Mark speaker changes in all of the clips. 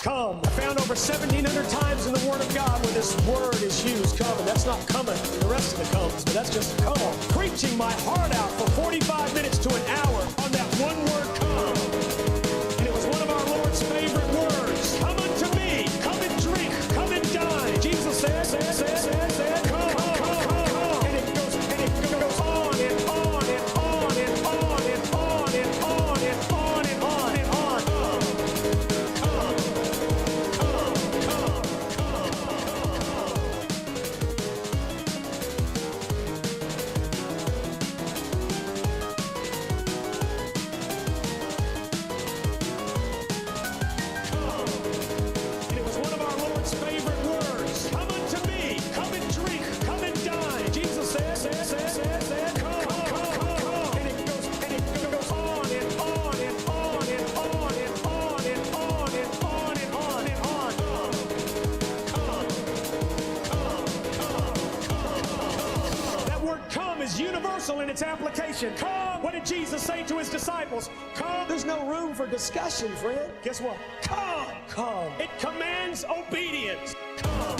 Speaker 1: Come. I found over 1,700 times in the Word of God where this word is used, come. And that's not coming in the rest of the comes, but that's just come. Preaching my heart out for 45 minutes to an hour on that one word, come. And it was one of our Lord's favorite words. Come unto me, come and drink, come and dine. Jesus said, come, come. And it goes on and on and on and on and on and on and on and on and on. In its application. Come! What did Jesus say to his disciples? Come! There's no room for discussion, friend. Guess what? Come! Come. It commands obedience. Come!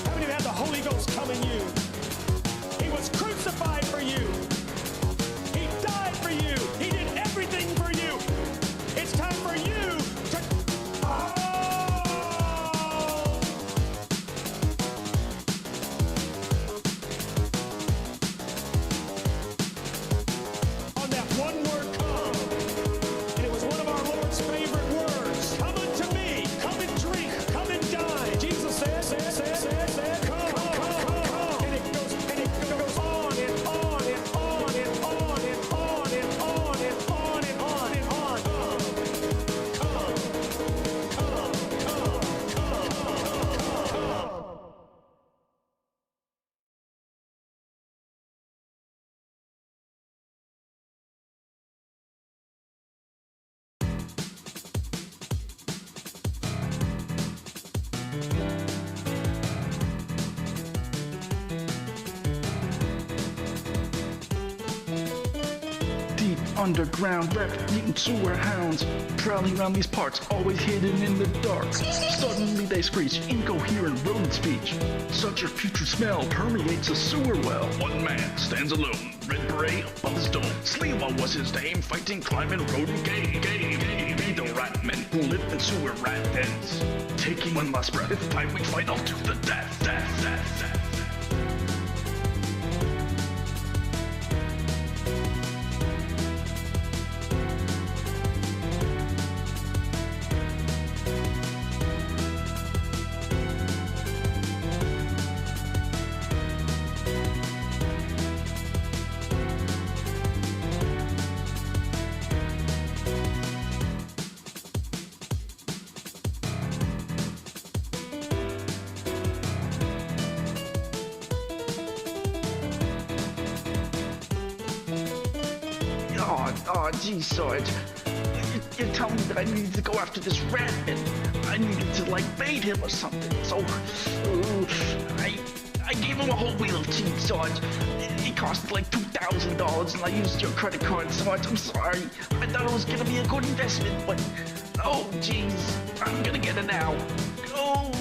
Speaker 1: How many of you had the Holy Ghost come in you? He was crucified for you. He died for you. He did everything for you. It's time for you to... Oh! On that one word, come. And it was one of our Lord's favorite words. Come unto me. Come and drink. Come and dine. Jesus said, come, come. And it goes on and on and on and on and on and on and on and on and on.
Speaker 2: Underground rap, eating sewer hounds, prowling around these parts, always hidden in the dark. Suddenly they screech, incoherent rodent speech. Such a putrid smell permeates a sewer well. One man stands alone, red beret above his dome. Sleva was his name, fighting, climbing, rodent game. Be the rat men who live in sewer rat dens. Taking one last breath, if time we fight off to the death. Oh, geez, Sarge. You're telling me that I needed to go after this rat and I needed to, like, bait him or something. So, I gave him a whole wheel of cheese, Sarge. It cost like $2,000 and I used your credit card, Sarge. I'm sorry. I thought it was gonna be a good investment, but, oh, geez. I'm gonna get it now. Oh.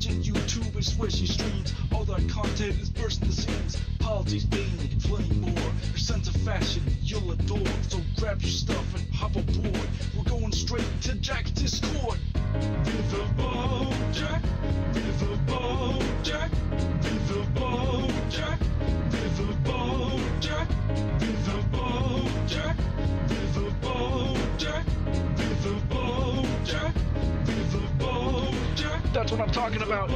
Speaker 2: Twitching YouTubers, swishy streams. All that content is bursting the seams. Politics, gaming, and plenty more. Your sense of fashion, you'll adore. So grab your stuff and hop aboard. We're going straight to Jack's Discord. Riverboat Jack, Riverboat Jack, Riverboat Jack, Riverboat Jack, Riverboat Jack, Riverboat Jack, Riverboat Jack, Riverboat Jack. That's what I'm talking about.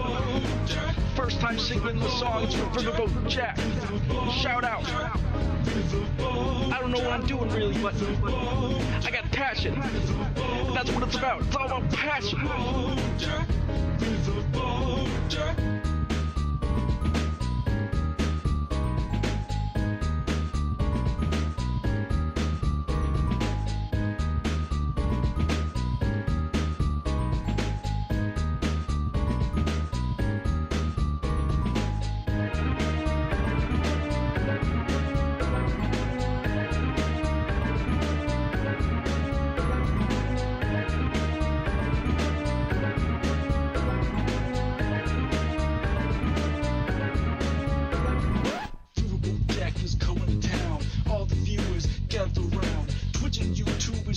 Speaker 2: First time singing the songs for Riverboat Jack. Shout out. I don't know what I'm doing really, but I got passion. That's what it's about. It's all about passion.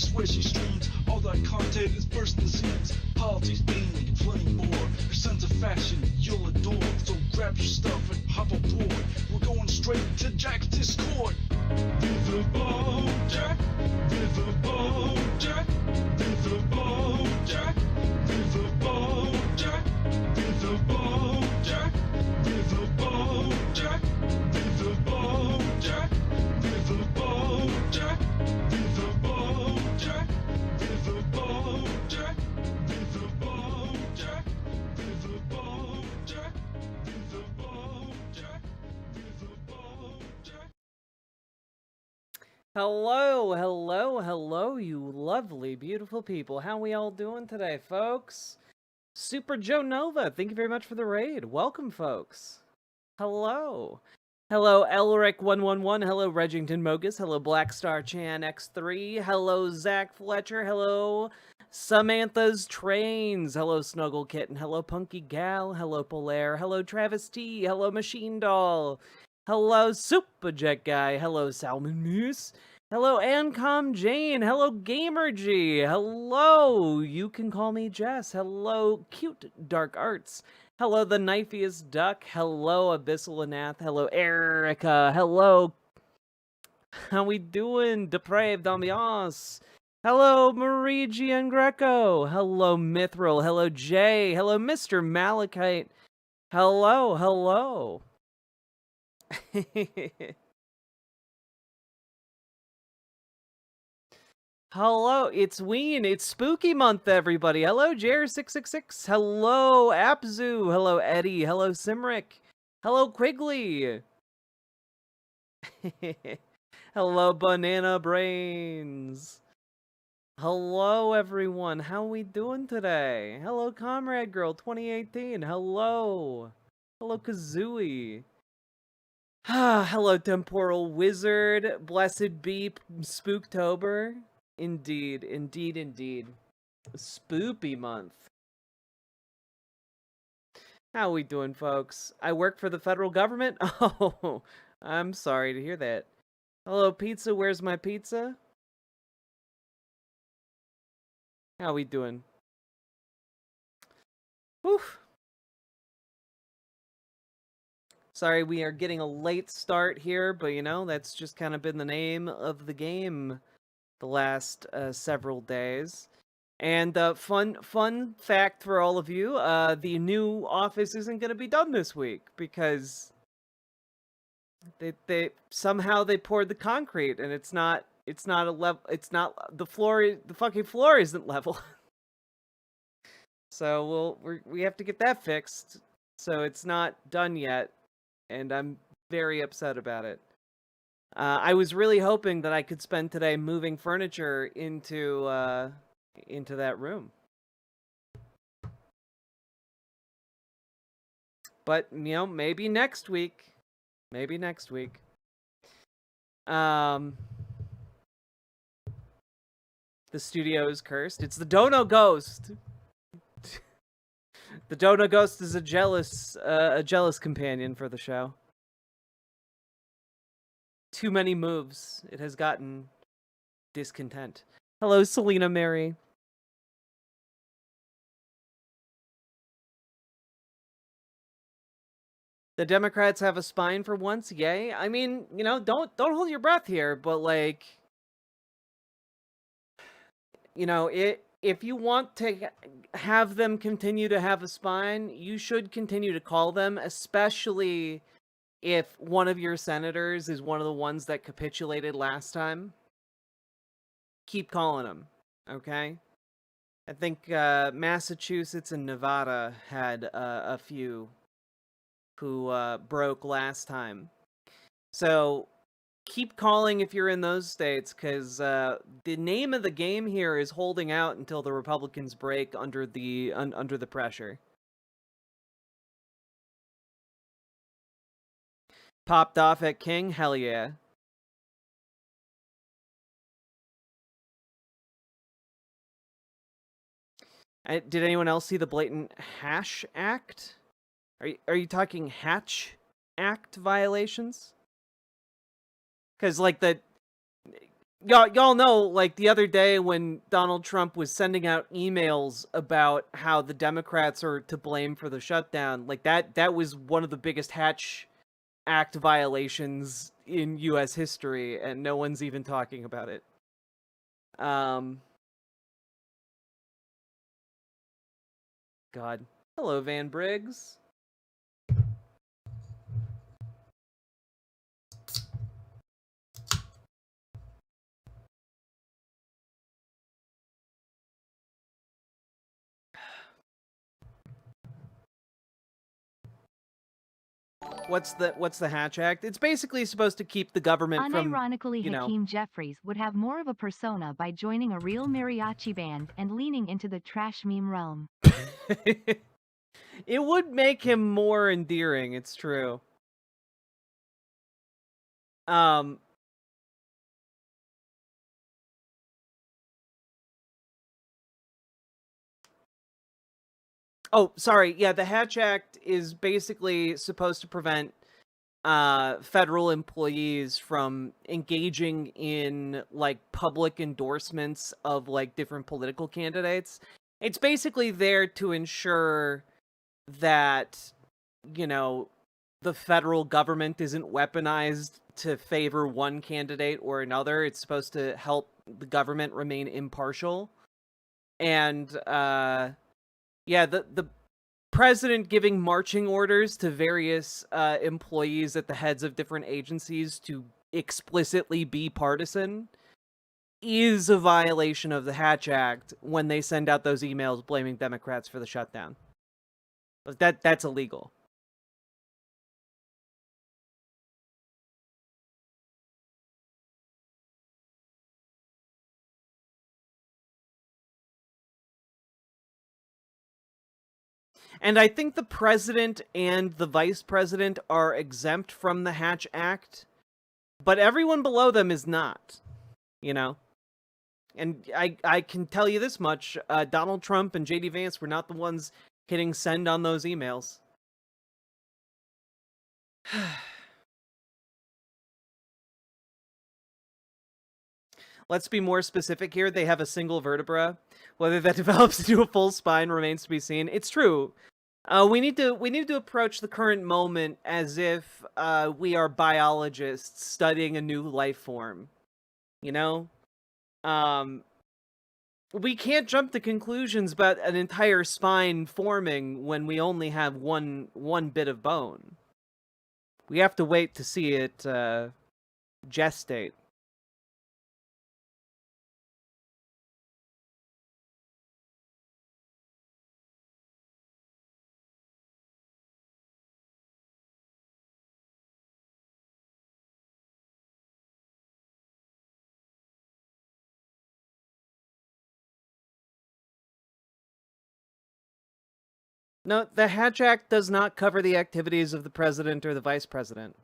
Speaker 2: Swishy streams, all that content is bursting the seams. Politics, gaming, and plenty more. Your sense of fashion, you'll adore. So grab your stuff and hop aboard. We're going straight to Jack's Discord. Riverboat Jack, Riverboat Jack, Riverboat Jack, Riverboat Jack, Riverboat Jack, Riverboat Jack, Riverboat Jack, Riverboat Jack, Riverboat Jack, Riverboat Jack, Riverboat Jack, Riverboat Jack, Riverboat Jack, Riverboat Jack.
Speaker 3: Hello, hello, hello, you lovely, beautiful people. How we all doing today, folks? Super Joe Nova, thank you very much for the raid. Welcome, folks. Hello. Hello, Elric111. Hello, Regington Mogus. Hello, Blackstar Chan X3. Hello, Zach Fletcher. Hello, Samantha's Trains. Hello, Snuggle Kitten. Hello, Punky Gal. Hello, Polaire. Hello, Travis T. Hello, Machine Doll. Hello, Superjet Guy. Hello, Salmon Moose. Hello, Ancom Jane. Hello, Gamer G. Hello, you can call me Jess. Hello, Cute Dark Arts. Hello, the Knifiest Duck. Hello, Abyssal Anath. Hello, Erica. Hello. How we doing? Depraved Ambiance. Hello, Marie Gian Greco. Hello, Mithril. Hello, Jay. Hello, Mr. Malachite. Hello, hello. Hello, it's Ween. It's spooky month, everybody. Hello, Jer666. Hello, Apzu. Hello, Eddie. Hello, Simric. Hello, Quigley. Hello, Banana Brains. Hello, everyone. How we doing today? Hello, Comrade Girl 2018. Hello. Hello, Kazooie. Hello, Temporal Wizard. Blessed be Spooktober. Indeed, indeed, indeed. Spoopy month. How we doing, folks? I work for the federal government? Oh, I'm sorry to hear that. Hello, pizza. Where's my pizza? How we doing? Whew. Sorry, we are getting a late start here, but you know, that's just kind of been the name of the game the last several days. And fun fact for all of you, the new office isn't going to be done this week because they somehow they poured the concrete and it's not a level, it's not the fucking floor isn't level. So we have to get that fixed. So it's not done yet and I'm very upset about it. I was really hoping that I could spend today moving furniture into that room. But, you know, maybe next week. Maybe next week. The studio is cursed. It's the Dono Ghost. The Dono Ghost is a jealous companion for the show. Too many moves. It has gotten discontent. Hello, Selena Mary. The Democrats have a spine for once, yay. I mean, you know, don't hold your breath here, but like, you know, if you want to have them continue to have a spine, you should continue to call them, especially if one of your senators is one of the ones that capitulated last time. Keep calling them, okay? I think Massachusetts and Nevada had a few who broke last time. So keep calling if you're in those states, because the name of the game here is holding out until the Republicans break under the pressure. Popped off at King? Hell yeah. Did anyone else see the blatant Hash Act? Are you talking Hatch Act violations? Because like y'all know, like the other day when Donald Trump was sending out emails about how the Democrats are to blame for the shutdown, like that was one of the biggest Hatch Act violations in U.S. history, and no one's even talking about it. God. Hello, Van Briggs. What's the Hatch Act? It's basically supposed to keep the government from,
Speaker 4: Unironically,
Speaker 3: you know...
Speaker 4: Hakeem Jeffries would have more of a persona by joining a real mariachi band and leaning into the trash meme realm.
Speaker 3: It would make him more endearing, it's true. Oh, sorry. Yeah, the Hatch Act is basically supposed to prevent federal employees from engaging in like public endorsements of like different political candidates. It's basically there to ensure that, you know, the federal government isn't weaponized to favor one candidate or another. It's supposed to help the government remain impartial. And yeah, the president giving marching orders to various employees at the heads of different agencies to explicitly be partisan is a violation of the Hatch Act when they send out those emails blaming Democrats for the shutdown. That's illegal. And I think the president and the vice president are exempt from the Hatch Act, but everyone below them is not, you know? And I can tell you this much, Donald Trump and J.D. Vance were not the ones hitting send on those emails. Let's be more specific here. They have a single vertebra. Whether that develops into a full spine remains to be seen. It's true. We need to approach the current moment as if we are biologists studying a new life form. You know? We can't jump to conclusions about an entire spine forming when we only have one bit of bone. We have to wait to see it gestate. No, the Hatch Act does not cover the activities of the president or the vice president.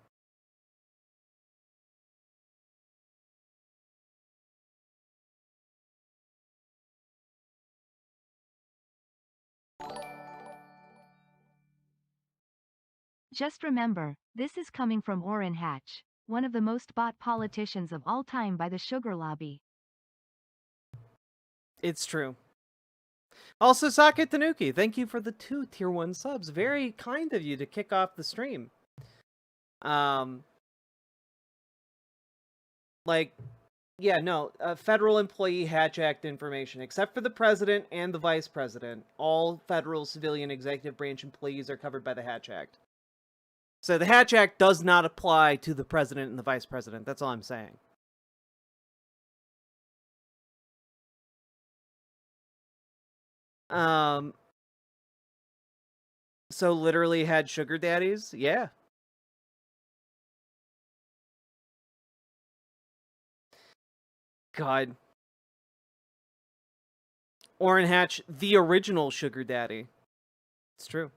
Speaker 4: Just remember, this is coming from Orrin Hatch, one of the most bought politicians of all time by the sugar lobby.
Speaker 3: It's true. Also, Sake Tanuki, thank you for the 2 tier 1 subs. Very kind of you to kick off the stream. Yeah, no, federal employee Hatch Act information, except for the president and the vice president. All federal civilian executive branch employees are covered by the Hatch Act. So the Hatch Act does not apply to the president and the vice president. That's all I'm saying. So literally had sugar daddies? Yeah. God. Orrin Hatch, the original sugar daddy. It's true.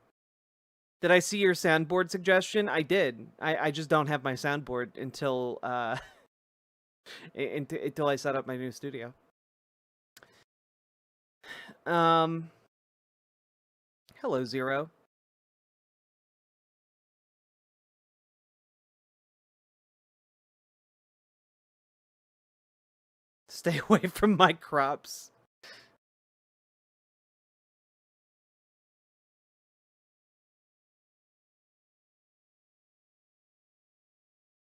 Speaker 3: Did I see your soundboard suggestion? I did. I just don't have my soundboard until until I set up my new studio. Hello, Zero. Stay away from my crops.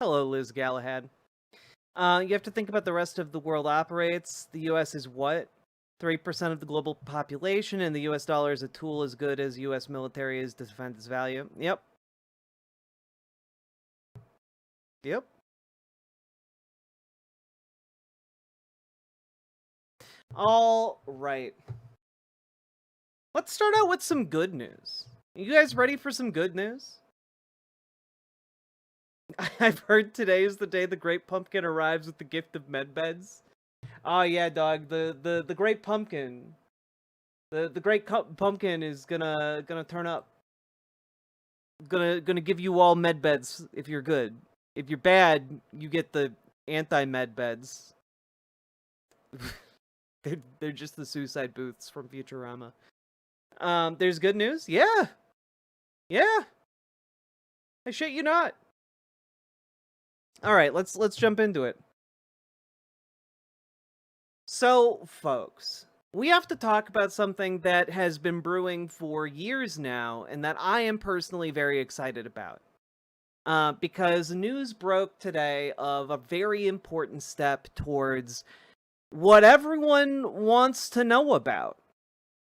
Speaker 3: Hello, Liz Galahad. You have to think about the rest of the world operates. The U.S. is what? 3% of the global population, and the U.S. dollar is a tool as good as U.S. military is to defend its value. Yep. Yep. All right. Let's start out with some good news. You guys ready for some good news? I've heard today is the day the Great Pumpkin arrives with the gift of medbeds. Oh yeah, dog. The Great Pumpkin. The Great Pumpkin is gonna turn up. Gonna give you all medbeds if you're good. If you're bad, you get the anti-med beds. They're just the suicide booths from Futurama. There's good news? Yeah. Yeah. I shit you not. All right, let's jump into it. So, folks, we have to talk about something that has been brewing for years now and that I am personally very excited about. Because news broke today of a very important step towards what everyone wants to know about.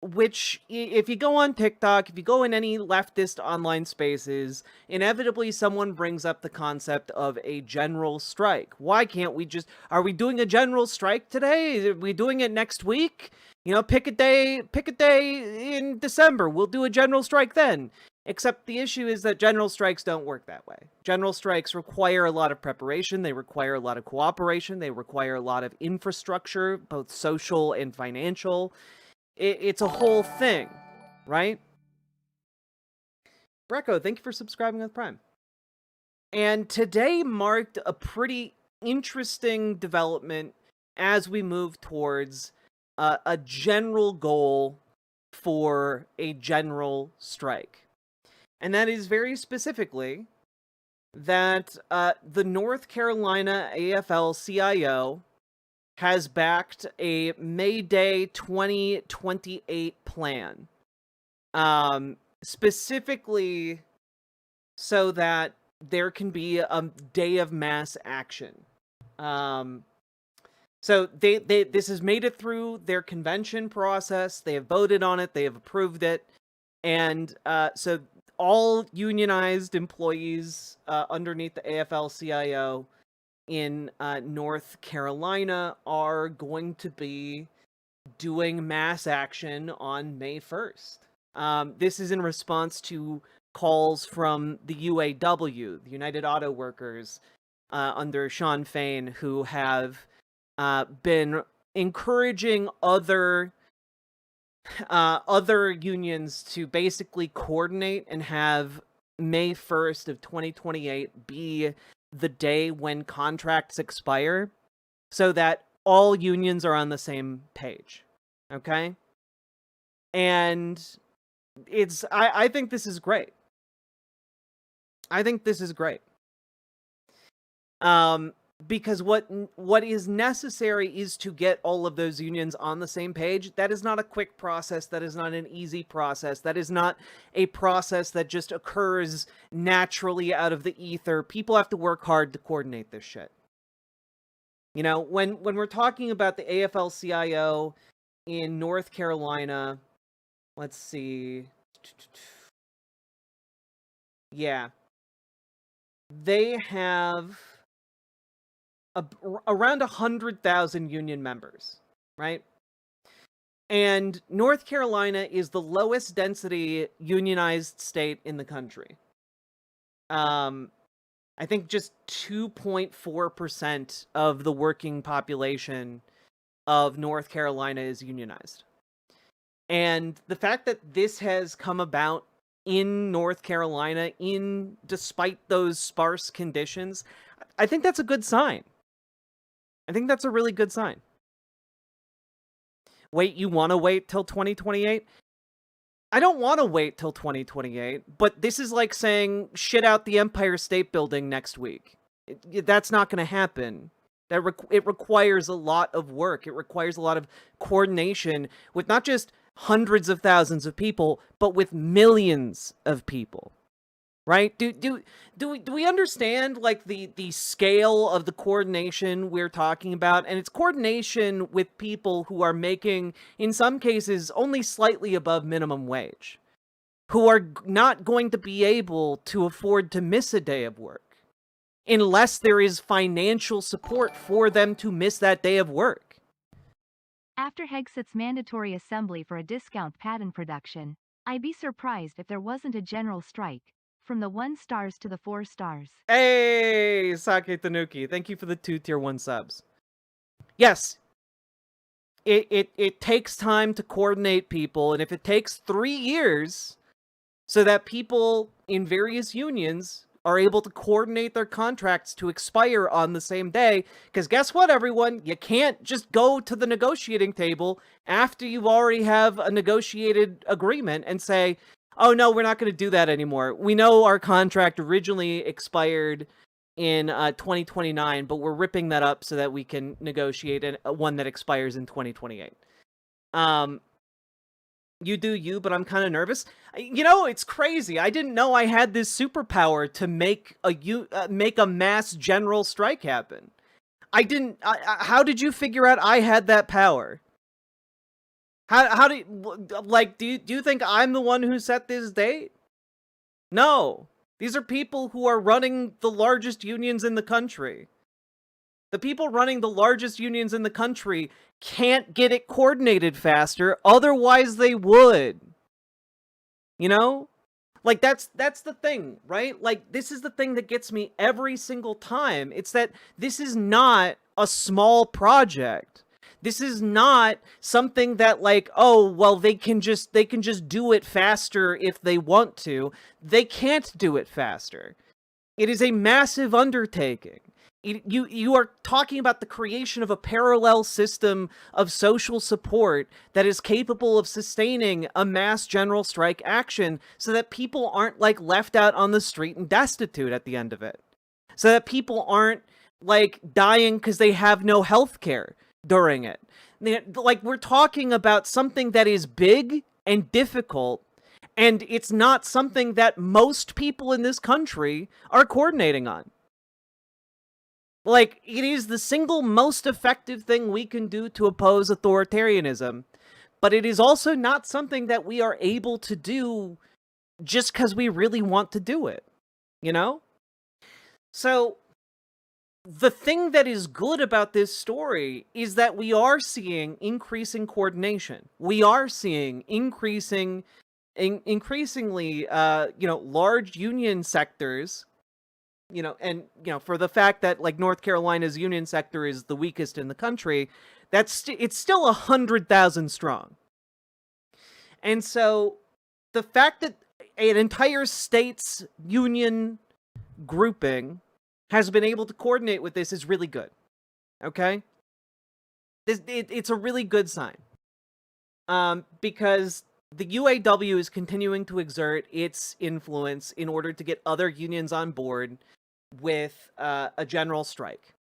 Speaker 3: Which, if you go on TikTok, if you go in any leftist online spaces, inevitably someone brings up the concept of a general strike. Why can't we just... Are we doing a general strike today? Are we doing it next week? You know, pick a day in December. We'll do a general strike then. Except the issue is that general strikes don't work that way. General strikes require a lot of preparation. They require a lot of cooperation. They require a lot of infrastructure, both social and financial. It's a whole thing, right? Brecco, thank you for subscribing with Prime. And today marked a pretty interesting development as we move towards a general goal for a general strike. And that is very specifically that the North Carolina AFL-CIO has backed a May Day 2028 plan. Specifically so that there can be a day of mass action. So this has made it through their convention process. They have voted on it. They have approved it. And so all unionized employees underneath the AFL-CIO in North Carolina are going to be doing mass action on May 1st. This is in response to calls from the UAW, the United Auto Workers, under Sean Fain, who have been encouraging other unions to basically coordinate and have May 1st of 2028 be the day when contracts expire so that all unions are on the same page. Okay? And I think this is great. I think this is great. Because what is necessary is to get all of those unions on the same page. That is not a quick process. That is not an easy process. That is not a process that just occurs naturally out of the ether. People have to work hard to coordinate this shit. You know, when we're talking about the AFL-CIO in North Carolina, let's see. Yeah. They have around 100,000 union members, right? And North Carolina is the lowest density unionized state in the country. I think just 2.4% of the working population of North Carolina is unionized. And the fact that this has come about in North Carolina, despite those sparse conditions, I think that's a good sign. I think that's a really good sign. Wait, you want to wait till 2028? I don't want to wait till 2028, but this is like saying shit out the Empire State Building next week. That's not going to happen. It requires a lot of work. It requires a lot of coordination with not just hundreds of thousands of people, but with millions of people. Right? Do we understand like the scale of the coordination we're talking about? And it's coordination with people who are making, in some cases, only slightly above minimum wage, who are not going to be able to afford to miss a day of work unless there is financial support for them to miss that day of work.
Speaker 4: After Hexit's mandatory assembly for a discount patent production, I'd be surprised if there wasn't a general strike. From the 1 stars to the 4 stars.
Speaker 3: Hey, Sake Tanuki, thank you for the 2 tier 1 subs. Yes, it takes time to coordinate people, and if it takes 3 years so that people in various unions are able to coordinate their contracts to expire on the same day, because guess what, everyone? You can't just go to the negotiating table after you already have a negotiated agreement and say, oh, no, we're not going to do that anymore. We know our contract originally expired in 2029, but we're ripping that up so that we can negotiate one that expires in 2028. You do you, but I'm kind of nervous. You know, it's crazy. I didn't know I had this superpower to make a mass general strike happen. I didn't. How did you figure out I had that power? How do you, like, do you think I'm the one who set this date? No. These are people who are running the largest unions in the country. The people running the largest unions in the country can't get it coordinated faster, otherwise they would. You know? Like, that's the thing, right? Like, this is the thing that gets me every single time. It's that this is not a small project. This is not something that, like, oh, well, they can just do it faster if they want to. They can't do it faster. It is a massive undertaking. You are talking about the creation of a parallel system of social support that is capable of sustaining a mass general strike action so that people aren't, like, left out on the street and destitute at the end of it. So that people aren't, like, dying because they have no health care during it. Like, we're talking about something that is big and difficult, and it's not something that most people in this country are coordinating on. Like, it is the single most effective thing we can do to oppose authoritarianism, but it is also not something that we are able to do just because we really want to do it, you know? So, the thing that is good about this story is that we are seeing increasing coordination. We are seeing increasingly, large union sectors, and, for the fact that, like, North Carolina's union sector is the weakest in the country, it's still 100,000 strong. And so, the fact that an entire state's union grouping has been able to coordinate with this is really good. Okay? It's a really good sign. Because the UAW is continuing to exert its influence in order to get other unions on board with a general strike.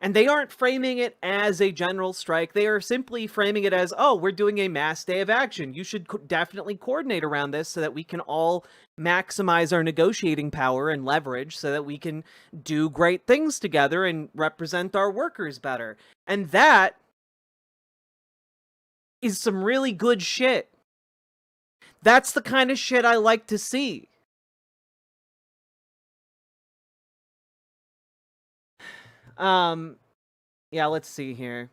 Speaker 3: And they aren't framing it as a general strike. They are simply framing it as, oh, we're doing a mass day of action. You should definitely coordinate around this so that we can all maximize our negotiating power and leverage so that we can do great things together and represent our workers better. And that is some really good shit. That's the kind of shit I like to see. Yeah, let's see here.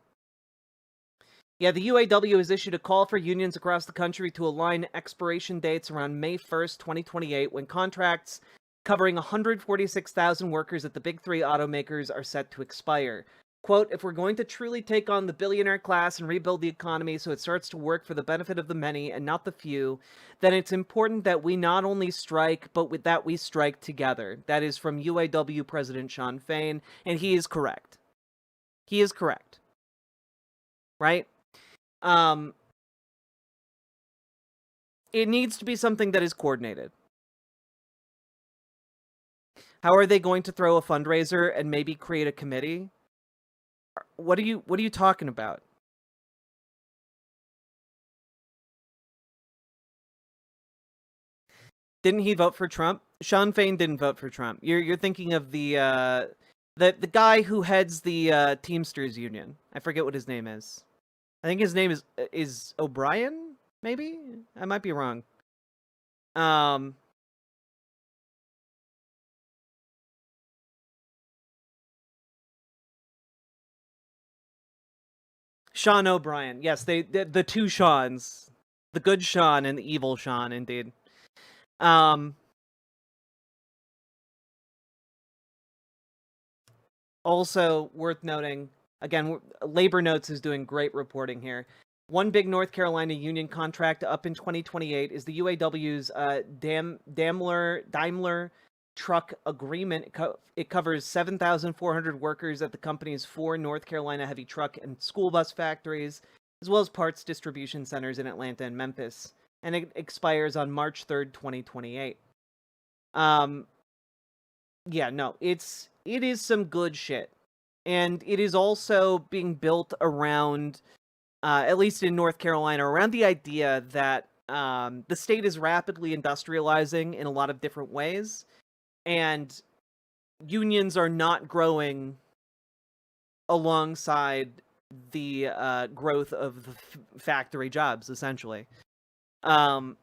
Speaker 3: Yeah, the UAW has issued a call for unions across the country to align expiration dates around May 1st, 2028, when contracts covering 146,000 workers at the big three automakers are set to expire. Quote, if we're going to truly take on the billionaire class and rebuild the economy so it starts to work for the benefit of the many and not the few, then it's important that we not only strike, but that we strike together. That is from UAW President Shawn Fain, and he is correct. He is correct. Right? It needs to be something that is coordinated. How are they going to throw a fundraiser and maybe create a committee? What are you talking about? Didn't he vote for Trump? Shawn Fain didn't vote for Trump. You're thinking of the guy who heads the Teamsters union. I forget what his name is. I think his name is O'Brien, maybe? I might be wrong. Sean O'Brien. Yes, the two Seans. The good Sean and the evil Sean, indeed. Also worth noting, again, Labor Notes is doing great reporting here. One big North Carolina union contract up in 2028 is the UAW's Daimler truck agreement. It covers 7,400 workers at the company's 4 North Carolina heavy truck and school bus factories, as well as parts distribution centers in Atlanta and Memphis, and it expires on March 3rd, 2028. Yeah, no, it is some good shit. And it is also being built around, at least in North Carolina, around the idea that the state is rapidly industrializing in a lot of different ways, and unions are not growing alongside the growth of the factory jobs, essentially. And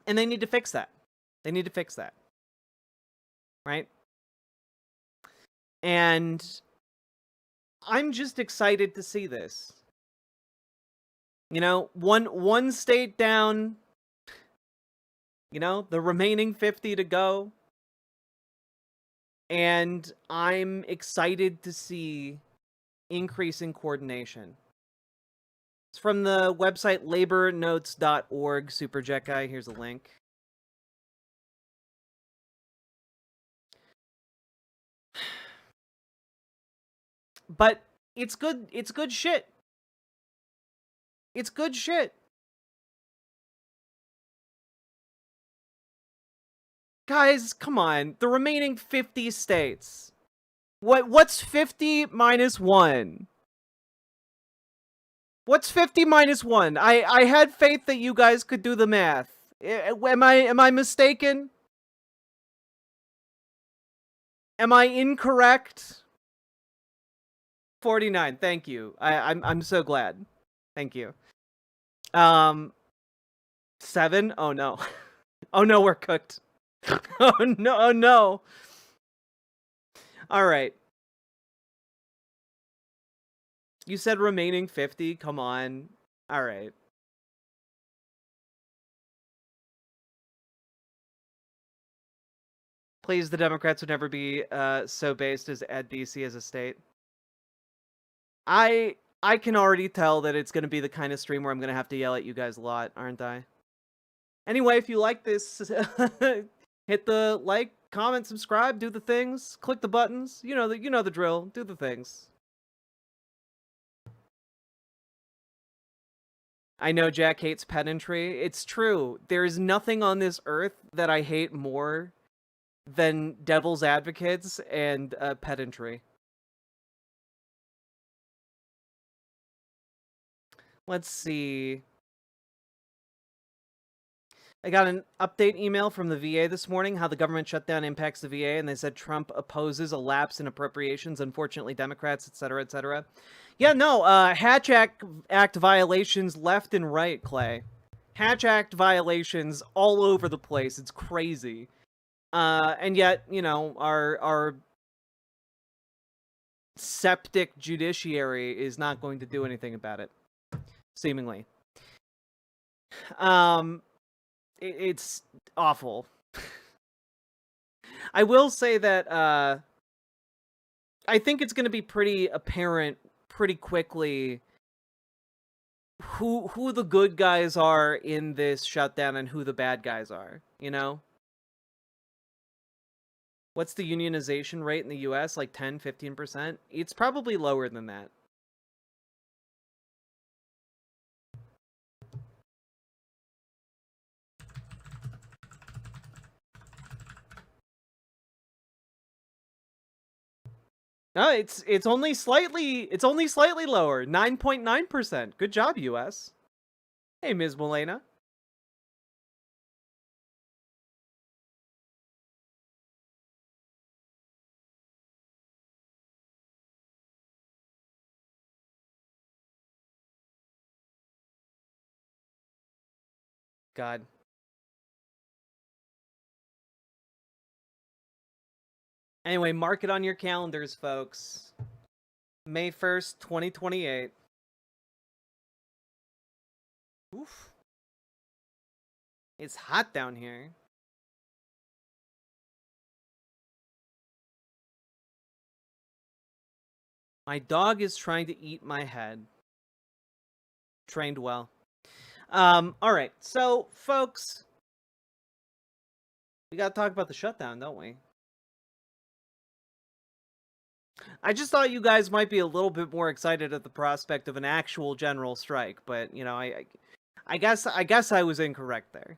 Speaker 3: they need to fix that. They need to fix that. Right? And I'm just excited to see this. You know, one state down, you know, the remaining 50 to go. And I'm excited to see increasing coordination. It's from the website labornotes.org, Superjet Guy. Here's a link. But it's good shit. It's good shit. Guys, come on. The remaining 50 states. What's 50 minus 1? What's 50 minus 1? I had faith that you guys could do the math. Am I mistaken? Am I incorrect? 49. Thank you. I'm so glad. Thank you. 7. Oh no. Oh no, we're cooked. Oh no. Oh no. All right. You said remaining 50. Come on. All right. Please, the Democrats would never be so based as add DC as a state. I can already tell that it's going to be the kind of stream where I'm going to have to yell at you guys a lot, aren't I? Anyway, if you like this, hit the like, comment, subscribe, do the things, click the buttons. You know the drill. Do the things. I know Jack hates pedantry. It's true. There's nothing on this earth that I hate more than devil's advocates and pedantry. Let's see. I got an update email from the VA this morning, how the government shutdown impacts the VA, and they said Trump opposes a lapse in appropriations, unfortunately Democrats, etc., etc. Yeah, no, Hatch Act violations left and right, Clay. Hatch Act violations all over the place. It's crazy. And yet, you know, our septic judiciary is not going to do anything about it, seemingly. It's awful. I will say that I think it's going to be pretty apparent pretty quickly who the good guys are in this shutdown and who the bad guys are, you know? What's the unionization rate in the US? Like 10, 15%? It's probably lower than that. No, it's only slightly lower. 9.9%. Good job, US. Hey, Ms. Molena. God. Anyway, mark it on your calendars, folks. May 1st, 2028. Oof. It's hot down here. My dog is trying to eat my head. Trained well. Alright, so, folks, we gotta talk about the shutdown, don't we? I just thought you guys might be a little bit more excited at the prospect of an actual general strike, but, you know, I guess I was incorrect there.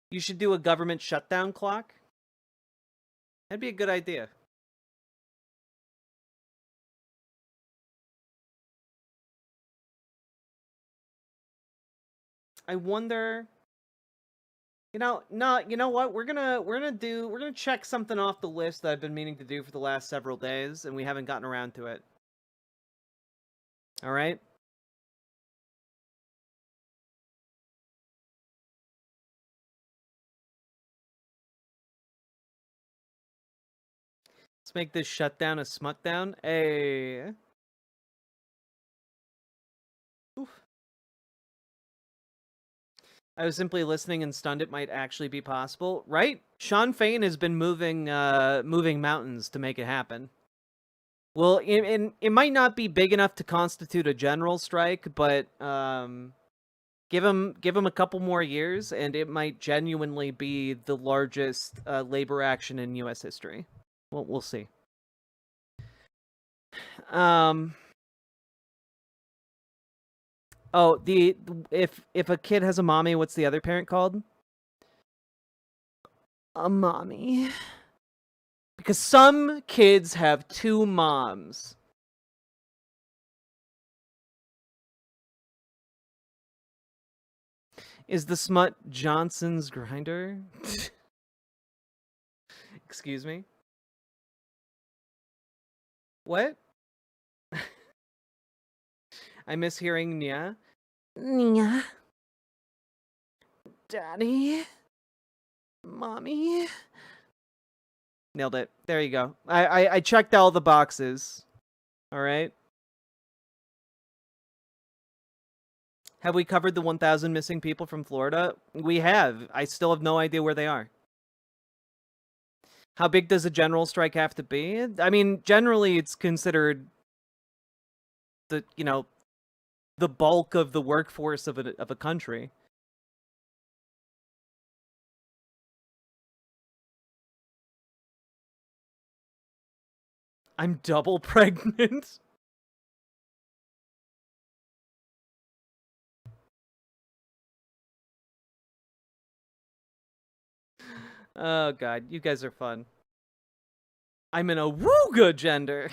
Speaker 3: You should do a government shutdown clock. That'd be a good idea. I wonder. You know, no, you know what? We're gonna check something off the list that I've been meaning to do for the last several days, and we haven't gotten around to it. All right. Let's make this shutdown a smutdown. Hey. Oof. I was simply listening and stunned it might actually be possible. Right? Sean Fain has been moving mountains to make it happen. Well, it might not be big enough to constitute a general strike, but give him a couple more years, and it might genuinely be the largest labor action in U.S. history. Well, we'll see. Oh, if a kid has a mommy, what's the other parent called? A mommy. Because some kids have two moms. Is the smut Johnson's grinder? Excuse me? What? I miss hearing Nya. Nya. Daddy. Mommy. Nailed it. There you go. I checked all the boxes. Alright. Have we covered the 1,000 missing people from Florida? We have. I still have no idea where they are. How big does a general strike have to be? I mean, generally it's considered the, you know, the bulk of the workforce of a country. I'm double pregnant. Oh god, you guys are fun. I'm in a wooga gender.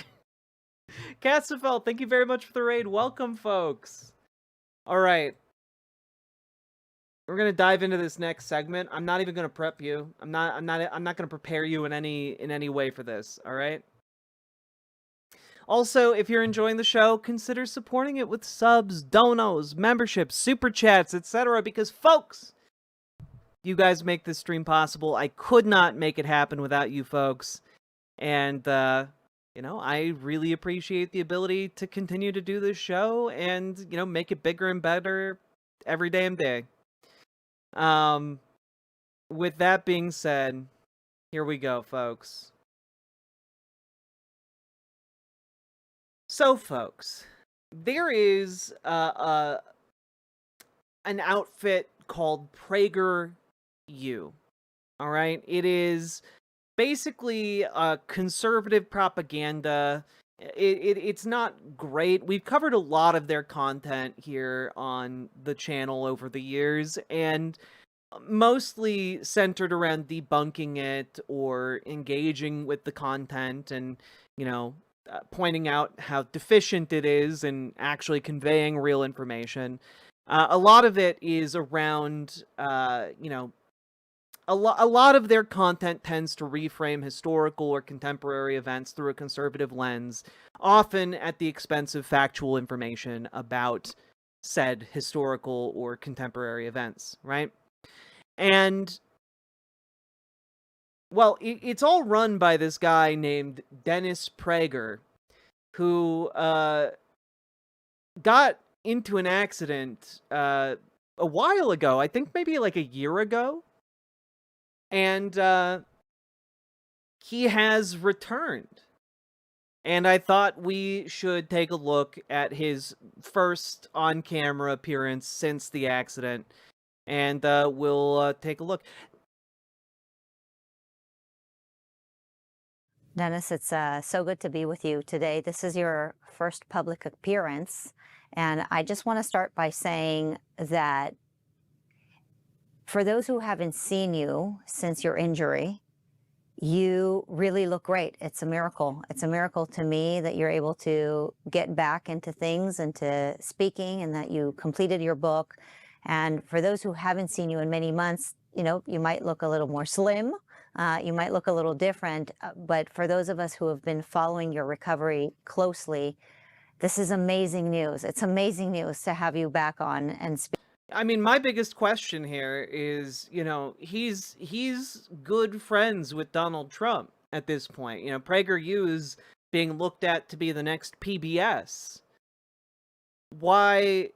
Speaker 3: Cassifel, thank you very much for the raid. Welcome, folks. All right. We're gonna dive into this next segment. I'm not even gonna prep you. I'm not gonna prepare you in any way for this. All right. Also, if you're enjoying the show, consider supporting it with subs, donos, memberships, super chats, etc. Because, folks, you guys make this stream possible. I could not make it happen without you folks. And, I really appreciate the ability to continue to do this show and, make it bigger and better every damn day. With that being said, here we go, folks. So, folks, there is an outfit called PragerU. All right, it is basically conservative propaganda. It's not great. We've covered a lot of their content here on the channel over the years, and mostly centered around debunking it or engaging with the content and, pointing out how deficient it is and actually conveying real information. A lot of it is around, a lot of their content tends to reframe historical or contemporary events through a conservative lens, often at the expense of factual information about said historical or contemporary events, right? And, well, it's all run by this guy named Dennis Prager, who got into an accident a while ago, I think maybe like a year ago, and he has returned. And I thought we should take a look at his first on-camera appearance since the accident, and we'll take a look.
Speaker 5: Dennis, it's so good to be with you today. This is your first public appearance, and I just want to start by saying that for those who haven't seen you since your injury, you really look great. It's a miracle. It's a miracle to me that you're able to get back into things and to speaking, and that you completed your book. And for those who haven't seen you in many months, you might look a little more slim. You might look a little different, but for those of us who have been following your recovery closely, this is amazing news. It's amazing news to have you back on and speak.
Speaker 3: I mean, my biggest question here is, he's good friends with Donald Trump at this point. PragerU is being looked at to be the next PBS. Why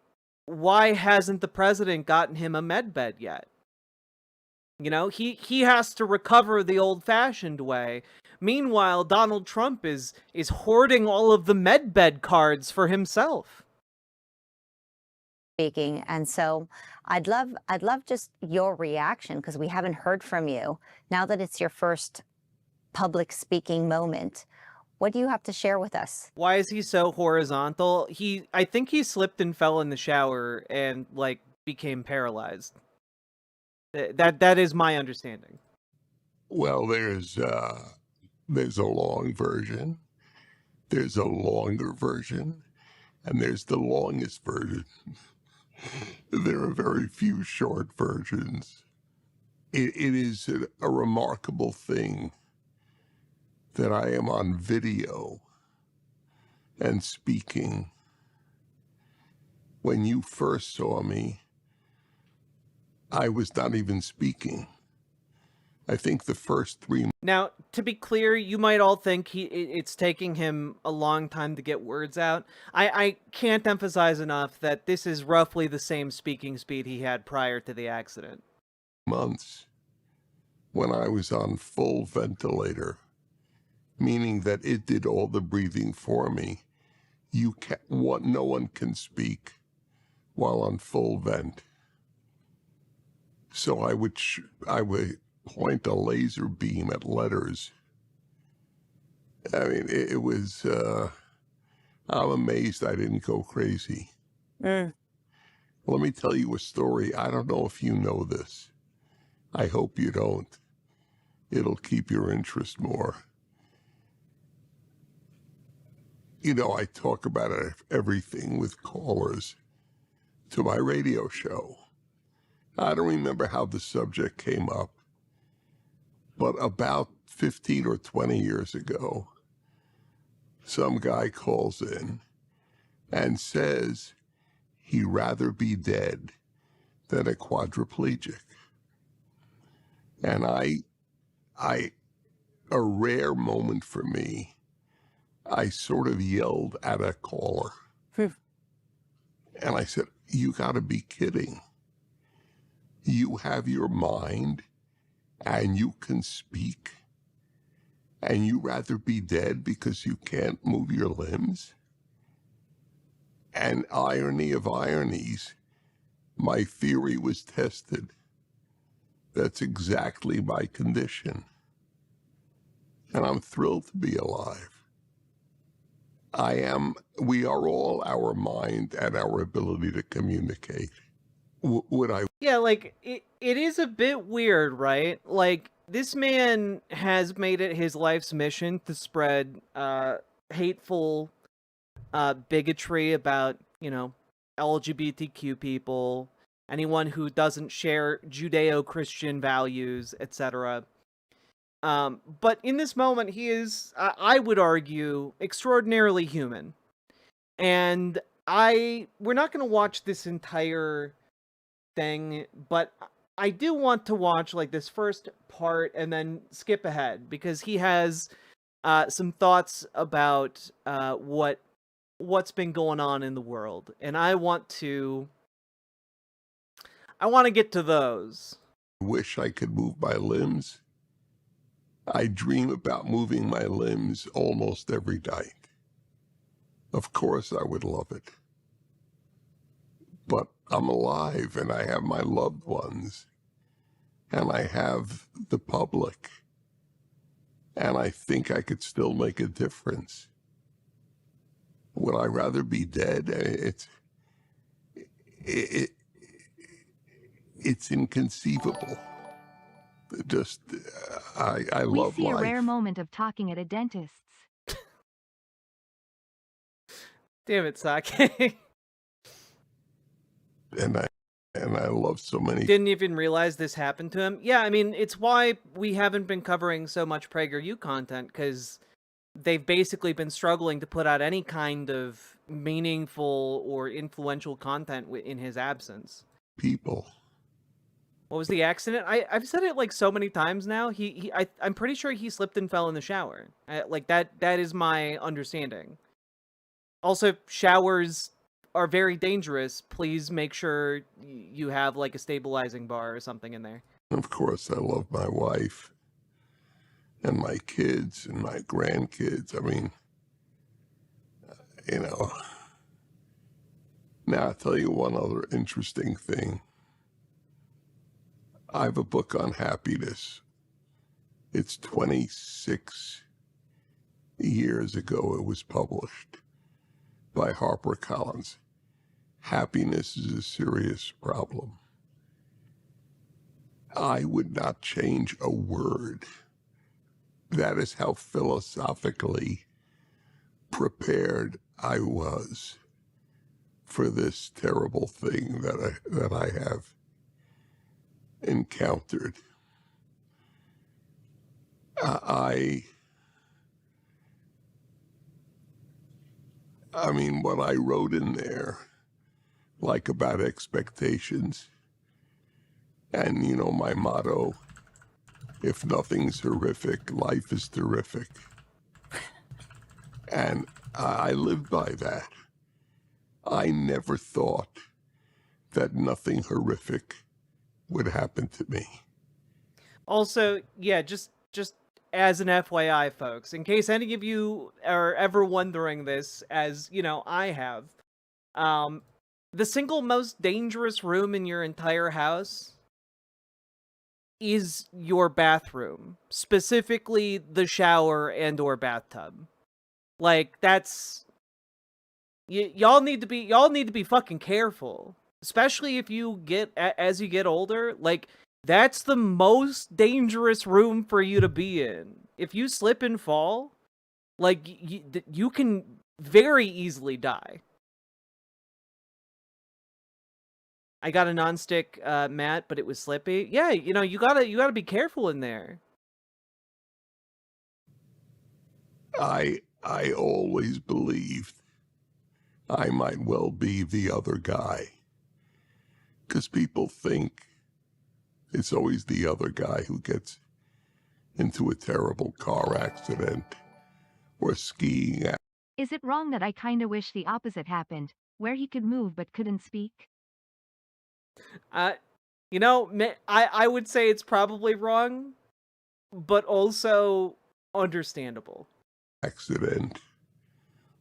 Speaker 3: hasn't the president gotten him a med bed yet? He has to recover the old-fashioned way. Meanwhile, Donald Trump is hoarding all of the med bed cards for himself.
Speaker 5: Speaking, and so I'd love just your reaction, because we haven't heard from you now that it's your first public speaking moment. What do you have to share with us?
Speaker 3: Why is he so horizontal? I think he slipped and fell in the shower and became paralyzed. That is my understanding.
Speaker 6: Well, there's a long version, there's a longer version, and there's the longest version. There are very few short versions. It is a remarkable thing that I am on video and speaking. When you first saw me, I was not even speaking. I think the first 3 months.
Speaker 3: Now, to be clear, you might all think it's taking him a long time to get words out. I can't emphasize enough that this is roughly the same speaking speed he had prior to the accident.
Speaker 6: Months when I was on full ventilator, meaning that it did all the breathing for me. No one can speak while on full vent. So I would point a laser beam at letters. I mean, it was, I'm amazed I didn't go crazy. Let me tell you a story. I don't know if you know this. I hope you don't. It'll keep your interest more. You know, I talk about everything with callers to my radio show. I don't remember how the subject came up, but about 15 or 20 years ago, some guy calls in and says he'd rather be dead than a quadriplegic. And a rare moment for me, I sort of yelled at a caller. And I said, you got to be kidding. You have your mind and you can speak, and you rather be dead because you can't move your limbs? And irony of ironies, my theory was tested. That's exactly my condition. And I'm thrilled to be alive. We are all our mind and our ability to communicate.
Speaker 3: Yeah, like, it is a bit weird, right? Like, this man has made it his life's mission to spread hateful bigotry about, LGBTQ people, anyone who doesn't share Judeo-Christian values, etc. But in this moment, he is, I would argue, extraordinarily human. And we're not going to watch this entire thing, but I do want to watch like this first part and then skip ahead, because he has some thoughts about what's been going on in the world, and I want to get to those.
Speaker 6: I wish I could move my limbs. I dream about moving my limbs almost every night. Of course I would love it. But I'm alive, and I have my loved ones, and I have the public, and I think I could still make a difference. Would I rather be dead? It's inconceivable. Just, I love life.
Speaker 4: We see a rare moment of talking at a dentist's.
Speaker 3: Damn it, Sake.
Speaker 6: And I love so many.
Speaker 3: Didn't even realize this happened to him. Yeah, I mean, it's why we haven't been covering so much PragerU content, because they've basically been struggling to put out any kind of meaningful or influential content in his absence.
Speaker 6: People.
Speaker 3: What was the accident? I've said it like so many times now. I'm pretty sure he slipped and fell in the shower. Like that is my understanding. Also, showers are very dangerous. Please make sure you have like a stabilizing bar or something in there.
Speaker 6: Of course, I love my wife and my kids and my grandkids. I mean, Now, I'll tell you one other interesting thing. I have a book on happiness. It's 26 years ago it was published by HarperCollins. Happiness is a serious problem. I would not change a word. That is how philosophically prepared I was for this terrible thing that I have encountered. I mean, what I wrote in there, like about expectations, and my motto, if nothing's horrific, life is terrific. And I lived by that. I never thought that nothing horrific would happen to me.
Speaker 3: Also, yeah, just as an FYI, folks, in case any of you are ever wondering this, as, I have, the single most dangerous room in your entire house is your bathroom, specifically the shower and or bathtub. Like, that's y'all need to be fucking careful, especially if you get as you get older. Like, That's the most dangerous room for you to be in. If you slip and fall, like, you can very easily die. I got a nonstick mat, but it was slippy. Yeah, you know, you gotta be careful in there.
Speaker 6: I always believed I might well be the other guy. Because people think it's always the other guy who gets into a terrible car accident or skiing accident.
Speaker 4: Is it wrong that I kinda wish the opposite happened, where he could move but couldn't speak?
Speaker 3: You know, I would say it's probably wrong, but also understandable.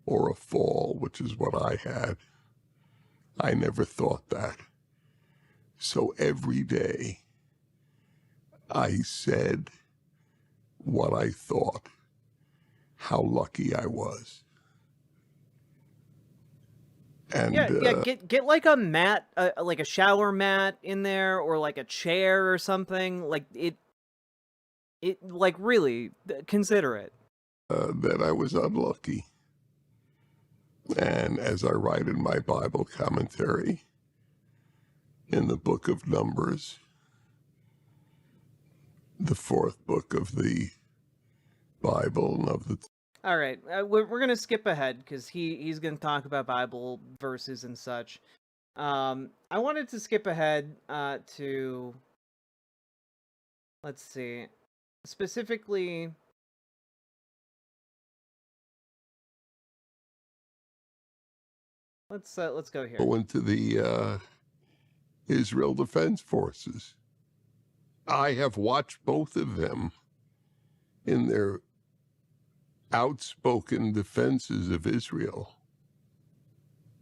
Speaker 6: Or a fall, which is what I had. I never thought that. So every day I said what I thought, how lucky I was. And
Speaker 3: Yeah, get like a mat, like a shower mat in there, or like a chair or something. Like it like really consider it.
Speaker 6: that I was unlucky. And as I write in my Bible commentary in the book of Numbers, the fourth book of the Bible and of the...
Speaker 3: All right, we're gonna skip ahead because he's gonna talk about Bible verses and such. I wanted to skip ahead to, let's see, specifically. Let's go here.
Speaker 6: Go into the Israel Defense Forces. I have watched both of them in their outspoken defenses of Israel,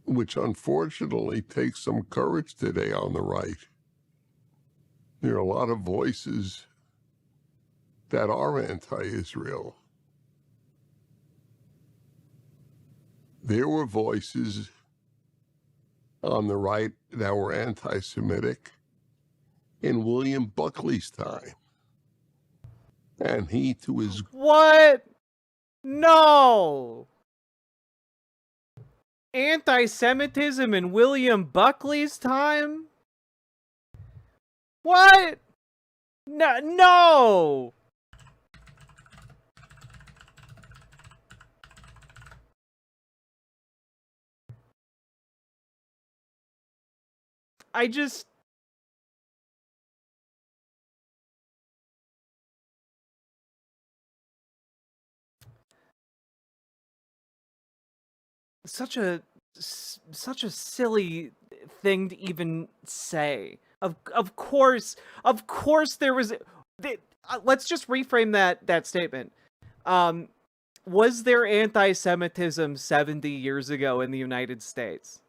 Speaker 6: which unfortunately takes some courage today on the right. There are a lot of voices that are anti-Israel. There were voices on the right that were anti-Semitic in William Buckley's time. And he, to his...
Speaker 3: What? No! Anti-Semitism in William Buckley's time? What? No! I just... Such a silly thing to even say. Of course there was... let's just reframe that statement. Was there anti-Semitism 70 years ago in the United States?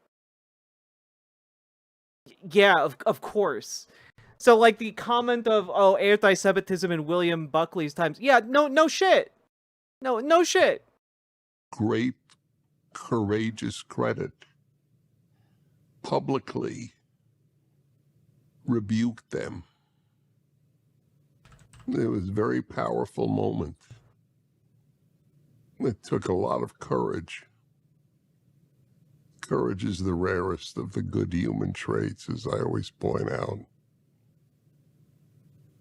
Speaker 3: Yeah, of course. So, like, the comment of, oh, anti-Semitism in William Buckley's times. Yeah, no shit. No shit.
Speaker 6: Great, courageous credit, publicly rebuked them. It was a very powerful moment. It took a lot of courage. Courage is the rarest of the good human traits, as I always point out.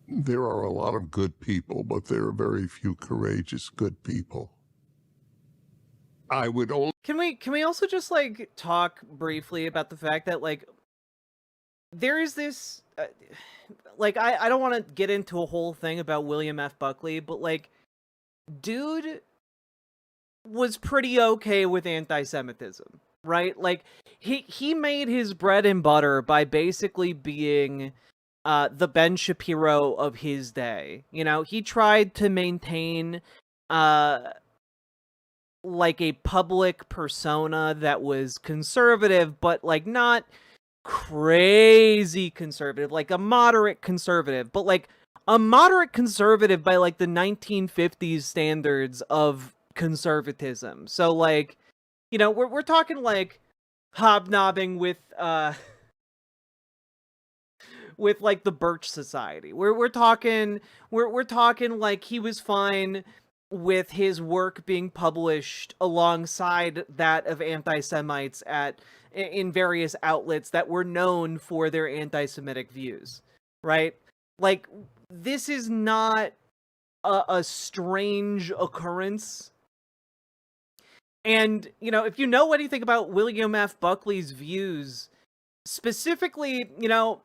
Speaker 6: There are a lot of good people, but there are very few courageous good people. I would only...
Speaker 3: Can we also just, like, talk briefly about the fact that, like, there is this... like, I don't want to get into a whole thing about William F. Buckley, but, like, dude was pretty okay with anti-Semitism, right? Like, he made his bread and butter by basically being the Ben Shapiro of his day. You know, he tried to maintain like a public persona that was conservative, but like not crazy conservative, like a moderate conservative, but like a moderate conservative by like the 1950s standards of conservatism. So like, you know, we're talking like hobnobbing with with like the Birch Society. We're talking like he was fine with his work being published alongside that of anti-Semites in various outlets that were known for their anti-Semitic views, right? Like, this is not a strange occurrence. And, you know, if you know anything about William F. Buckley's views, specifically, you know,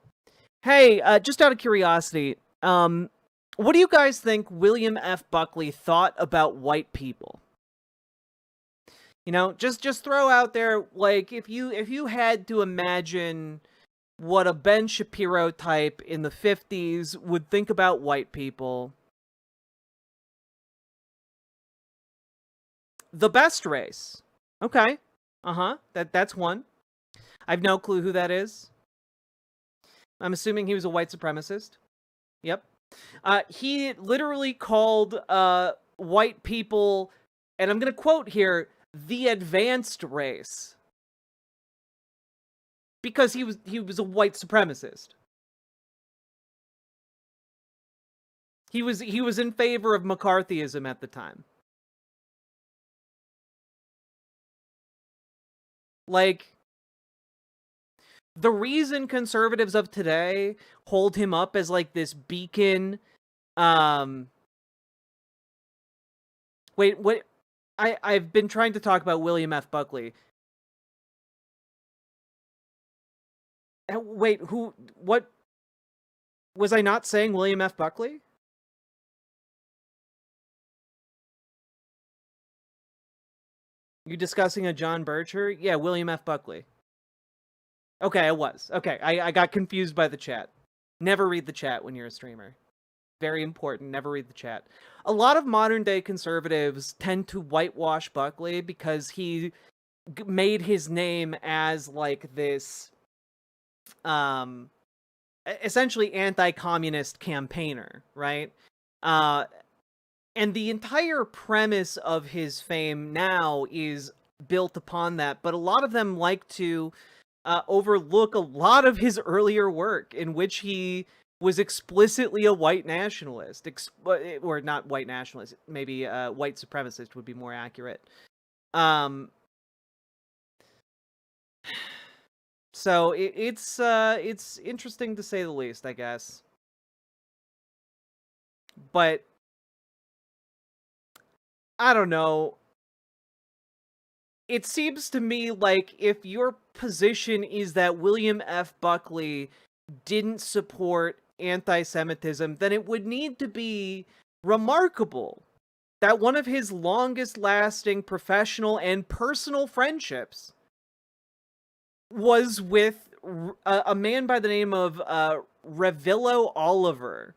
Speaker 3: hey, just out of curiosity, what do you guys think William F. Buckley thought about white people? You know, just throw out there, like, if you had to imagine what a Ben Shapiro type in the 50s would think about white people. The best race. Okay. Uh-huh. That's one. I've no clue who that is. I'm assuming he was a white supremacist. Yep. He literally called white people, and I'm going to quote here, the advanced race. Because he was a white supremacist. He was in favor of McCarthyism at the time. Like, the reason conservatives of today hold him up as like this beacon, wait, what? I've been trying to talk about William F. Buckley. Wait, what? Was I not saying William F. Buckley? You discussing a John Bircher? Yeah, William F. Buckley. Okay, I was. Okay, I got confused by the chat. Never read the chat when you're a streamer. Very important, never read the chat. A lot of modern day conservatives tend to whitewash Buckley because he made his name as like this essentially anti-communist campaigner, right? And the entire premise of his fame now is built upon that, but a lot of them like to overlook a lot of his earlier work in which he was explicitly a white nationalist, or not white nationalist, maybe white supremacist would be more accurate. So it's interesting to say the least, I guess. But I don't know. It seems to me like if your position is that William F. Buckley didn't support anti-Semitism, then it would need to be remarkable that one of his longest-lasting professional and personal friendships was with a man by the name of Revillo Oliver.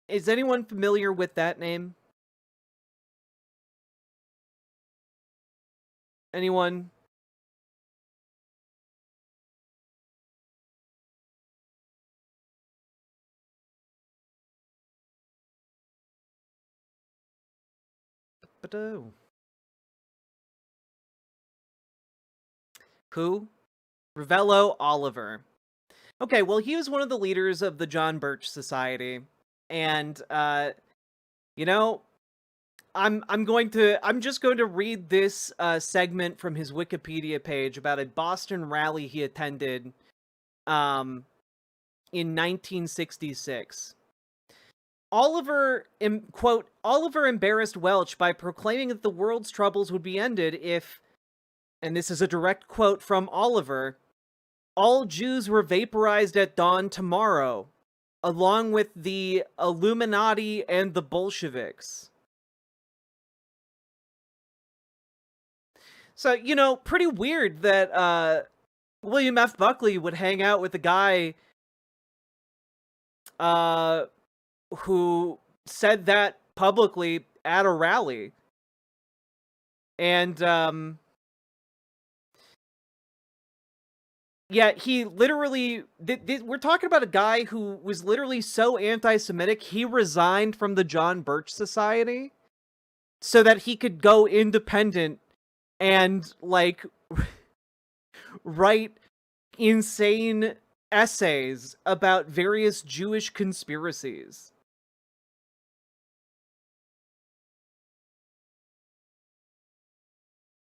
Speaker 3: Is anyone familiar with that name? Anyone? Who? Revillo Oliver. Okay, well, he was one of the leaders of the John Birch Society, and you know, I'm just going to read this segment from his Wikipedia page about a Boston rally he attended in 1966. Oliver embarrassed Welch by proclaiming that the world's troubles would be ended if, and this is a direct quote from Oliver, all Jews were vaporized at dawn tomorrow, along with the Illuminati and the Bolsheviks. So, you know, pretty weird that William F. Buckley would hang out with a guy who said that publicly at a rally. And yeah, he literally we're talking about a guy who was literally so anti-Semitic, he resigned from the John Birch Society so that he could go independent and like write insane essays about various Jewish conspiracies.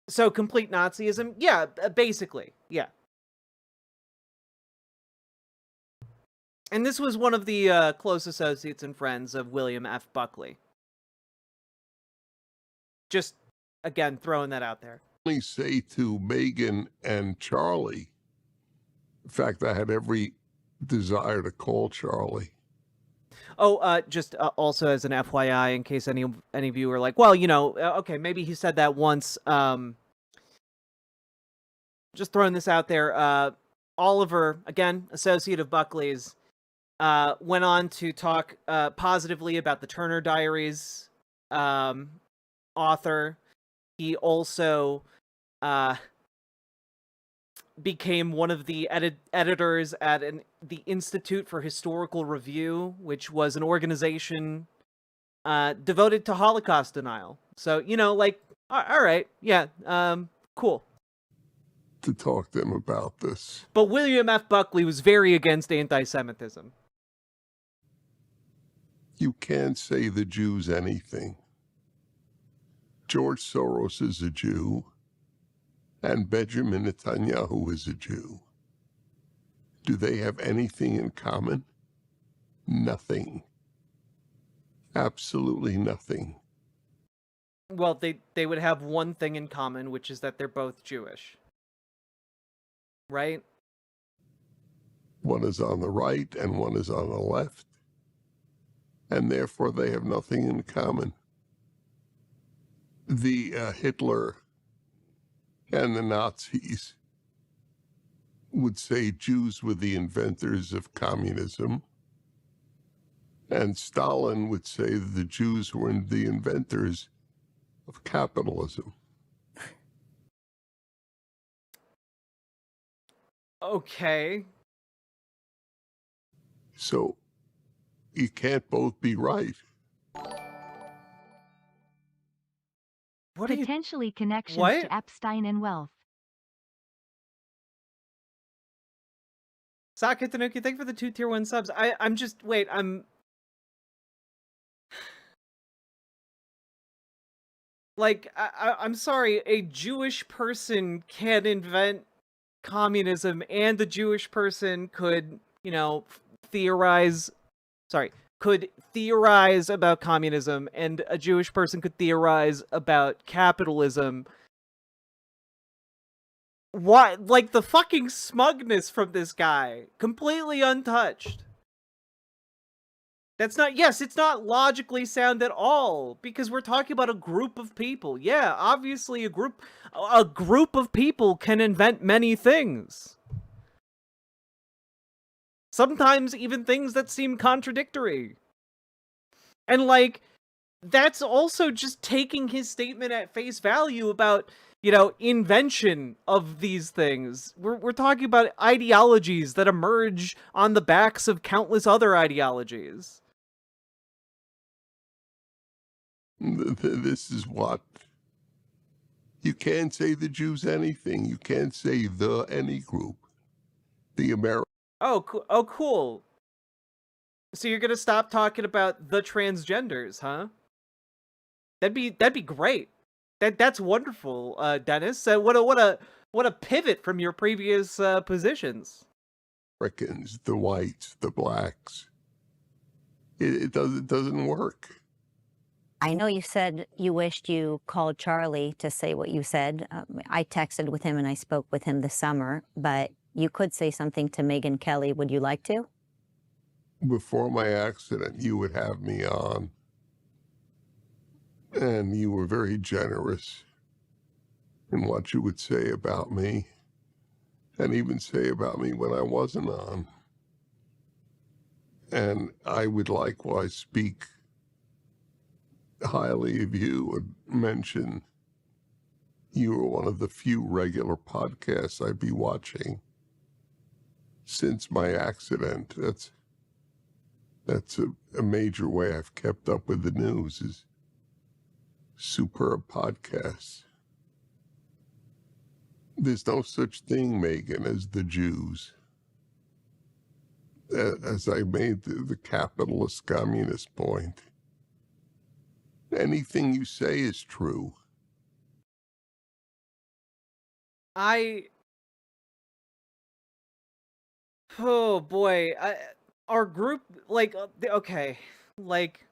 Speaker 3: So complete Nazism? Yeah, basically. Yeah. And this was one of the close associates and friends of William F. Buckley. Just, again, throwing that out there.
Speaker 6: Only say to Megan and Charlie. In fact, I had every desire to call Charlie.
Speaker 3: Oh, just also as an FYI, in case any of you are like, well, you know, okay, maybe he said that once. Just throwing this out there. Oliver, again, associate of Buckley's, went on to talk positively about the Turner Diaries author. He also became one of the editors at the Institute for Historical Review, which was an organization devoted to Holocaust denial. So, you know, like, all right, yeah, cool.
Speaker 6: To talk to them about this.
Speaker 3: But William F. Buckley was very against anti-Semitism.
Speaker 6: You can't say the Jews anything. George Soros is a Jew, and Benjamin Netanyahu is a Jew. Do they have anything in common? Nothing. Absolutely nothing.
Speaker 3: Well, they would have one thing in common, which is that they're both Jewish. Right?
Speaker 6: One is on the right and one is on the left, and therefore they have nothing in common. The Hitler and the Nazis would say Jews were the inventors of communism, and Stalin would say that the Jews were the inventors of capitalism.
Speaker 3: Okay.
Speaker 6: So you can't both be right.
Speaker 3: What are you...
Speaker 4: Potentially connections
Speaker 3: What?
Speaker 4: to Epstein and wealth.
Speaker 3: Saka Tanuki, thank you for the 2 tier 1 subs. I'm just... Wait, Like, I'm sorry, a Jewish person can invent communism, and the Jewish person could, you know, could theorize about communism, and a Jewish person could theorize about capitalism. Why? Like, the fucking smugness from this guy. Completely untouched. That's not... Yes, it's not logically sound at all, because we're talking about a group of people. Yeah, obviously a group of people can invent many things. Sometimes even things that seem contradictory. And, like, that's also just taking his statement at face value about, you know, invention of these things. We're talking about ideologies that emerge on the backs of countless other ideologies.
Speaker 6: This is what... You can't say the Jews anything. You can't say the any group. The American...
Speaker 3: Oh, cool. So you're gonna stop talking about the transgenders, huh? That'd be great. That's wonderful, Dennis. What a pivot from your previous positions.
Speaker 6: Americans, the whites, the blacks. It doesn't work.
Speaker 5: I know you said you wished you called Charlie to say what you said. I texted with him and I spoke with him this summer, but you could say something to Megyn Kelly. Would you like to?
Speaker 6: Before my accident, you would have me on, and you were very generous in what you would say about me, and even say about me when I wasn't on. And I would likewise speak highly of you and mention you were one of the few regular podcasts I'd be watching since my accident. That's a major way I've kept up with the news, is superb podcasts. There's no such thing, Megan, as the Jews. As I made the capitalist communist point, anything you say is true.
Speaker 3: Oh boy, our group, like, okay, like,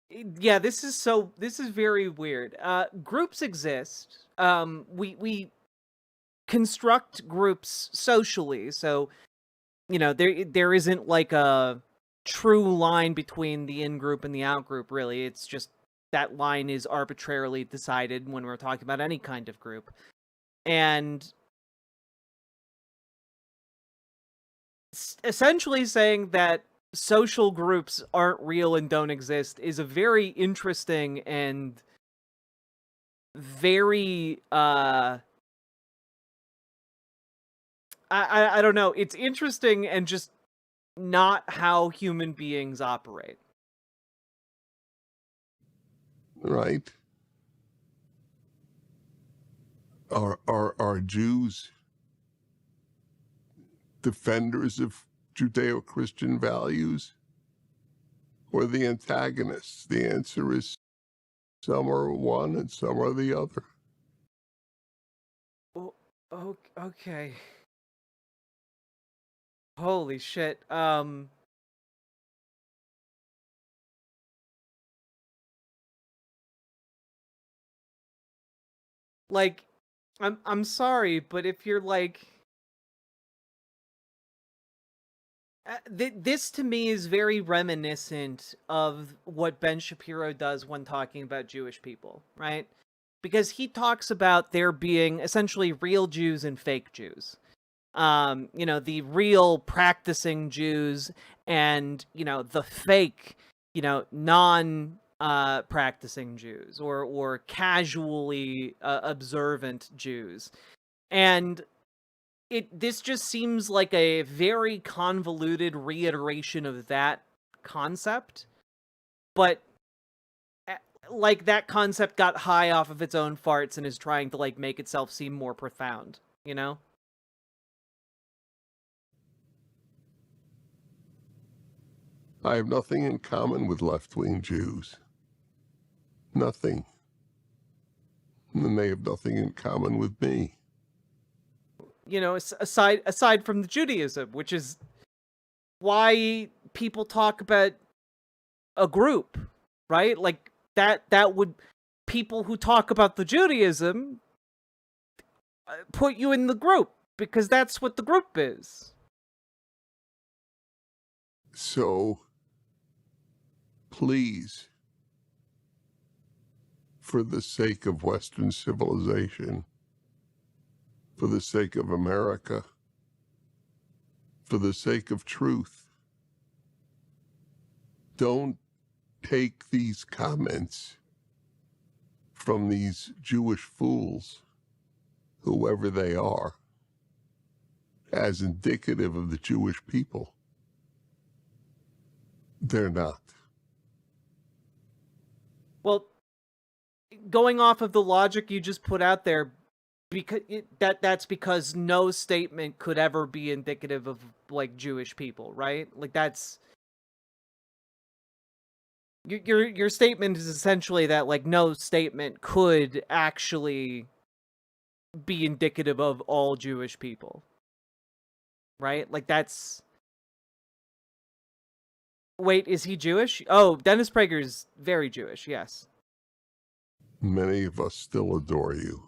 Speaker 3: yeah, this is very weird. Groups exist. We construct groups socially, so there isn't like a true line between the in group and the out group. Really, it's just that line is arbitrarily decided when we're talking about any kind of group, and essentially saying that social groups aren't real and don't exist is a very interesting and very I don't know, it's interesting and just not how human beings operate.
Speaker 6: Right? Are Jews defenders of Judeo-Christian values or the antagonists? The answer is some are one and some are the other.
Speaker 3: Okay. Holy shit. Like, I'm sorry, but if you're like, this to me is very reminiscent of what Ben Shapiro does when talking about Jewish people, right? Because he talks about there being essentially real Jews and fake Jews. The real practicing Jews and, the fake, non practicing Jews or casually observant Jews. And this just seems like a very convoluted reiteration of that concept, but like that concept got high off of its own farts and is trying to like make itself seem more profound, you know?
Speaker 6: I have nothing in common with left-wing Jews. Nothing. And they have nothing in common with me.
Speaker 3: Aside from the Judaism, which is why people talk about a group, right? Like that would, people who talk about the Judaism put you in the group because that's what the group is.
Speaker 6: So, please, for the sake of Western civilization, for the sake of America, for the sake of truth, don't take these comments from these Jewish fools, whoever they are, as indicative of the Jewish people. They're not.
Speaker 3: Well, going off of the logic you just put out there, because that's because no statement could ever be indicative of like Jewish people, right? Like that's your statement is essentially that like no statement could actually be indicative of all Jewish people, right? Like that's. Wait, is he Jewish? Oh, Dennis Prager's very Jewish, yes.
Speaker 6: Many of us still adore you.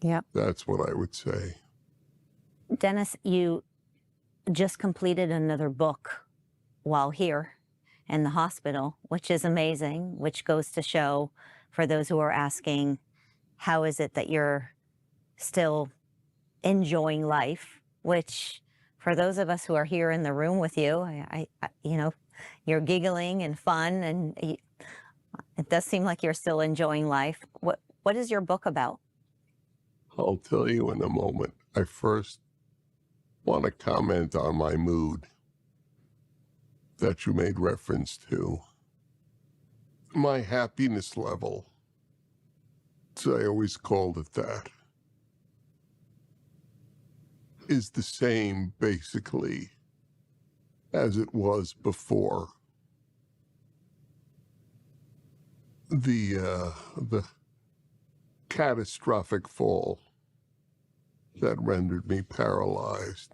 Speaker 5: Yep.
Speaker 6: That's what I would say.
Speaker 5: Dennis, you just completed another book while here in the hospital, which is amazing, which goes to show, for those who are asking, how is it that you're still enjoying life, which for those of us who are here in the room with you, I you're giggling and fun, and it does seem like you're still enjoying life. What is your book about?
Speaker 6: I'll tell you in a moment. I first want to comment on my mood that you made reference to. My happiness level so I always called it that, is the same basically as it was before. The catastrophic fall that rendered me paralyzed.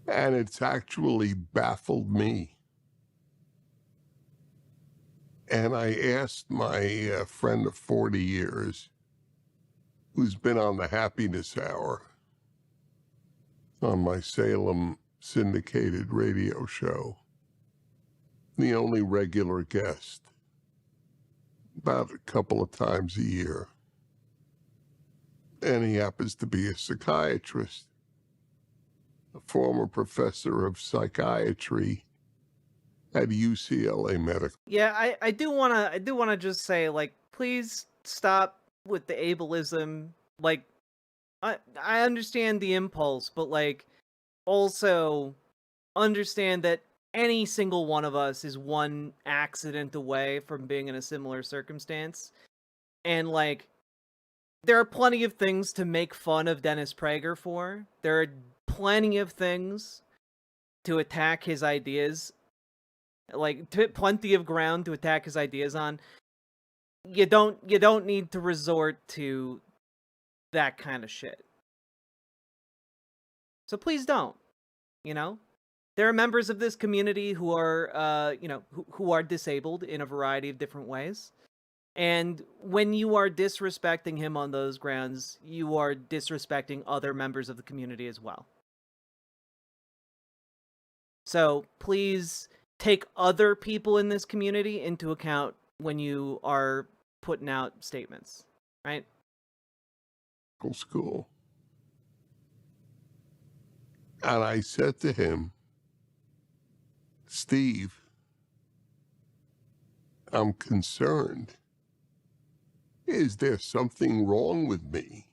Speaker 6: And it's actually baffled me. And I asked my friend of 40 years, who's been on the Happiness Hour on my Salem syndicated radio show, the only regular guest, about a couple of times a year. And he happens to be a psychiatrist, a former professor of psychiatry at UCLA Medical.
Speaker 3: Yeah, I do wanna just say, like, please stop with the ableism. Like, I understand the impulse, but like, also understand that any single one of us is one accident away from being in a similar circumstance. And like, there are plenty of things to make fun of Dennis Prager for. There are plenty of things to attack his ideas, like plenty of ground to attack his ideas on. You don't need to resort to that kind of shit. So please don't. You know, there are members of this community who are, who are disabled in a variety of different ways. And when you are disrespecting him on those grounds, you are disrespecting other members of the community as well. So please take other people in this community into account when you are putting out statements, right?
Speaker 6: School. And I said to him, Steve, I'm concerned. Is there something wrong with me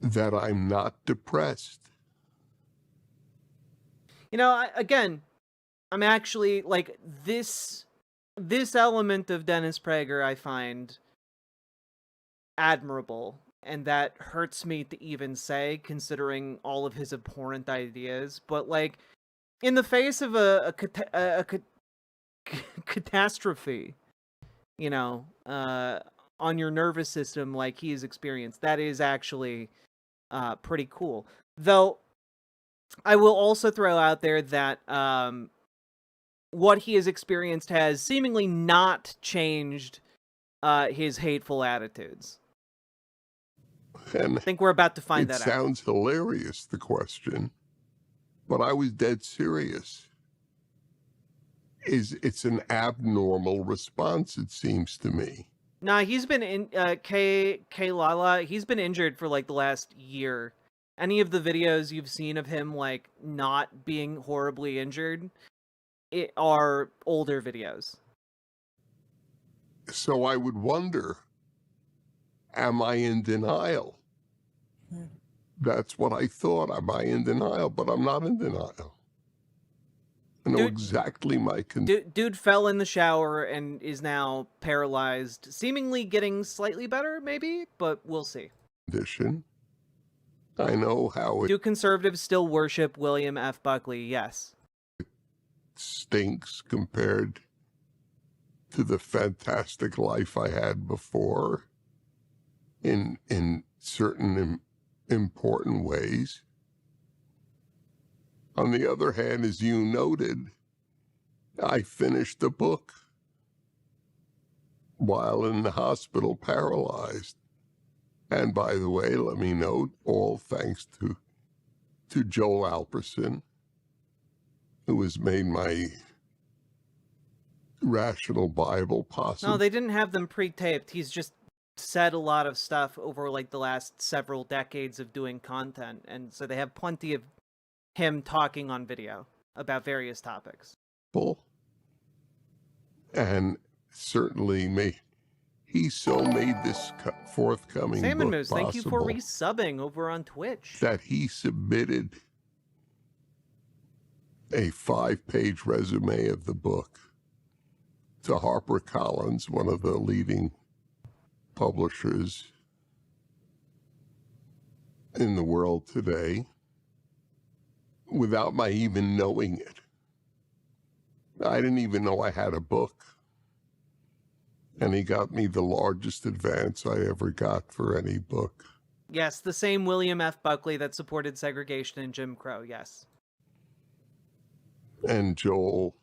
Speaker 6: that I'm not depressed?
Speaker 3: You know, I'm actually, like, this element of Dennis Prager I find admirable, and that hurts me to even say, considering all of his abhorrent ideas. But like, in the face of a catastrophe, you know, on your nervous system like he's experienced, that is actually pretty cool. Though I will also throw out there that what he has experienced has seemingly not changed his hateful attitudes.
Speaker 6: And
Speaker 3: I think we're about to find that out.
Speaker 6: It sounds hilarious, the question, but I was dead serious. It's an abnormal response, it seems to me.
Speaker 3: Nah, he's been in K Lala, he's been injured for like the last year. Any of the videos you've seen of him like not being horribly injured are older videos.
Speaker 6: So I would wonder, am I in denial? That's what I thought. Am I in denial? But I'm not in denial. I know exactly my
Speaker 3: dude fell in the shower and is now paralyzed, seemingly getting slightly better, maybe, but we'll see.
Speaker 6: Condition. I know how it
Speaker 3: Do conservatives still worship William F. Buckley? Yes.
Speaker 6: Stinks compared to the fantastic life I had before in certain important ways. On the other hand, as you noted, I finished the book while in the hospital paralyzed. And by the way, let me note, all thanks to Joel Alperson, who has made my Rational Bible possible.
Speaker 3: No, they didn't have them pre-taped. He's just said a lot of stuff over like the last several decades of doing content. And so they have plenty of him talking on video about various topics.
Speaker 6: And certainly he so made this forthcoming
Speaker 3: Salmon
Speaker 6: book
Speaker 3: Moose, thank you for
Speaker 6: possible
Speaker 3: resubbing over on Twitch.
Speaker 6: that he submitted a 5-page resume of the book to HarperCollins, one of the leading publishers in the world today, without my even knowing it. I didn't even know I had a book. And he got me the largest advance I ever got for any book.
Speaker 3: Yes, the same William F. Buckley that supported segregation and Jim Crow, yes.
Speaker 6: And Joel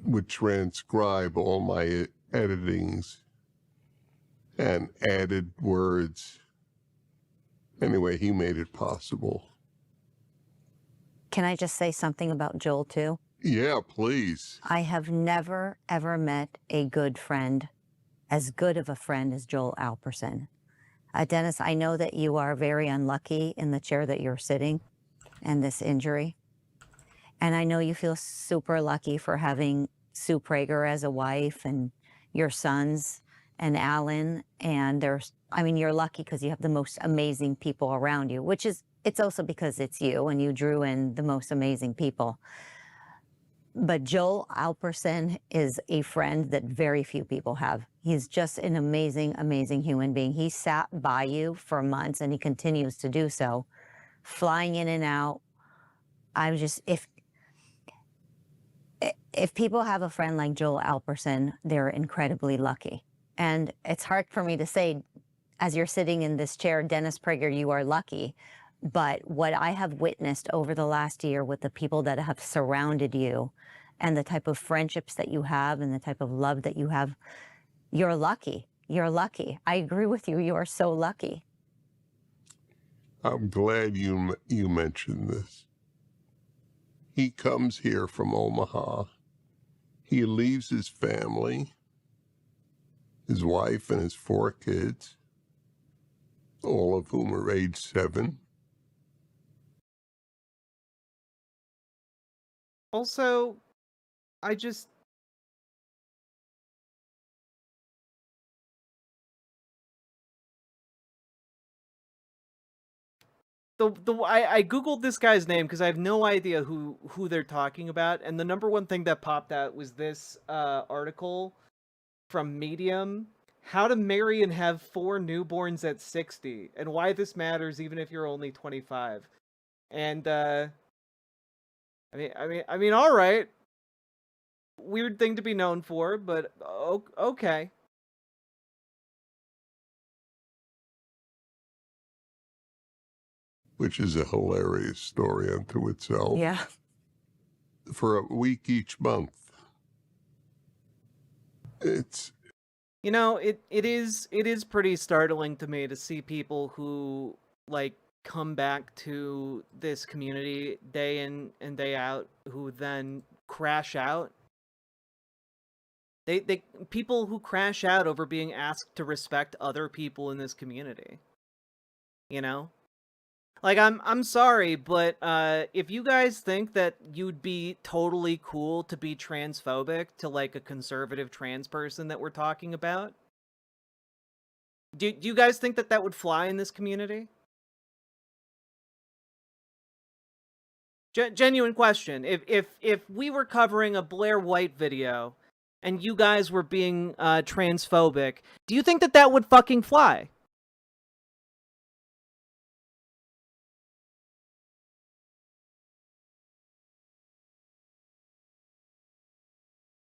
Speaker 6: would transcribe all my editings and added words. Anyway, he made it possible.
Speaker 5: Can I just say something about Joel, too?
Speaker 6: Yeah, please.
Speaker 5: I have never, ever met a good friend, as good of a friend as Joel Alperson. Dennis, I know that you are very unlucky in the chair that you're sitting and this injury. And I know you feel super lucky for having Sue Prager as a wife and your sons and Alan. And you're lucky because you have the most amazing people around you, it's also because it's you and you drew in the most amazing people. But Joel Alperson is a friend that very few people have. He's just an amazing, amazing human being. He sat by you for months and he continues to do so, flying in and out. If people have a friend like Joel Alperson, they're incredibly lucky. And it's hard for me to say, as you're sitting in this chair, Dennis Prager, you are lucky. But what I have witnessed over the last year with the people that have surrounded you and the type of friendships that you have and the type of love that you have, you're lucky. You're lucky. I agree with you. You are so lucky.
Speaker 6: I'm glad you mentioned this. He comes here from Omaha. He leaves his family, his wife and his 4 kids, all of whom are age 7.
Speaker 3: Also, I just... I googled this guy's name because I have no idea who they're talking about, and the number one thing that popped out was this article from Medium: how to marry and have 4 newborns at 60, and why this matters even if you're only 25. And I mean, all right, weird thing to be known for, but okay.
Speaker 6: Which is a hilarious story unto itself.
Speaker 5: Yeah.
Speaker 6: For a week each month. It's...
Speaker 3: You know, it is pretty startling to me to see people who, like, come back to this community day in and day out, who then crash out. They people who crash out over being asked to respect other people in this community. You know? Like, I'm sorry, but if you guys think that you'd be totally cool to be transphobic to, like, a conservative trans person that we're talking about, do you guys think that that would fly in this community? Genuine question. If we were covering a Blair White video and you guys were being transphobic, do you think that that would fucking fly?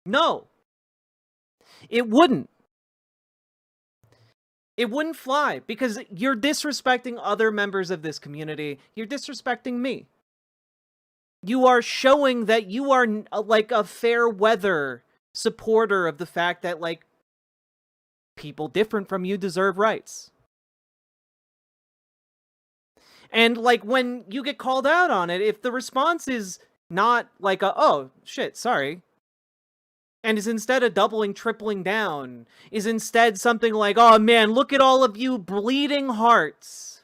Speaker 3: No. It wouldn't. It wouldn't fly because you're disrespecting other members of this community. You're disrespecting me. You are showing that you are like a fair weather supporter of the fact that, like, people different from you deserve rights. And, like, when you get called out on it, if the response is not like oh shit, sorry, and is instead of doubling, tripling down, is instead something like, oh man, look at all of you bleeding hearts,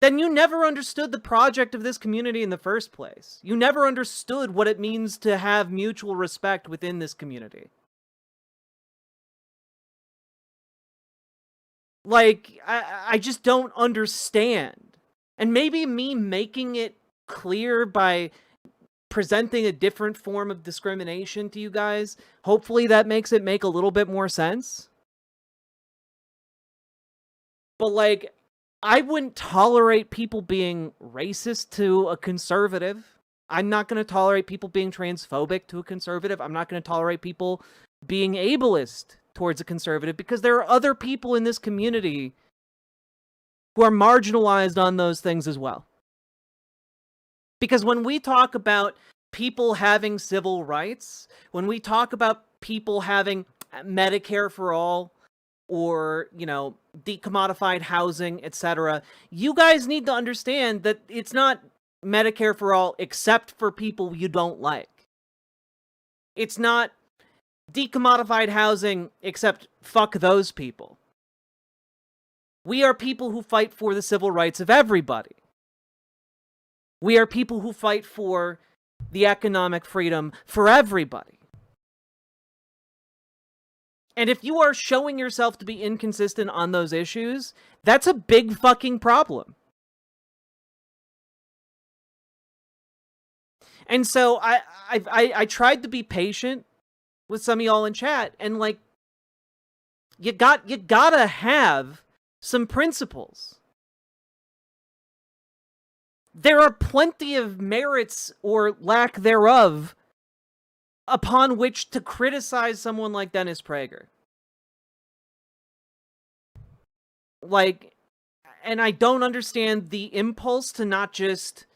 Speaker 3: then you never understood the project of this community in the first place. You never understood what it means to have mutual respect within this community. Like, I just don't understand. And maybe me making it clear by presenting a different form of discrimination to you guys. Hopefully that makes it make a little bit more sense. But, like, I wouldn't tolerate people being racist to a conservative. I'm not going to tolerate people being transphobic to a conservative. I'm not going to tolerate people being ableist towards a conservative, because there are other people in this community who are marginalized on those things as well. Because when we talk about people having civil rights, when we talk about people having Medicare for all, or, you know, decommodified housing, etc., you guys need to understand that it's not Medicare for all except for people you don't like. It's not decommodified housing except fuck those people. We are people who fight for the civil rights of everybody. We are people who fight for the economic freedom for everybody. And if you are showing yourself to be inconsistent on those issues, that's a big fucking problem. And so I tried to be patient with some of y'all in chat, and, like, you gotta have some principles. There are plenty of merits, or lack thereof, upon which to criticize someone like Dennis Prager. Like, and I don't understand the impulse to not just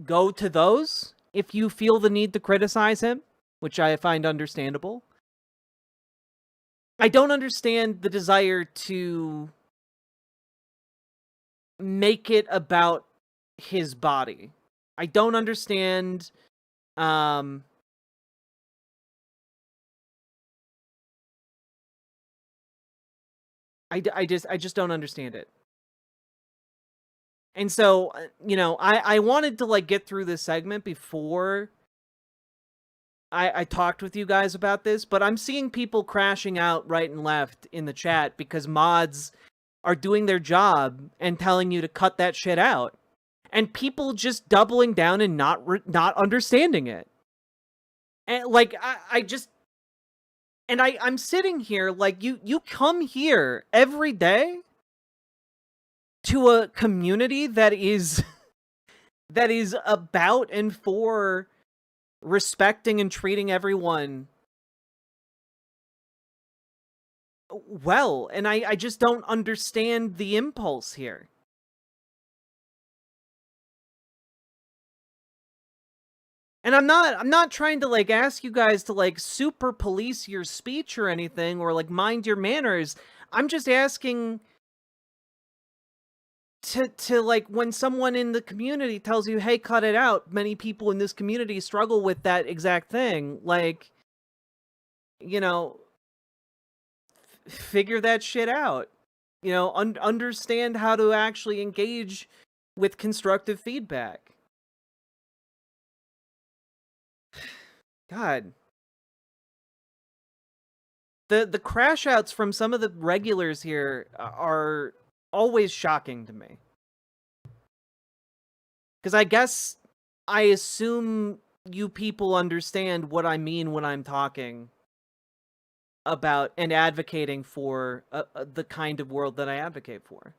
Speaker 3: go to those if you feel the need to criticize him, which I find understandable. I don't understand the desire to make it about his body. I don't understand I just don't understand it. And so, you know, I wanted to, like, get through this segment before I talked with you guys about this, but I'm seeing people crashing out right and left in the chat because mods are doing their job and telling you to cut that shit out. And people just doubling down and not understanding it. And, like, I'm sitting here, like, you come here every day to a community that is about and for respecting and treating everyone well, and I just don't understand the impulse here. And I'm not trying to, like, ask you guys to, like, super police your speech or anything, or, like, mind your manners. I'm just asking to like, when someone in the community tells you, hey, cut it out, many people in this community struggle with that exact thing. Like, you know, figure that shit out. You know, understand how to actually engage with constructive feedback. God. The crash outs from some of the regulars here are always shocking to me. Because I assume you people understand what I mean when I'm talking about and advocating for the kind of world that I advocate for.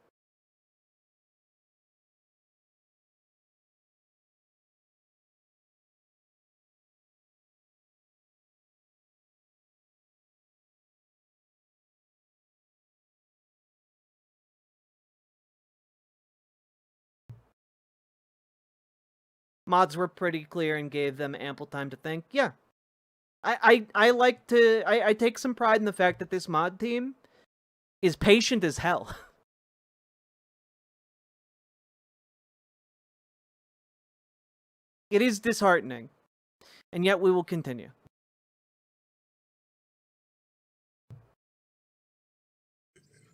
Speaker 3: Mods were pretty clear and gave them ample time to think. Yeah. I like to... I take some pride in the fact that this mod team is patient as hell. It is disheartening. And yet we will continue.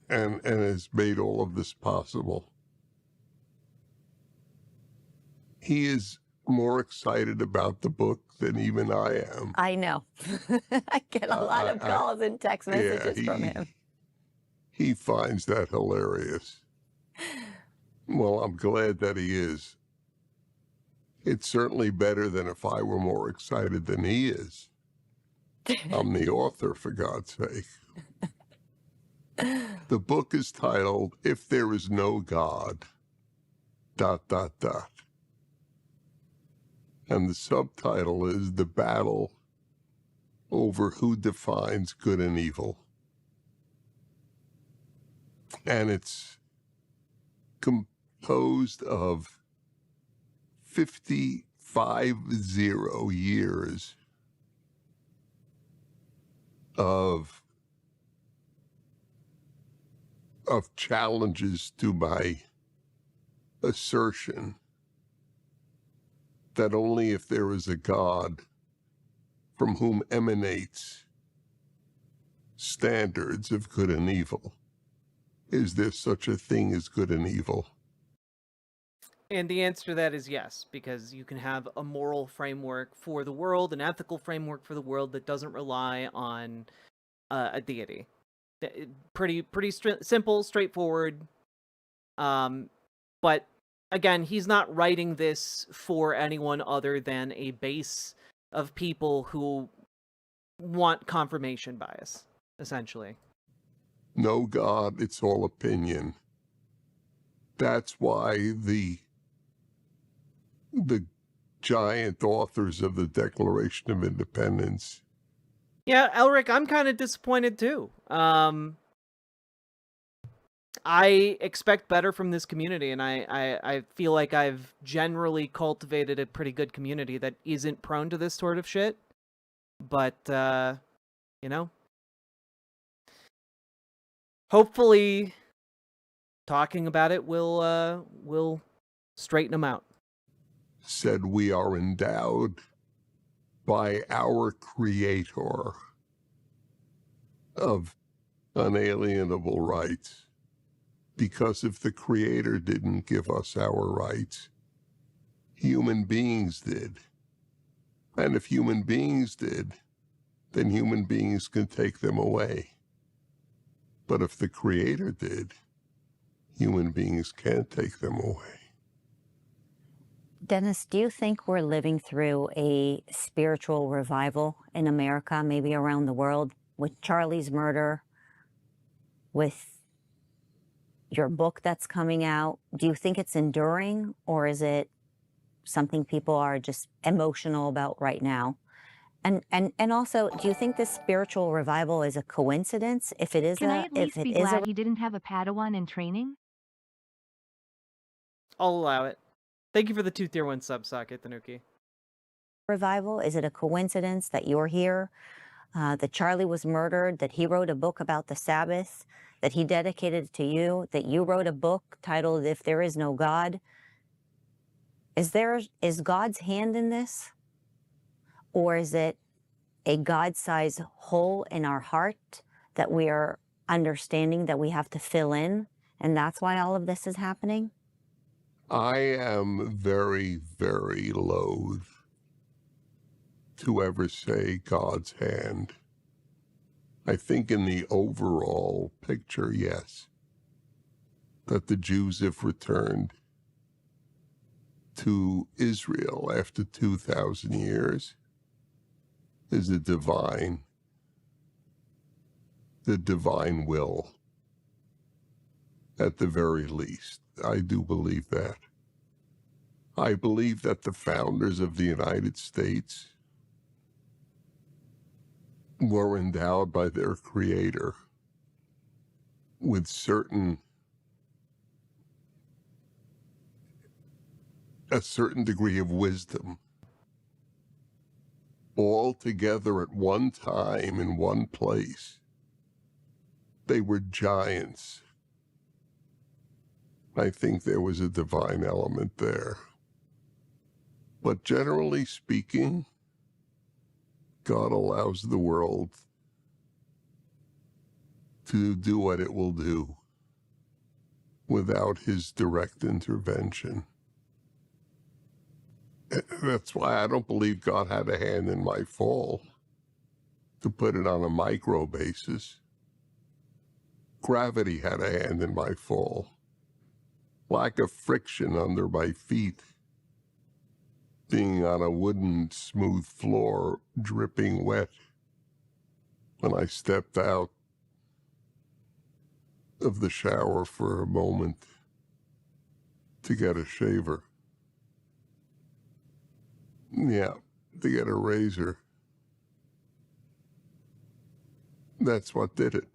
Speaker 6: And has made all of this possible. He is more excited about the book than even I am.
Speaker 5: I know. I get a lot of calls and text messages from him.
Speaker 6: He finds that hilarious. Well, I'm glad that he is. It's certainly better than if I were more excited than he is. I'm the author, for God's sake. The book is titled, If There Is No God, ... And the subtitle is The Battle Over Who Defines Good and Evil. And it's composed of 50 years of challenges to my assertion that only if there is a God from whom emanates standards of good and evil is there such a thing as good and evil.
Speaker 3: And the answer to that is yes, because you can have a moral framework for the world, an ethical framework for the world that doesn't rely on a deity. Pretty simple, straightforward. But again, he's not writing this for anyone other than a base of people who want confirmation bias, essentially.
Speaker 6: No God, it's all opinion. That's why the giant authors of the Declaration of Independence.
Speaker 3: Yeah, Elric, I'm kind of disappointed too. I expect better from this community, and I feel like I've generally cultivated a pretty good community that isn't prone to this sort of shit. But, you know, hopefully talking about it will straighten them out.
Speaker 6: Said we are endowed by our Creator of unalienable rights. Because if the Creator didn't give us our rights, human beings did. And if human beings did, then human beings can take them away. But if the Creator did, human beings can't take them away.
Speaker 5: Dennis, do you think we're living through a spiritual revival in America, maybe around the world, with Charlie's murder, with your book that's coming out? Do you think it's enduring, or is it something people are just emotional about right now? And also, do you think this spiritual revival is a coincidence? If it is
Speaker 4: Can I at least be
Speaker 5: a
Speaker 4: glad he didn't have a Padawan in training?
Speaker 3: I'll allow it. Thank you for the 2 tier 1 sub socket, Tanuki.
Speaker 5: revival, is it a coincidence that you're here, that Charlie was murdered, that he wrote a book about the Sabbath, that he dedicated it to you, that you wrote a book titled If There Is No God? Is God's hand in this? Or is it a God-sized hole in our heart that we are understanding that we have to fill in, and that's why all of this is happening?
Speaker 6: I am very, very loath to ever say God's hand. I think in the overall picture, yes, that the Jews have returned to Israel after 2,000 years is the divine will, at the very least. I do believe that. I believe that the founders of the United States were endowed by their Creator with a certain degree of wisdom, all together at one time in one place. They were giants. I think there was a divine element there. But generally speaking, God allows the world to do what it will do without his direct intervention. That's why I don't believe God had a hand in my fall, to put it on a micro basis. Gravity had a hand in my fall. Lack of friction under my feet being on a wooden smooth floor, dripping wet, when I stepped out of the shower for a moment to get a shaver. Yeah, to get a razor. That's what did it.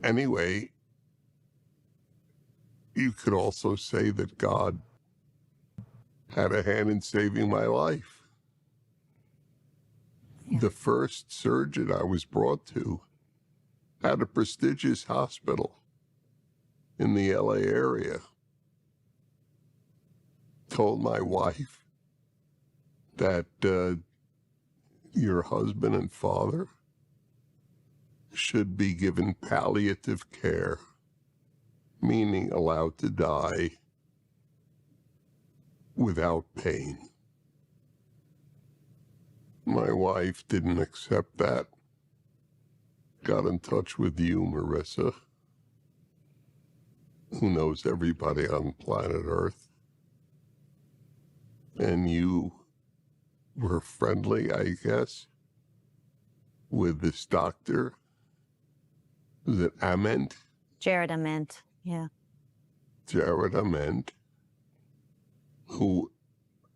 Speaker 6: Anyway, you could also say that God had a hand in saving my life.
Speaker 5: Yeah.
Speaker 6: The first surgeon I was brought to at a prestigious hospital in the LA area told my wife that your husband and father should be given palliative care, meaning allowed to die without pain. My wife didn't accept that. Got in touch with you, Marissa, who knows everybody on planet Earth. And you were friendly, I guess, with this doctor. Was it Ament?
Speaker 5: Jared Ament. Yeah.
Speaker 6: Jared Ament, who,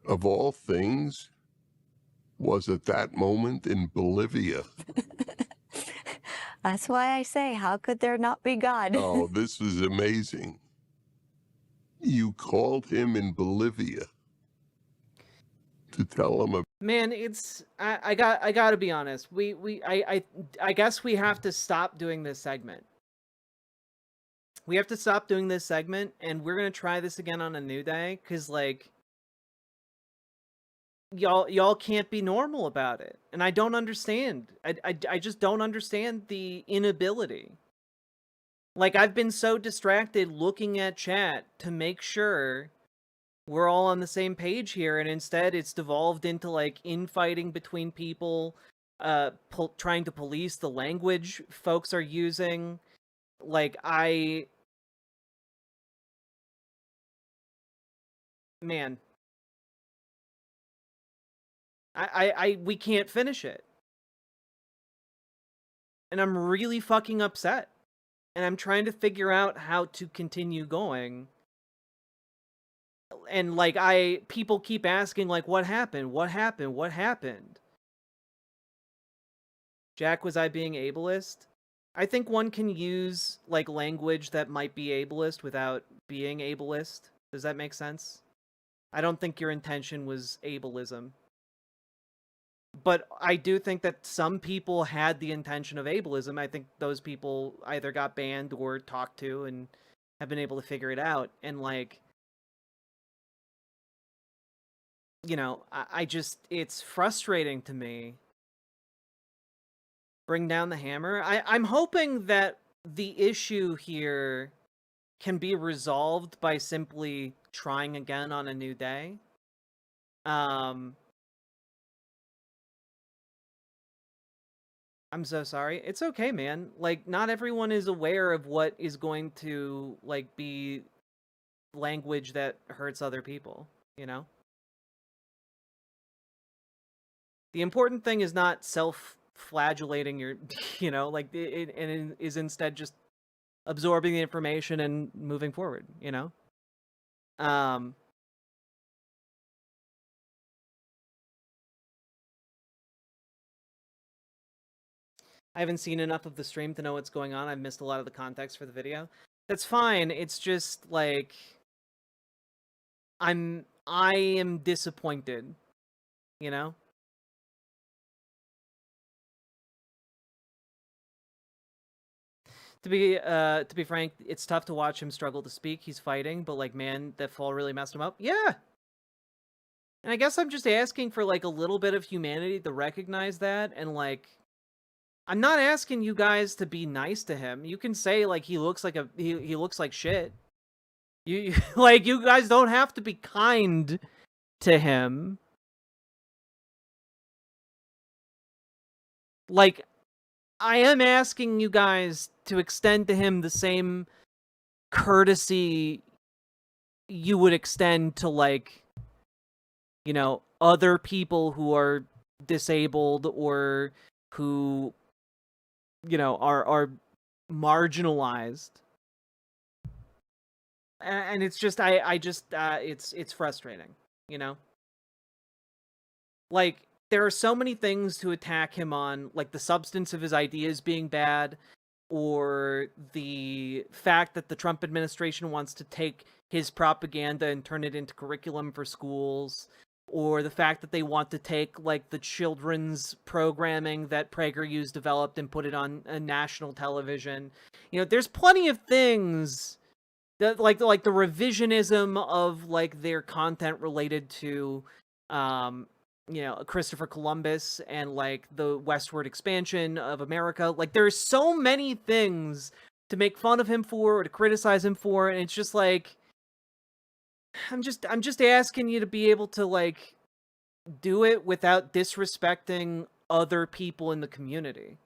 Speaker 6: of all things, was at that moment in Bolivia.
Speaker 5: That's why I say, how could there not be God?
Speaker 6: Oh, this was amazing. You called him in Bolivia to tell him about...
Speaker 3: Man, it's I gotta be honest. I guess we have to stop doing this segment. We have to stop doing this segment, and we're gonna try this again on a new day, cause like y'all can't be normal about it, and I don't understand. I just don't understand the inability. Like, I've been so distracted looking at chat to make sure we're all on the same page here, and instead it's devolved into like infighting between people, trying to police the language folks are using. Like, man, we can't finish it, and I'm really fucking upset, and I'm trying to figure out how to continue going. And like, people keep asking like, what happened? What happened? What happened? Jack, was I being ableist? I think one can use like language that might be ableist without being ableist. Does that make sense? I don't think your intention was ableism. But I do think that some people had the intention of ableism. I think those people either got banned or talked to and have been able to figure it out. And like, you know, I just, it's frustrating to me. Bring down the hammer. I'm hoping that the issue here can be resolved by simply trying again on a new day. I'm so sorry. It's okay, man. Like, not everyone is aware of what is going to like be language that hurts other people, you know? The important thing is not self-flagellating your, you know, like, it is instead just absorbing the information and moving forward, you know? I haven't seen enough of the stream to know what's going on. I've missed a lot of the context for the video. That's fine. It's just like, I am disappointed, you know? To be frank, it's tough to watch him struggle to speak. He's fighting, but like, man, that fall really messed him up. Yeah. And I guess I'm just asking for like a little bit of humanity to recognize that, and like, I'm not asking you guys to be nice to him. You can say like he looks like he looks like shit. You like, you guys don't have to be kind to him. Like, I am asking you guys to extend to him the same courtesy you would extend to, like, you know, other people who are disabled or who, you know, are marginalized. And it's just, it's frustrating, you know? Like, there are so many things to attack him on, like the substance of his ideas being bad, or the fact that the Trump administration wants to take his propaganda and turn it into curriculum for schools, or the fact that they want to take, like, the children's programming that PragerU's developed and put it on a national television. You know, there's plenty of things that, like the revisionism of, like, their content related to, you know, Christopher Columbus and, like, the westward expansion of America. Like, there's so many things to make fun of him for or to criticize him for, and it's just like, I'm just asking you to be able to, like, do it without disrespecting other people in the community.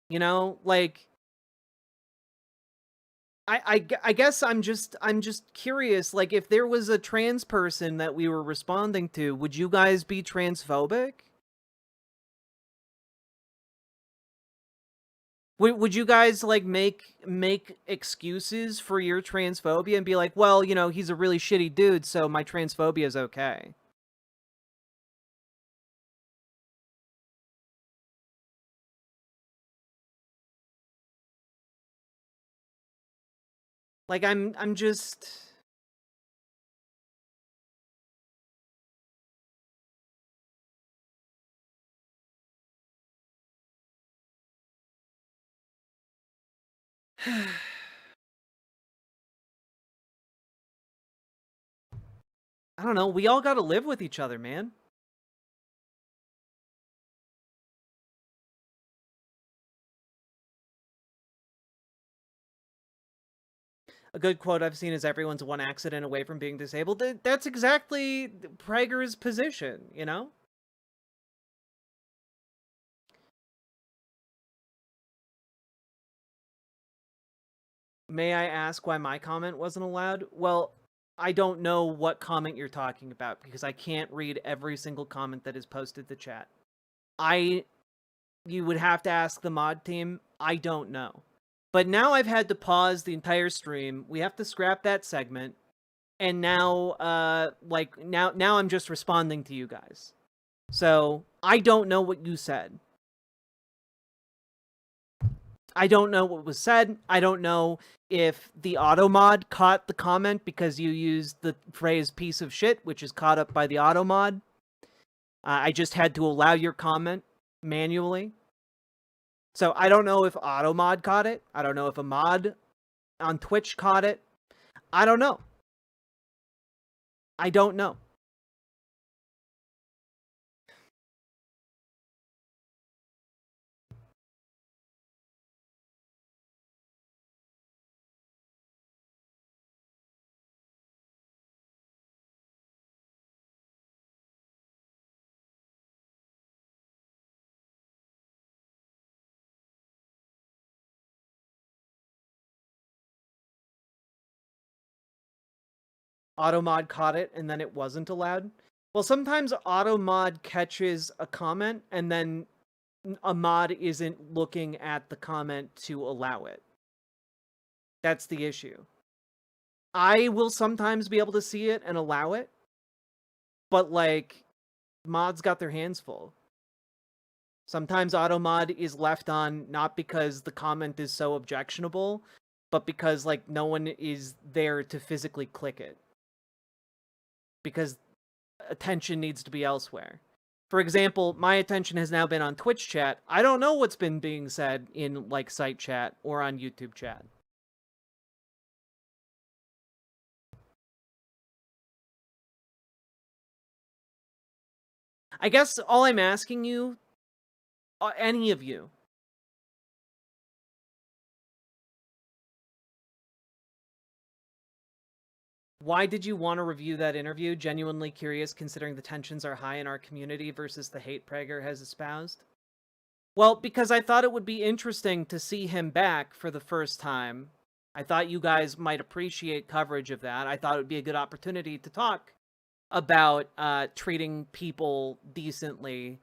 Speaker 3: You know, like, I guess I'm just curious, like, if there was a trans person that we were responding to, would you guys be transphobic? Would you guys, like, make excuses for your transphobia and be like, well, you know, he's a really shitty dude, so my transphobia is okay? Like, I'm just... I don't know, we all gotta live with each other, man. A good quote I've seen is, everyone's one accident away from being disabled. That's exactly Prager's position, you know? May I ask why my comment wasn't allowed? Well, I don't know what comment you're talking about, because I can't read every single comment that is posted to chat. You would have to ask the mod team. I don't know. But now I've had to pause the entire stream. We have to scrap that segment. And now, now I'm just responding to you guys. So, I don't know what you said. I don't know what was said. I don't know if the auto mod caught the comment because you used the phrase piece of shit, which is caught up by the auto mod. I just had to allow your comment manually. So I don't know if auto mod caught it. I don't know if a mod on Twitch caught it. I don't know. I don't know. Automod caught it and then it wasn't allowed. Well, sometimes Automod catches a comment and then a mod isn't looking at the comment to allow it. That's the issue. I will sometimes be able to see it and allow it, but, like, mods got their hands full. Sometimes Automod is left on not because the comment is so objectionable, but because, like, no one is there to physically click it. Because attention needs to be elsewhere. For example, my attention has now been on Twitch chat. I don't know what's been being said in, like, site chat or on YouTube chat. I guess all I'm asking you, any of you, why did you want to review that interview? Genuinely curious, considering the tensions are high in our community versus the hate Prager has espoused. Well, because I thought it would be interesting to see him back for the first time I thought you guys might appreciate coverage of that. I thought it would be a good opportunity to talk about treating people decently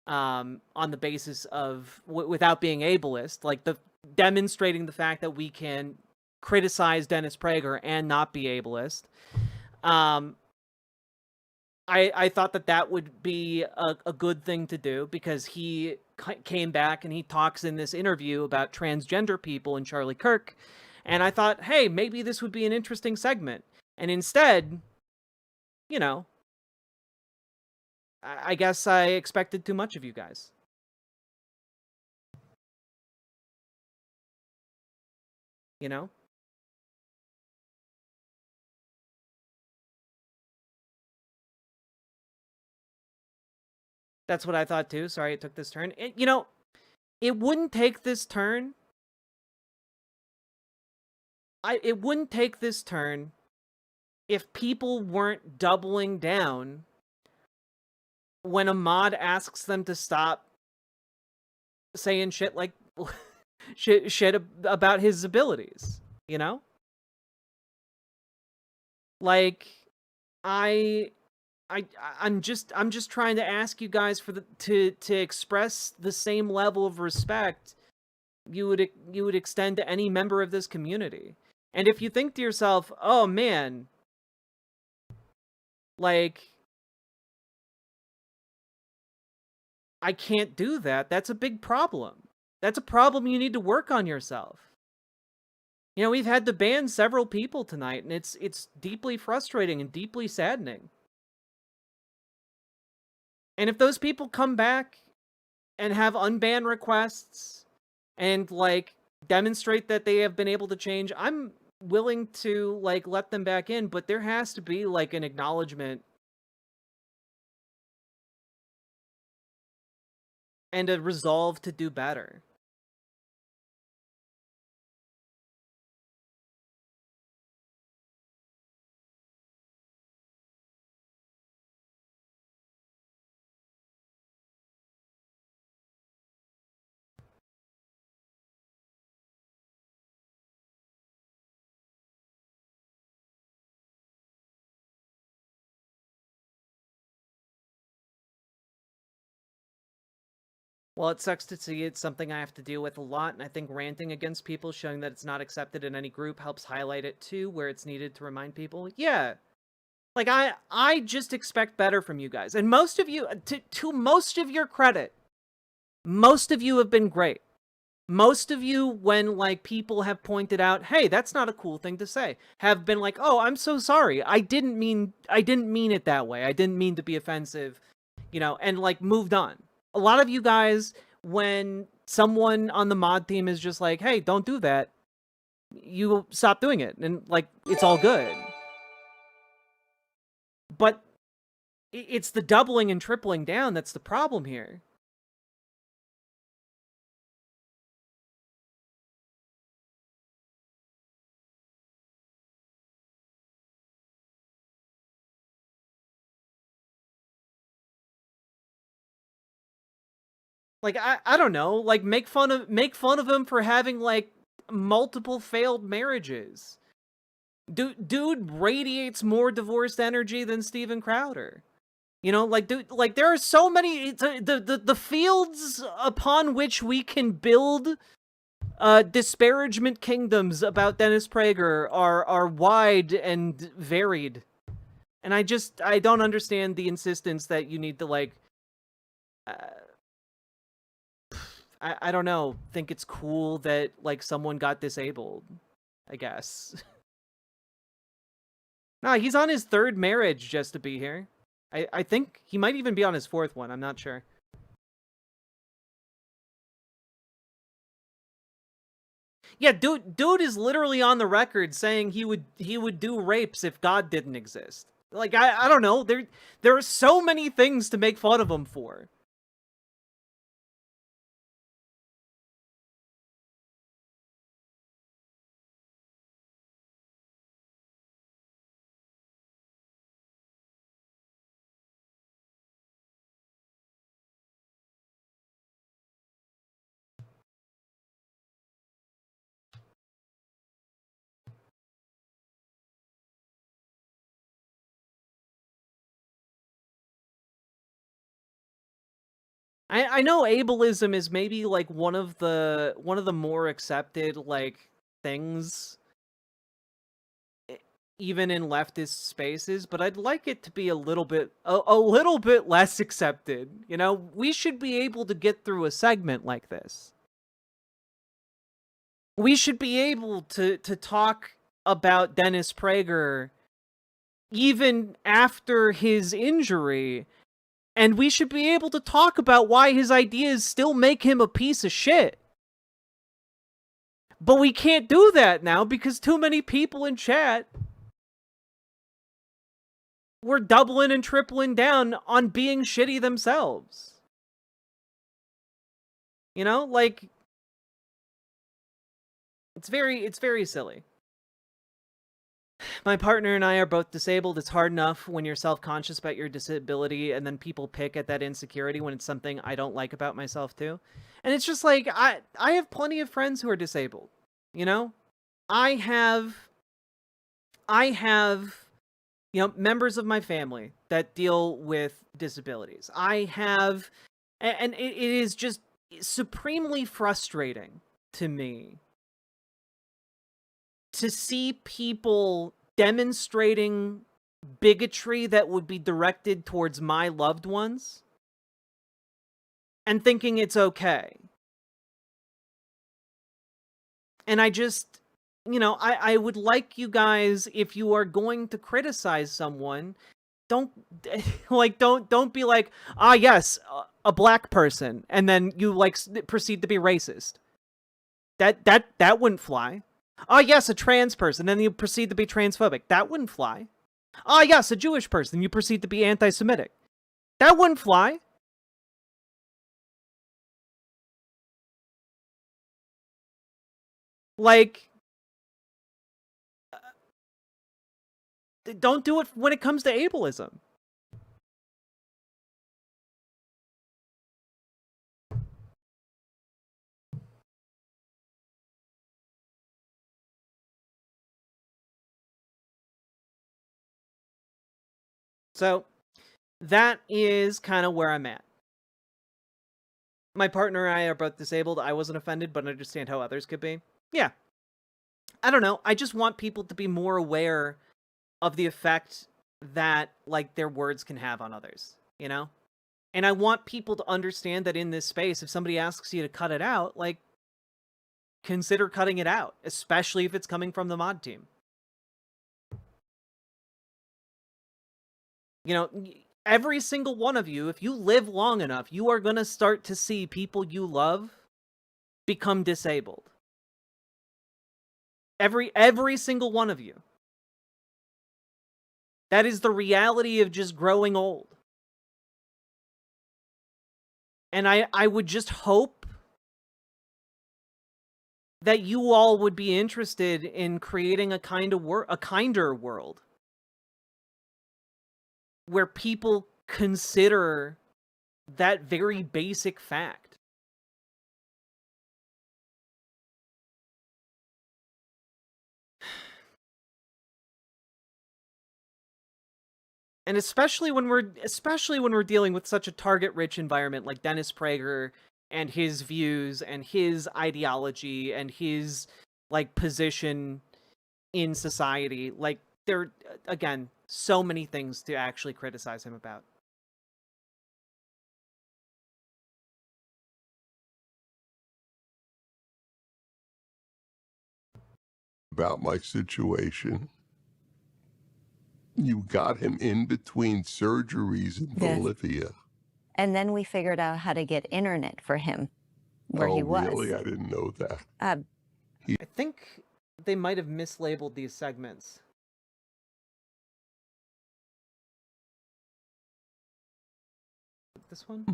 Speaker 3: on the basis of without being ableist, like demonstrating the fact that we can criticize Dennis Prager and not be ableist. I thought that would be a good thing to do, because he came back and he talks in this interview about transgender people and Charlie Kirk, and I thought, hey, maybe this would be an interesting segment. And instead, you know, I guess I expected too much of you guys. You know? That's what I thought too. Sorry it took this turn. It wouldn't take this turn. It wouldn't take this turn if people weren't doubling down when a mod asks them to stop saying shit like shit about his abilities, you know? Like, I'm just trying to ask you guys to express the same level of respect you would extend to any member of this community. And if you think to yourself, "Oh man, like I can't do that," that's a big problem. That's a problem you need to work on yourself. You know, we've had to ban several people tonight, and it's deeply frustrating and deeply saddening. And if those people come back and have unban requests and like demonstrate that they have been able to change, I'm willing to like let them back in, but there has to be like an acknowledgement and a resolve to do better. Well, it sucks to see. It's something I have to deal with a lot, and I think ranting against people, showing that it's not accepted in any group, helps highlight it too, where it's needed to remind people, yeah, like I just expect better from you guys. And most of you, to most of your credit, most of you have been great. Most of you, when like people have pointed out, hey, that's not a cool thing to say, have been like, oh, I'm so sorry. I didn't mean it that way. I didn't mean to be offensive, and like moved on. A lot of you guys, when someone on the mod team is just like, hey, don't do that, you stop doing it, and like it's all good. But it's the doubling and tripling down that's the problem here. Like I don't know, like make fun of him for having like multiple failed marriages. Dude radiates more divorced energy than Steven Crowder. Like dude, like there are so many the fields upon which we can build disparagement kingdoms about Dennis Prager are wide and varied. And I don't understand the insistence that you need to like I don't know, think it's cool that like someone got disabled, I guess. Nah, he's on his third marriage just to be here. I think he might even be on his fourth one, I'm not sure. Yeah, dude is literally on the record saying he would do rapes if God didn't exist. Like I don't know, there are so many things to make fun of him for. I know ableism is maybe like one of the more accepted like things even in leftist spaces, but I'd like it to be a little bit less accepted. You know, we should be able to get through a segment like this. We should be able to talk about Dennis Prager even after his injury, and we should be able to talk about why his ideas still make him a piece of shit. But we can't do that now because too many people in chat were doubling and tripling down on being shitty themselves. You know, like, it's very silly. My partner and I are both disabled. It's hard enough when you're self-conscious about your disability and then people pick at that insecurity when it's something I don't like about myself too. And it's just like, I have plenty of friends who are disabled, you know? I have, you know, members of my family that deal with disabilities. I have, and it is just supremely frustrating to me to see people demonstrating bigotry that would be directed towards my loved ones and thinking it's okay. And I just, you know, I would like you guys, if you are going to criticize someone, don't don't be like, ah, yes, a black person, and then you like proceed to be racist. That wouldn't fly. Ah, yes, a trans person, then you proceed to be transphobic. That wouldn't fly. Ah, yes, a Jewish person, you proceed to be anti-Semitic. That wouldn't fly. Like, don't do it when it comes to ableism. So, that is kind of where I'm at. My partner and I are both disabled. I wasn't offended, but I understand how others could be. Yeah. I don't know. I just want people to be more aware of the effect that, like, their words can have on others, you know? And I want people to understand that in this space, if somebody asks you to cut it out, like, consider cutting it out, especially if it's coming from the mod team. You know, every single one of you, if you live long enough, you are going to start to see people you love become disabled. Every single one of you. That is the reality of just growing old. And I would just hope that you all would be interested in creating a kinder world where people consider that very basic fact. And especially when we're dealing with such a target-rich environment like Dennis Prager and his views and his ideology and his like position in society, like there again, so many things to actually criticize him about.
Speaker 6: About my situation. You got him in between surgeries in
Speaker 5: Yes.
Speaker 6: Bolivia.
Speaker 5: And then we figured out how to get internet for him where he was.
Speaker 6: Really? I didn't know that.
Speaker 3: I think they might have mislabeled these segments. This one?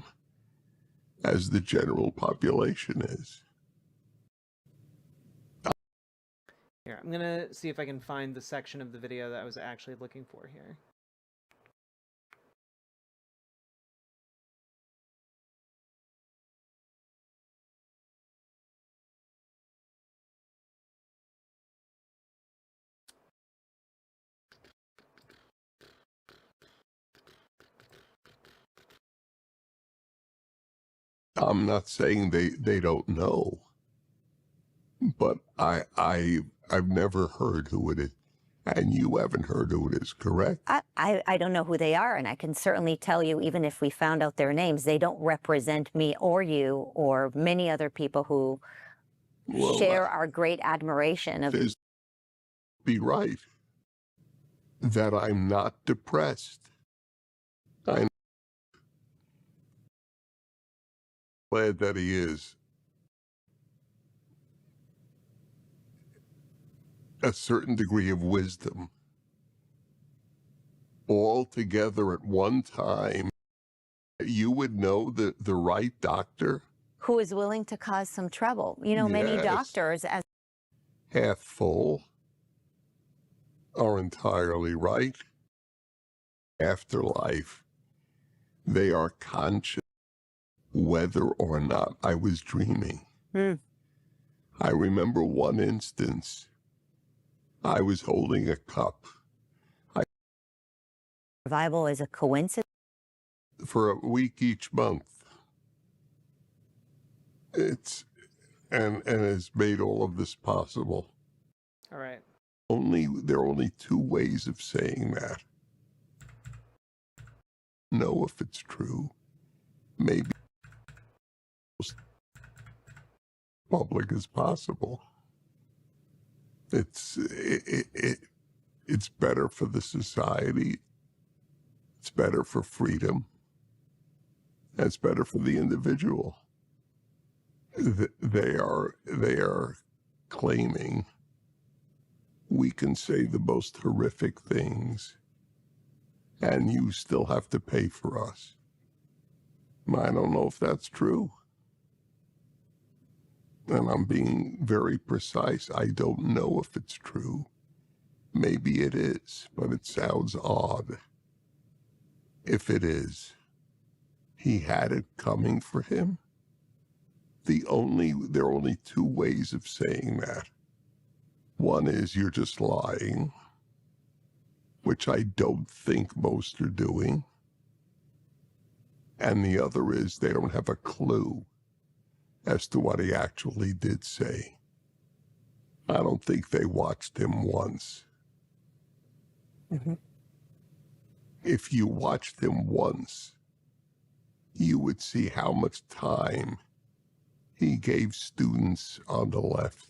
Speaker 6: As the general population is.
Speaker 3: Here, I'm gonna see if I can find the section of the video that I was actually looking for here.
Speaker 6: I'm not saying they don't know, but I've never heard who it is. And you haven't heard who it is, correct?
Speaker 5: I don't know who they are, and I can certainly tell you, even if we found out their names, they don't represent me or you or many other people who
Speaker 6: Well,
Speaker 5: share our great admiration of.
Speaker 6: there's be right that I'm not depressed. I'm glad that he is. A certain degree of wisdom all together at one time. You would know the right doctor.
Speaker 5: Who is willing to cause some trouble. You know, many
Speaker 6: Yes.
Speaker 5: doctors, as
Speaker 6: Half full are entirely right. Afterlife, they are conscious whether or not I was dreaming. I remember one instance. I was holding a cup
Speaker 5: survival is a coincidence.
Speaker 6: for a week each month. It's and has made all of this possible.
Speaker 3: All right.
Speaker 6: There are only two ways of saying that. Know if it's true. Maybe as public as possible. It's better for the society. It's better for freedom. It's better for the individual. They are claiming we can say the most horrific things and you still have to pay for us. I don't know if that's true. And I'm being very precise. I don't know if it's true. Maybe it is, but it sounds odd. If it is, he had it coming for him. There are only two ways of saying that. One is you're just lying, which I don't think most are doing. And the other is they don't have a clue as to what he actually did say. I don't think they watched him once. If you watched him once, you would see how much time he gave students on the left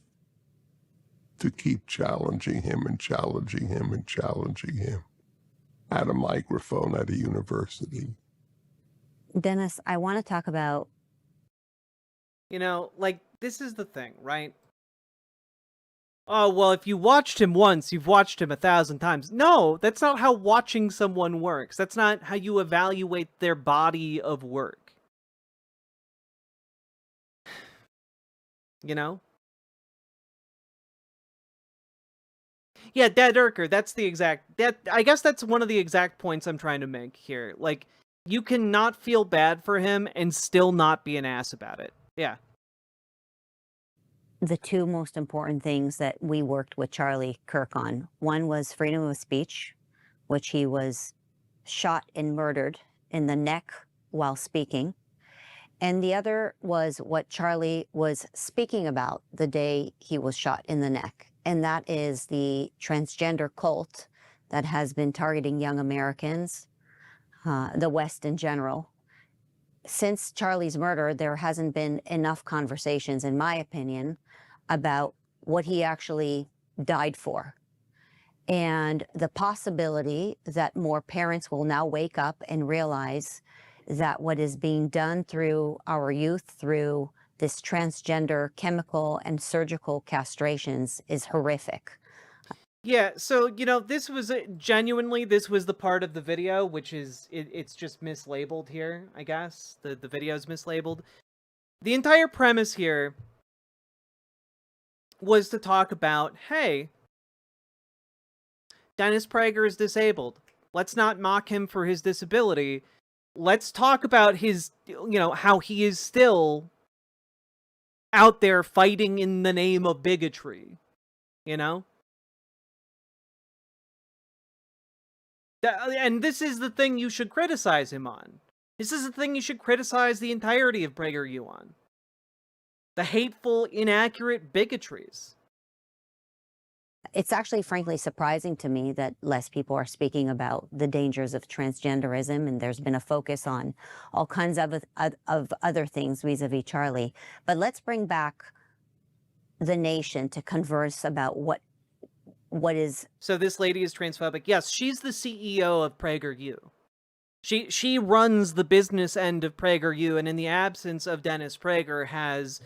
Speaker 6: to keep challenging him and challenging him and challenging him at a microphone at a university.
Speaker 5: Dennis, I want to talk about.
Speaker 3: You know, like, this is the thing, right? Oh, well, if you watched him once, you've watched him 1,000 times. No, that's not how watching someone works. That's not how you evaluate their body of work. You know? Yeah, Dad Urker, that's the exact... I guess that's one of the exact points I'm trying to make here. Like, you cannot feel bad for him and still not be an ass about it. Yeah.
Speaker 5: The two most important things that we worked with Charlie Kirk on. One was freedom of speech, which he was shot and murdered in the neck while speaking. And the other was what Charlie was speaking about the day he was shot in the neck. And that is the transgender cult that has been targeting young Americans, the West in general. Since Charlie's murder, there hasn't been enough conversations, in my opinion, about what he actually died for. And the possibility that more parents will now wake up and realize that what is being done through our youth, through this transgender chemical and surgical castrations, is horrific.
Speaker 3: Yeah, so, you know, this was genuinely, this was the part of the video, which is, it's just mislabeled here, I guess. The video's mislabeled. The entire premise here was to talk about, hey, Dennis Prager is disabled. Let's not mock him for his disability. Let's talk about his, you know, how he is still out there fighting in the name of bigotry, you know? And this is the thing you should criticize him on. This is the thing you should criticize the entirety of PragerU on. The hateful, inaccurate bigotries.
Speaker 5: It's actually frankly surprising to me that less people are speaking about the dangers of transgenderism, and there's been a focus on all kinds of other things vis-a-vis Charlie. But let's bring back the nation to converse about what is...
Speaker 3: So this lady is transphobic. Yes, she's the CEO of PragerU. She runs the business end of PragerU, and in the absence of Dennis Prager, has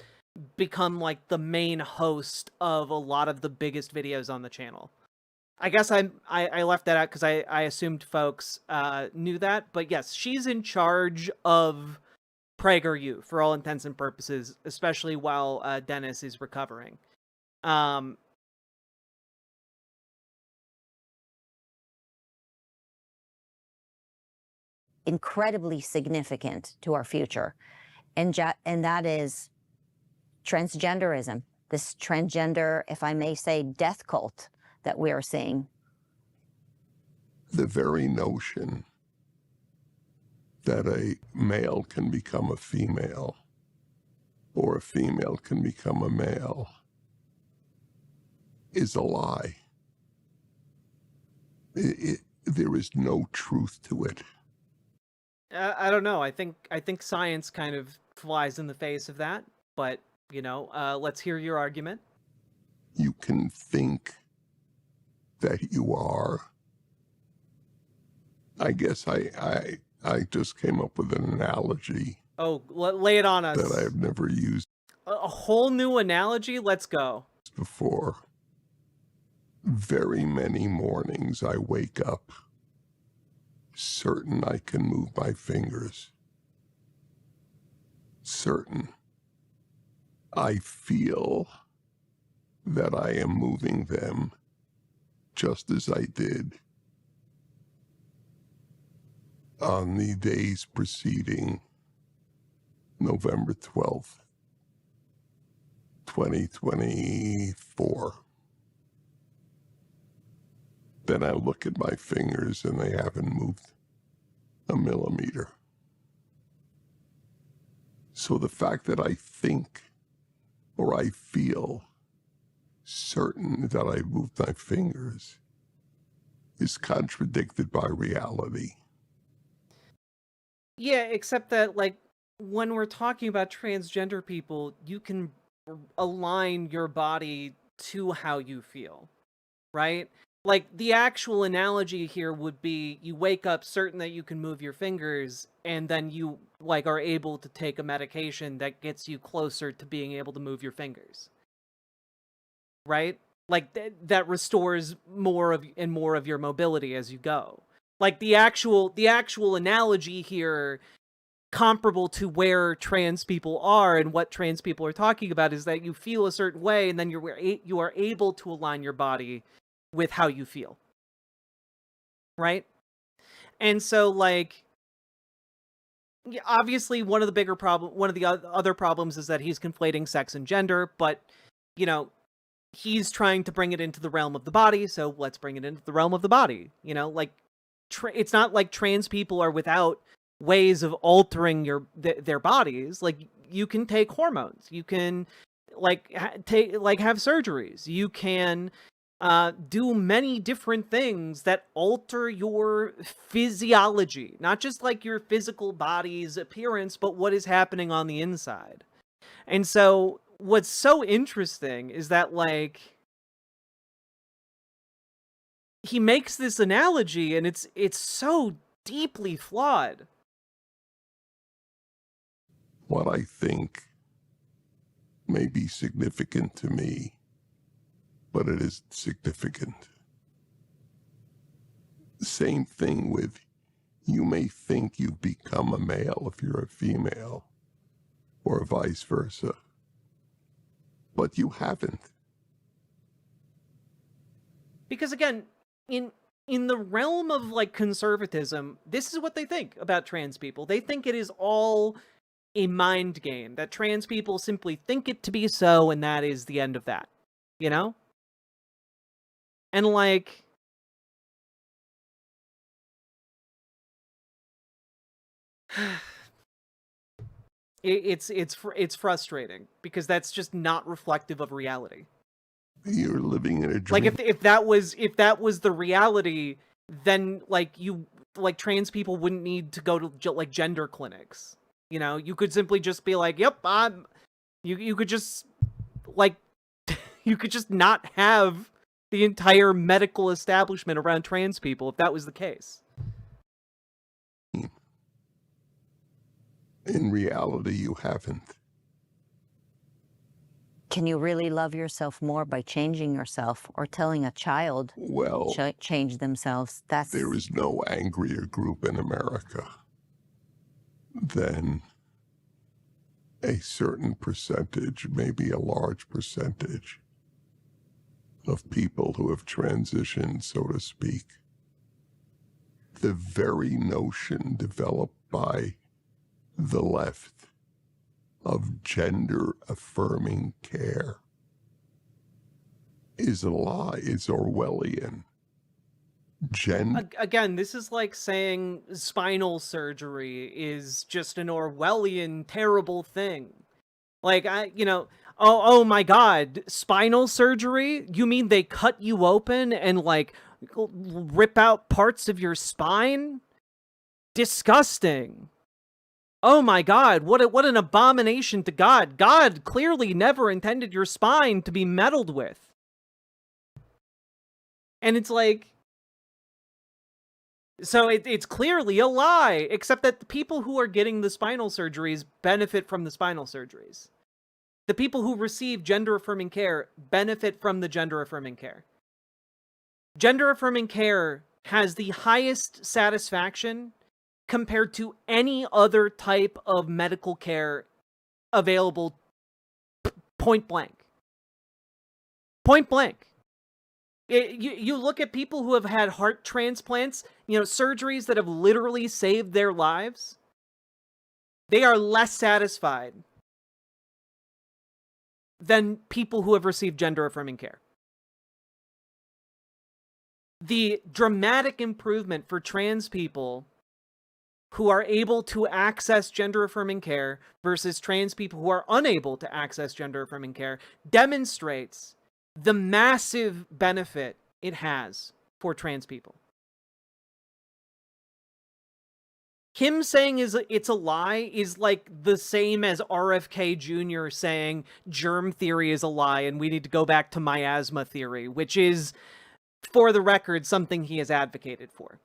Speaker 3: become like the main host of a lot of the biggest videos on the channel. I guess I left that out because I assumed folks knew that, but yes, she's in charge of PragerU for all intents and purposes, especially while Dennis is recovering.
Speaker 5: Incredibly significant to our future, and that is transgenderism, this transgender, if I may say, death cult that we are seeing.
Speaker 6: The very notion that a male can become a female or a female can become a male is a lie. There is no truth to it.
Speaker 3: I don't know. I think science kind of flies in the face of that, but you know, let's hear your argument.
Speaker 6: You can think that you are. I guess I just came up with an analogy.
Speaker 3: Oh, lay it on us.
Speaker 6: That I've never used.
Speaker 3: A whole new analogy? Let's go.
Speaker 6: Before. Very many mornings I wake up certain I can move my fingers. Certain. I feel that I am moving them just as I did on the days preceding November 12th, 2024. Then I look at my fingers and they haven't moved a millimeter. So the fact that I think or I feel certain that I moved my fingers is contradicted by reality.
Speaker 3: Yeah, except that, like, when we're talking about transgender people, you can align your body to how you feel, right? Like, the actual analogy here would be you wake up certain that you can move your fingers, and then you, like, are able to take a medication that gets you closer to being able to move your fingers. Right? Like, that restores more of your mobility as you go. Like, the actual analogy here, comparable to where trans people are and what trans people are talking about, is that you feel a certain way, and then you are able to align your body with how you feel. Right? And so, like, obviously one of the other problems is that he's conflating sex and gender, but, you know, he's trying to bring it into the realm of the body, so let's bring it into the realm of the body. You know, like, it's not like trans people are without ways of altering their bodies. Like, you can take hormones, you can have surgeries, you can do many different things that alter your physiology, not just like your physical body's appearance, but what is happening on the inside. And so what's so interesting is that, like, he makes this analogy and it's so deeply flawed.
Speaker 6: What I think may be significant to me, but it is significant. Same thing with, you may think you've become a male if you're a female, or vice versa, but you haven't.
Speaker 3: Because again, in the realm of, like, conservatism, this is what they think about trans people. They think it is all a mind game, that trans people simply think it to be so, and that is the end of that, you know? And, like, It's frustrating because that's just not reflective of reality.
Speaker 6: You're living in a dream.
Speaker 3: Like if that was the reality, then like trans people wouldn't need to go to like gender clinics. You know, you could simply just be like, "Yep, you could just like you could just not have the entire medical establishment around trans people if that was the case."
Speaker 6: In reality, you haven't.
Speaker 5: Can you really love yourself more by changing yourself or telling a child
Speaker 6: Well,
Speaker 5: change themselves?
Speaker 6: there is no angrier group in America than a certain percentage, maybe a large percentage, of people who have transitioned, so to speak. The very notion developed by the left of gender-affirming care is a lie. It's Orwellian.
Speaker 3: Again, this is like saying spinal surgery is just an Orwellian terrible thing. Like, oh my god, spinal surgery? You mean they cut you open and like rip out parts of your spine? Disgusting. Oh my god, what an abomination to God. God clearly never intended your spine to be meddled with. And it's like, so it's clearly a lie, except that the people who are getting the spinal surgeries benefit from the spinal surgeries. The people who receive gender-affirming care benefit from the gender-affirming care. Gender-affirming care has the highest satisfaction compared to any other type of medical care available, point blank. Point blank. You look at people who have had heart transplants, surgeries that have literally saved their lives. They are less satisfied than people who have received gender-affirming care. The dramatic improvement for trans people who are able to access gender-affirming care versus trans people who are unable to access gender-affirming care demonstrates the massive benefit it has for trans people. Him saying it's a lie is like the same as RFK Jr. saying germ theory is a lie and we need to go back to miasma theory, which is, for the record, something he has advocated for.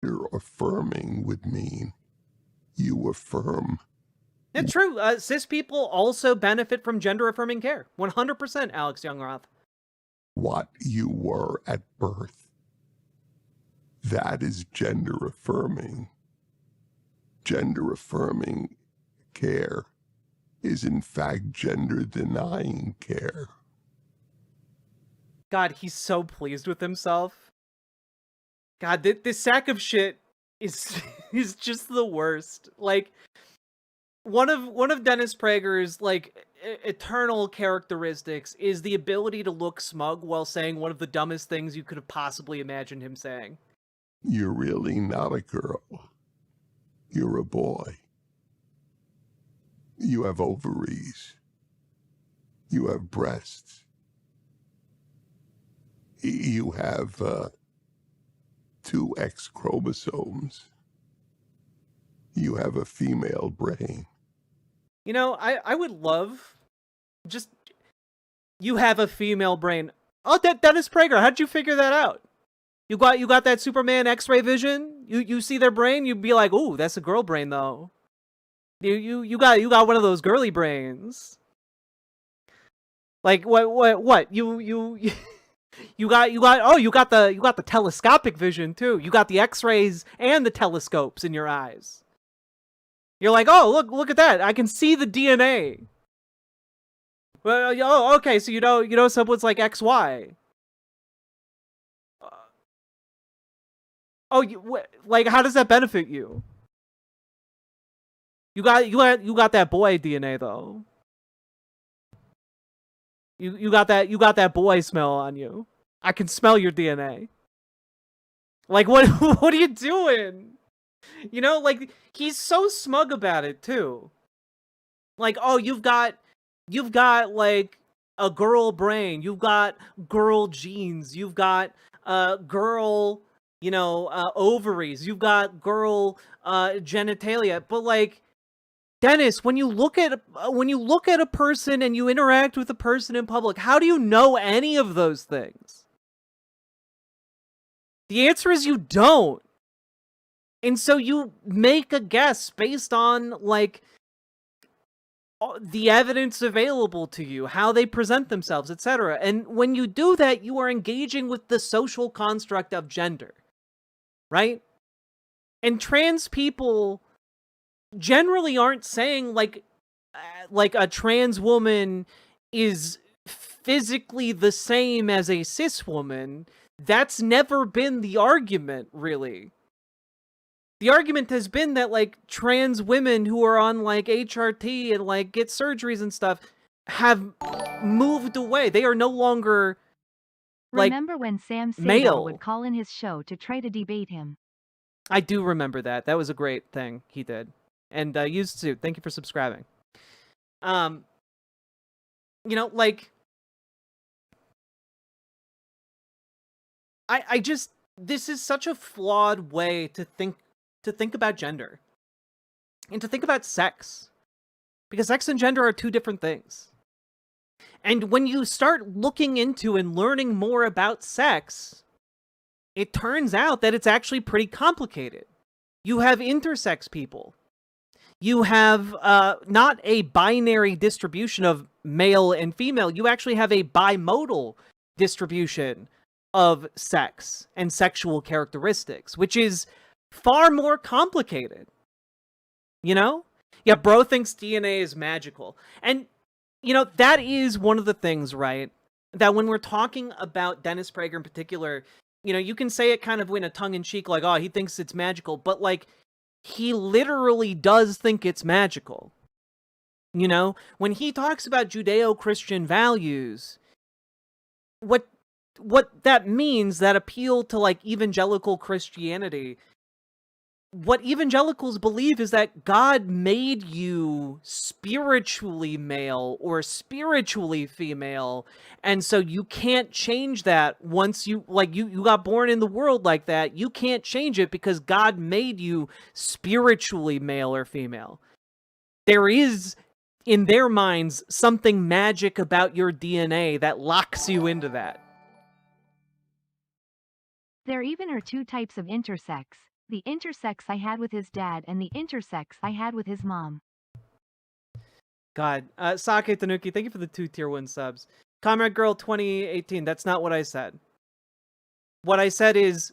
Speaker 6: You're affirming would mean you affirm.
Speaker 3: It's true. Cis people also benefit from gender-affirming care. 100%, Alex Youngroth.
Speaker 6: What you were at birth. That is gender-affirming. Gender-affirming care is, in fact, gender-denying care.
Speaker 3: God, he's so pleased with himself. God, this sack of shit is just the worst. Like, one of Dennis Prager's like eternal characteristics is the ability to look smug while saying one of the dumbest things you could have possibly imagined him saying.
Speaker 6: You're really not a girl. You're a boy. You have ovaries. You have breasts. You have 2 X chromosomes. You have a female brain.
Speaker 3: I would love just, you have a female brain. Oh, Dennis Prager, how'd you figure that out? You got that Superman X-ray vision? You see their brain, you'd be like, "Ooh, that's a girl brain though." You got one of those girly brains. Like what? You got the telescopic vision too. You got the X-rays and the telescopes in your eyes. You're like, "Oh, look at that. I can see the DNA." Well, oh, okay, so you know someone's like XY. Oh, like, how does that benefit you? You got that boy DNA though. You got that boy smell on you. I can smell your DNA. Like, what what are you doing? You know, like, he's so smug about it too. Like, oh, you've got like a girl brain, you've got girl genes, you've got girl, ovaries, you've got girl genitalia. But like, Dennis, when you look at a person and you interact with a person in public, how do you know any of those things? The answer is you don't. And so you make a guess based on, like, the evidence available to you, how they present themselves, etc. And when you do that, you are engaging with the social construct of gender, right? And trans people generally aren't saying, like a trans woman is physically the same as a cis woman. That's never been the argument, really. The argument has been that, like, trans women who are on, like, HRT and, like, get surgeries and stuff have moved away. They are no longer, like,
Speaker 4: Remember when Sam Sado
Speaker 3: male.
Speaker 4: would call in his show to try to debate him?
Speaker 3: I do remember that. That was a great thing he did. And used to. Thank you for subscribing. Like, I just, this is such a flawed way to think about gender and to think about sex, because sex and gender are two different things. And when you start looking into and learning more about sex, it turns out that it's actually pretty complicated. You have intersex people. You have not a binary distribution of male and female. You actually have a bimodal distribution of sex and sexual characteristics, which is far more complicated. Yeah, bro thinks DNA is magical. And, that is one of the things, right? That when we're talking about Dennis Prager in particular, you can say it kind of in a tongue-in-cheek, like, oh, he thinks it's magical. But, like, he literally does think it's magical. When he talks about Judeo-Christian values, what that means, that appeal to, like, evangelical Christianity, what evangelicals believe is that God made you spiritually male or spiritually female, and so you can't change that once you got born in the world like that. You can't change it because God made you spiritually male or female. There is, in their minds, something magic about your DNA that locks you into that.
Speaker 4: There even are two types of intersex. The intersex I had with his dad and the intersex I had with his mom.
Speaker 3: God. Sake Tanuki, thank you for the 2 tier 1 subs. Comrade Girl 2018, that's not what I said. What I said is,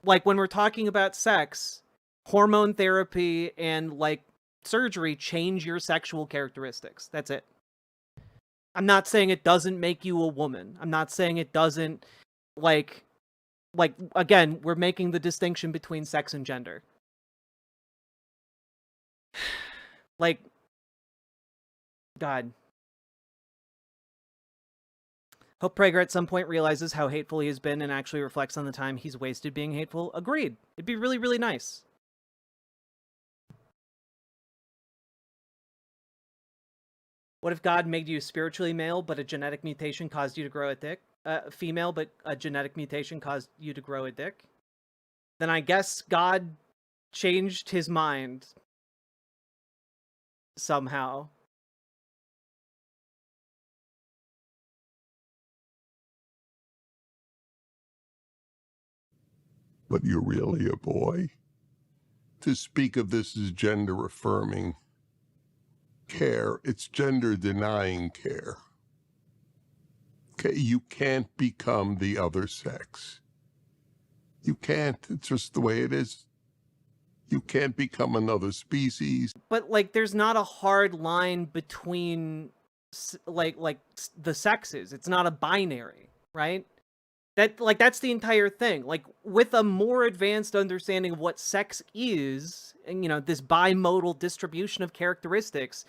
Speaker 3: like, when we're talking about sex, hormone therapy and, like, surgery change your sexual characteristics. That's it. I'm not saying it doesn't make you a woman. I'm not saying it doesn't, like, again, we're making the distinction between sex and gender. Like, God. Hope Prager at some point realizes how hateful he has been and actually reflects on the time he's wasted being hateful. Agreed. It'd be really, really nice. What if God made you spiritually male, but a genetic mutation caused you to grow a dick? Female, but a genetic mutation caused you to grow a dick? Then I guess God changed his mind somehow.
Speaker 6: But you're really a boy. To speak of this as gender affirming care, it's gender denying care. Okay, you can't become the other sex. You can't. It's just the way it is. You can't become another species.
Speaker 3: But, like, there's not a hard line between, like the sexes. It's not a binary, right? That's the entire thing. Like, with a more advanced understanding of what sex is, and, this bimodal distribution of characteristics,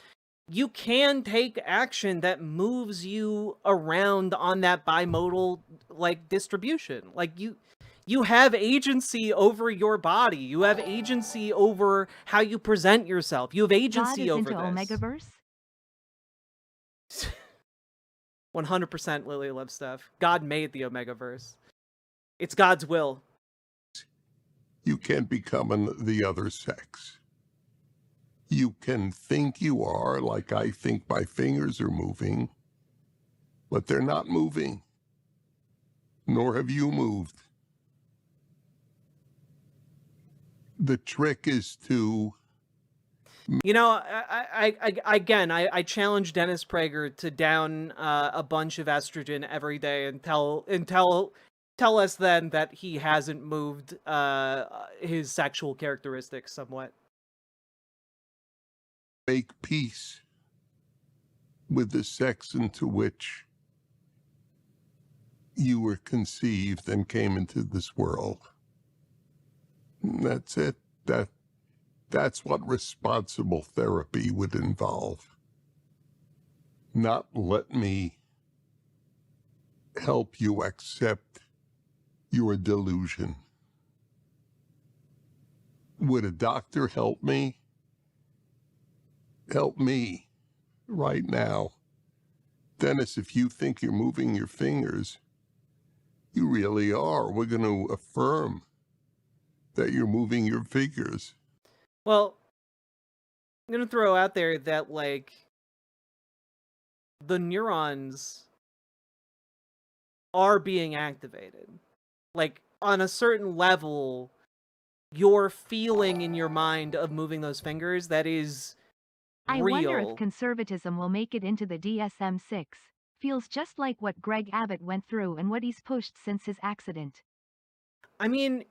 Speaker 3: you can take action that moves you around on that bimodal, like, distribution. Like, You have agency over your body. You have agency over how you present yourself. You have
Speaker 4: God
Speaker 3: agency
Speaker 4: is
Speaker 3: over
Speaker 4: into
Speaker 3: this.
Speaker 4: Omegaverse?
Speaker 3: 100% Lily Love stuff. God made the Omegaverse. It's God's will.
Speaker 6: You can't become the other sex. You can think you are, like I think my fingers are moving, but they're not moving, nor have you moved. The trick is to...
Speaker 3: You know, I challenge Dennis Prager to down a bunch of estrogen every day and tell us then that he hasn't moved his sexual characteristics somewhat.
Speaker 6: make peace with the sex into which you were conceived and came into this world. And that's it. That's what responsible therapy would involve. Not let me help you accept your delusion. Would a doctor help me? Help me right now. Dennis, if you think you're moving your fingers, you really are. We're going to affirm that you're moving your fingers.
Speaker 3: Well, I'm gonna throw out there that, like, the neurons are being activated. Like, on a certain level, you're feeling in your mind of moving those fingers, that is
Speaker 4: I
Speaker 3: real.
Speaker 4: wonder if conservatism will make it into the DSM-6. Feels just like what Greg Abbott went through and what he's pushed since his accident.
Speaker 3: I mean,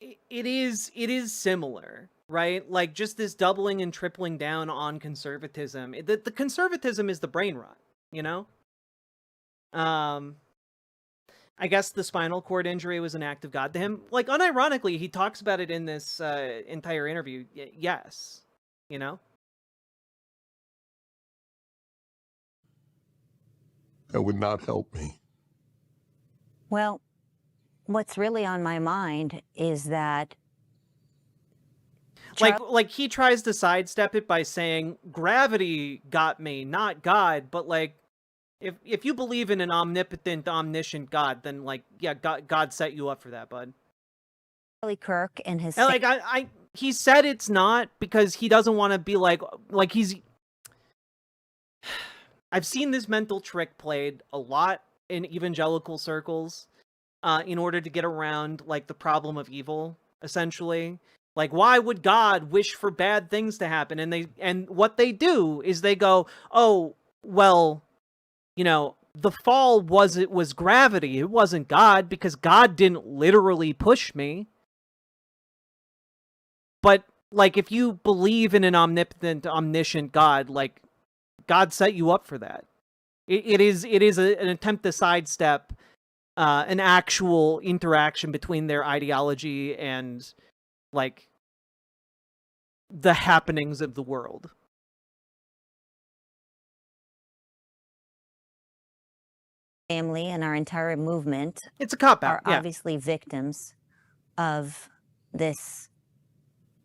Speaker 3: it is similar, right? Like, just this doubling and tripling down on conservatism. The conservatism is the brain rot, you know? I guess the spinal cord injury was an act of God to him. Like, unironically, he talks about it in this entire interview. Yes, you know?
Speaker 6: That would not help me.
Speaker 5: Well, what's really on my mind is that
Speaker 3: Like he tries to sidestep it by saying gravity got me, not God. But like, if you believe in an omnipotent, omniscient God, then like, yeah, God set you up for that, bud.
Speaker 5: Charlie Kirk and his
Speaker 3: And like, he said it's not because he doesn't want to be like he's. I've seen this mental trick played a lot in evangelical circles, in order to get around like the problem of evil, essentially. Like, why would God wish for bad things to happen? And what they do is they go, oh, well, you know, the fall was gravity. It wasn't God, because God didn't literally push me. But like, if you believe in an omnipotent, omniscient God, like, God set you up for that. It is an attempt to sidestep an actual interaction between their ideology and like the happenings of the world.
Speaker 5: family and our entire movement
Speaker 3: It's a cop
Speaker 5: are
Speaker 3: out. Yeah.
Speaker 5: obviously victims of this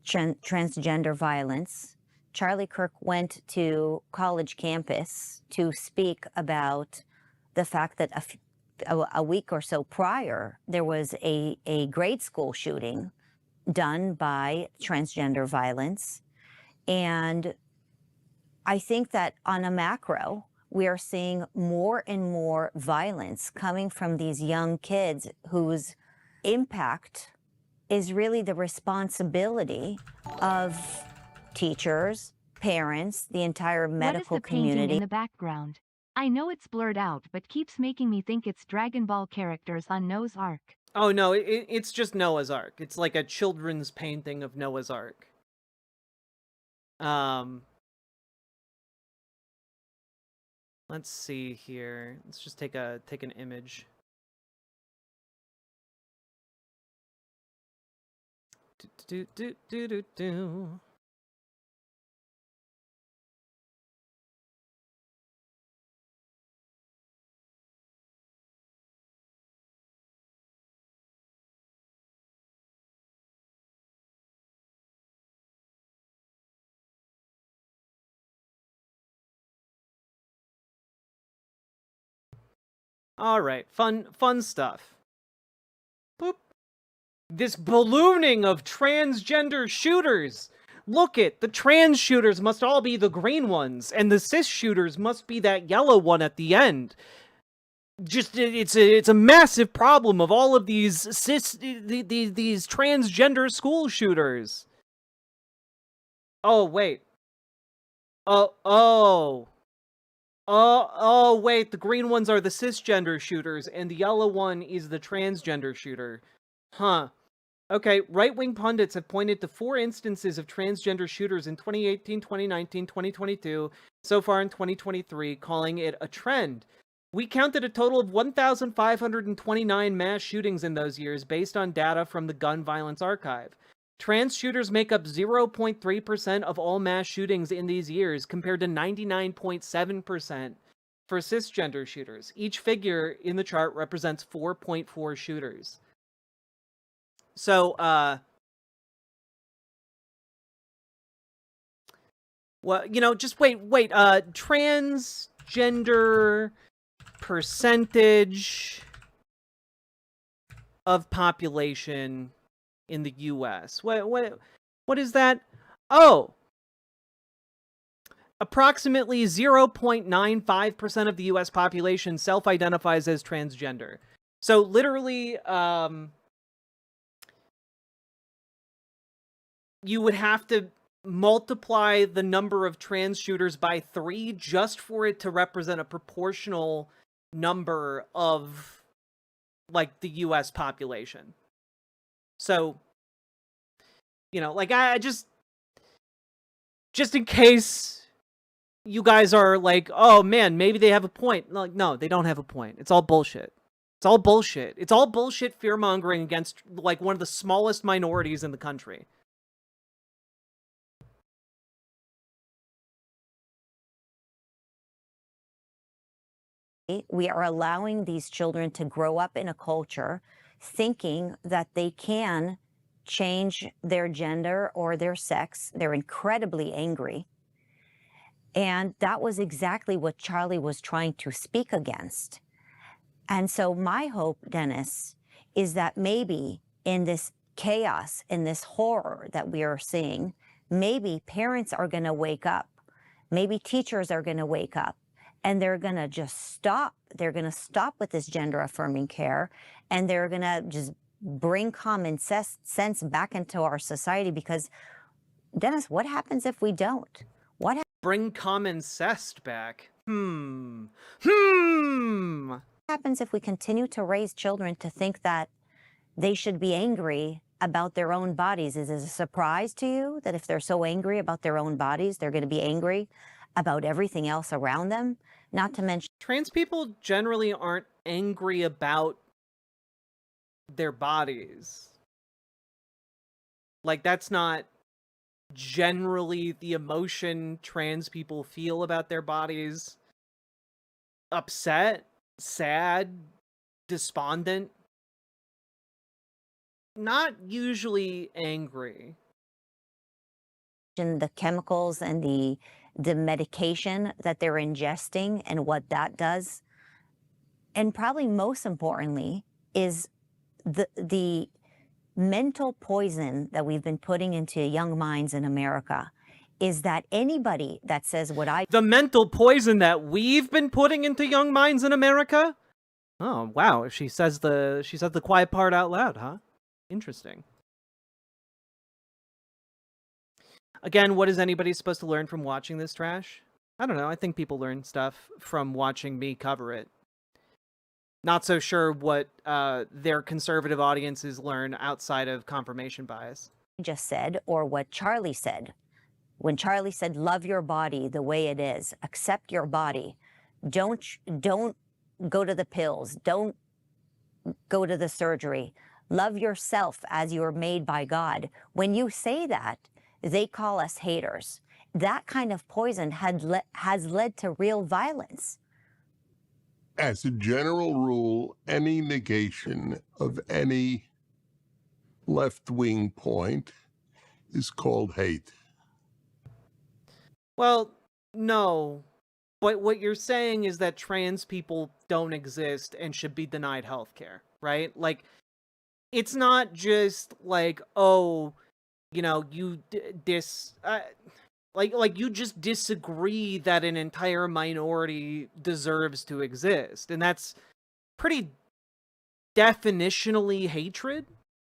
Speaker 5: transgender violence. Charlie Kirk went to college campus to speak about the fact that a week or so prior, there was a grade school shooting done by transgender violence. And I think that on a macro, we are seeing more and more violence coming from these young kids whose impact is really the responsibility of teachers, parents, the entire medical
Speaker 4: What is the painting
Speaker 5: community.
Speaker 4: in the background? I know it's blurred out, but keeps making me think it's Dragon Ball characters on Noah's Ark.
Speaker 3: Oh no, it's just Noah's Ark. It's like a children's painting of Noah's Ark. Let's see here. Let's just take an image. Do. All right, fun stuff. Boop. This ballooning of transgender shooters. Look it, the trans shooters must all be the green ones, and the cis shooters must be that yellow one at the end. Just it's a massive problem of all of these these transgender school shooters. Oh wait. Oh wait, the green ones are the cisgender shooters, and the yellow one is the transgender shooter. Huh. Okay, right-wing pundits have pointed to 4 instances of transgender shooters in 2018, 2019, 2022, so far in 2023, calling it a trend. We counted a total of 1,529 mass shootings in those years based on data from the Gun Violence Archive. Trans shooters make up 0.3% of all mass shootings in these years, compared to 99.7% for cisgender shooters. Each figure in the chart represents 4.4 shooters. So, well, you know, just wait, transgender percentage of population in the US. What is that? Oh, approximately 0.95% of the US population self-identifies as transgender. So literally, you would have to multiply the number of trans shooters by 3 just for it to represent a proportional number of, like, the US population. So, you know, like, I just in case you guys are like, oh man, maybe they have a point. Like, no, they don't have a point. It's all bullshit. It's all bullshit. It's all bullshit fear-mongering against, like, one of the smallest minorities in the country.
Speaker 5: We are allowing these children to grow up in a culture thinking that they can change their gender or their sex. They're incredibly angry. And that was exactly what Charlie was trying to speak against. And so my hope, Dennis, is that maybe in this chaos, in this horror that we are seeing, maybe parents are going to wake up. Maybe teachers are going to wake up. And they're going to just stop. They're going to stop with this gender-affirming care, and they're going to just bring common sense back into our society. Because, Dennis, what happens if we don't? What
Speaker 3: Bring common sense back? What
Speaker 5: happens if we continue to raise children to think that they should be angry about their own bodies? Is it a surprise to you that if they're so angry about their own bodies, they're going to be angry about everything else around them? Not to mention,
Speaker 3: trans people generally aren't angry about their bodies. Like, that's not generally the emotion trans people feel about their bodies. Upset, sad, despondent. Not usually angry.
Speaker 5: the chemicals and the medication that they're ingesting and what that does. And probably most importantly is the mental poison that we've been putting into young minds in America, is that anybody that says what I...
Speaker 3: The mental poison that we've been putting into young minds in America? Oh, wow. She says the quiet part out loud, huh? Interesting. Again, what is anybody supposed to learn from watching this trash? I don't know. I think people learn stuff from watching me cover it. Not so sure what their conservative audiences learn outside of confirmation bias.
Speaker 5: Just said, or what Charlie said. When Charlie said, love your body the way it is, accept your body. Don't go to the pills. Don't go to the surgery. Love yourself as you're made by God. When you say that, they call us haters. That kind of poison has led to real violence.
Speaker 6: As a general rule, any negation of any left-wing point is called hate.
Speaker 3: Well, no. But what you're saying is that trans people don't exist and should be denied healthcare, right? Like, it's not just like, oh, you know, you like you just disagree that an entire minority deserves to exist, and that's pretty definitionally hatred.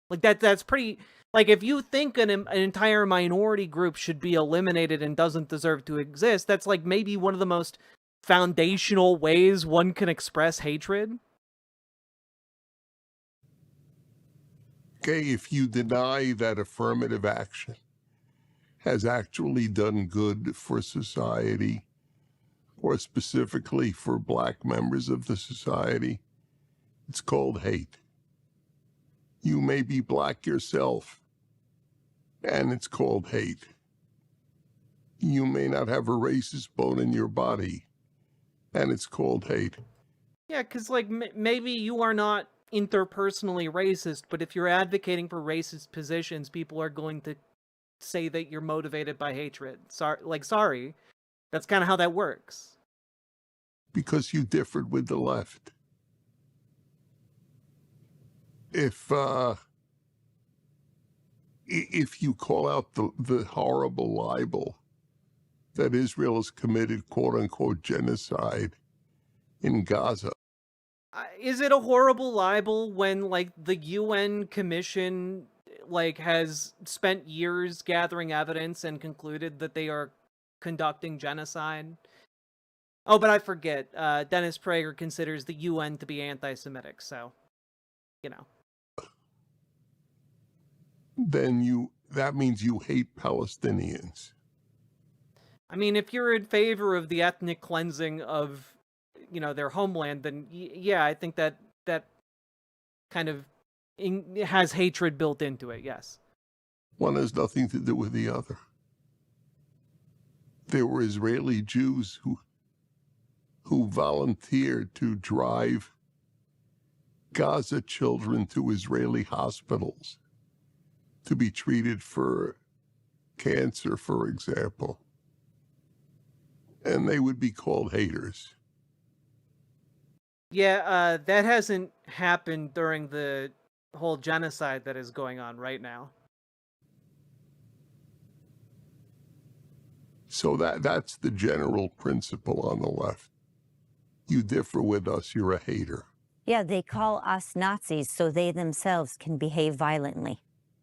Speaker 3: Like that's pretty, like, if you think an entire minority group should be eliminated and doesn't deserve to exist, that's like maybe one of the most foundational ways one can express hatred.
Speaker 6: Okay, if you deny that affirmative action has actually done good for society, or specifically for black members of the society, it's called hate. You may be black yourself, and it's called hate. You may not have a racist bone in your body, and it's called hate.
Speaker 3: Yeah, because, like, maybe you are not interpersonally racist, but if you're advocating for racist positions, people are going to say that you're motivated by hatred. Sorry. That's kind of how that works.
Speaker 6: Because you differed with the left. If you call out the horrible libel that Israel has committed quote-unquote genocide in Gaza.
Speaker 3: Is it a horrible libel when, like, the UN Commission, like, has spent years gathering evidence and concluded that they are conducting genocide? Oh, but I forget. Dennis Prager considers the UN to be anti-Semitic, so, you know.
Speaker 6: Then that means you hate Palestinians.
Speaker 3: I mean, if you're in favor of the ethnic cleansing of, you know, their homeland, then yeah, I think that kind of has hatred built into it, yes.
Speaker 6: One has nothing to do with the other. There were Israeli Jews who volunteered to drive Gaza children to Israeli hospitals to be treated for cancer, for example. And they would be called haters.
Speaker 3: Yeah, that hasn't happened during the whole genocide that is going on right now.
Speaker 6: So that's the general principle on the left. You differ with us, you're a hater.
Speaker 5: Yeah, they call us Nazis so they themselves can behave violently.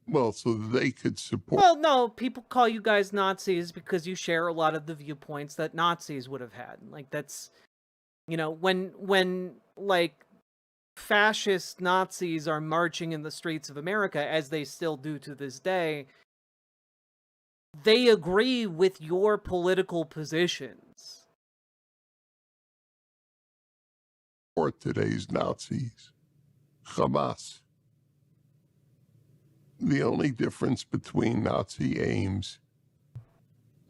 Speaker 6: Well, so they could support.
Speaker 3: Well, no, people call you guys Nazis because you share a lot of the viewpoints that Nazis would have had. Like, that's, you know, when like fascist Nazis are marching in the streets of America, as they still do to this day, they agree with your political positions.
Speaker 6: Or today's Nazis, Hamas. The only difference between Nazi aims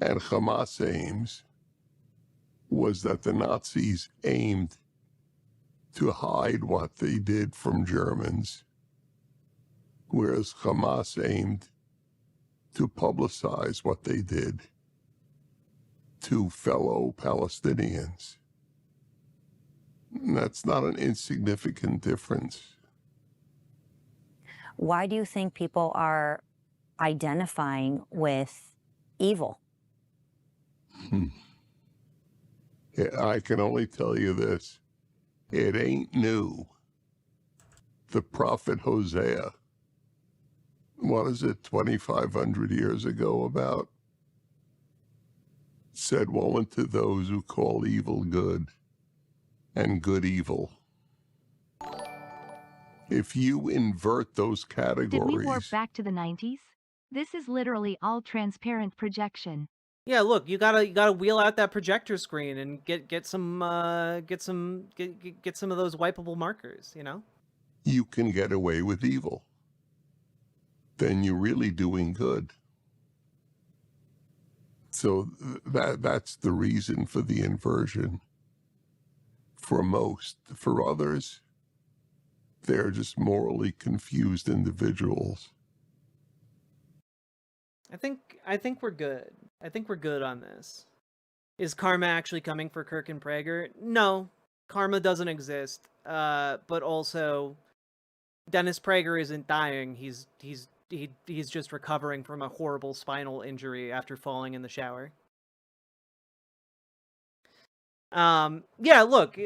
Speaker 6: and Hamas aims was that the Nazis aimed to hide what they did from Germans, whereas Hamas aimed to publicize what they did to fellow Palestinians. And that's not an insignificant difference.
Speaker 5: Why do you think people are identifying with evil?
Speaker 6: Yeah, I can only tell you this. It ain't new. The prophet Hosea, what is it, 2,500 years ago about, said, woe unto those who call evil good and good evil. If you invert those categories...
Speaker 4: Did we warp back to the 90s? This is literally all transparent projection.
Speaker 3: Yeah, look, you gotta wheel out that projector screen and get some of those wipeable markers, you know?
Speaker 6: You can get away with evil. Then you're really doing good. So that's the reason for the inversion. For most. For others, they're just morally confused individuals.
Speaker 3: I think we're good. I think we're good on this. Is karma actually coming for Kirk and Prager? No. karma doesn't exist, but also Dennis Prager isn't dying. He's just recovering from a horrible spinal injury after falling in the shower. Yeah, look,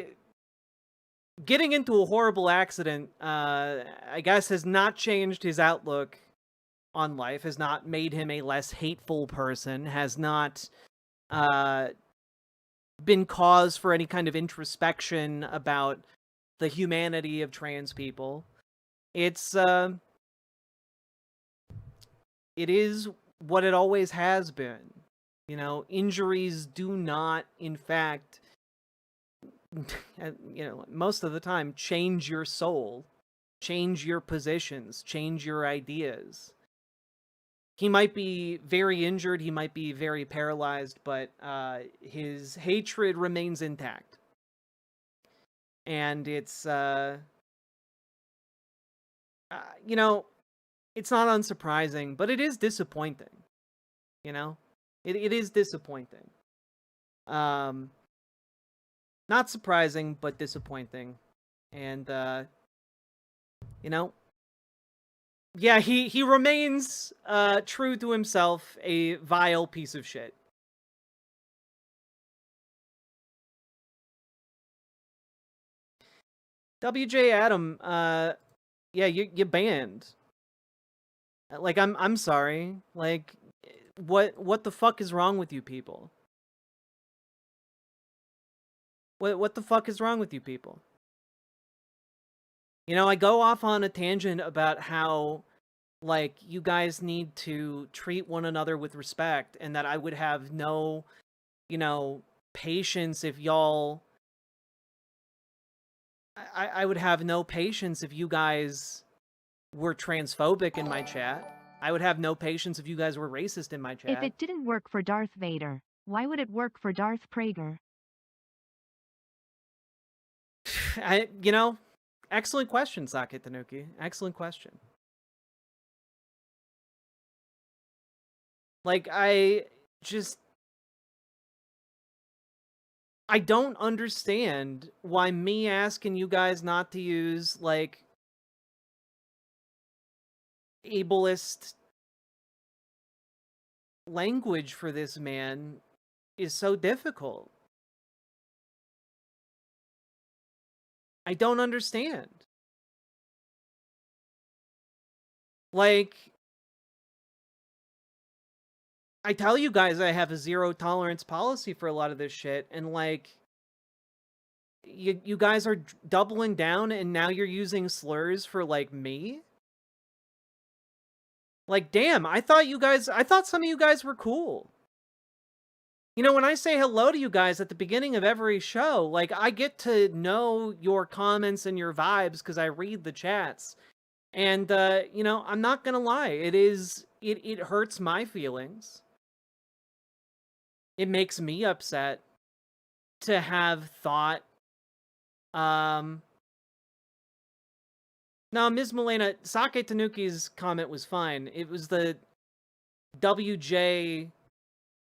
Speaker 3: getting into a horrible accident, I guess, has not changed his outlook on life, has not made him a less hateful person, has not been cause for any kind of introspection about the humanity of trans people. It is what it always has been. You know, injuries do not, in fact, you know, most of the time, change your soul, change your positions, change your ideas. He might be very injured, he might be very paralyzed, but his hatred remains intact. And it's, you know, it's not unsurprising, but it is disappointing. You know? It is disappointing. Not surprising, but disappointing. And, you know, yeah, he remains true to himself, a vile piece of shit. WJ Adam, yeah, you banned. Like, I'm sorry. Like, what the fuck is wrong with you people? What the fuck is wrong with you people? You know, I go off on a tangent about how, like, you guys need to treat one another with respect, and that I would have no, you know, patience if y'all... I would have no patience if you guys were transphobic in my chat. I would have no patience if you guys were racist in my chat.
Speaker 4: If it didn't work for Darth Vader, why would it work for Darth Prager?
Speaker 3: You know, excellent question, Sake Tanuki. Excellent question. Like, I don't understand why me asking you guys not to use, like, ableist language for this man is so difficult. I don't understand. Like, I tell you guys I have a zero tolerance policy for a lot of this shit, and, like, you guys are doubling down, and now you're using slurs for, like, me? Like, damn, I thought some of you guys were cool. You know, when I say hello to you guys at the beginning of every show, like, I get to know your comments and your vibes because I read the chats. And, you know, I'm not gonna lie, it hurts my feelings. It makes me upset to have thought, no, Ms. Milena, Sake Tanuki's comment was fine. It was the WJ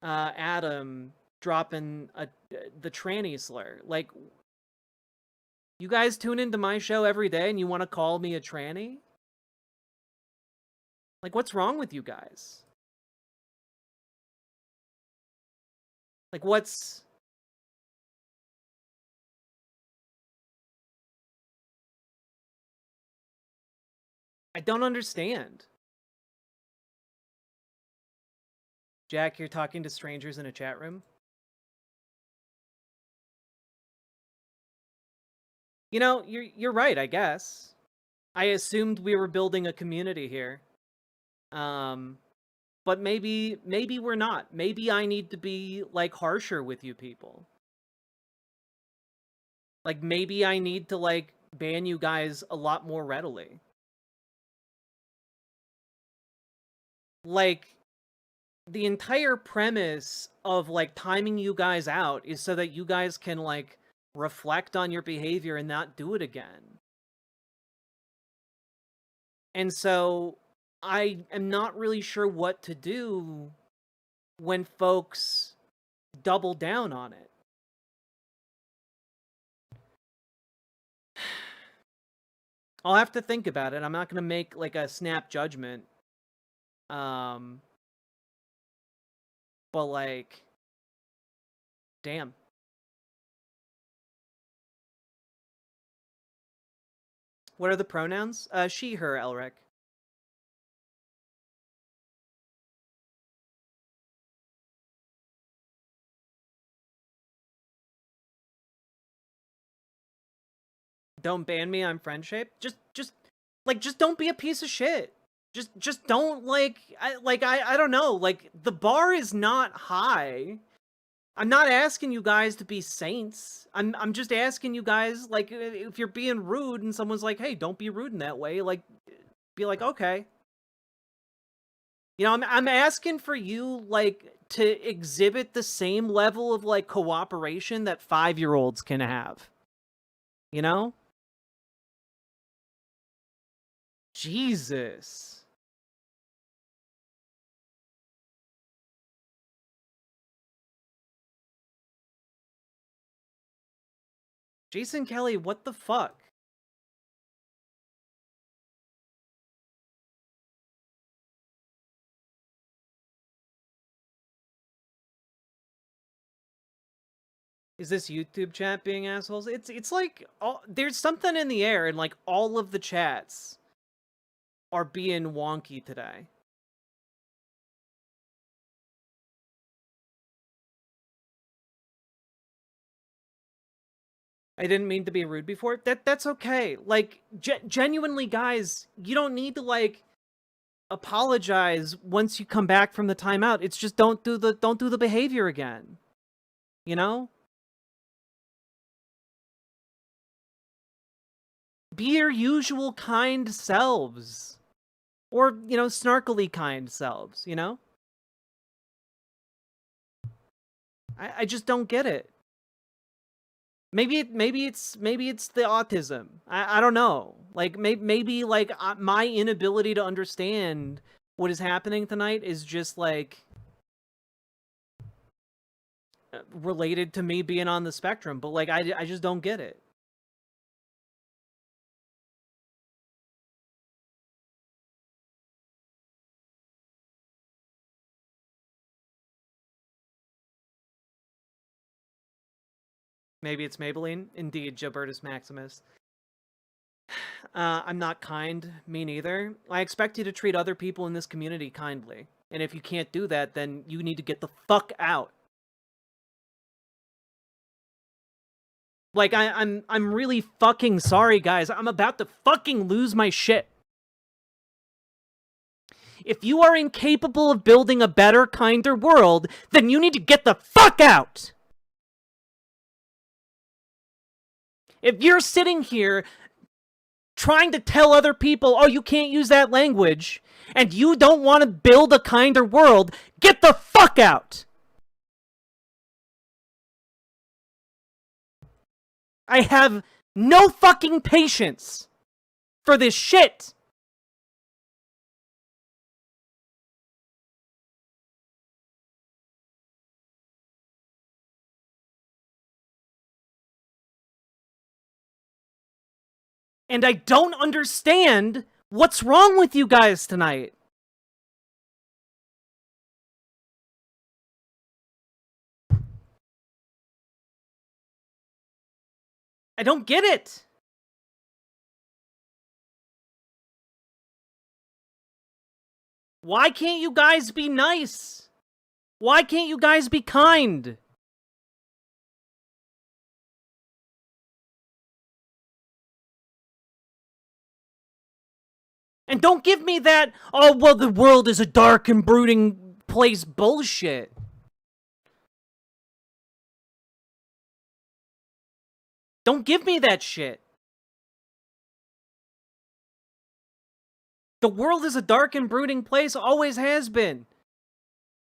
Speaker 3: Adam dropping the tranny slur. Like, you guys tune into my show every day and you want to call me a tranny? Like, what's wrong with you guys? Like, what's... I don't understand. Jack, you're talking to strangers in a chat room? You know, you're right, I guess. I assumed we were building a community here. But maybe we're not. Maybe I need to be, like, harsher with you people. Like, maybe I need to, like, ban you guys a lot more readily. Like, the entire premise of, like, timing you guys out is so that you guys can, like, reflect on your behavior and not do it again. And so I am not really sure what to do when folks double down on it. I'll have to think about it. I'm not gonna make like a snap judgment. But like, damn. What are the pronouns? She, her, Elric. Don't ban me, I'm friend shaped. Just don't be a piece of shit. Just don't I don't know. Like the bar is not high. I'm not asking you guys to be saints. I'm just asking you guys, like, if you're being rude and someone's like, hey, don't be rude in that way, like, be like, okay. You know, I'm asking for you, like, to exhibit the same level of, like, cooperation that 5-year-olds can have. You know? Jesus. Jason Kelly, what the fuck? Is this YouTube chat being assholes? It's like there's something in the air, and like all of the chats are being wonky today. I didn't mean to be rude before. That's okay. Like genuinely, guys, you don't need to like apologize once you come back from the timeout. It's just don't do the behavior again. You know? Be your usual kind selves. Or, you know, snarkily kind selves, you know? I just don't get it. Maybe it's the autism. I don't know. Like maybe like my inability to understand what is happening tonight is just like related to me being on the spectrum, but like I just don't get it. Maybe it's Maybelline. Indeed, Gilbertus Maximus. I'm not kind. Me neither. I expect you to treat other people in this community kindly. And if you can't do that, then you need to get the fuck out. Like, I'm really fucking sorry, guys. I'm about to fucking lose my shit. If you are incapable of building a better, kinder world, then you need to get the fuck out! If you're sitting here trying to tell other people, oh, you can't use that language, and you don't want to build a kinder world, get the fuck out! I have no fucking patience for this shit! And I don't understand what's wrong with you guys tonight. I don't get it. Why can't you guys be nice? Why can't you guys be kind? And don't give me that, oh, well, the world is a dark and brooding place bullshit. Don't give me that shit. The world is a dark and brooding place, always has been.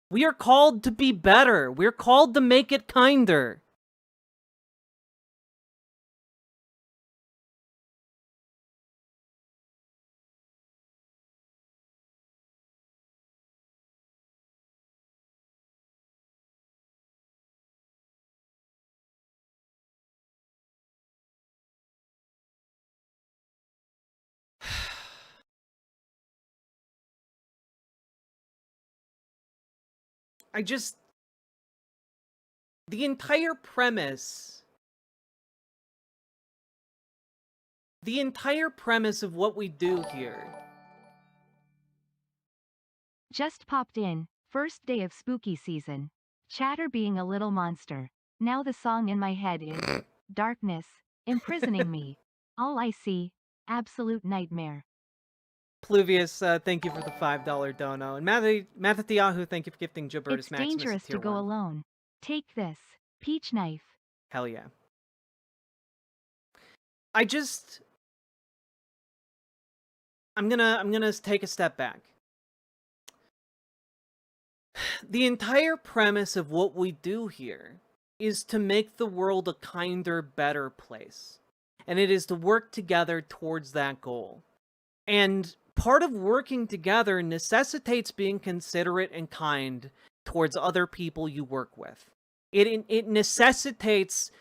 Speaker 3: We are called to be better. We're called to make it kinder. I just... The entire premise of what we do here...
Speaker 4: Just popped in, first day of spooky season. Chatter being a little monster. Now the song in my head is Darkness, imprisoning me. All I see, absolute nightmare.
Speaker 3: Pluvius, thank you for the $5 dono. And Mathatiahu, thank you for gifting Gibbertus
Speaker 4: It's
Speaker 3: Maximus
Speaker 4: dangerous
Speaker 3: tier
Speaker 4: to go
Speaker 3: 1.
Speaker 4: alone. Take this. Peach knife.
Speaker 3: Hell yeah. I just... I'm gonna take a step back. The entire premise of what we do here is to make the world a kinder, better place. And it is to work together towards that goal. And part of working together necessitates being considerate and kind towards other people you work with. It necessitates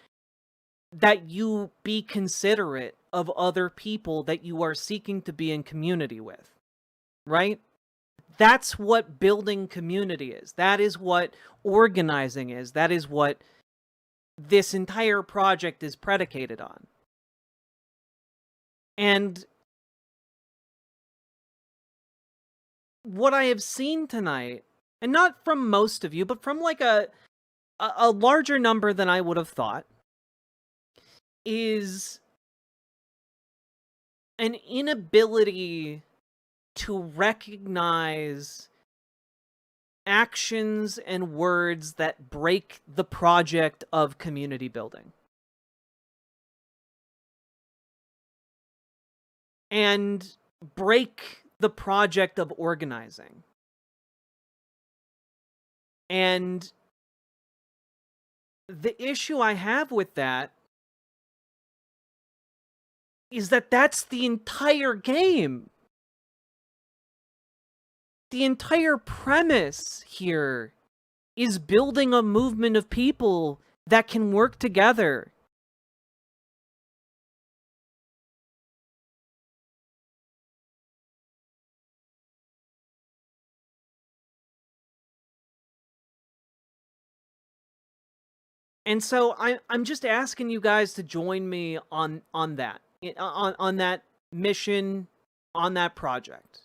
Speaker 3: that you be considerate of other people that you are seeking to be in community with. Right? That's what building community is. That is what organizing is. That is what this entire project is predicated on. And what I have seen tonight, and not from most of you, but from like a larger number than I would have thought, is an inability to recognize actions and words that break the project of community building. And break the project of organizing. And the issue I have with that is that that's the entire game. The entire premise here is building a movement of people that can work together. And so I'm just asking you guys to join me on that. On that mission, on that project.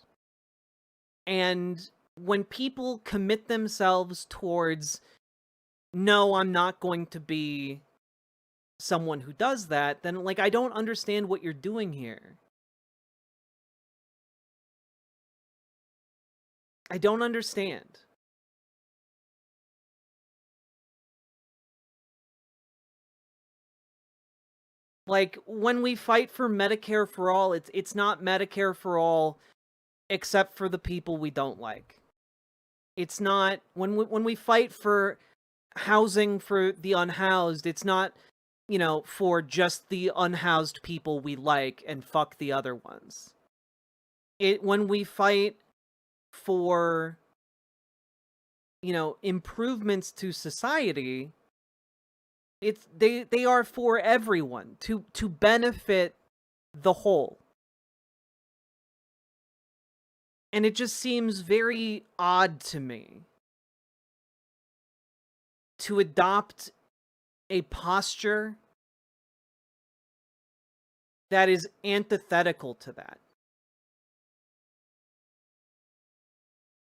Speaker 3: And when people commit themselves towards, no, I'm not going to be someone who does that, then, like, I don't understand what you're doing here. I don't understand. Like, when we fight for Medicare for all, it's not Medicare for all except for the people we don't like. It's not, when we fight for housing for the unhoused, it's not, you know, for just the unhoused people we like and fuck the other ones. When we fight for, you know, improvements to society, they are for everyone, to benefit the whole. And it just seems very odd to me to adopt a posture that is antithetical to that.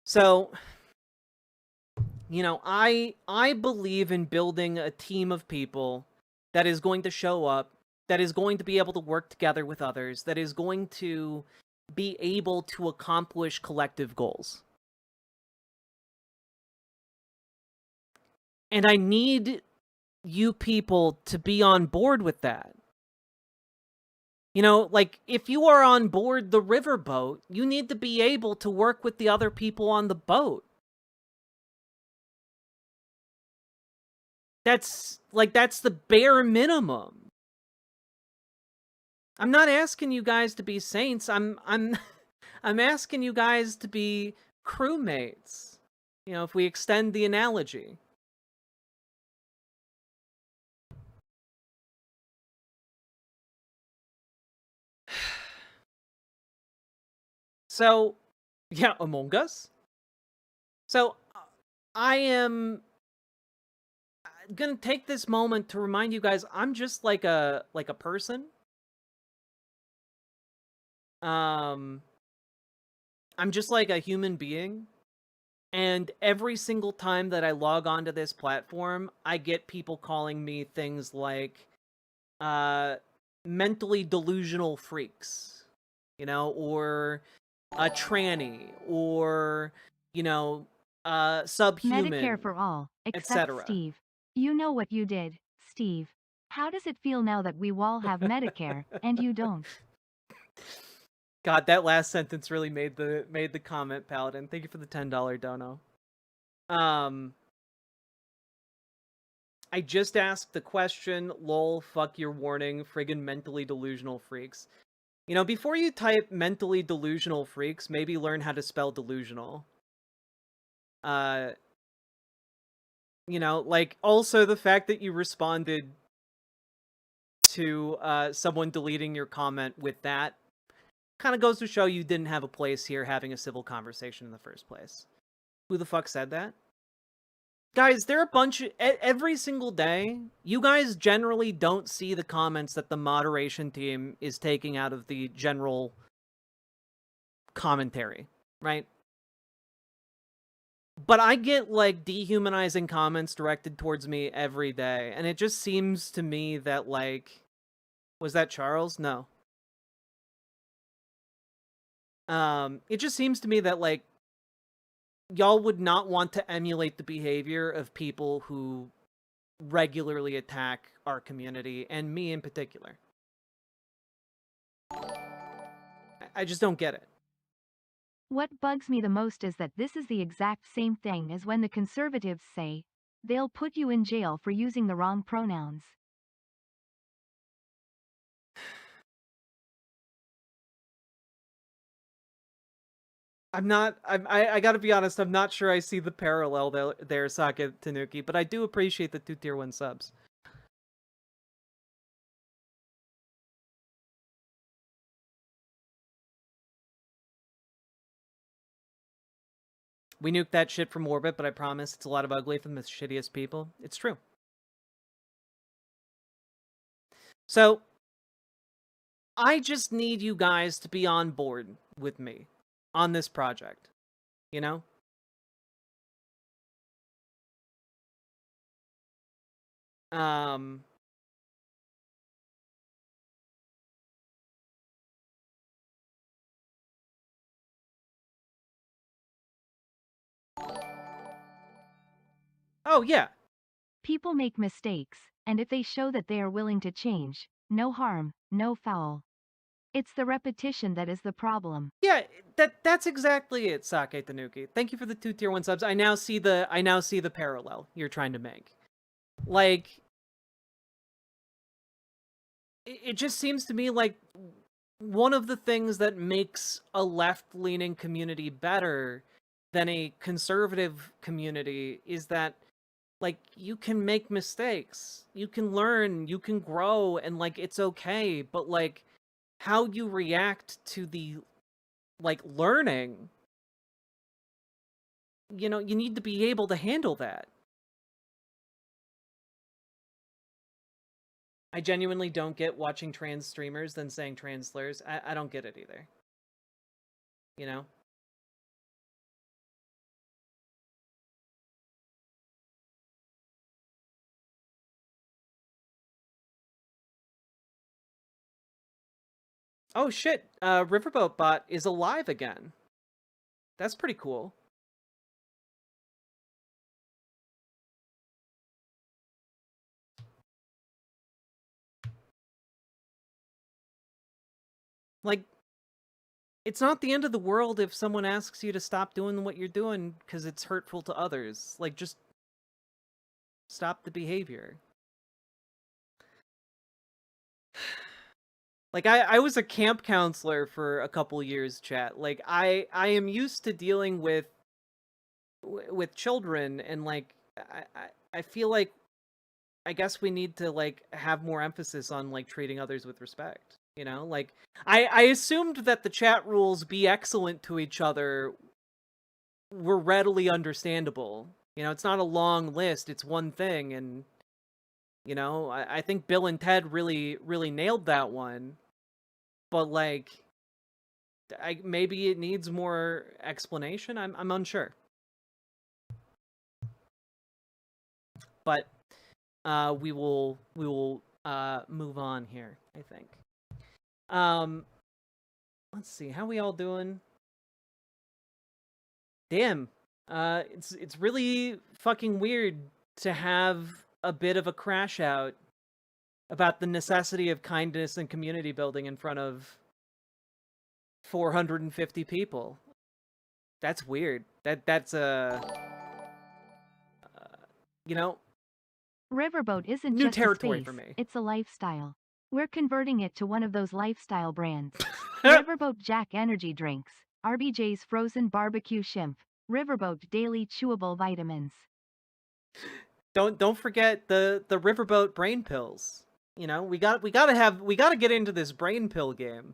Speaker 3: So, you know, I believe in building a team of people that is going to show up, that is going to be able to work together with others, that is going to be able to accomplish collective goals. And I need you people to be on board with that. You know, like, if you are on board the Riverboat, you need to be able to work with the other people on the boat. That's the bare minimum. I'm not asking you guys to be saints. I'm asking you guys to be crewmates. You know, if we extend the analogy. So, yeah, Among Us. So, I am gonna take this moment to remind you guys, I'm just like a person. I'm just like a human being. And every single time that I log onto this platform, I get people calling me things like mentally delusional freaks, or a tranny, or, subhuman,
Speaker 4: Medicare for all, except
Speaker 3: etc.
Speaker 4: Steve. You know what you did, Steve. How does it feel now that we all have Medicare, and you don't?
Speaker 3: God, that last sentence really made the comment, Paladin. Thank you for the $10 dono. I just asked the question, lol, fuck your warning, friggin' mentally delusional freaks. Before you type mentally delusional freaks, maybe learn how to spell delusional. Also the fact that you responded to someone deleting your comment with that kind of goes to show you didn't have a place here having a civil conversation in the first place. Who the fuck said that? Guys, there are a bunch of, every single day, you guys generally don't see the comments that the moderation team is taking out of the general commentary, right? But I get, like, dehumanizing comments directed towards me every day, and it just seems to me that, like... Was that Charles? No. It just seems to me that, like, y'all would not want to emulate the behavior of people who regularly attack our community, and me in particular. I just don't get it.
Speaker 4: What bugs me the most is that this is the exact same thing as when the conservatives say, they'll put you in jail for using the wrong pronouns.
Speaker 3: I gotta be honest, I'm not sure I see the parallel there, Sake Tanuki, but I do appreciate the 2 tier 1 subs. We nuked that shit from orbit, but I promise it's a lot of ugly from the shittiest people. It's true. So, I just need you guys to be on board with me on this project, you know? Oh, yeah.
Speaker 4: People make mistakes, and if they show that they are willing to change, no harm, no foul. It's the repetition that is the problem.
Speaker 3: Yeah, that's exactly it, Sake Tanuki. Thank you for the 2 tier 1 subs. I now see the parallel you're trying to make. Like, it just seems to me like one of the things that makes a left-leaning community better than a conservative community is that, like, you can make mistakes, you can learn, you can grow, and, like, it's okay, but, like, how you react to the, like, learning, you need to be able to handle that. I genuinely don't get watching trans streamers then saying trans slurs. I don't get it either. You know? Oh shit, Riverboat bot is alive again. That's pretty cool. Like, it's not the end of the world if someone asks you to stop doing what you're doing because it's hurtful to others. Like, just stop the behavior. Like, I was a camp counselor for a couple years, chat. Like, I am used to dealing with children, and, like, I feel like, I guess we need to, like, have more emphasis on, like, treating others with respect. You know? Like, I assumed that the chat rules be excellent to each other were readily understandable. You know, it's not a long list. It's one thing, and you know, I think Bill and Ted really nailed that one. But like, maybe it needs more explanation. I'm unsure. But we will move on here, I think. Let's see, how we all doing? Damn. It's really fucking weird to have a bit of a crash out about the necessity of kindness and community building in front of 450 people. That's weird. That's you know,
Speaker 4: Riverboat isn't
Speaker 3: new
Speaker 4: just a
Speaker 3: territory
Speaker 4: space,
Speaker 3: for me.
Speaker 4: it's a lifestyle. We're converting it to one of those lifestyle brands. Riverboat Jack Energy Drinks, RBJ's Frozen Barbecue Shrimp, Riverboat Daily Chewable Vitamins.
Speaker 3: Don't forget the Riverboat brain pills. You know, we gotta get into this brain pill game.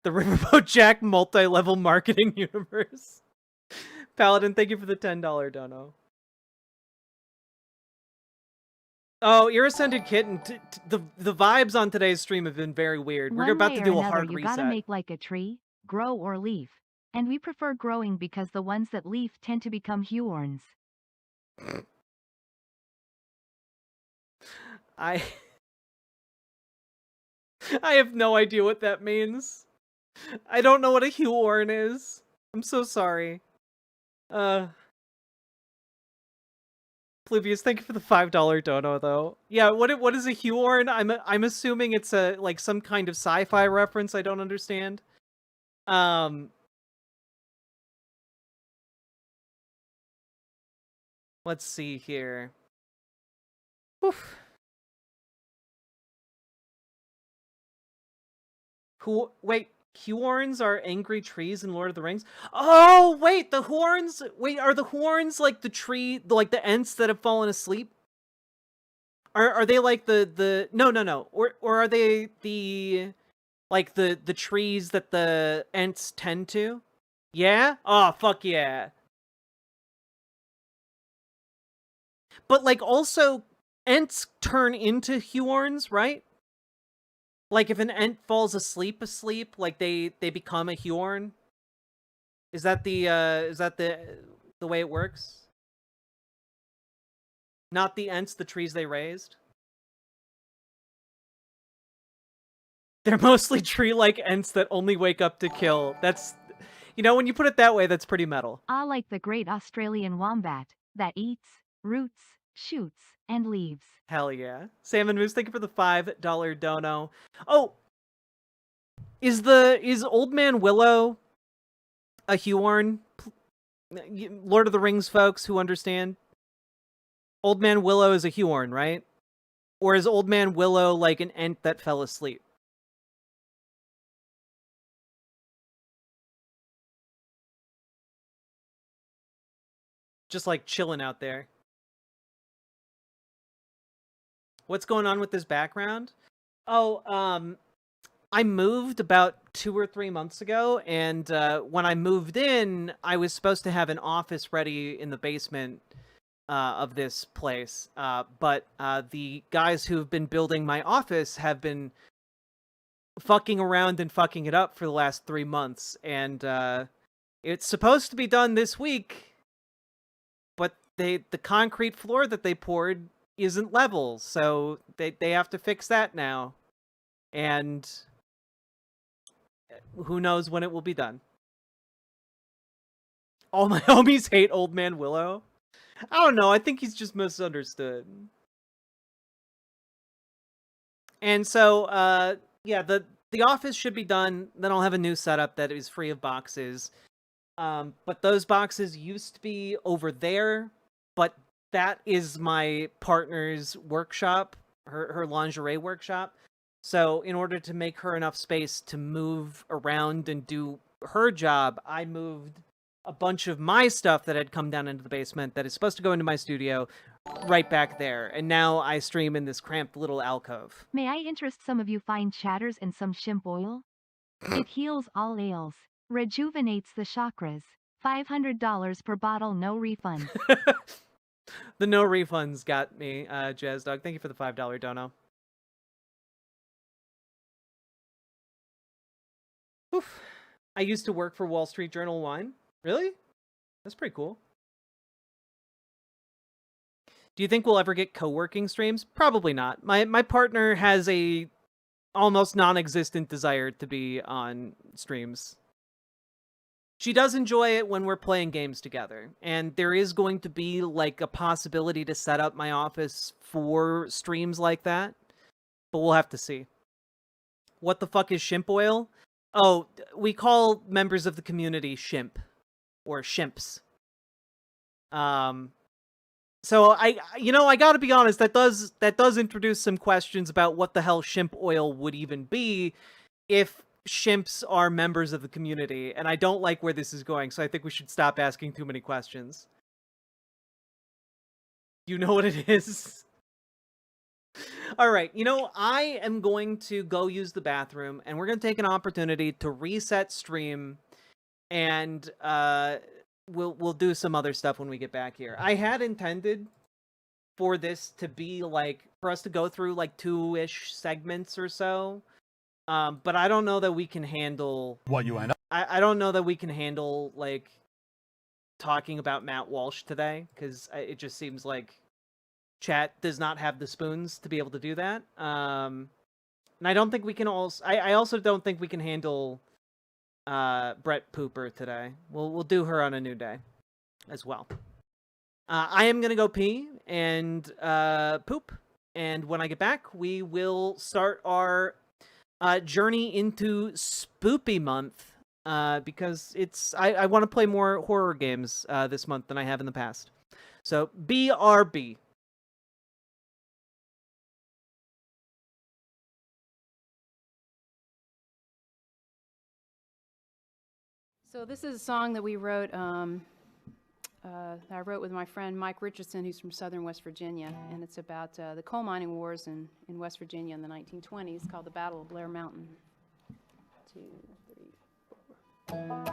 Speaker 3: The Riverboat Jack multi-level marketing universe. Paladin, thank you for the $10 dono. Oh, Irascended Kitten, the vibes on today's stream have been very weird. We're
Speaker 4: One
Speaker 3: about
Speaker 4: way
Speaker 3: to
Speaker 4: or
Speaker 3: do a
Speaker 4: another,
Speaker 3: hard
Speaker 4: you
Speaker 3: reset.
Speaker 4: gotta make like a tree, grow or leaf. And we prefer growing because the ones that leaf tend to become huorns.
Speaker 3: I have no idea what that means. I don't know what a huorn is. I'm so sorry. Pluvius, thank you for the $5 dono though. Yeah, what is a huorn? I'm assuming it's a like some kind of sci-fi reference I don't understand. Let's see here. Oof. Wait, Huorns are angry trees in Lord of the Rings? Oh, wait, the horns. Wait, are the horns like the tree, like the Ents that have fallen asleep? Are they like the no. Or are they the like the trees that the Ents tend to? Yeah? Oh, fuck yeah. But like also Ents turn into Huorns, right? Like if an Ent falls asleep, like they become a Huorn? Is that the way it works? Not the Ents, the trees they raised? They're mostly tree-like Ents that only wake up to kill. That's, you know, when you put it that way, that's pretty metal.
Speaker 4: Ah, like the great Australian wombat that eats, roots, shoots, and leaves.
Speaker 3: Hell yeah. Salmon Moose, thank you for the $5 dono. Oh! Is Old Man Willow a Huorn? Lord of the Rings folks who understand? Old Man Willow is a Huorn, right? Or is Old Man Willow like an Ent that fell asleep? Just like chilling out there. What's going on with this background? Oh, I moved about 2 or 3 months ago, and when I moved in, I was supposed to have an office ready in the basement of this place. But the guys who've been building my office have been fucking around and fucking it up for the last 3 months, and it's supposed to be done this week, but the concrete floor that they poured isn't level, so they have to fix that now. And who knows when it will be done. All my homies hate Old Man Willow. I don't know, I think he's just misunderstood. And so, yeah, the office should be done, then I'll have a new setup that is free of boxes. But those boxes used to be over there, but that is my partner's workshop, her lingerie workshop. So in order to make her enough space to move around and do her job, I moved a bunch of my stuff that had come down into the basement that is supposed to go into my studio right back there. And now I stream in this cramped little alcove.
Speaker 4: May I interest some of you fine chatters in some shimp oil? It heals all ails, rejuvenates the chakras, $500 per bottle, no refund.
Speaker 3: The no refunds got me, Jazz Dog. Thank you for the $5 dono. Oof. I used to work for Wall Street Journal Wine. Really? That's pretty cool. Do you think we'll ever get co-working streams? Probably not. My partner has a almost non-existent desire to be on streams. She does enjoy it when we're playing games together, and there is going to be like a possibility to set up my office for streams like that, but we'll have to see. What the fuck is shimp oil? Oh, we call members of the community shimp or shimps. So I got to be honest, that does introduce some questions about what the hell shimp oil would even be if shimps are members of the community, and I don't like where this is going, so I think we should stop asking too many questions. You know what it is? Alright, I am going to go use the bathroom, and we're going to take an opportunity to reset stream, and we'll do some other stuff when we get back here. I had intended for this to be, like, for us to go through, like, 2-ish segments or so, but I don't know that we can handle...
Speaker 7: What you end up?
Speaker 3: I don't know that we can handle, like, talking about Matt Walsh today, because it just seems like chat does not have the spoons to be able to do that. And I don't think we can also... I also don't think we can handle Brett Pooper today. We'll do her on a new day as well. I am going to go pee and poop, and when I get back, we will start our journey into Spoopy Month, because I want to play more horror games this month than I have in the past. So, BRB.
Speaker 8: So this is a song that we wrote, that I wrote with my friend Mike Richardson, who's from southern West Virginia, and it's about the coal mining wars in West Virginia in the 1920s, called the Battle of Blair Mountain. 2, 3, 4.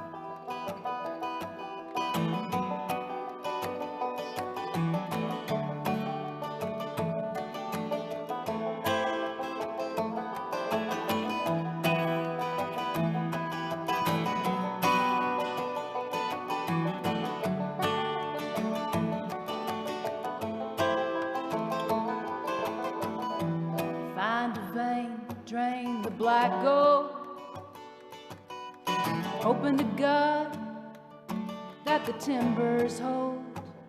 Speaker 8: Drain the black gold, hoping to God that the timbers hold.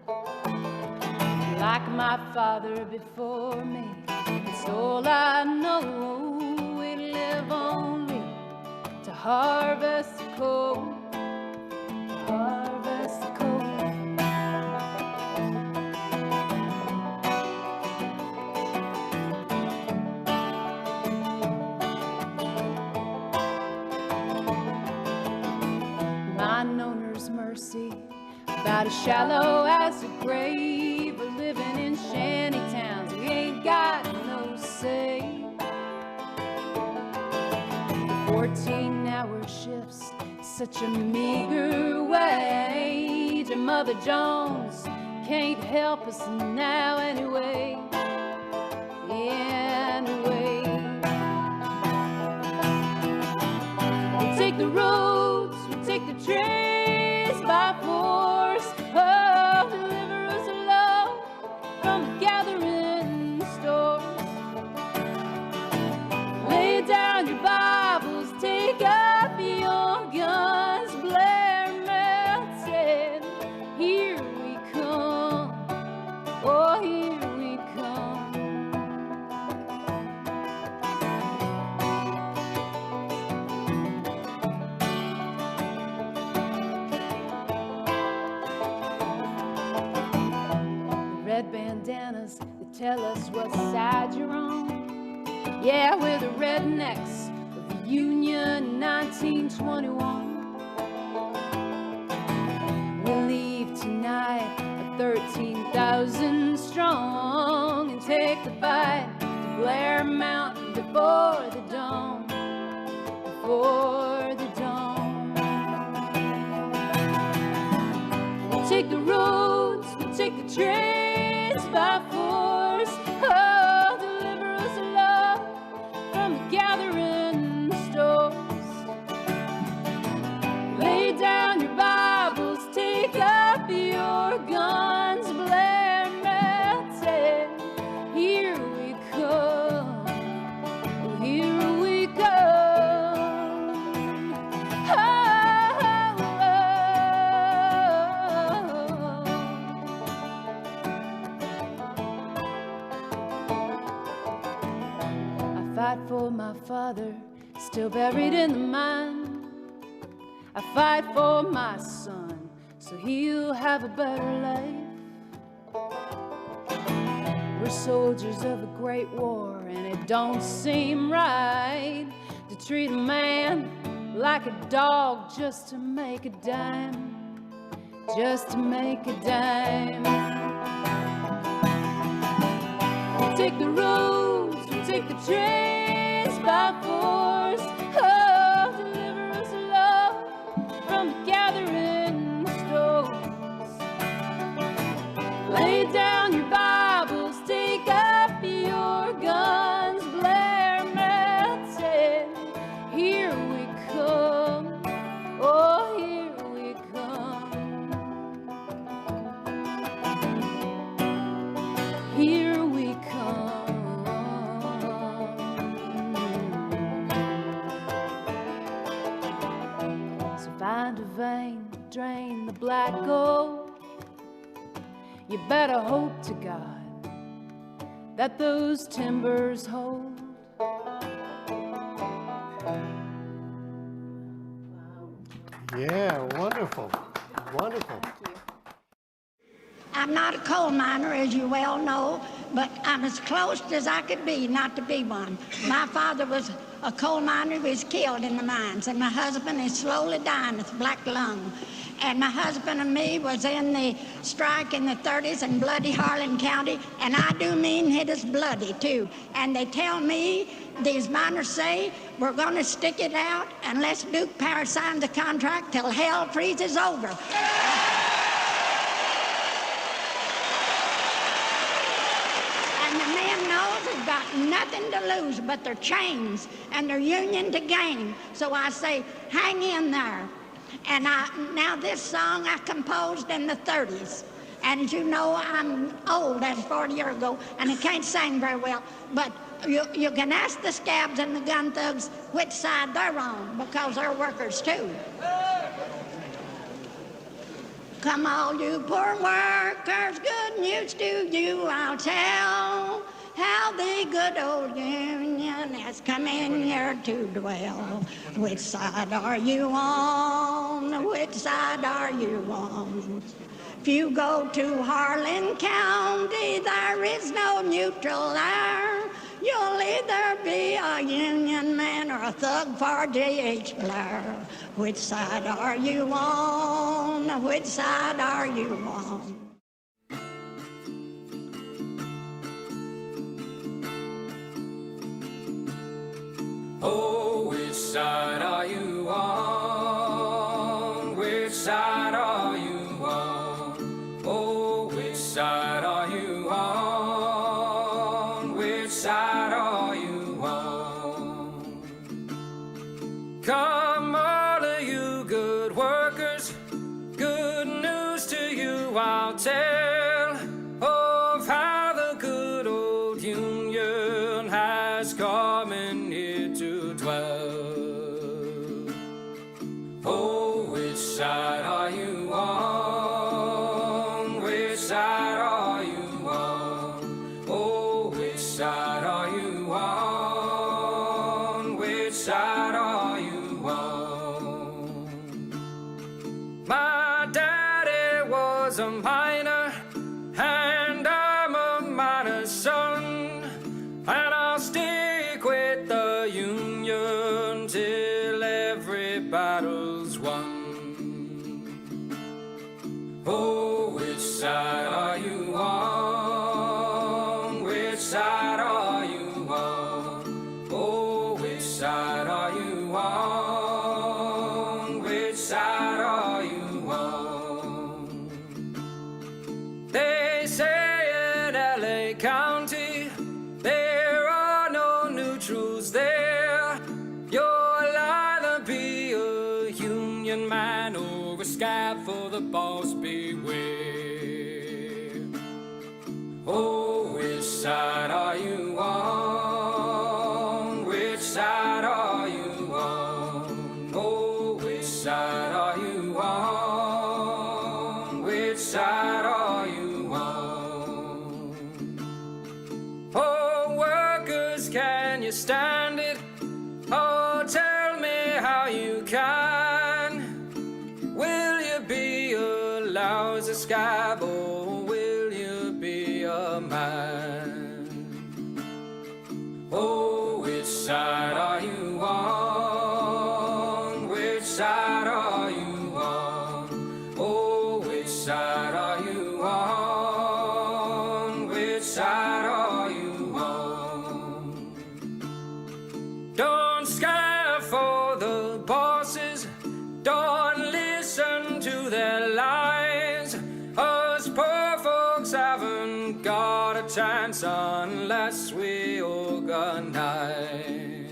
Speaker 8: Like my father before me, it's all I know. We live only to harvest coal, harvest coal. About as shallow as a grave. We're living in shanty towns, we ain't got no say. 14-hour shifts, such a meager wage, and Mother Jones can't help us now anyway. Anyway, we take the roads, we take the trains by force. Oh, deliver us alone from the gathering stores. Lay down your Bibles, take up your guns. Blair Mountain, here we come. Oh, here we come. Red bandanas that tell us what side you're on. Yeah, we're the rednecks of the Union 1921. We'll leave tonight at 13,000 strong and take the fight to Blair Mountain before the dawn. Before the dawn. take the roads, we'll take the trains by force. Oh, deliver us, love, from the gathering storms. Lay down your Bibles, take up your guns, blare melted. Here we come, here we come. Oh, I fight for my father, still buried in the mine. I fight for my son, so he'll have a better life. We're soldiers of a great war, and it don't seem right to treat a man like a dog just to make a dime, just to make a dime. We'll take the roads, we'll take the trains by force. Oh, deliver us, love, from the gathering storms. Lay down your Bibles, take up your guns, blare melted. Here we come, oh, here we come. Here we come. So find a vein, drain the black gold. You better hope to God that those timbers hold.
Speaker 7: Yeah, wonderful. Wonderful.
Speaker 9: I'm not a coal miner, as you well know, but I'm as close as I could be not to be one. My father was a coal miner who was killed in the mines, and my husband is slowly dying with black lung. And my husband and me was in the strike in the 30s in bloody Harlan County, and I do mean it is bloody too. And they tell me, these miners say, we're going to stick it out unless Duke Power signs the contract till hell freezes over. And the man knows they've got nothing to lose but their chains and their union to gain. So I say, hang in there. And now this song I composed in the 30s. And as you know, I'm old, that's 40 years ago, and I can't sing very well. But you can ask the scabs and the gun thugs which side they're on, because they're workers too. Come all you poor workers, good news to you I'll tell, how the good old Union has come in here to dwell. Which side are you on? Which side are you on? If you go to Harlan County, there is no neutral there. You'll either be a Union man or a thug for J.H. Blair. Which side are you on? Which side are you on?
Speaker 10: Oh, which side are you on? Which side are you on? Oh, which side are you on? Which side are you on? Come all of you good workers, good news to you I'll tell of how the good old Union has come in here to dwell. Oh, which side are you on? Which side are you on? Oh, which side are you on? Which side are you on? My daddy was a miner, and I'm a miner's son, and I'll stick with the Union till every battle's won. Oh, which side are you on? Which side are you on? Oh, which side are you on? Which side are you on? be a union man or a scab for the boss, beware. Oh, which side are you on? Which side are you on? Oh, which side are you on? Which side are you on? Oh, workers, can you stand it? Oh, tell me how you can. Will you be a lousy scab or will you be a man? Oh, which side are you on? Which side are you on? Oh, which side are you on? Which side are you on? Don't scab for the bosses, don't listen to their lies. Us poor folks haven't got a chance unless we organize.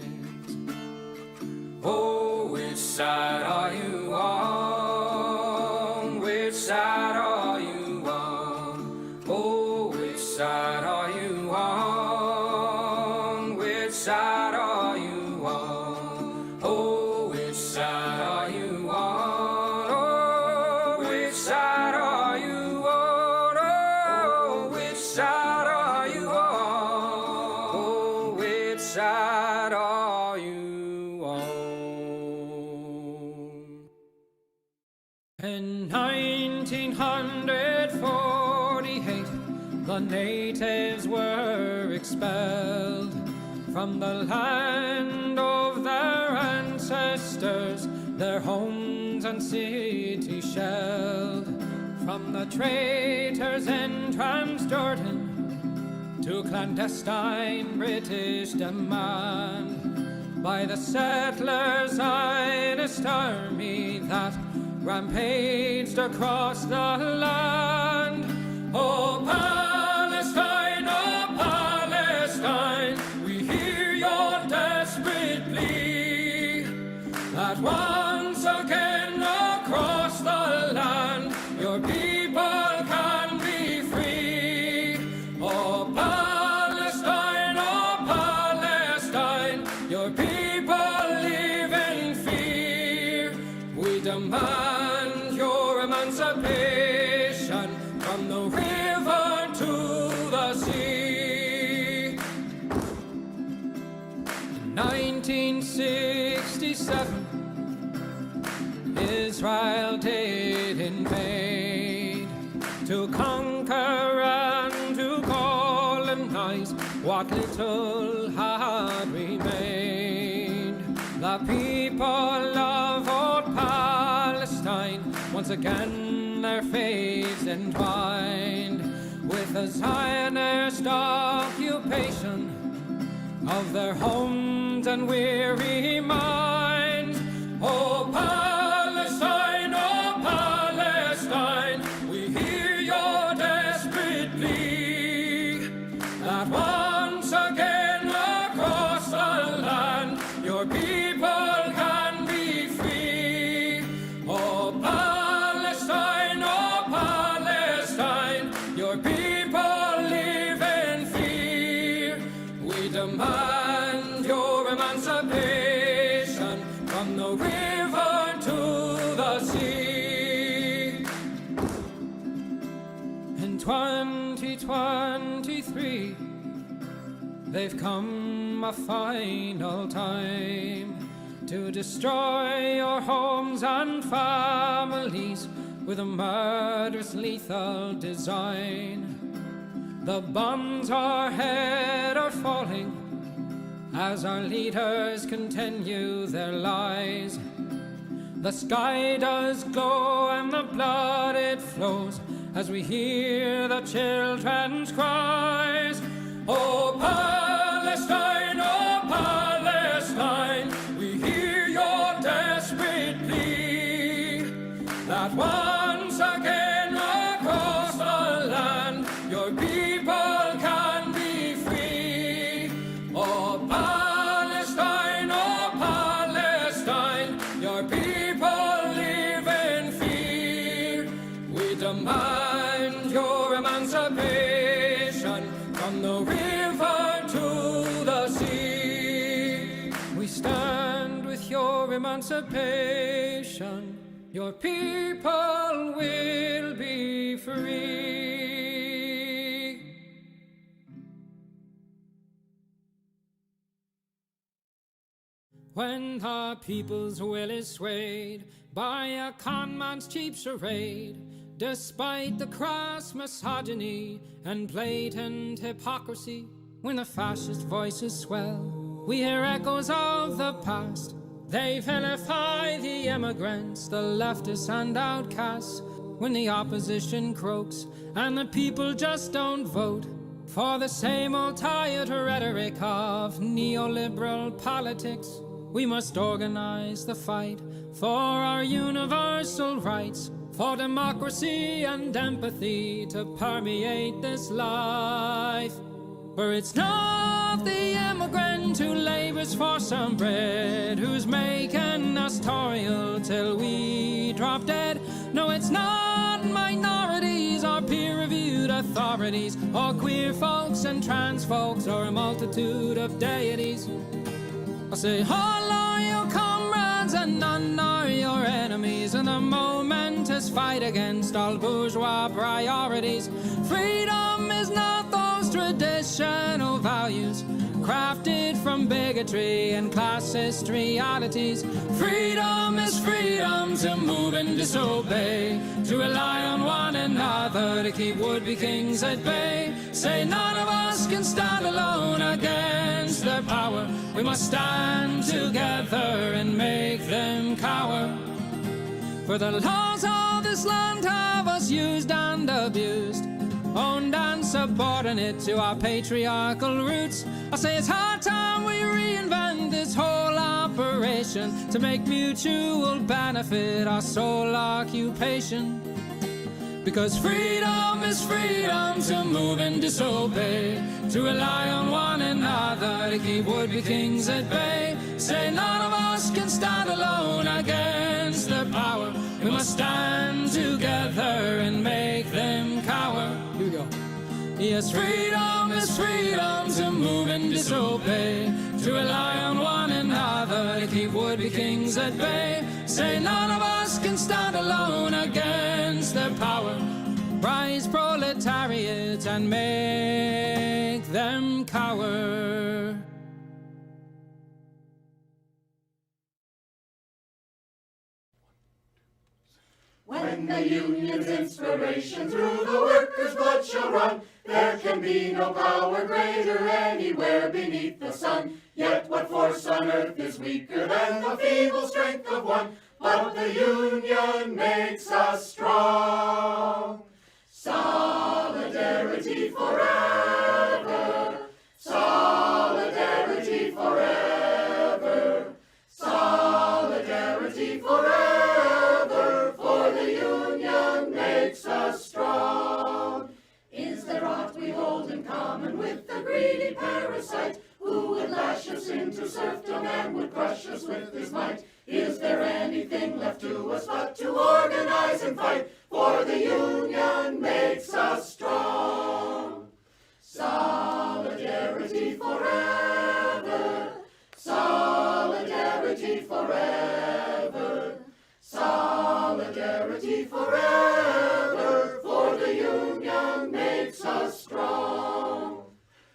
Speaker 10: Oh, which side are you on? Which side are you on? Oh, which side are you on? Which side are you on? Oh, which side are you on? Oh, which side are you on? Oh, which side are you on? Oh, which side are you on? In 1948, the natives were expelled from the land of their ancestors, their homes and cities shelled. From the traitors in Transjordan to clandestine British demand by the settlers' Zionist army that rampaged across the land. Oh, Palestine, we hear your desperate plea that once again across the land your people can be free. Oh, Palestine, your people live in fear. We demand your emancipation from the river to the sea. In 1967, Israel did invade to conquer and to colonize what little had remained. The people of old Palestine, once again their fates entwined with the Zionist occupation of their homes and weary minds. Oh, Palestine, we hear your desperate plea that once again across the land your people can be free. Oh, Palestine, your people live in fear. We demand your emancipation from the river to the sea. In 2023, they've come a final time to destroy your homes and families with a murderous, lethal design. The bombs overhead are falling as our leaders continue their lies. The sky does glow and the blood it flows as we hear the children's cries. Oh, Palestine, we hear your desperate plea that once again across the land your people can be free. Oh, Palestine, emancipation, your people will be free. When the people's will is swayed by a con man's cheap charade, despite the crass misogyny and blatant hypocrisy, when the fascist voices swell, we hear echoes of the past. They vilify the immigrants, the leftists and outcasts, when the opposition croaks and the people just don't vote for the same old tired rhetoric of neoliberal politics. We must organize the fight for our universal rights, for democracy and empathy to permeate this life. For it's not the immigrant who labors for some bread, who's making us toil till we drop dead. No, it's not minorities or peer-reviewed authorities, or queer folks and trans folks, or a multitude of deities. I say all are your comrades and none are your enemies, in the momentous fight against all bourgeois priorities. Freedom is not those traditional values crafted from bigotry and classist realities. Freedom is freedom to move and disobey, to rely on one another to keep would-be kings at bay. Say none of us can stand alone against their power. We must stand together and make them cower. For the laws of this land have us used and abused, owned and subordinate to our patriarchal roots. I say it's high time we reinvent this whole operation to make mutual benefit our sole occupation. Because freedom is freedom to move and disobey, to rely on one another to keep would-be kings at bay. Say none of us can stand alone against their power. We must stand together and make them cower. Here we go. Yes, freedom is freedom to move and disobey, to rely on one another to keep would-be kings at bay. Say none of us can stand alone against their power. Rise, proletariat, and make them cower.
Speaker 11: When the union's inspiration through the workers' blood shall run, there can be no power greater anywhere beneath the sun. Yet what force on earth is weaker than the feeble strength of one? But the union makes us strong. Solidarity forever, solidarity forever, solidarity forever, for the union makes us strong. Is there aught we hold in common with the greedy parasite, who would lash us into serfdom and would crush us with his might? Is there anything left to us but to organize and fight? For the union makes us strong. Solidarity forever, solidarity forever, solidarity forever, for the union makes us strong.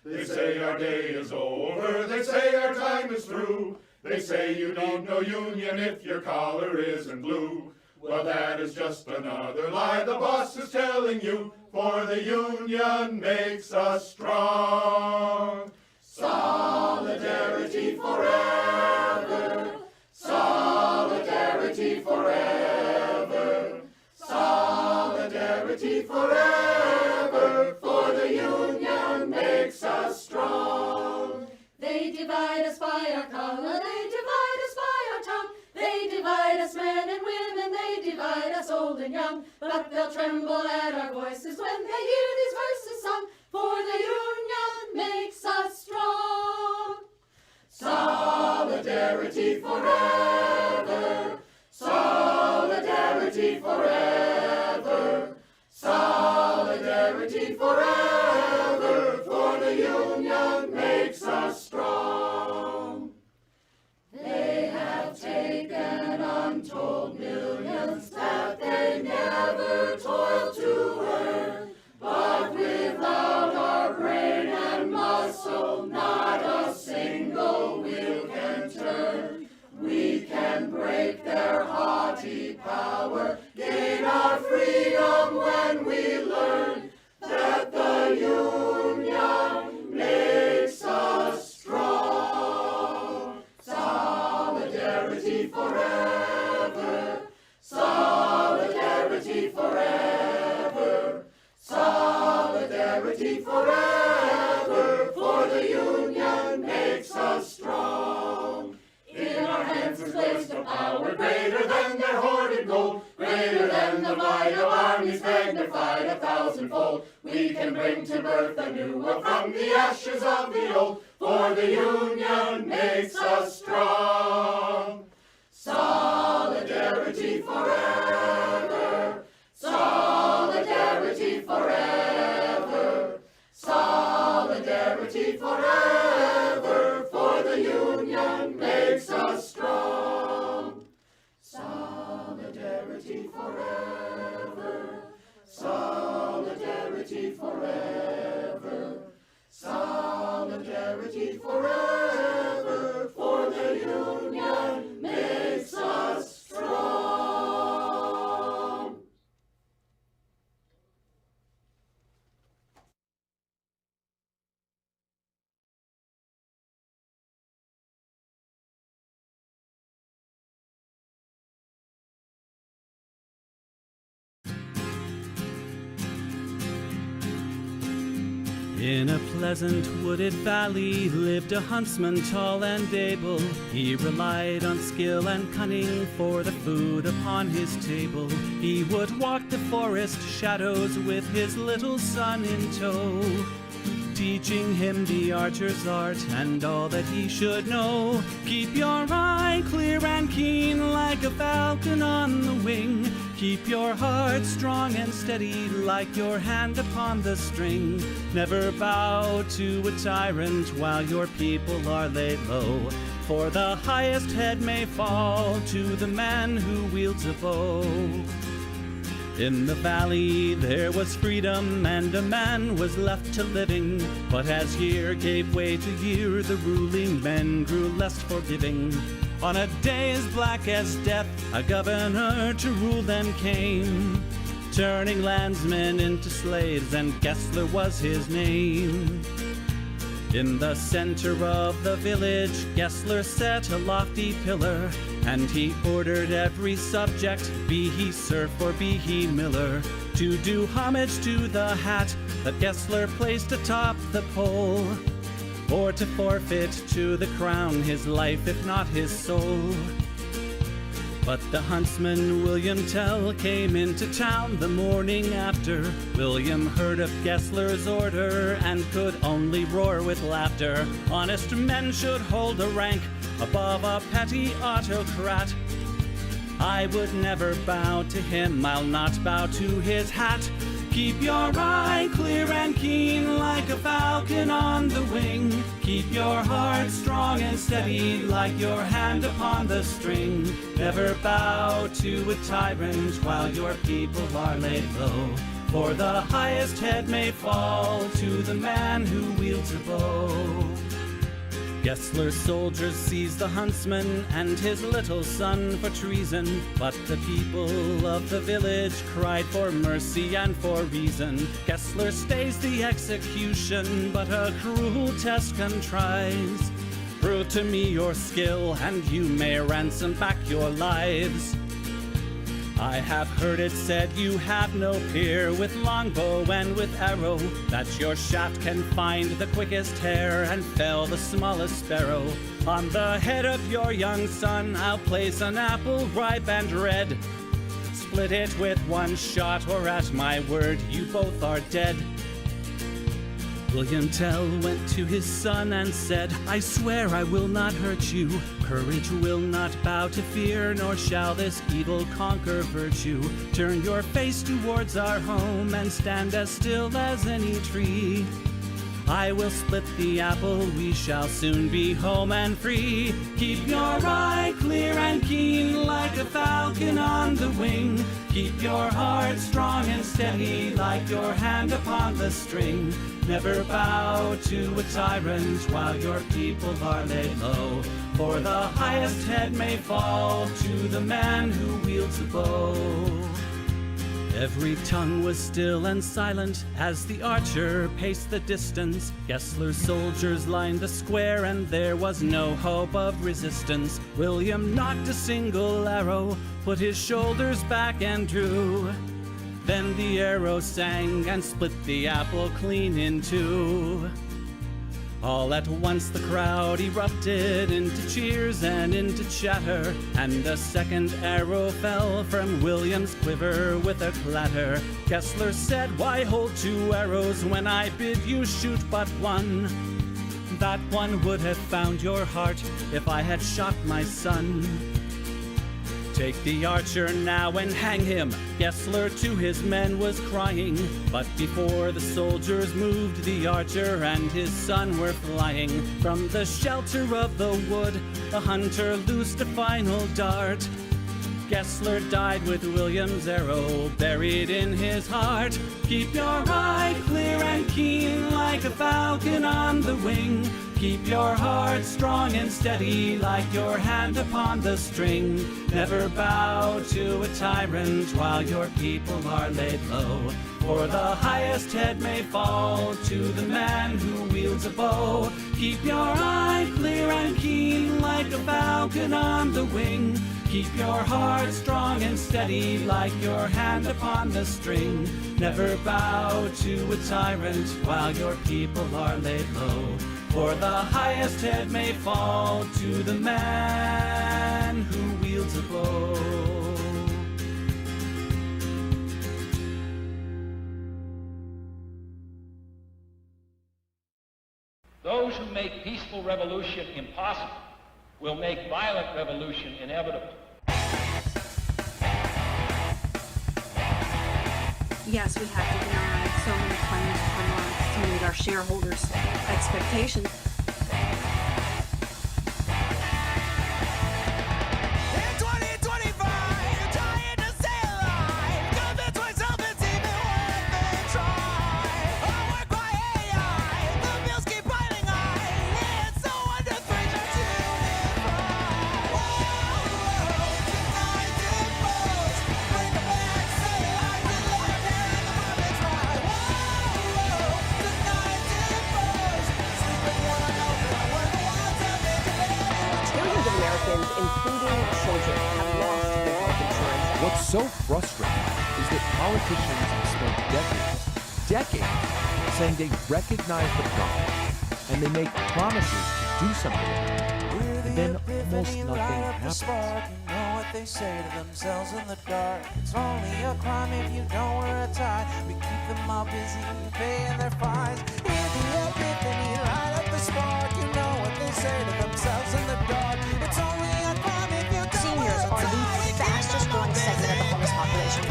Speaker 11: They say our day is over, they say our time is through. They say you need no union if your collar isn't blue. Well, that is just another lie the boss is telling you, for the union makes us strong. Solidarity forever, solidarity forever, solidarity forever, for the union makes us strong. They divide us by our color, they divide us by our tongue, they divide us men and women, they divide us old and young, but they'll tremble at our voices when they hear these verses sung, for the union makes us strong. Solidarity forever, solidarity forever, solidarity forever, for the union makes us strong. They have taken the ashes of the old, for the Union makes us strong. Solidarity forever, solidarity forever, solidarity forever, for the Union makes us strong. Solidarity forever, solidarity forever, solidarity forever, for the Union makes us strong.
Speaker 12: In a pleasant wooded valley lived a huntsman tall and able. He relied on skill and cunning for the food upon his table. He would walk the forest shadows with his little son in tow, teaching him the archer's art and all that he should know. Keep your eye clear and keen like a falcon on the wing. Keep your heart strong and steady like your hand upon the string. Never bow to a tyrant while your people are laid low, for the highest head may fall to the man who wields a bow. In the valley there was freedom, and a man was left to living. But as year gave way to year, the ruling men grew less forgiving. On a day as black as death, a governor to rule them came, turning landsmen into slaves, and Gessler was his name. In the center of the village, Gessler set a lofty pillar, and he ordered every subject, be he serf or be he miller, to do homage to the hat that Gessler placed atop the pole, or to forfeit to the crown his life, if not his soul. But the huntsman William Tell came into town the morning after. William heard of Gessler's order and could only roar with laughter. Honest men should hold a rank above a petty autocrat. I would never bow to him, I'll not bow to his hat. Keep your eye clear and keen like a falcon on the wing. Keep your heart strong and steady like your hand upon the string. Never bow to a tyrant while your people are laid low, for the highest head may fall to the man who wields a bow. Gessler's soldiers seized the huntsman and his little son for treason, but the people of the village cried for mercy and for reason. Gessler stays the execution, but a cruel test contrives. Prove to me your skill, and you may ransom back your lives. I have heard it said you have no peer with longbow and with arrow, that your shaft can find the quickest hare and fell the smallest sparrow. On the head of your young son I'll place an apple ripe and red. Split it with one shot, or at my word you both are dead. William Tell went to his son and said, I swear I will not hurt you. Courage will not bow to fear, nor shall this evil conquer virtue. Turn your face towards our home and stand as still as any tree. I will split the apple, we shall soon be home and free. Keep your eye clear and keen like a falcon on the wing. Keep your heart strong and steady like your hand upon the string. Never bow to a tyrant while your people are laid low, for the highest head may fall to the man who wields a bow. Every tongue was still and silent as the archer paced the distance. Gessler's soldiers lined the square, and there was no hope of resistance. William knocked a single arrow, put his shoulders back and drew. Then the arrow sang and split the apple clean in two. All at once the crowd erupted into cheers and into chatter, and a second arrow fell from William's quiver with a clatter. Kessler said, "Why hold two arrows when I bid you shoot but one? That one would have found your heart if I had shot my son. Take the archer now and hang him," Gessler to his men was crying. But before the soldiers moved, the archer and his son were flying. From the shelter of the wood, the hunter loosed a final dart. Gessler died with William's arrow buried in his heart. Keep your eye clear and keen like a falcon on the wing. Keep your heart strong and steady like your hand upon the string. Never bow to a tyrant while your people are laid low. For the highest head may fall to the man who wields a bow. Keep your eye clear and keen like a falcon on the wing. Keep your heart strong and steady like your hand upon the string. Never bow to a tyrant while your people are laid low. For the highest head may fall to the man who wields a bow.
Speaker 13: Those who make peaceful revolution impossible will make violent revolution inevitable.
Speaker 14: Yes, we have to deny so many claims per month to meet our shareholders' expectations.
Speaker 15: including children, have lost their health insurance.
Speaker 16: What's so frustrating is that politicians have spent decades saying they recognize the problem and they make promises to do something about it, and then almost nothing happens.
Speaker 17: You know what they say to themselves in the dark. It's only a crime if you don't wear a tie. We keep them all busy paying their fines. In the epiphany, light up the spark. You know what they say to themselves in the dark. It's only a crime if you don't wear a tie.
Speaker 15: Seniors are the fastest growing segment of the homeless population.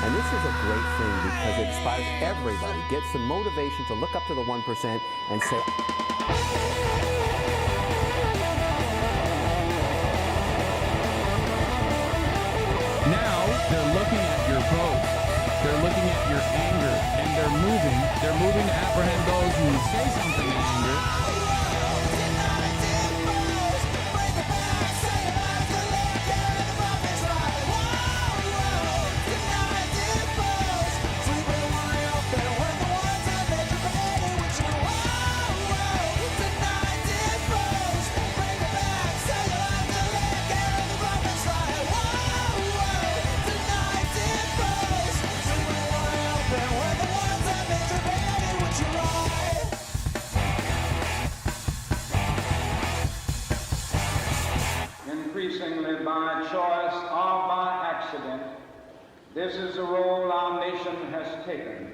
Speaker 18: And this is a great thing because it inspires everybody, gets the motivation to look up to the 1% and say,
Speaker 19: now they're looking at your vote, they're looking at your anger, and they're moving to apprehend those who say something in anger.
Speaker 20: Increasingly by choice or by accident, this is the role our nation has taken,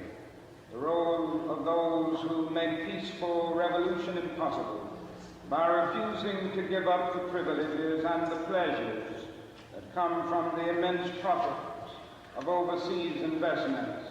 Speaker 20: the role of those who make peaceful revolution impossible by refusing to give up the privileges and the pleasures that come from the immense profits of overseas investments.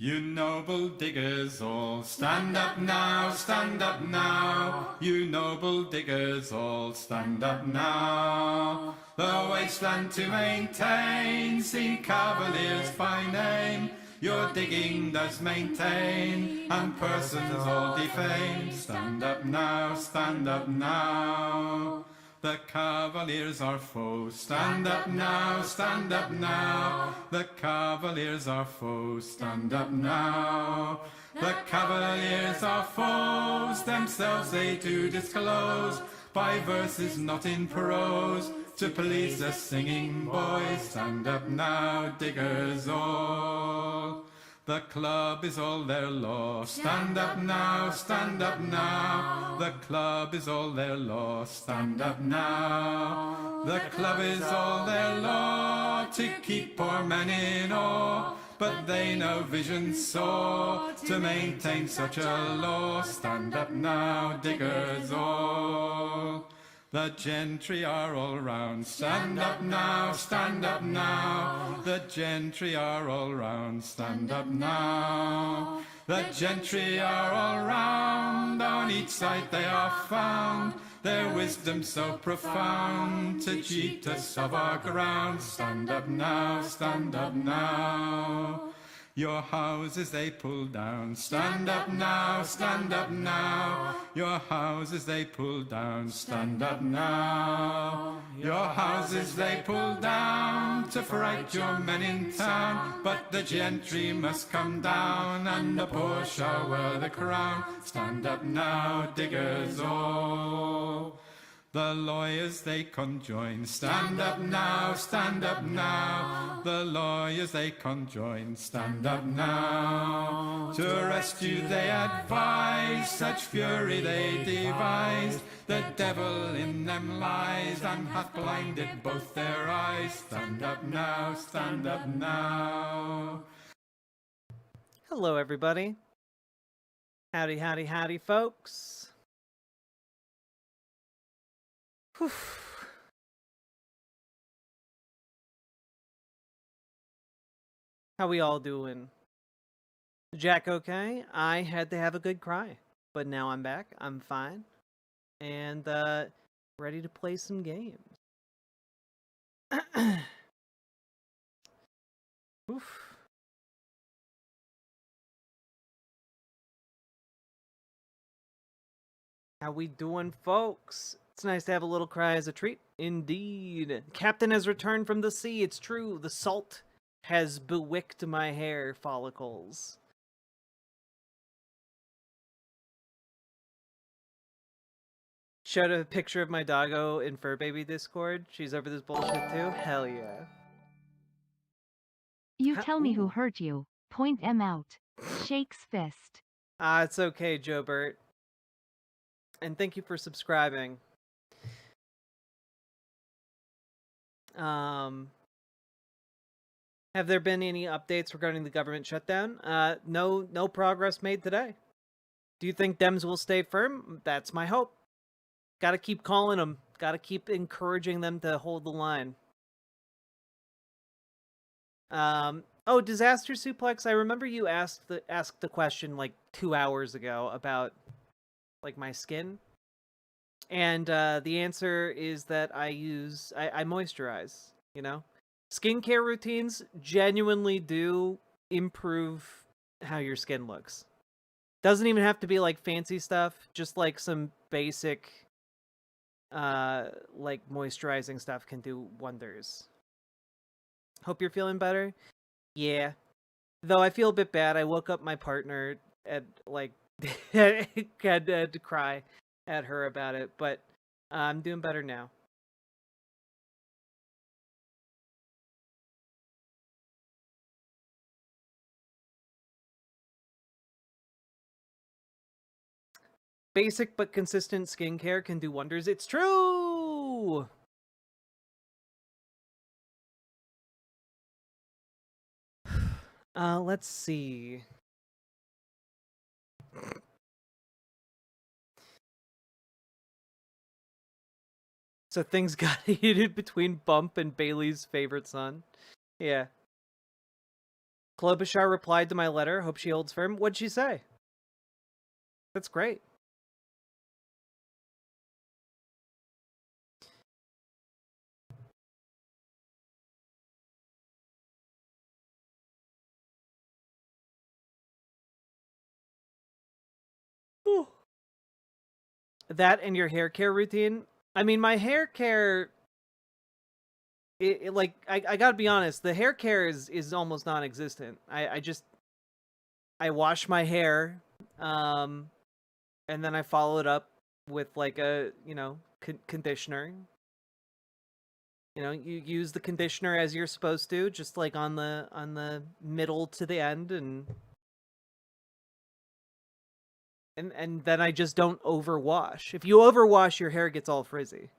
Speaker 21: You noble diggers all, stand up now, stand up now. You noble diggers all, stand up now. The wasteland to maintain, see Cavaliers by name. Your digging does maintain, and persons all defame. Stand up now, stand up now. The Cavaliers are foes. Stand up now, stand up now. The Cavaliers are foes. Stand up now. The Cavaliers are foes. Themselves they do disclose by verses not in prose to police the singing boys. Stand up now, diggers all. The club is all their law. Stand up now, stand up now. The club is all their law. Stand up now. The club is all their law to keep poor men in awe. But they no vision saw to maintain such a law. Stand up now, diggers all. The gentry are all round. Stand up now, stand up now. The gentry are all round. Stand up now. The gentry are all round. On each side they are found. Their wisdom so profound to cheat us of our ground. Stand up now, stand up now. Your houses they pull down. Stand up now, stand up now. Your houses they pull down. Stand up now. Your houses they pull down to fright your men in town. But the gentry must come down and the poor shall wear the crown. Stand up now, diggers all. The lawyers they conjoin. Stand up now, stand up now. The lawyers they conjoin. Stand up now. To arrest you they advise. Such fury they devise. The devil in them lies and hath blinded both their eyes. Stand up now, stand up now.
Speaker 3: Hello, everybody. Howdy, howdy, howdy, folks. Whew. How we all doing? Jack okay? I had to have a good cry, but now I'm back. I'm fine. And ready to play some games. Oof. How we doing, folks? It's nice to have a little cry as a treat. Indeed. Captain has returned from the sea. It's true. The salt has bewicked my hair follicles. Showed a picture of my doggo in Fur Baby Discord. She's over this bullshit too. Hell yeah.
Speaker 4: You tell me who hurt you. Point M out. Shakes fist.
Speaker 3: Ah, it's okay, Joe Burt. And thank you for subscribing. Have there been any updates regarding the government shutdown? No progress made today. Do you think Dems will stay firm? That's my hope. Gotta keep calling them. Gotta keep encouraging them to hold the line. Oh, Disaster Suplex, I remember you asked the question like 2 hours ago about like my skin. And the answer is that I moisturize, you know? Skincare routines genuinely do improve how your skin looks. Doesn't even have to be like fancy stuff, just like some basic like moisturizing stuff can do wonders. Hope you're feeling better. Yeah. Though I feel a bit bad. I woke up my partner at like had to cry at her about it, but I'm doing better now. Basic but consistent skincare can do wonders. It's true! Let's see. So things got heated between Bump and Bailey's favorite son. Yeah. Klobuchar replied to my letter. Hope she holds firm. What'd she say? That's great. Ooh. That and your hair care routine. I mean, my hair care, like, I gotta be honest, the hair care is almost non-existent. I wash my hair, and then I follow it up with like a, conditioner. You use the conditioner as you're supposed to, just like on the middle to the end, and then I just don't overwash. If you overwash, your hair gets all frizzy,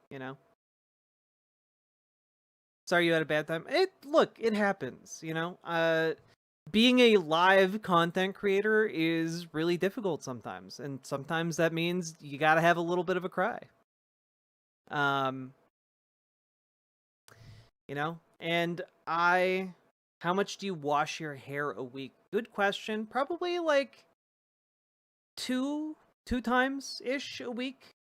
Speaker 3: Sorry you had a bad time. Look, it happens, Being a live content creator is really difficult sometimes, and sometimes that means you gotta have a little bit of a cry. And how much do you wash your hair a week? Good question. Probably like two times-ish a week.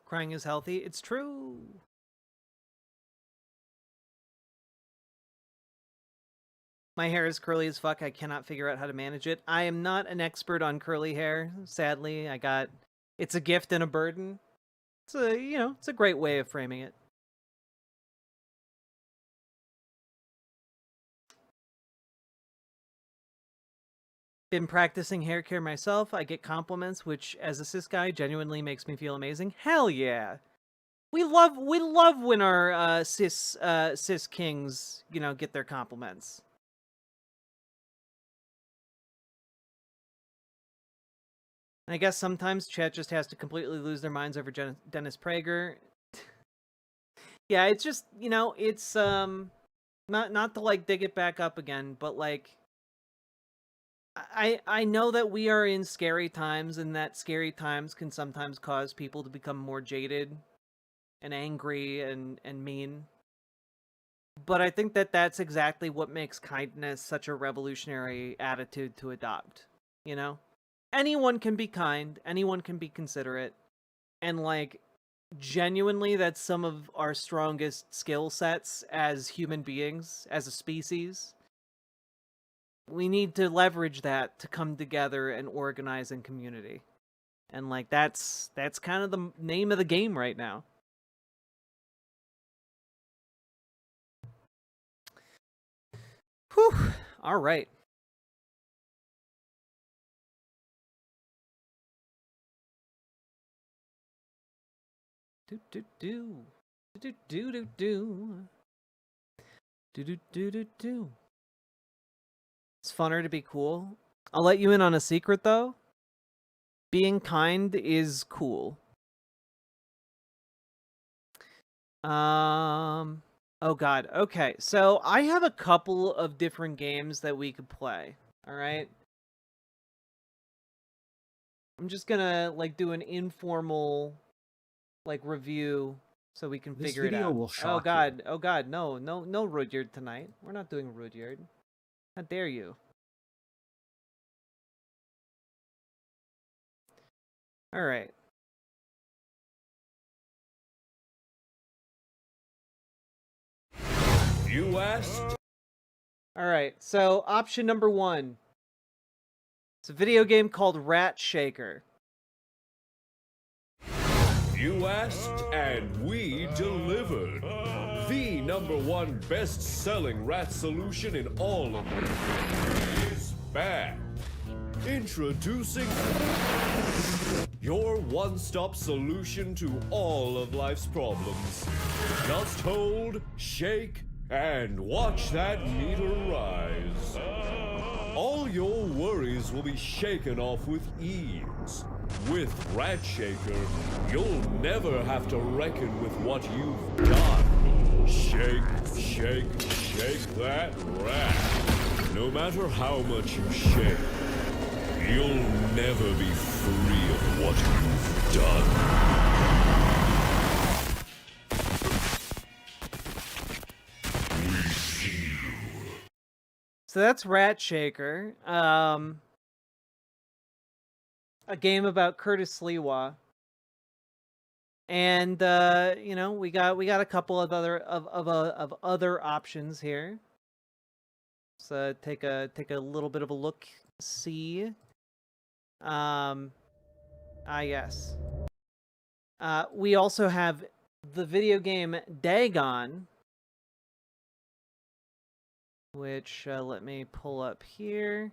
Speaker 3: Crying is healthy. It's true. My hair is curly as fuck. I cannot figure out how to manage it. I am not an expert on curly hair, sadly. It's a gift and a burden. It's a great way of framing it. Been practicing hair care myself. I get compliments, which as a cis guy genuinely makes me feel amazing. Hell yeah. We love when our cis kings, get their compliments. And I guess sometimes chat just has to completely lose their minds over Dennis Prager. Yeah, it's just, it's not to like dig it back up again, but like I know that we are in scary times, and that scary times can sometimes cause people to become more jaded and angry and mean. But I think that that's exactly what makes kindness such a revolutionary attitude to adopt, Anyone can be kind, anyone can be considerate, and like genuinely that's some of our strongest skill sets as human beings, as a species. We need to leverage that to come together and organize in community. And like that's kind of the name of the game right now. Whew. All right. Do do do do do do do do do do do do. It's funner to be cool. I'll let you in on a secret though. Being kind is cool. Oh god. Okay. So I have a couple of different games that we could play. All right. I'm just gonna like do an informal like review so we can figure it out.
Speaker 16: This video will shock
Speaker 3: you. Oh god, no Rudyard tonight. We're not doing Rudyard. How dare you? All right.
Speaker 1: You asked?
Speaker 3: All right. So, option number 1. It's a video game called Rat Shaker.
Speaker 1: You asked, and we delivered. The #1 best-selling rat solution in all of it is back. Introducing your one-stop solution to all of life's problems. Just hold, shake, and watch that meter rise. All your worries will be shaken off with ease. With Rat Shaker, you'll never have to reckon with what you've done. Shake, shake, shake that rat. No matter how much you shake, you'll never be free of what you've done.
Speaker 3: So that's Rat Shaker. a game about Curtis Sliwa. And you know, we got a couple of other options here. So take a little bit of a look, see. Yes. We also have the video game Dagon, which let me pull up here.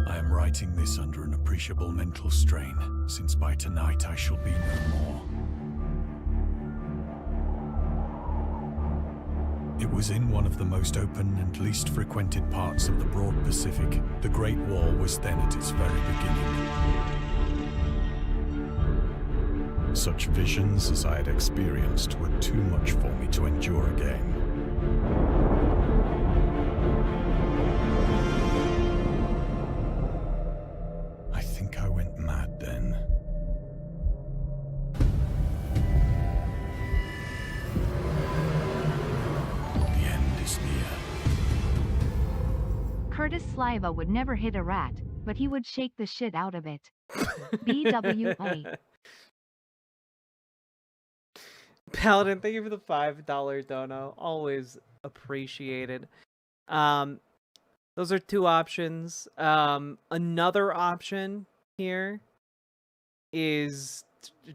Speaker 2: I am writing this under an appreciable mental strain, since by tonight I shall be no more. It was in one of the most open and least frequented parts of the broad Pacific. The Great War was then at its very beginning. Such visions as I had experienced were too much for me to endure again. I think I went mad then. The end is near.
Speaker 4: Curtis Sliwa would never hit a rat, but he would shake the shit out of it. BWA.
Speaker 3: Paladin, thank you for the $5 dono. Always appreciated. Those are two options. Another option here is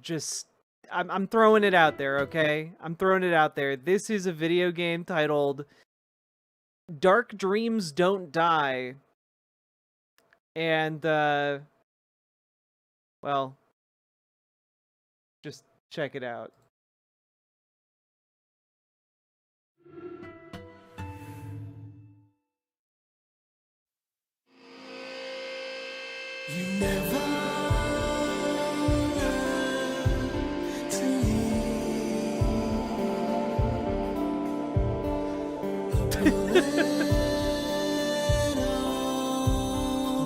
Speaker 3: just I'm throwing it out there, okay? I'm throwing it out there. This is a video game titled Dark Dreams Don't Die. And well, just check it out.
Speaker 11: You never learn to live.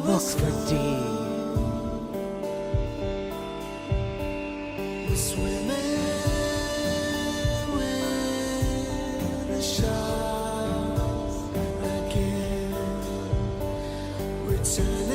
Speaker 3: Look for D.
Speaker 11: We're swimming with the sharks again, returning.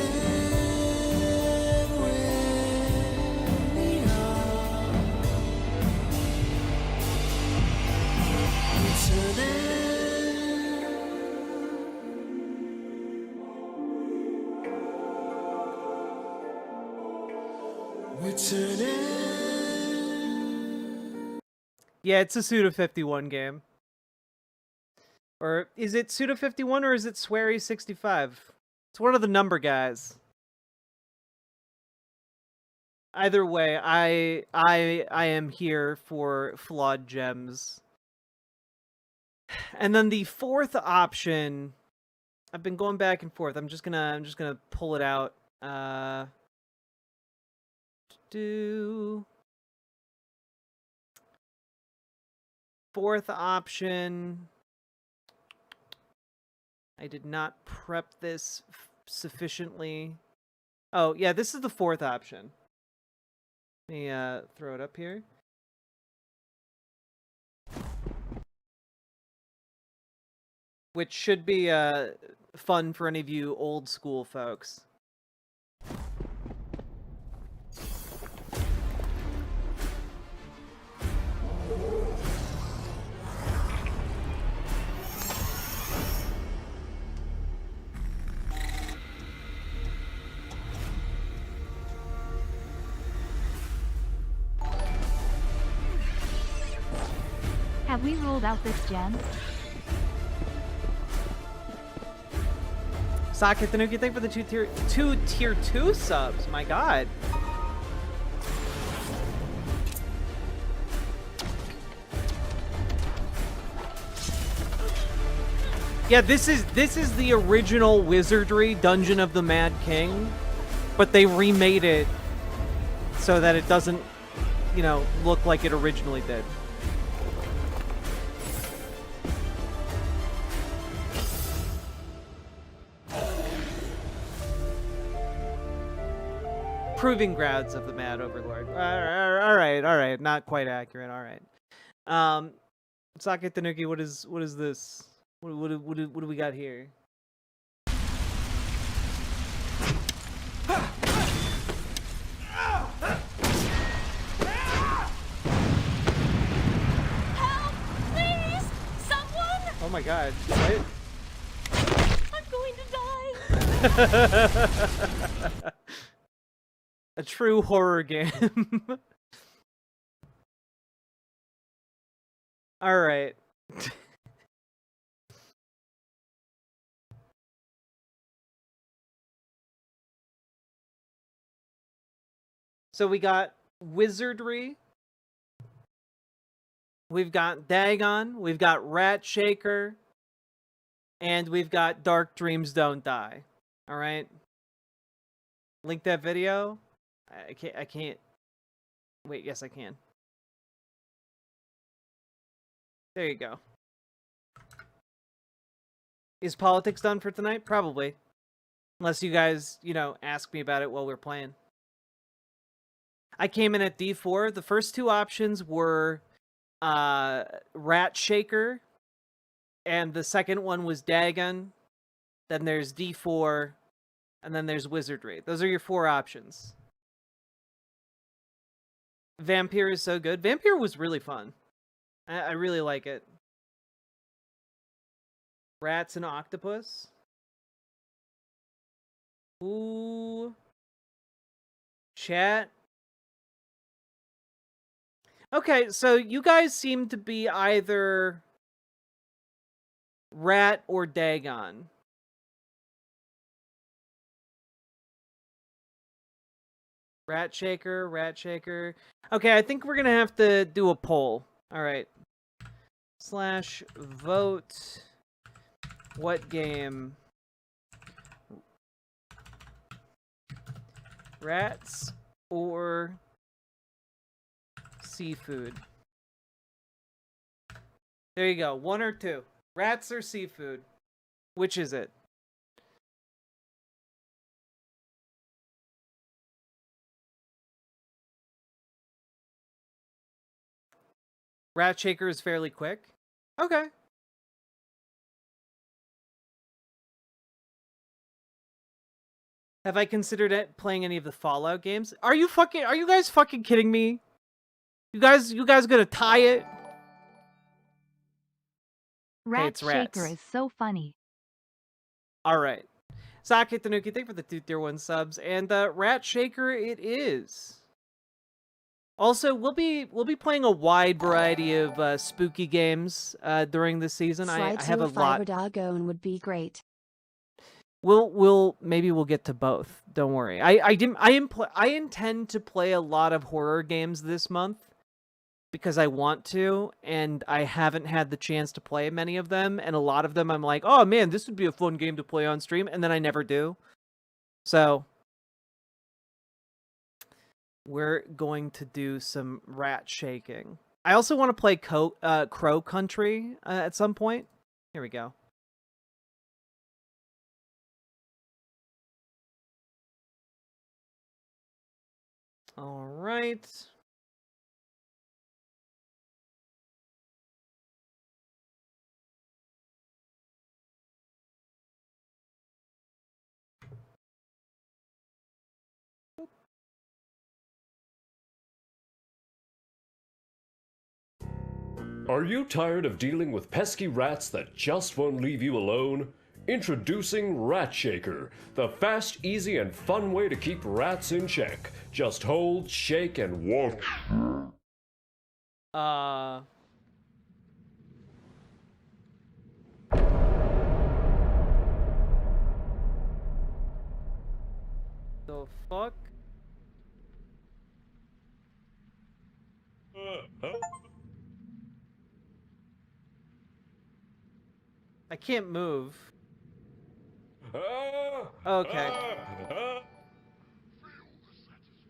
Speaker 3: Yeah, it's a Suda51 game. Or is it Suda51 or is it Swery65? It's one of the number guys. Either way, I am here for flawed gems. And then the fourth option, I've been going back and forth. I'm just gonna pull it out. Fourth option. I did not prep this sufficiently. Oh, yeah, this is the fourth option. Let me throw it up here. Which should be fun for any of you old school folks.
Speaker 4: Have we ruled out this gem?
Speaker 3: Socket Tanuki, thank you for the two tier 2 subs. My god. Yeah, this is the original Wizardry Dungeon of the Mad King, but they remade it so that it doesn't, you know, look like it originally did. Proving grounds of the Mad Overlord. All right. Not quite accurate. All right. Sake Tanuki, what is this? What do we got here?
Speaker 11: Please! Someone!
Speaker 3: Oh my god. What?
Speaker 11: I'm going to die!
Speaker 3: A true horror game. Alright. So we got Wizardry. We've got Dagon. We've got Rat Shaker. And we've got Dark Dreams Don't Die. Alright? Link that video. I can't. Wait, yes I can. There you go. Is politics done for tonight? Probably. Unless you guys, ask me about it while we're playing. I came in at D4. The first two options were Rat Shaker. And the second one was Dagon. Then there's D4. And then there's Wizardry. Those are your four options. Vampire is so good. Vampire was really fun. I really like it. Rats and octopus. Ooh. Chat. Okay, so you guys seem to be either Rat or Dagon. Rat Shaker, Rat Shaker. Okay, I think we're gonna have to do a poll. Alright. /vote. What game? Rats or seafood? There you go. One or two. Rats or seafood? Which is it? Rat Shaker is fairly quick. Okay. Have I considered it playing any of the Fallout games? Are you guys fucking kidding me? You guys gonna tie it?
Speaker 4: Rat
Speaker 3: it's rats.
Speaker 4: Shaker is so funny.
Speaker 3: Alright. Sake Tanuki, thank you for the 2 tier 1 subs. And Rat Shaker it is. Also, we'll be playing a wide variety of spooky games during this season. I have a lot.
Speaker 5: Doggone would be great.
Speaker 3: Maybe we'll get to both. Don't worry. I intend to play a lot of horror games this month because I want to, and I haven't had the chance to play many of them. And a lot of them, I'm like, oh man, this would be a fun game to play on stream, and then I never do. So we're going to do some rat shaking. I also want to play Crow Country at some point. Here we go. All right.
Speaker 1: Are you tired of dealing with pesky rats that just won't leave you alone? Introducing Rat Shaker, the fast, easy, and fun way to keep rats in check. Just hold, shake, and watch.
Speaker 3: The fuck? I can't move. Okay.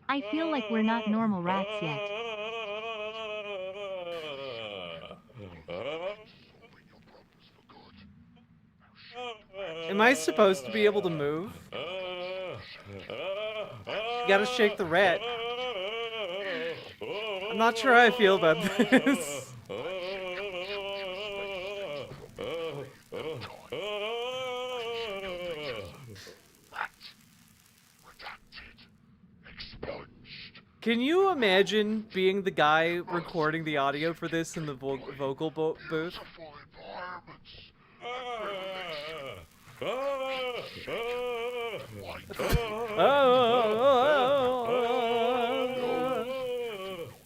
Speaker 4: I feel like we're not normal rats yet.
Speaker 3: Am I supposed to be able to move? You gotta shake the rat. I'm not sure how I feel about this. Can you imagine being the guy recording the audio for this in the vocal booth?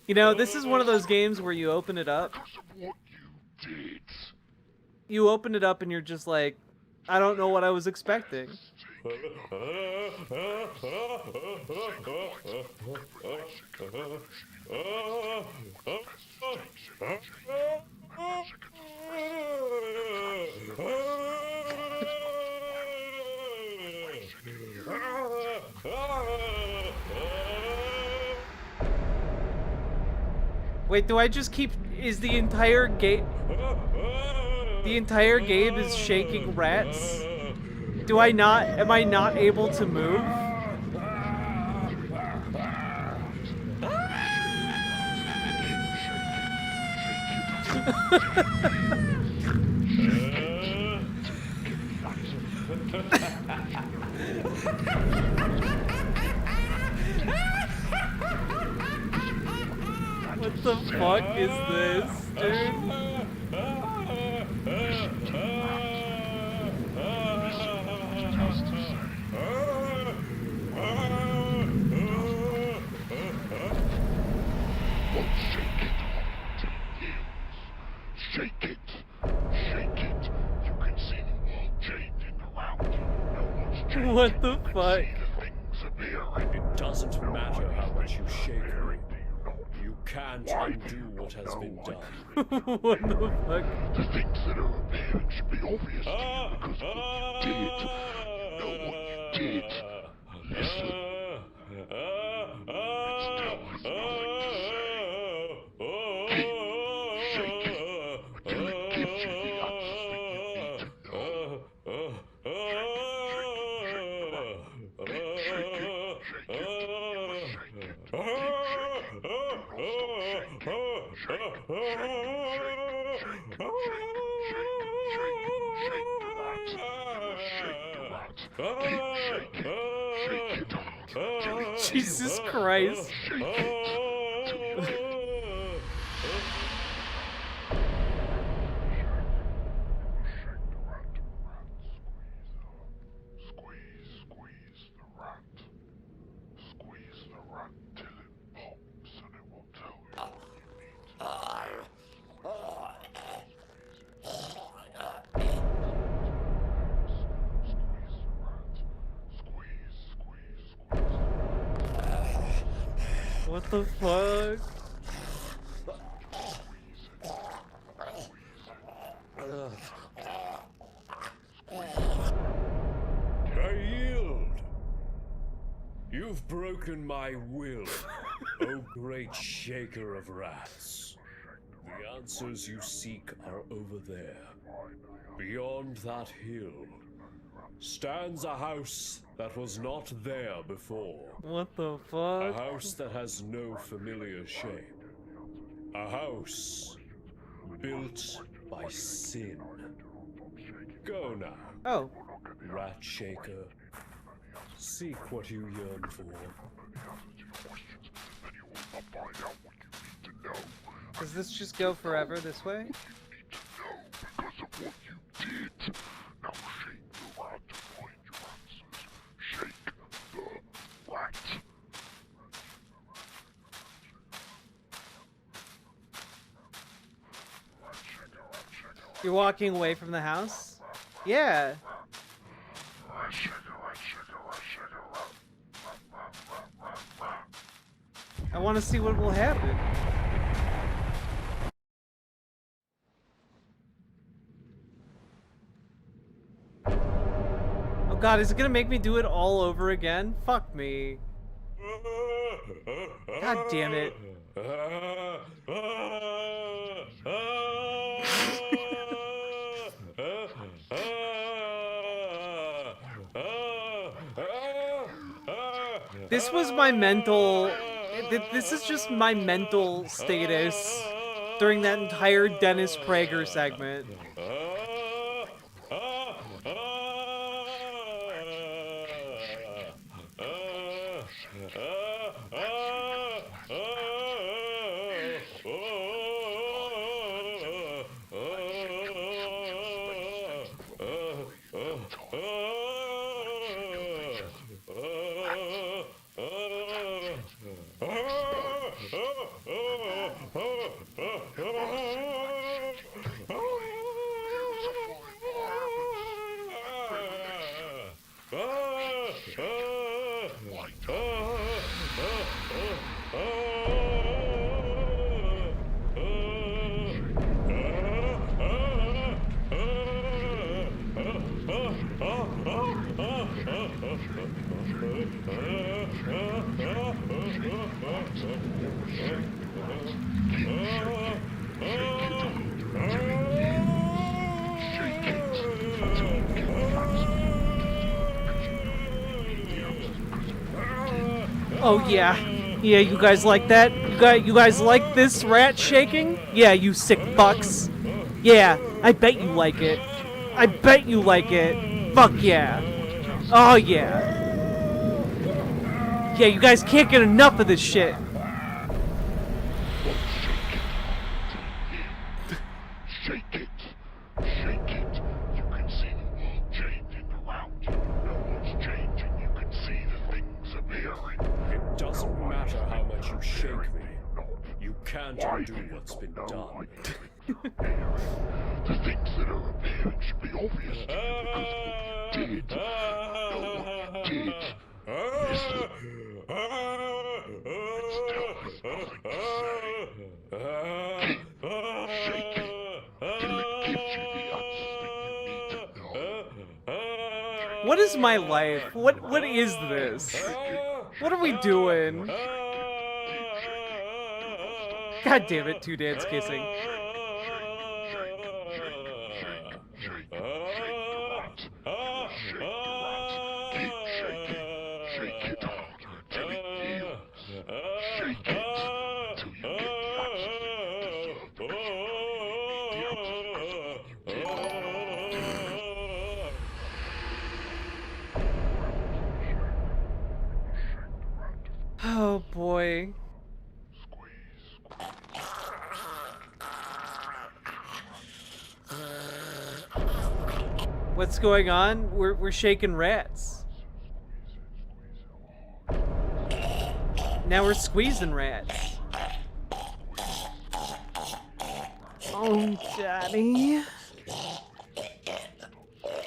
Speaker 3: You know, this is one of those games where you open it up. You open it up and you're just like, I don't know what I was expecting. Wait, do I just keep... Is the entire game... The entire game is shaking rats? Do I not... Am I not able to move? What the fuck is this, dude?
Speaker 11: Shake it. Shake it. You can see the world changing around you. No one's changing.
Speaker 3: What the fuck?
Speaker 1: It doesn't matter how much you shake me. You can't undo what has been done.
Speaker 3: What the fuck?
Speaker 11: The things that are appearing should be obvious to you because of what you did. Know what you did. Listen. It's telling you nothing to say. Shake it until it gives you the answers that you need to know.
Speaker 3: Jesus Christ. What the fuck?
Speaker 1: I yield. You've broken my will, O great shaker of rats. The answers you seek are over there. Beyond that hill stands a house that was not there before.
Speaker 3: What the fuck?
Speaker 1: A house that has no familiar shape. A house built by sin. Go now.
Speaker 3: Oh.
Speaker 1: Rat shaker. Seek what you yearn for.
Speaker 3: Does this just go forever this way? You're walking away from the house? Yeah. I want to see what will happen. Oh god, is it gonna make me do it all over again? Fuck me. God damn it. This was my mental... This is just my mental status during that entire Dennis Prager segment. Oh yeah. Yeah, you guys like that? You guys like this rat shaking? Yeah, you sick fucks. Yeah, I bet you like it. I bet you like it. Fuck yeah. Oh yeah. Yeah, you guys can't get enough of this shit.
Speaker 11: Shake it. Shake it. You can see the world changing around you. No one's changing. You can see the things appearing.
Speaker 1: It doesn't matter how much you shake me. You can't undo what's been done.
Speaker 11: The things that are appearing should be obvious to you because you did. No one did. Listen. It still has nothing to say. Keep shaking till it gives you the answers that you need to know.
Speaker 3: What is my life? What is this? What are we doing? God damn it, two dads kissing. Oh boy. What's going on? We're shaking rats. Now we're squeezing rats. Oh, Daddy.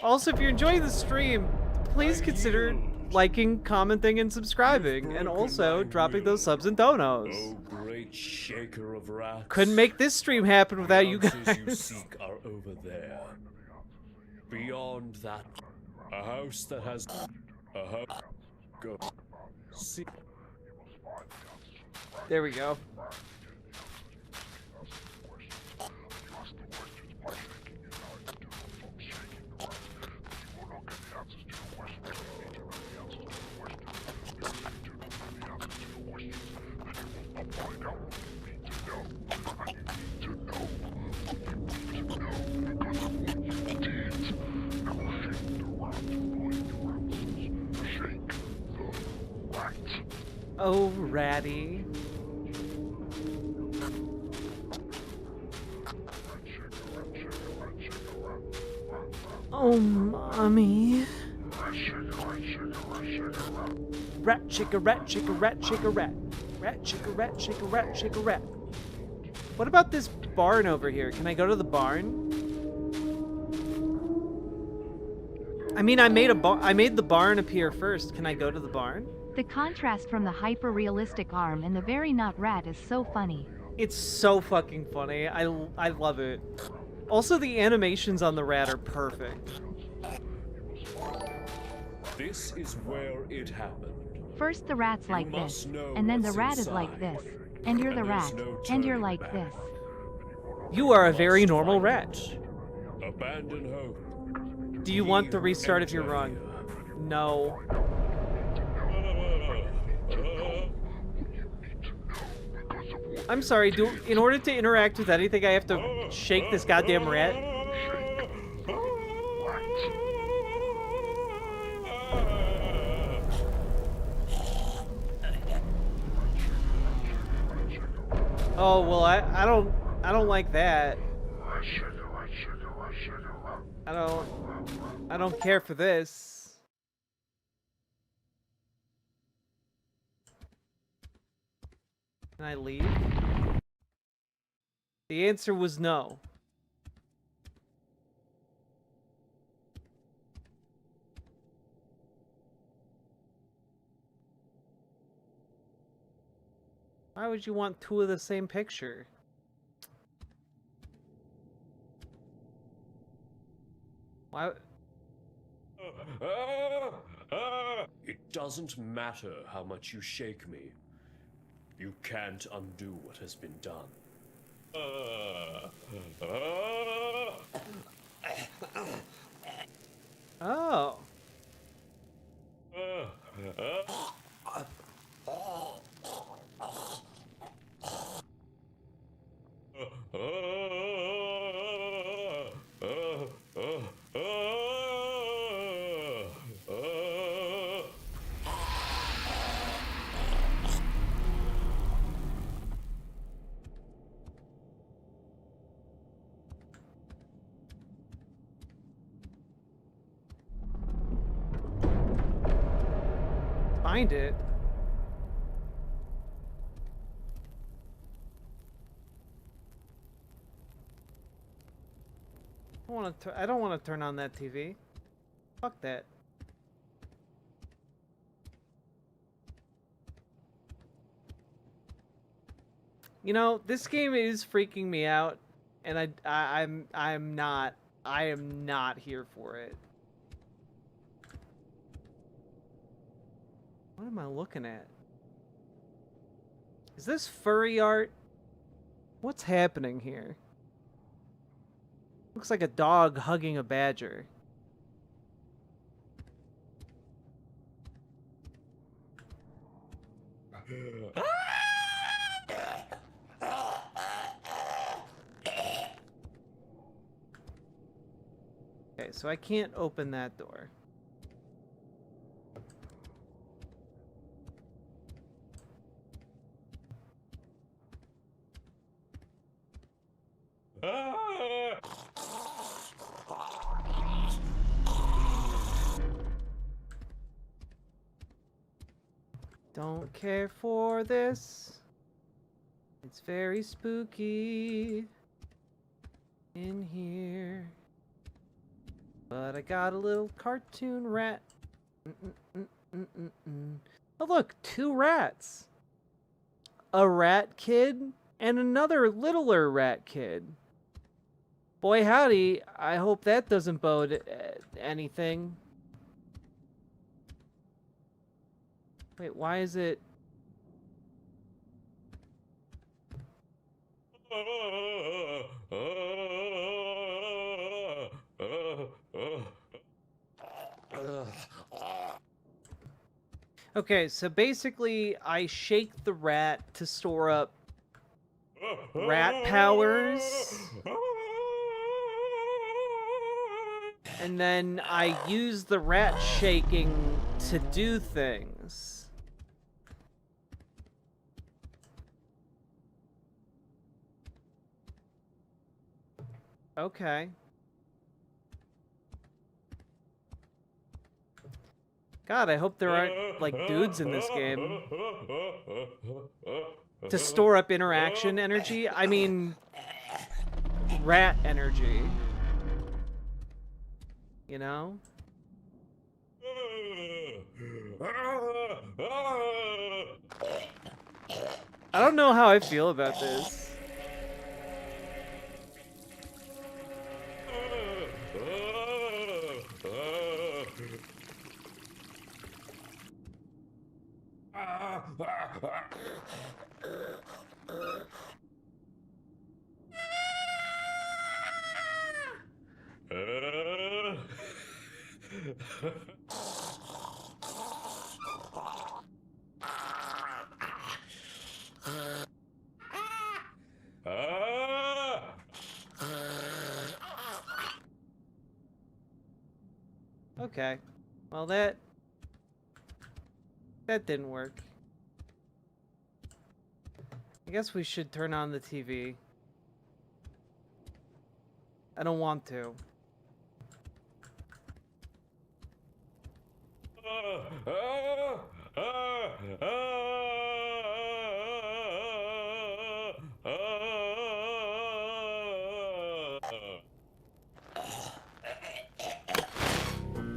Speaker 3: Also, if you're enjoying the stream, please consider liking, commenting, and subscribing, and also dropping those subs and donos.
Speaker 1: Oh, great shaker of rats.
Speaker 3: Couldn't make this stream happen without you
Speaker 1: The answers you
Speaker 3: guys.
Speaker 1: seek are over there. Beyond that, a house that has a house. Go. See.
Speaker 3: There we go. Oh, ratty. Oh, mommy. Rat chicka rat chicka rat chicka rat. Rat chicka rat chicka rat chicka rat. What about this barn over here? Can I go to the barn? I mean, I made the barn appear first. Can I go to the barn?
Speaker 4: The contrast from the hyper-realistic arm and the very not rat is so funny.
Speaker 3: It's so fucking funny. I love it. Also, the animations on the rat are perfect.
Speaker 1: This is where it happened.
Speaker 4: First the rat's like this, and then the rat is like this, and you're the rat, and you're like this.
Speaker 3: You are a very normal rat.
Speaker 1: Abandon hope.
Speaker 3: Do you want the restart if you're wrong? No. I'm sorry, in order to interact with anything, I have to shake this goddamn rat? Oh, well, I don't like that. I don't care for this. Can I leave? The answer was no. Why would you want two of the same picture? Why?
Speaker 1: It doesn't matter how much you shake me. You can't undo what has been done.
Speaker 3: Oh. Find it. I don't want to turn on that TV. Fuck that. You know, this game is freaking me out, and I am not here for it. What am I looking at? Is this furry art? What's happening here? Looks like a dog hugging a badger. Okay, so I can't open that door. Don't care for this. It's very spooky in here. But I got a little cartoon rat. Oh look, 2 rats. A rat kid and another littler rat kid. Boy howdy, I hope that doesn't bode anything. Wait, why is it... Okay, so basically I shake the rat to store up rat powers. And then I use the rat shaking to do things. Okay. God, I hope there aren't, like, dudes in this game. To store up interaction energy? I mean, rat energy. You know? I don't know how I feel about this. Okay. Well, that didn't work. I guess we should turn on the TV. I don't want to.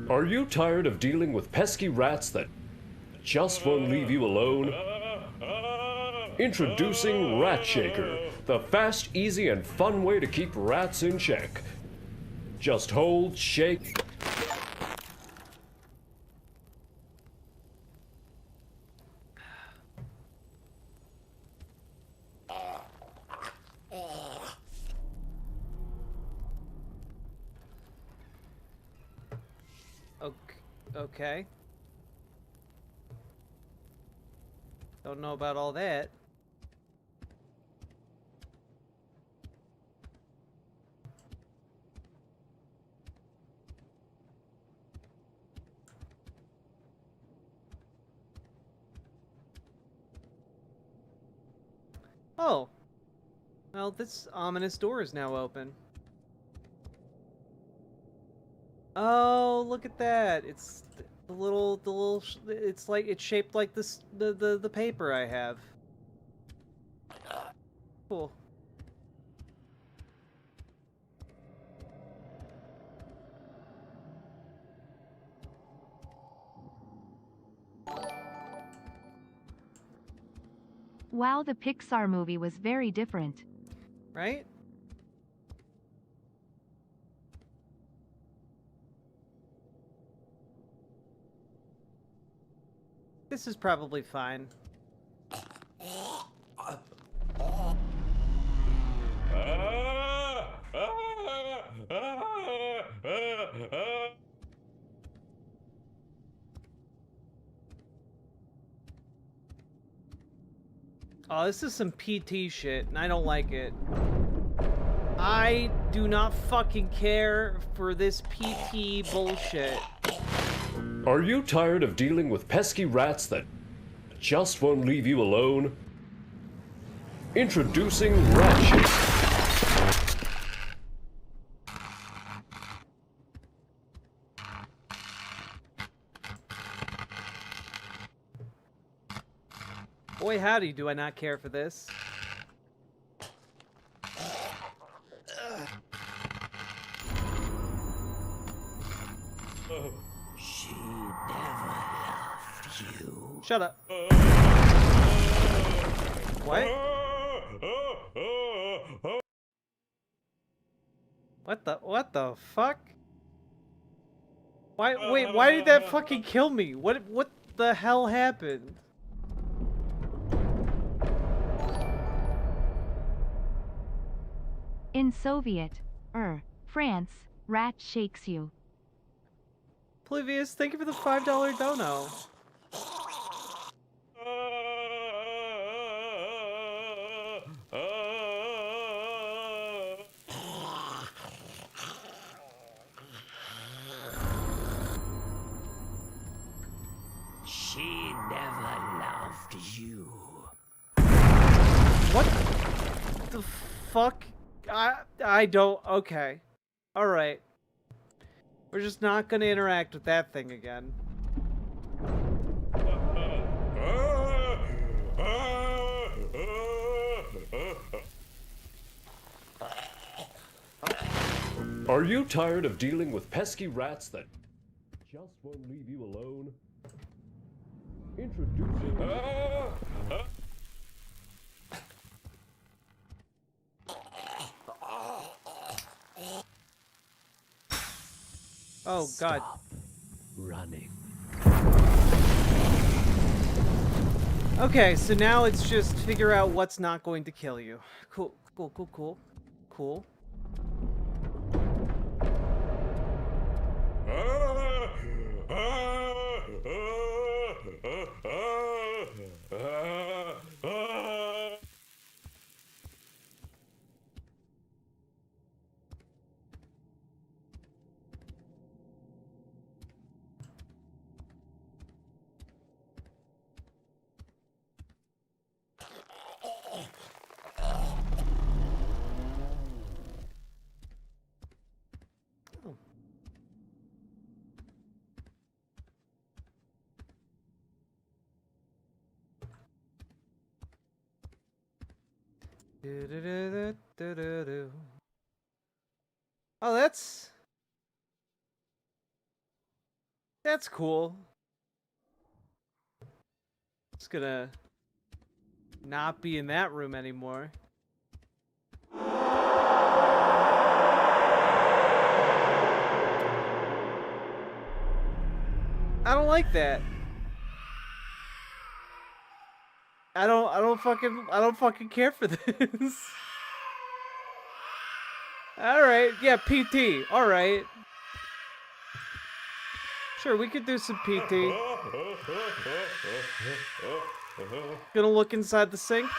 Speaker 1: Are you tired of dealing with pesky rats that just won't leave you alone? Introducing Rat Shaker, the fast, easy, and fun way to keep rats in check. Just hold, shake,
Speaker 3: Okay. Don't know about all that. Oh. Well, this ominous door is now open. Oh, look at that. It's it's like, it's shaped like this, the paper I have. Cool.
Speaker 4: Wow, the Pixar movie was very different.
Speaker 3: Right? This is probably fine. Oh, this is some PT shit, and I don't like it. I do not fucking care for this PT bullshit.
Speaker 1: Are you tired of dealing with pesky rats that just won't leave you alone? Introducing Ratchet.
Speaker 3: Boy howdy, do I not care for this.
Speaker 11: She never loved you.
Speaker 3: Shut up. What? What the fuck? Wait, why did that fucking kill me? What the hell happened?
Speaker 4: In Soviet, France, rat shakes you.
Speaker 3: Oblivious, thank you for the $5 dono.
Speaker 11: She never loved you.
Speaker 3: What the fuck? I don't. Okay. Alright. We're just not gonna interact with that thing again.
Speaker 1: Are you tired of dealing with pesky rats that just won't leave you alone? Introducing...
Speaker 3: Oh, God.
Speaker 11: Running.
Speaker 3: Okay, so now it's just figure out what's not going to kill you. Cool, cool, cool, cool. Cool. Oh, that's cool. Just gonna not be in that room anymore. I don't like that. I don't fucking care for this. All right, yeah, PT. All right. Sure, we could do some PT. Gonna look inside the sink.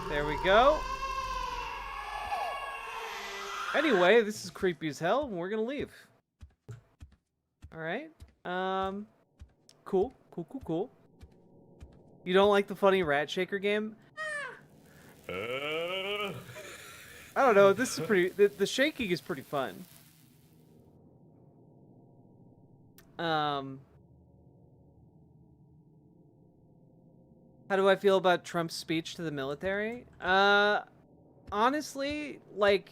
Speaker 3: There we go. Anyway, this is creepy as hell, and we're gonna leave. Alright. Cool. Cool. You don't like the funny rat shaker game? I don't know, this is pretty... The shaking is pretty fun. How do I feel about Trump's speech to the military? Honestly, like,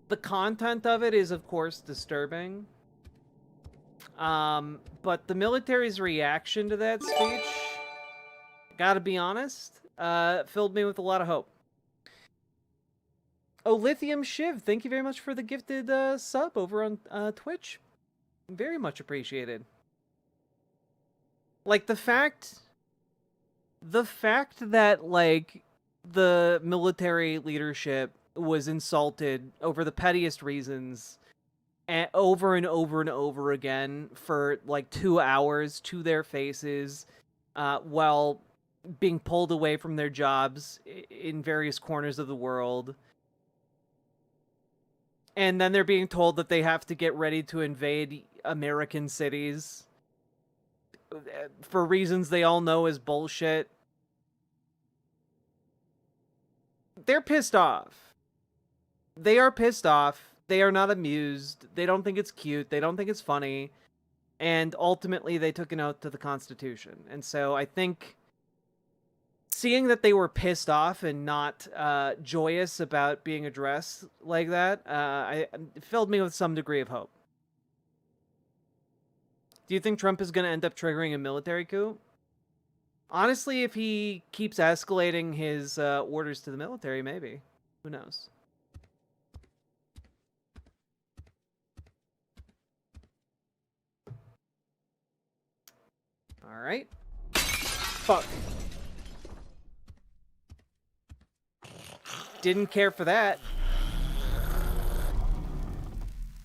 Speaker 3: the content of it is, of course, disturbing. But the military's reaction to that speech, gotta be honest, filled me with a lot of hope. Oh, Lithium Shiv, thank you very much for the gifted sub over on Twitch. Very much appreciated. Like, the fact that, like, the military leadership was insulted over the pettiest reasons and over and over again for, like, 2 hours to their faces, while being pulled away from their jobs in various corners of the world. And then they're being told that they have to get ready to invade American cities for reasons they all know is bullshit. They're pissed off. They are pissed off. They are not amused. They don't think it's cute. They don't think it's funny. And ultimately, they took an oath to the Constitution. And so I think seeing that they were pissed off and not joyous about being addressed like that, it filled me with some degree of hope. Do you think Trump is going to end up triggering a military coup? Honestly, if he keeps escalating his orders to the military, maybe. Who knows? All right. Fuck. Didn't care for that.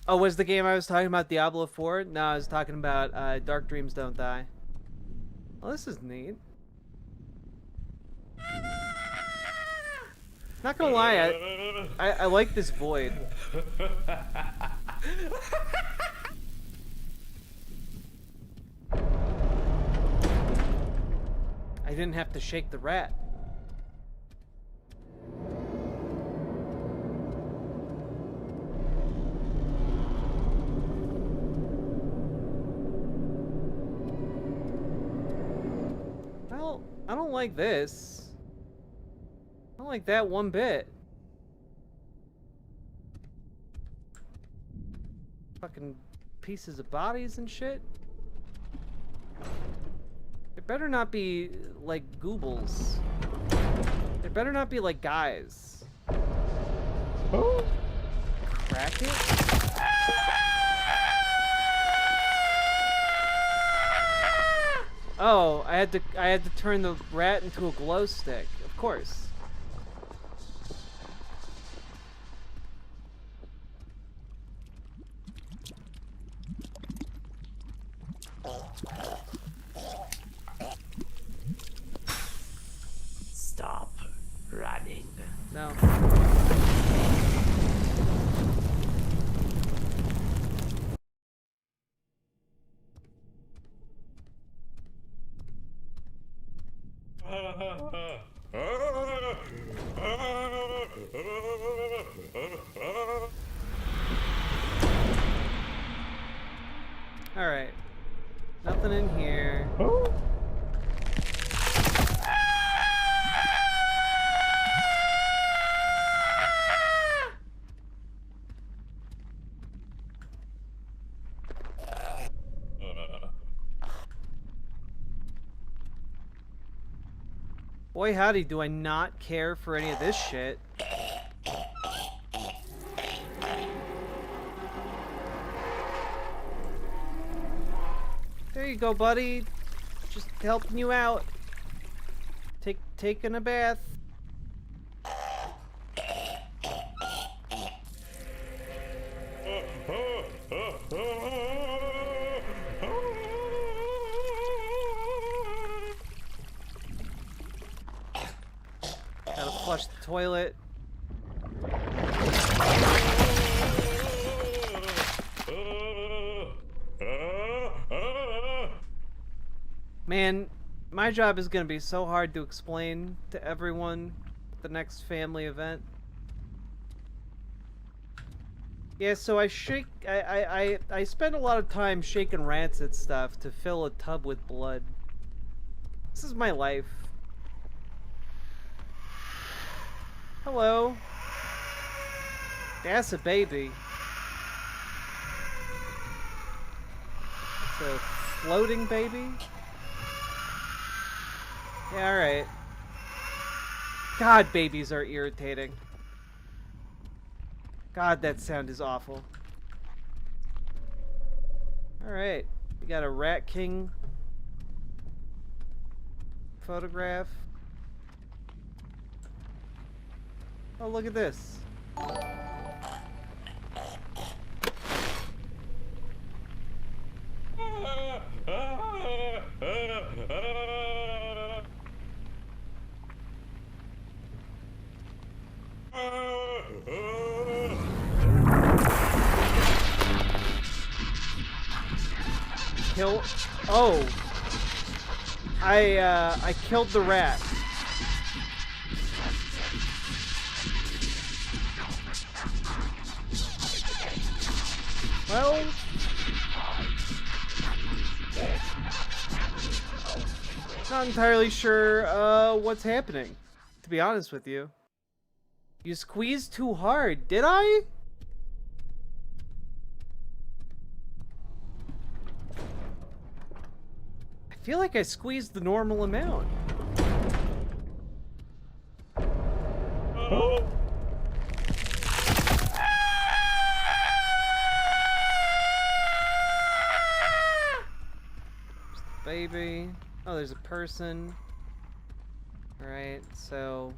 Speaker 3: Oh, was the game I was talking about Diablo 4? No, I was talking about Dark Dreams Don't Die. Well, this is neat. Not gonna lie, I like this void. I didn't have to shake the rat. Well, I don't like this. I don't like that one bit. Fucking pieces of bodies and shit. There better not be, like, goobles. There better not be, like, guys. Oh. Crack it? Oh, I had to turn the rat into a glow stick. Of course.
Speaker 11: Stop running.
Speaker 3: No. All right. Nothing in here. Boy, howdy, do I not care for any of this shit. There you go, buddy. Just helping you out. Taking a bath. Gotta flush the toilet. Man, my job is gonna be so hard to explain to everyone at the next family event. Yeah, so I spend a lot of time shaking rancid stuff to fill a tub with blood. This is my life. Hello. That's a baby. It's a floating baby? Yeah, alright. God, babies are irritating. God, that sound is awful. Alright. We got a Rat King photograph. Oh, look at this. Kill. Oh. I killed the rat. Well, not entirely sure what's happening, to be honest with you. You squeezed too hard, did I? I feel like I squeezed the normal amount. Oh. Baby. Oh, there's a person. Alright, so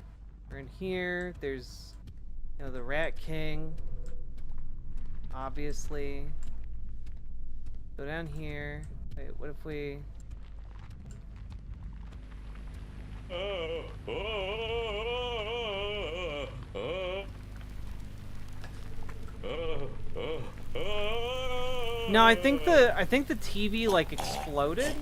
Speaker 3: we're in here. There's, you know, the Rat King. Obviously. Go down here. Wait, what if we... No, I think the TV like exploded.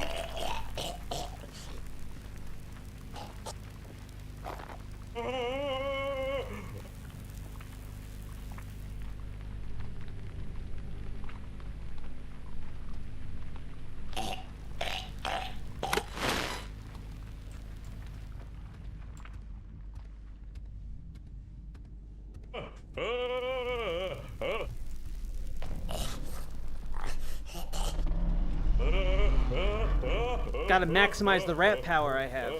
Speaker 3: Gotta maximize the rat power I have.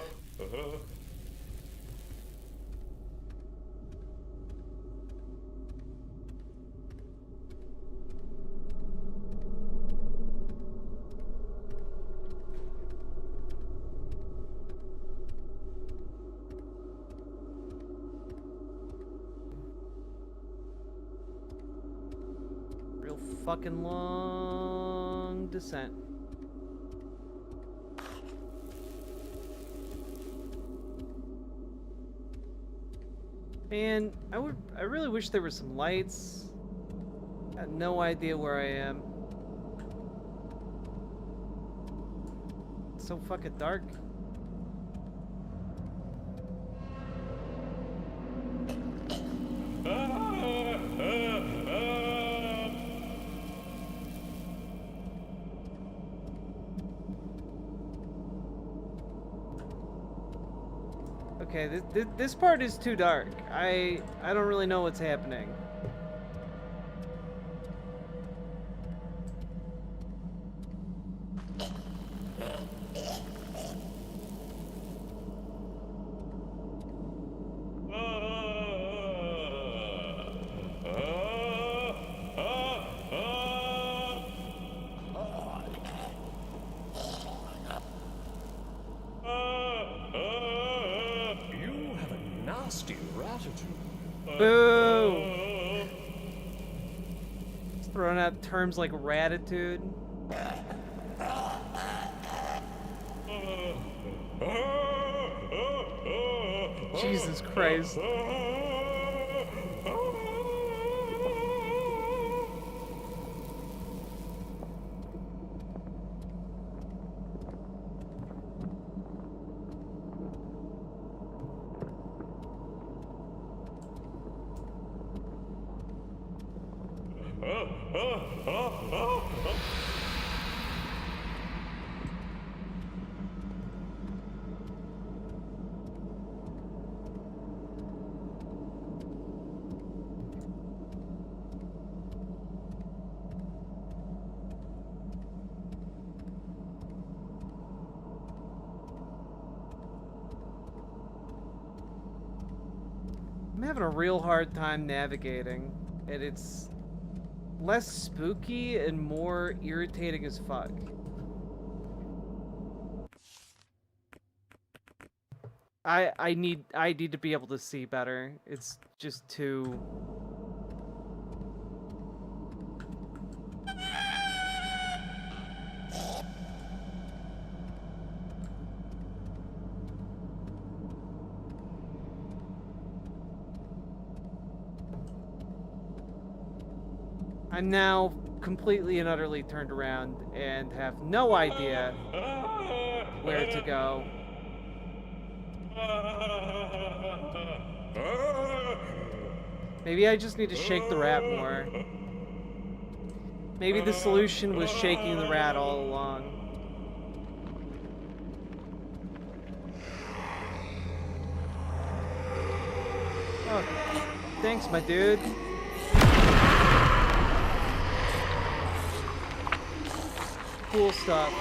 Speaker 3: Real fucking long descent. Man, I really wish there were some lights. Got no idea where I am. It's so fucking dark. Okay, this part is too dark. I don't really know what's happening. throwing out terms like ratitude. Jesus Christ. I'm having a real hard time navigating, and it's less spooky and more irritating as fuck. I need to be able to see better. It's just too... I'm now completely and utterly turned around and have no idea where to go. Maybe I just need to shake the rat more. Maybe the solution was shaking the rat all along. Oh, thanks, my dude. Cool stuff.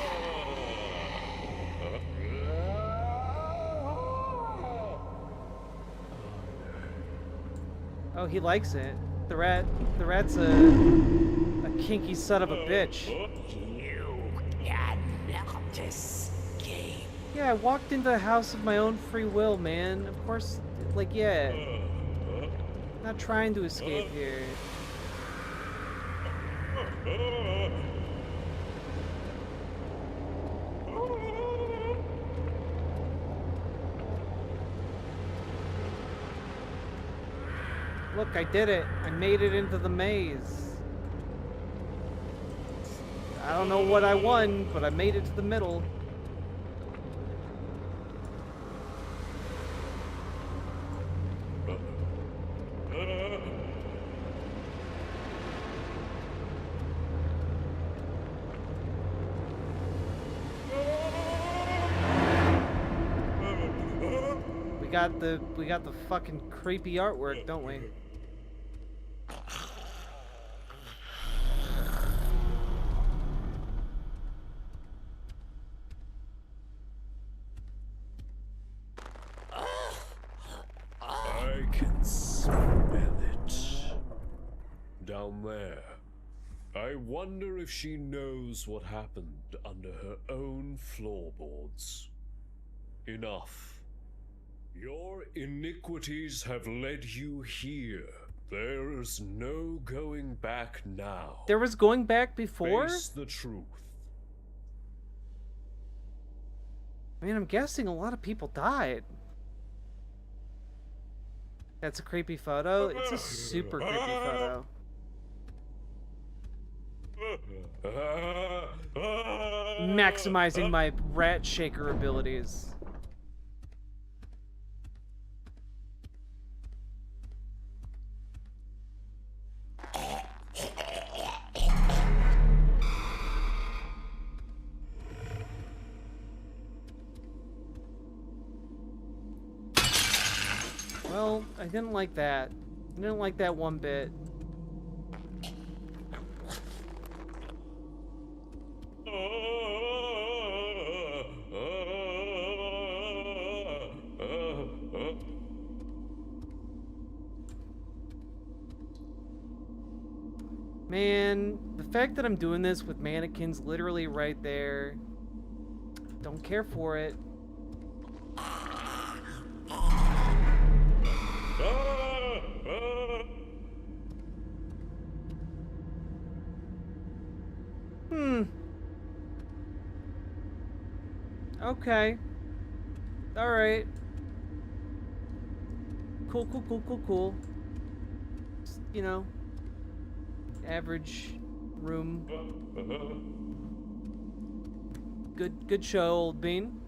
Speaker 3: Oh, he likes it. The rat's a kinky son of a bitch.
Speaker 11: You cannot escape.
Speaker 3: Yeah, I walked into the house of my own free will, man. Of course, like, yeah. Not trying to escape here. Look, I did it. I made it into the maze. I don't know what I won, but I made it to the middle. We got the fucking creepy artwork, don't we?
Speaker 1: I can smell it. Down there. I wonder if she knows what happened under her own floorboards. Enough. Your iniquities have led you here. There's no going back now.
Speaker 3: There was going back before?
Speaker 1: Face the truth.
Speaker 3: I mean, I'm guessing a lot of people died. That's a creepy photo. It's a super creepy photo. Maximizing my rat shaker abilities. Well, I didn't like that. I didn't like that one bit. Man, the fact that I'm doing this with mannequins literally right there, don't care for it. Okay. Alright. Cool, cool, cool, cool, cool. Just, you know, average room. Good show, Old Bean.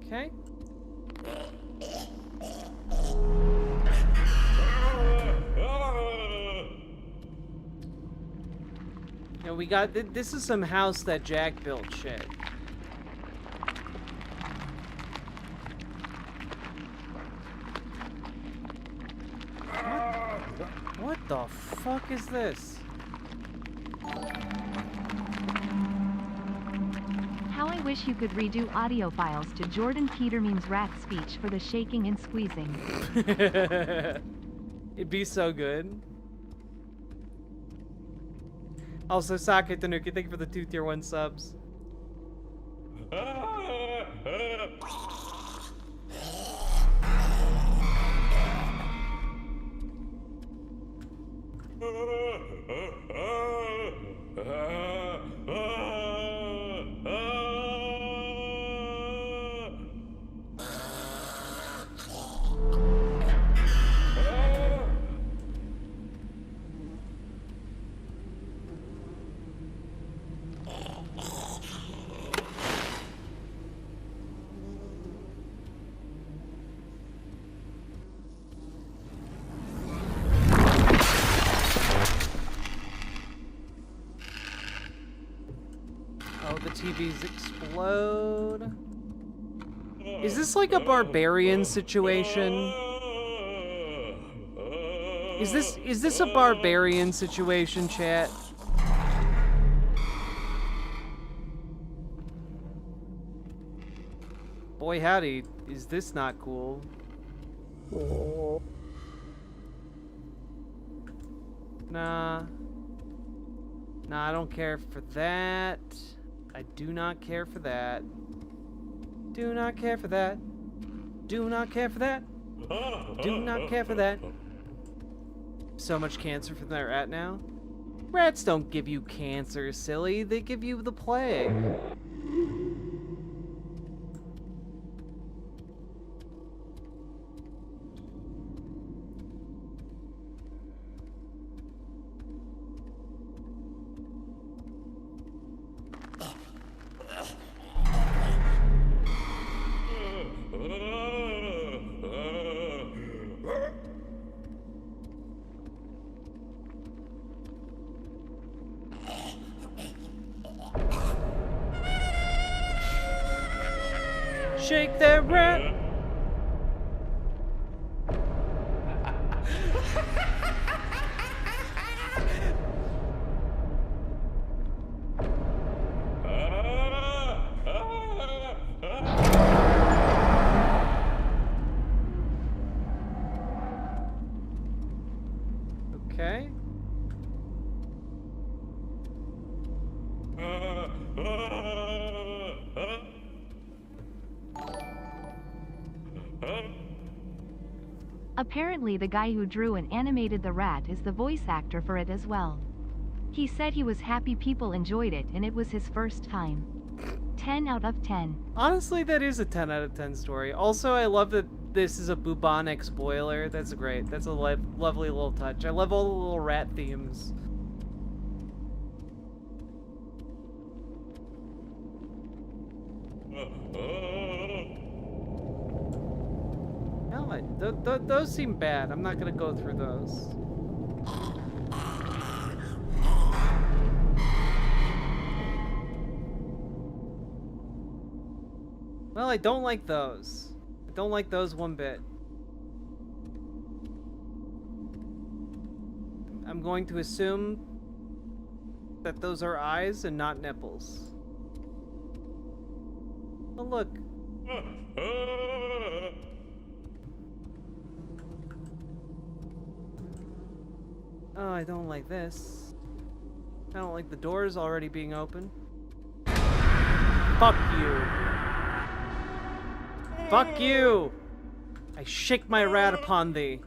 Speaker 3: Okay. Yeah, we got, this is some house that Jack built shit. What the fuck is this?
Speaker 4: How I wish you could redo audio files to Jordan Peterman's rat speech for the shaking and squeezing.
Speaker 3: It'd be so good. Also, Sake Tanuki, thank you for the 2 tier 1 subs. TVs explode. Is this like a barbarian situation? Is this a barbarian situation, chat? Boy howdy, is this not cool? Nah. Nah, I don't care for that. I do not care for that. Do not care for that. Do not care for that. Do not care for that. So much cancer from that rat now. Rats don't give you cancer, silly. They give you the plague. Shake that rat. Okay.
Speaker 4: Apparently the guy who drew and animated the rat is the voice actor for it as well. He said he was happy people enjoyed it and it was his first time. 10 out of 10.
Speaker 3: Honestly, that is a 10 out of 10 story. Also, I love that this is a bubonic spoiler. That's great. That's a lovely little touch. I love all the little rat themes. No, those seem bad. I'm not gonna go through those. Well, I don't like those. I don't like those one bit. I'm going to assume that those are eyes and not nipples. Oh, look. Oh, I don't like this. I don't like the doors already being open. Fuck you. Fuck you! I shake my rat upon thee.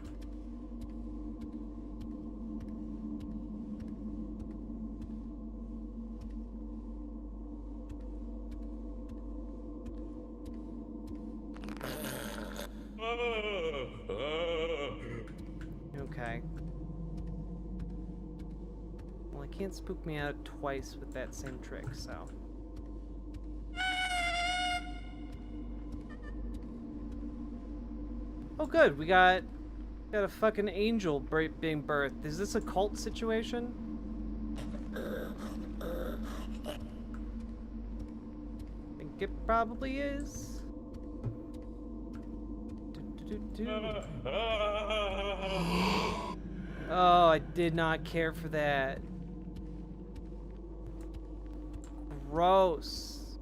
Speaker 3: Well, it can't spook me out twice with that same trick, so. Oh good, we got a fucking angel being birthed. Is this a cult situation? I think it probably is. Oh, I did not care for that. Gross.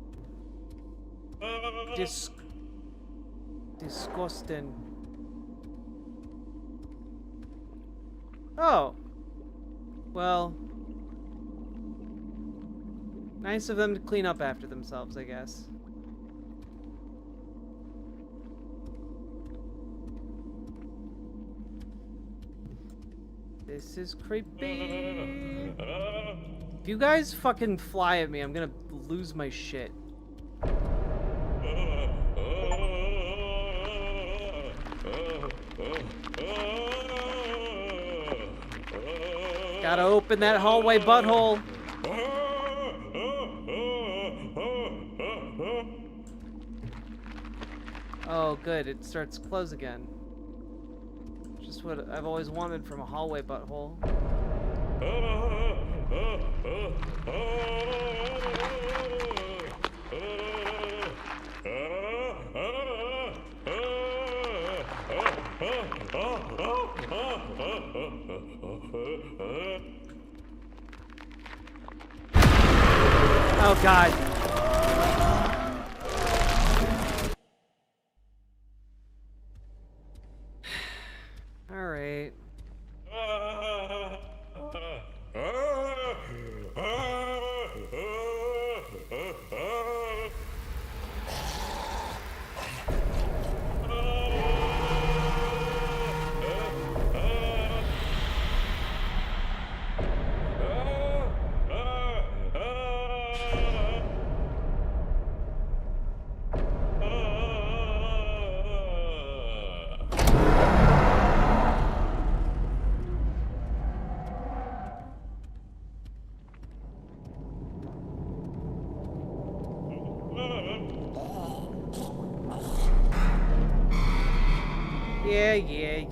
Speaker 3: Disgusting. Oh. Well. Nice of them to clean up after themselves, I guess. This is creepy. If you guys fucking fly at me, I'm gonna lose my shit. Gotta open that hallway butthole. Oh, good. It starts to close again. Just what I've always wanted from a hallway butthole. Oh, God. All right.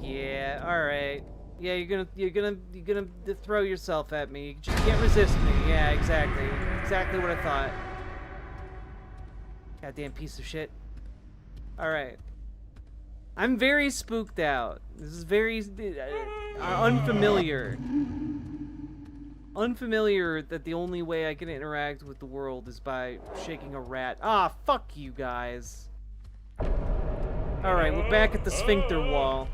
Speaker 3: Yeah. All right. Yeah, you're gonna throw yourself at me. You just can't resist me. Yeah, exactly. Exactly what I thought. Goddamn piece of shit. All right. I'm very spooked out. This is very unfamiliar. Unfamiliar that the only way I can interact with the world is by shaking a rat. Ah, fuck you guys. Alright, we're back at the sphincter wall.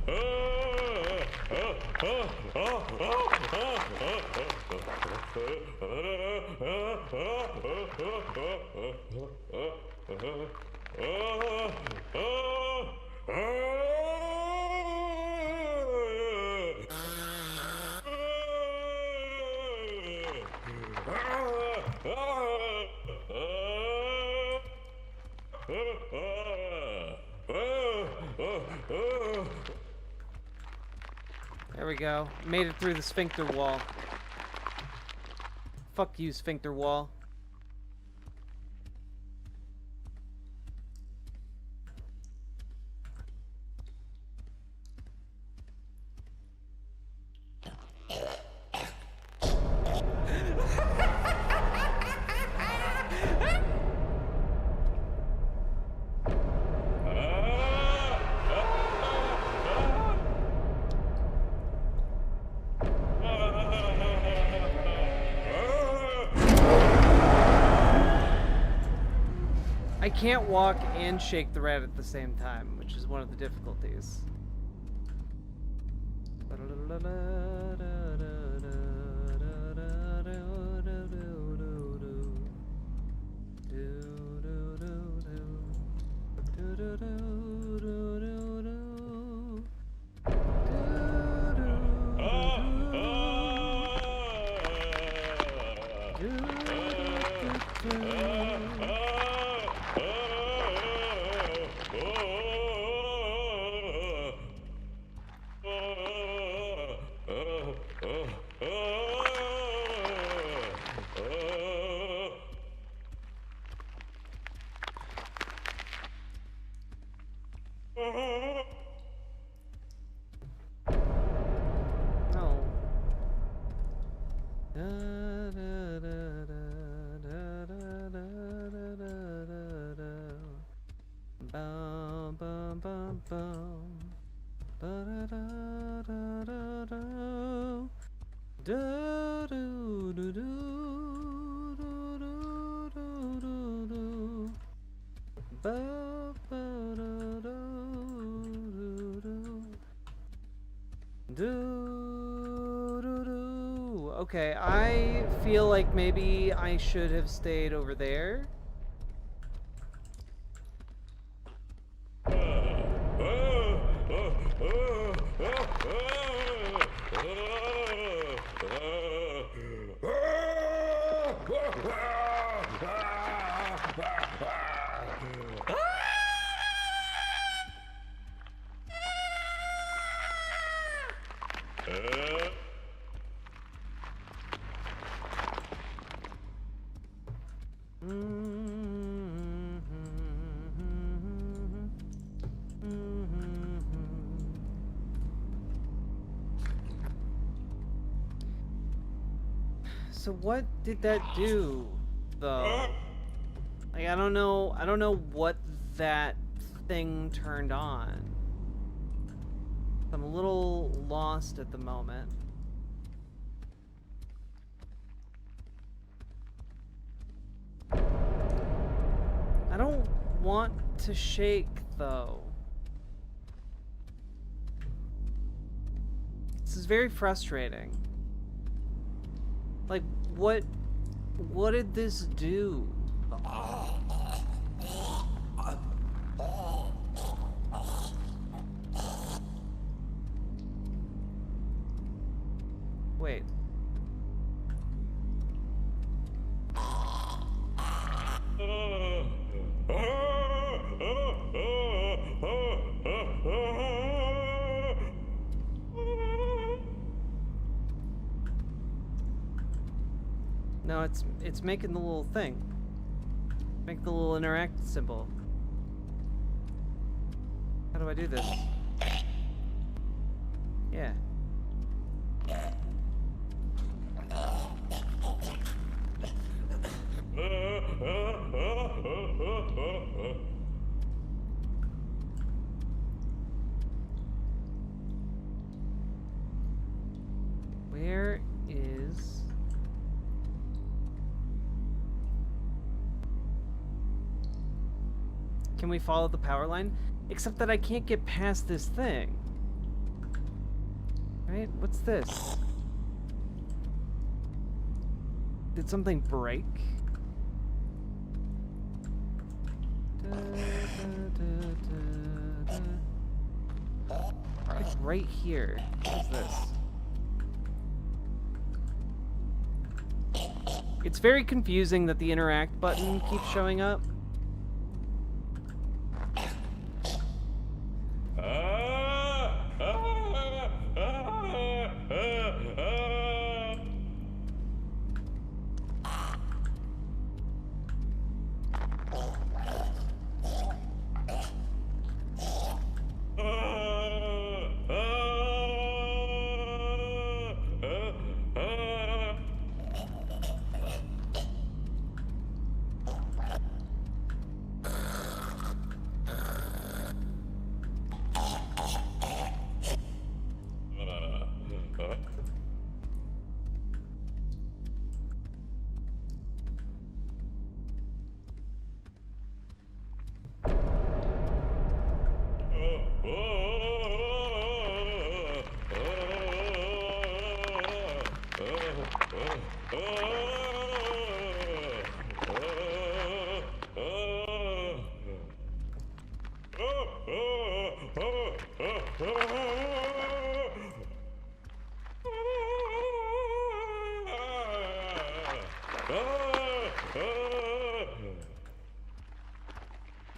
Speaker 3: There we go. Made it through the sphincter wall. Fuck you, sphincter wall. I can't walk and shake the rat at the same time, which is one of the difficulties. Okay, I feel like maybe I should have stayed over there. So what did that do, though? Like, I don't know what that thing turned on. I'm a little lost at the moment. I don't want to shake, though. This is very frustrating. Like, what did this do? Wait. No, it's making the little thing. Make the little interact symbol. How do I do this? Yeah. Where is... Can we follow the power line? Except that I can't get past this thing. Right? What's this? Did something break? It's right here. What is this? It's very confusing that the interact button keeps showing up.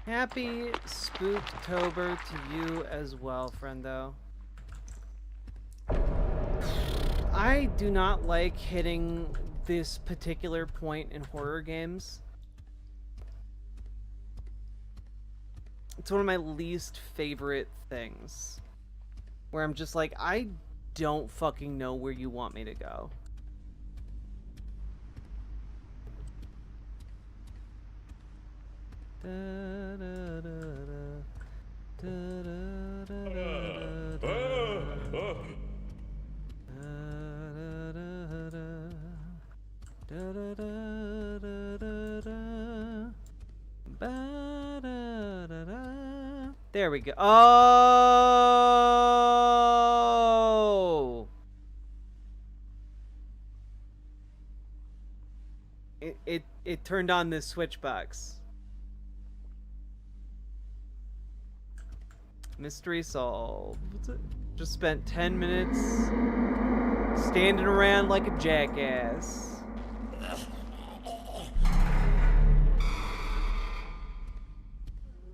Speaker 3: Happy Spooktober to you as well, friendo. I do not like hitting this particular point in horror games. It's one of my least favorite things. Where I'm just like, I don't fucking know where you want me to go. Da, da, da, da, da, da, da, da, da. There we go. Oh! It turned on this switch box. Mystery solved. Just spent 10 minutes standing around like a jackass.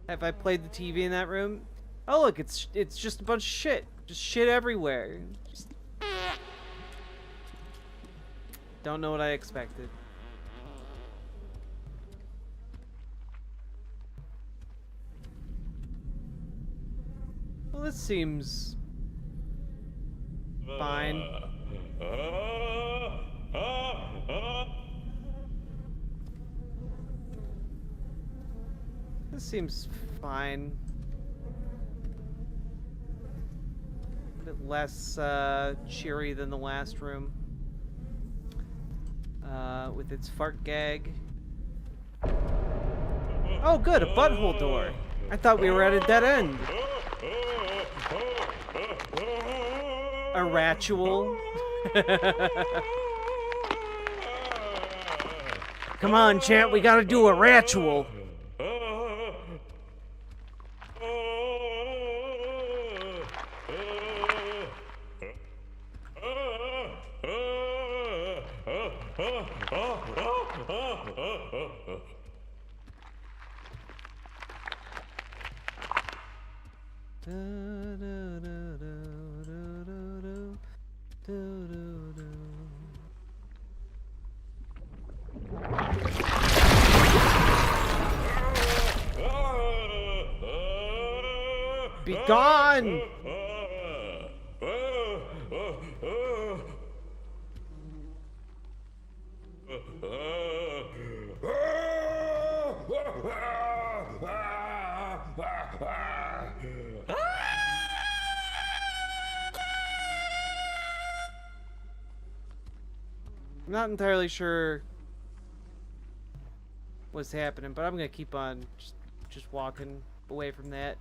Speaker 3: Have I played the TV in that room? Oh look, it's just a bunch of shit. Just shit everywhere. Just... Don't know what I expected. Well, this seems fine. This seems fine. A bit less cheery than the last room. With its fart gag. Oh good, a butthole door. I thought we were at a dead end. A ritual. Come on, champ, we gotta do a ritual. Be gone! I'm not entirely sure what's happening, but I'm gonna keep on just walking away from that.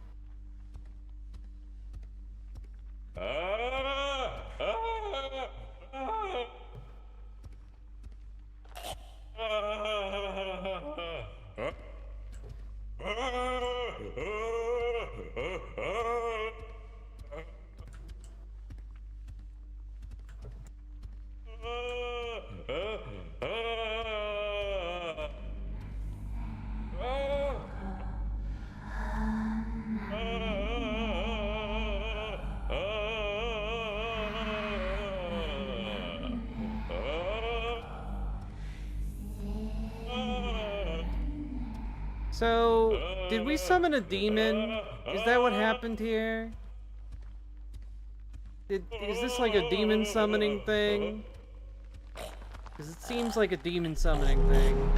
Speaker 3: So, did we summon a demon? Is that what happened here? Is this like a demon summoning thing? Because it seems like a demon summoning thing.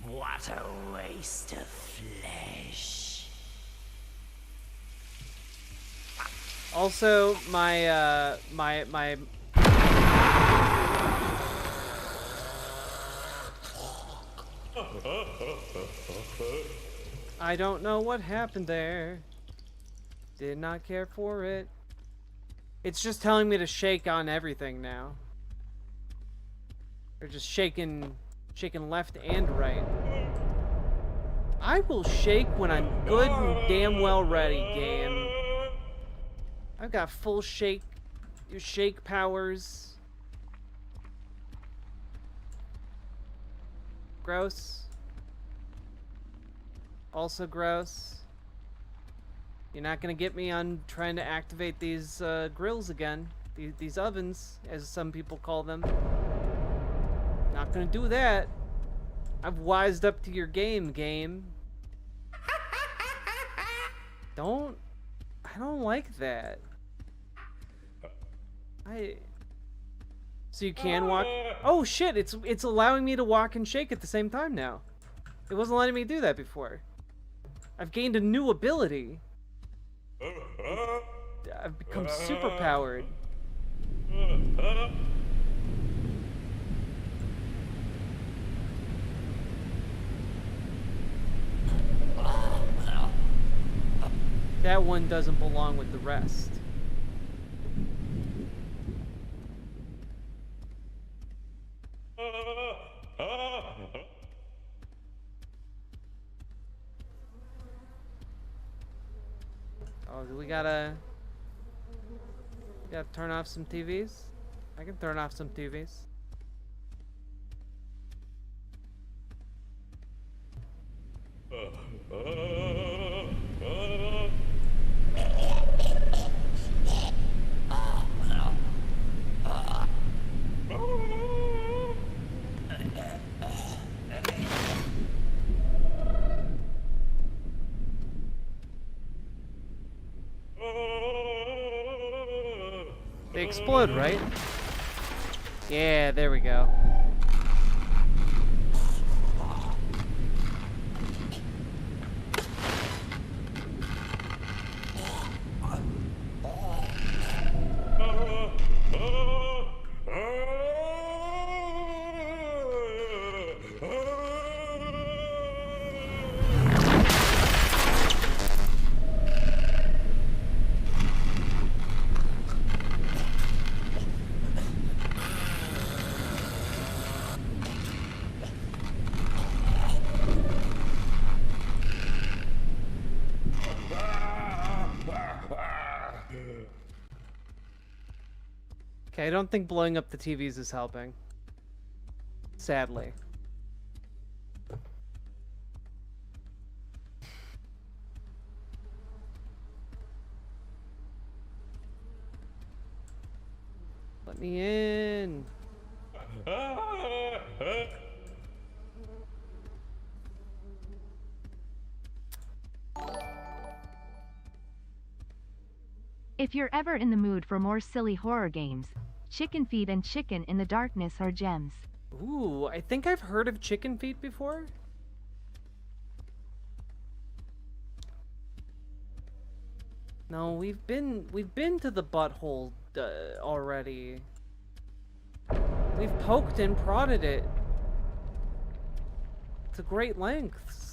Speaker 11: What a waste of flesh.
Speaker 3: Also, my I don't know what happened there. Did not care for it. It's just telling me to shake on everything now. They're just shaking left and right. I will shake when I'm good and damn well ready, game. I've got full shake powers. Gross. Also gross. You're not gonna get me on trying to activate these grills again. These ovens, as some people call them. Not gonna do that. I've wised up to your game. I don't like that. So you can walk. Oh shit! It's allowing me to walk and shake at the same time now. It wasn't letting me do that before. I've gained a new ability. I've become super powered. That one doesn't belong with the rest. Oh, do we gotta turn off some TVs? I can turn off some TVs. They explode, right? Yeah, there we go. Okay, I don't think blowing up the TVs is helping. Sadly. Let me in.
Speaker 4: If you're ever in the mood for more silly horror games, Chicken Feet and Chicken in the Darkness are gems.
Speaker 3: Ooh, I think I've heard of Chicken Feet before. No, we've been to the butthole already. We've poked and prodded it to great lengths.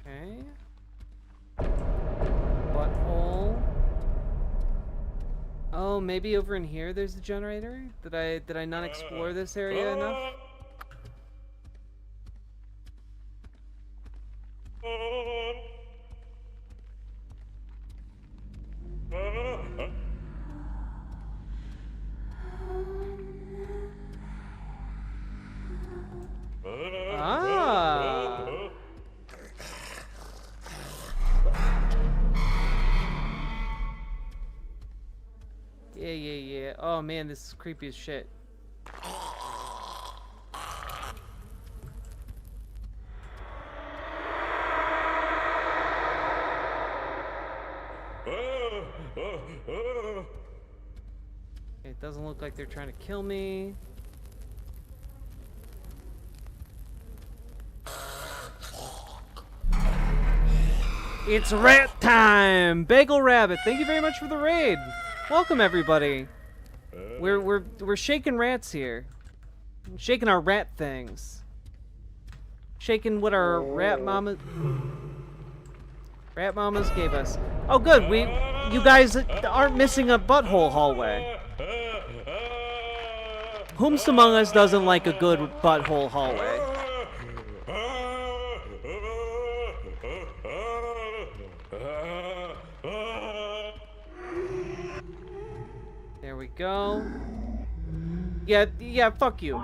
Speaker 3: Okay. Butthole. Oh, maybe over in here there's the generator? Did I not explore this area enough? Ah. Yeah. Oh man, this is creepy as shit. It doesn't look like they're trying to kill me. It's rat time! Bagel Rabbit, thank you very much for the raid. Welcome everybody. We're shaking rats here. Shaking our rat things. Shaking what our rat mamas gave us. Oh good, you guys aren't missing a butthole hallway. Whomst among us doesn't like a good butthole hallway? There we go. Yeah, fuck you.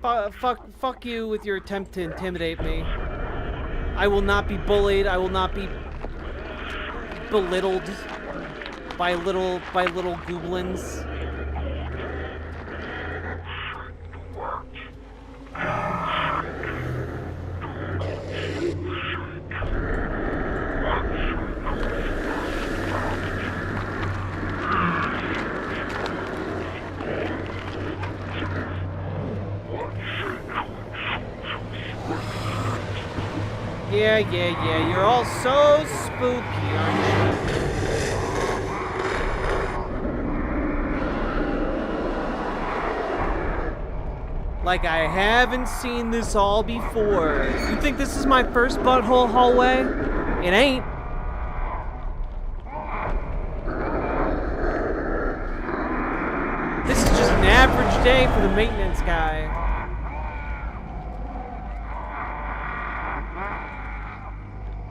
Speaker 3: Fuck you with your attempt to intimidate me. I will not be bullied. I will not be belittled by little goblins. Yeah, you're all so spooky, aren't you? Like I haven't seen this all before. You think this is my first butthole hallway? It ain't. This is just an average day for the maintenance guy.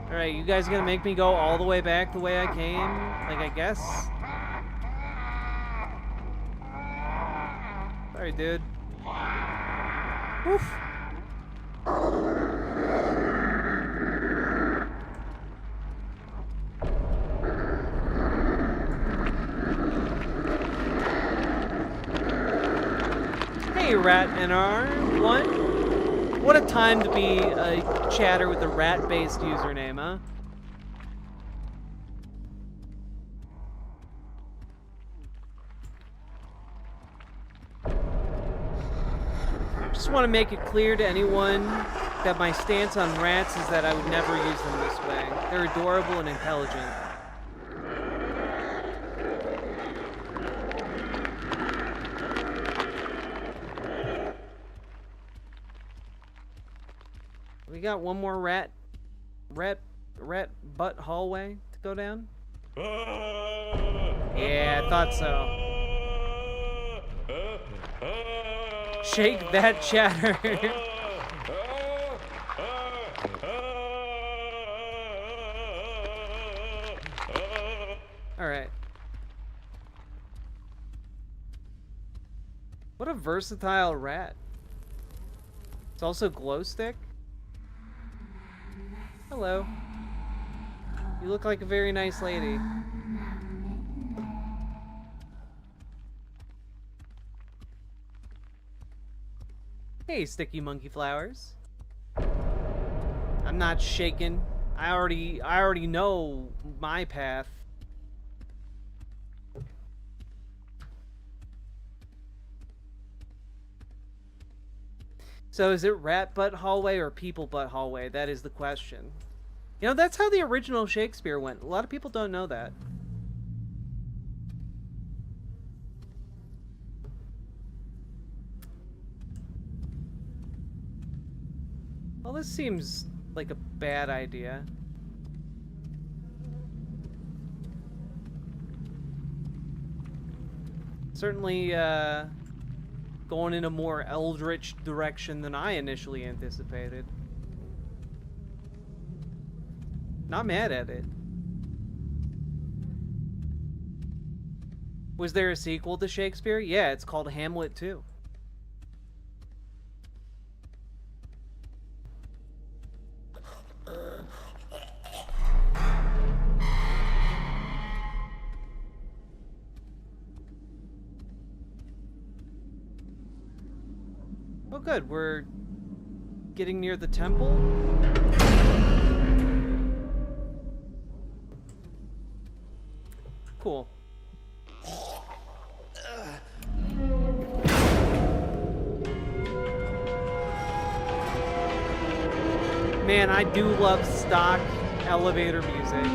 Speaker 3: Alright, you guys gonna make me go all the way back the way I came? Like, I guess? Sorry, dude. Oof. Hey, Rat NR1. What a time to be a chatter with a rat-based username, huh? Just want to make it clear to anyone that my stance on rats is that I would never use them this way. They're adorable and intelligent. We got one more rat butt hallway to go down. Yeah, I thought so. Shake that chatter. Alright. What a versatile rat. It's also glow stick. Hello. You look like a very nice lady. Hey, sticky monkey flowers. I'm not shaken. I already know my path. So is it rat butt hallway or people butt hallway? That is the question. You know, that's how the original Shakespeare went. A lot of people don't know that. Well, this seems like a bad idea. Certainly, going in a more eldritch direction than I initially anticipated. Not mad at it. Was there a sequel to Shakespeare? Yeah, it's called Hamlet 2. Oh good, we're getting near the temple. Cool. Man, I do love stock elevator music.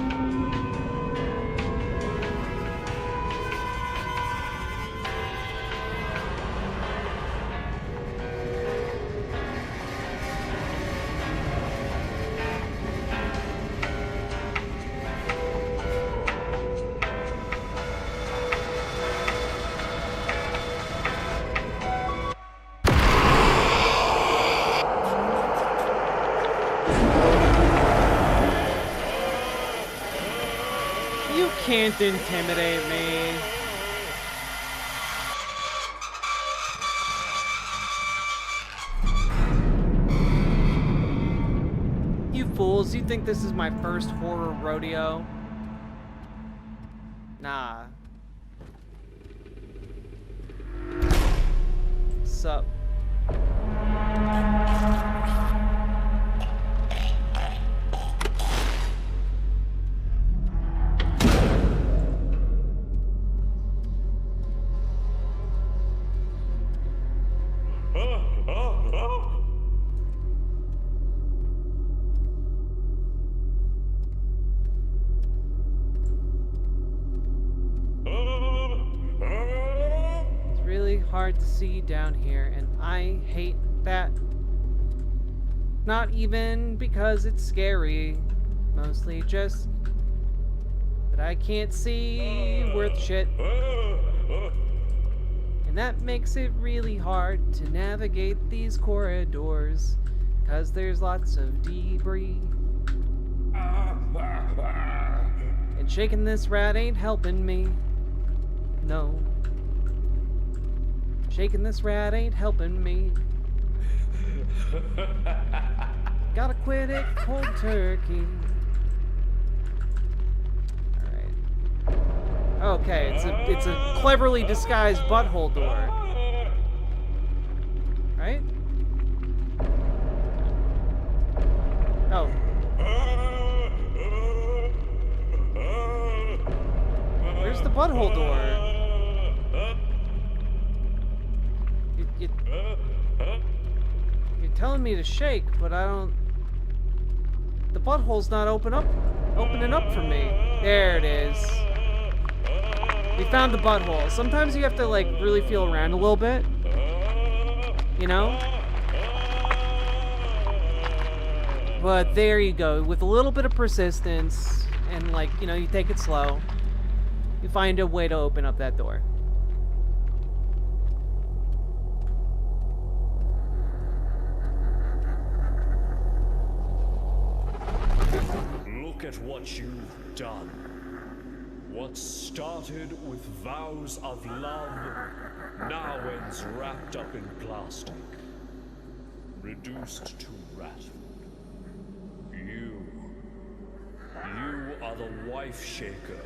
Speaker 3: Can't intimidate me. You fools, you think this is my first horror rodeo? Nah. Sup? hard to see down here, and I hate that. Not even because it's scary, mostly just that I can't see worth shit. And that makes it really hard to navigate these corridors, 'cause there's lots of debris. And shaking this rat ain't helping me. No. Shaking this rat ain't helping me. Gotta quit it cold turkey. Alright. Okay, it's a cleverly disguised butthole door. Right? Oh. Where's the butthole door? You're telling me to shake, but I don't... The butthole's not opening up for me. There it is. We found the butthole. Sometimes you have to, like, really feel around a little bit. You know? But there you go. With a little bit of persistence, and, like, you know, you take it slow, you find a way to open up that door.
Speaker 1: Look at what you've done. What started with vows of love now ends wrapped up in plastic, reduced to rat food. You are the wife shaker.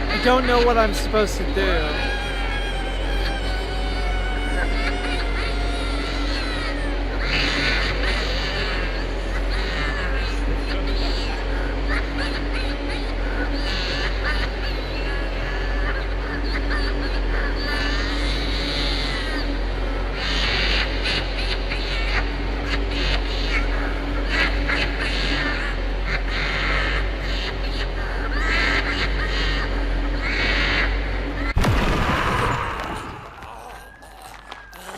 Speaker 3: I don't know what I'm supposed to do.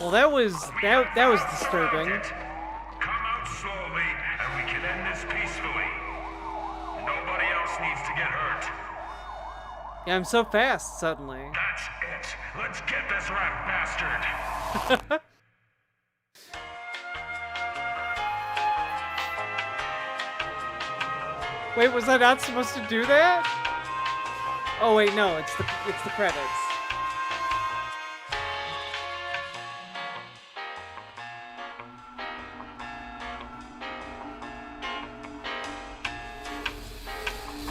Speaker 3: Well, that was disturbing.
Speaker 5: Come out slowly, and we can end this peacefully. Nobody else needs to get hurt.
Speaker 3: Yeah, I'm so fast suddenly.
Speaker 5: That's it. Let's get this rat bastard.
Speaker 3: Wait, was I not supposed to do that? Oh wait, no, it's the credits.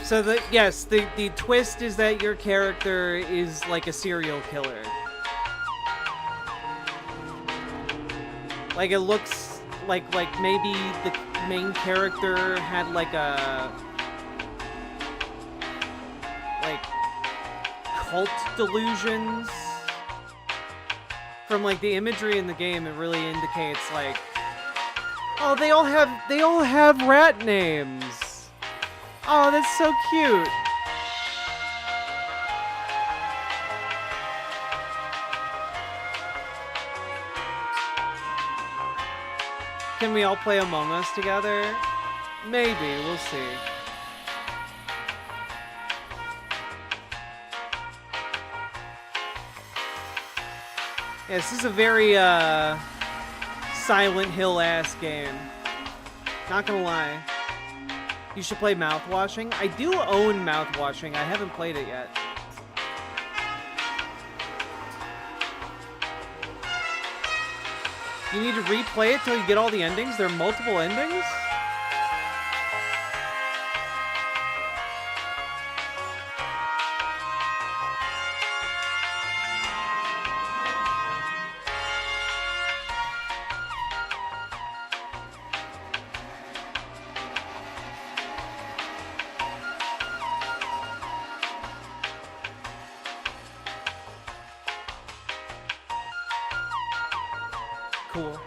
Speaker 3: So the twist is that your character is like a serial killer. Like it looks like maybe the main character had like a cult delusions. From like the imagery in the game, it really indicates like, oh, they all have rat names. Oh, that's so cute. Can we all play Among Us together? Maybe, we'll see. Yeah, this is a very, Silent Hill-ass game. Not gonna lie. You should play Mouthwashing. I do own Mouthwashing. I haven't played it yet. You need to replay it till you get all the endings? There are multiple endings? Cool.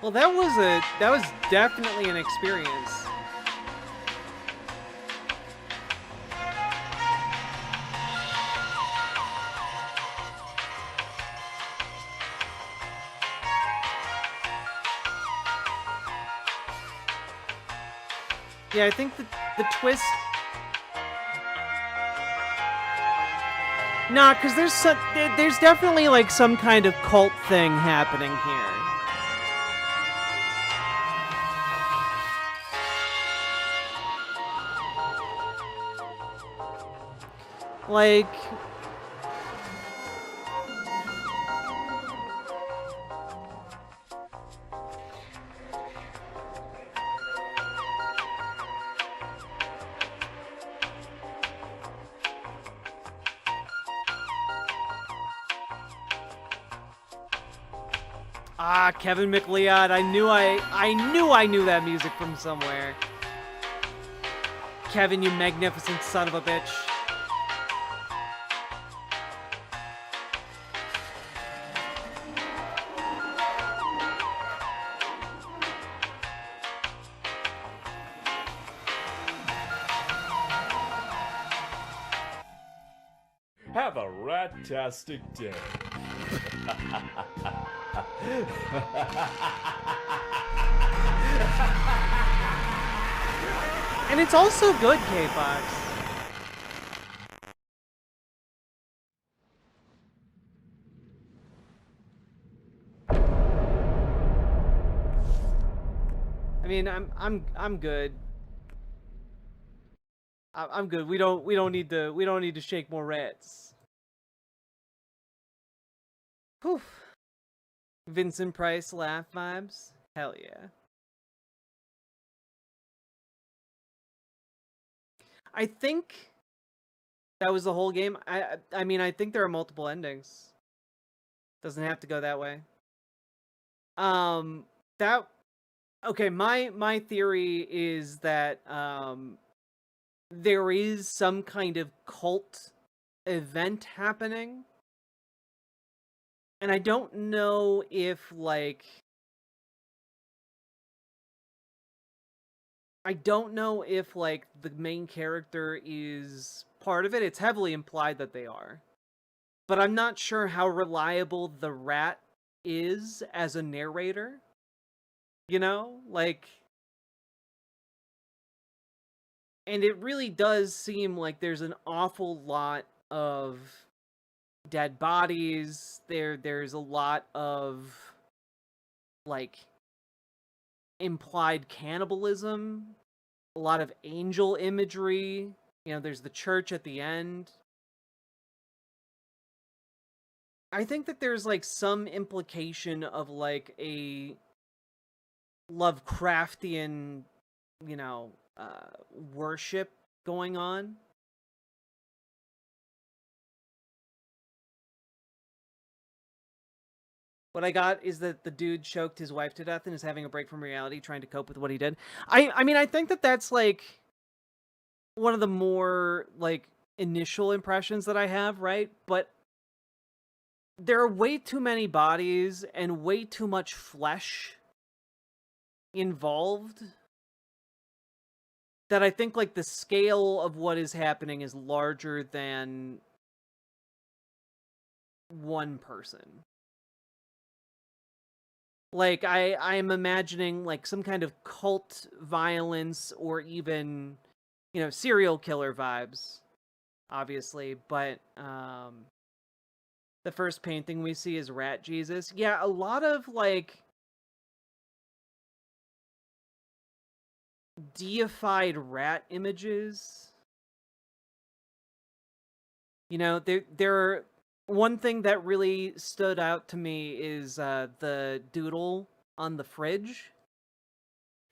Speaker 3: Well, that was definitely an experience. Yeah, I think the twist. Nah, because there's definitely like some kind of cult thing happening here. Like, Kevin McLeod. I knew that music from somewhere. Kevin, you magnificent son of a bitch.
Speaker 1: Have a rat-tastic day.
Speaker 3: And it's also good, K-Fox. I mean, I'm good. I'm good. We don't need to shake more rats. Whew. Vincent Price laugh vibes. Hell yeah. I think that was the whole game. I mean, I think there are multiple endings. Doesn't have to go that way. Okay, my theory is that there is some kind of cult event happening. And I don't know if like the main character is part of it. It's heavily implied that they are. But I'm not sure how reliable the rat is as a narrator. You know? Like, and it really does seem like there's an awful lot of dead bodies. There's a lot of like implied cannibalism, a lot of angel imagery. You know, there's the church at the end. I think that there's like some implication of like a Lovecraftian, you know, worship going on. What I got is that the dude choked his wife to death and is having a break from reality, trying to cope with what he did. I mean, I think that that's like one of the more like initial impressions that I have, right? But there are way too many bodies and way too much flesh involved that I think like the scale of what is happening is larger than one person. Like, I'm imagining, like, some kind of cult violence or even, you know, serial killer vibes, obviously. But, the first painting we see is Rat Jesus. Yeah, a lot of, like, deified rat images. You know, there are one thing that really stood out to me is the doodle on the fridge.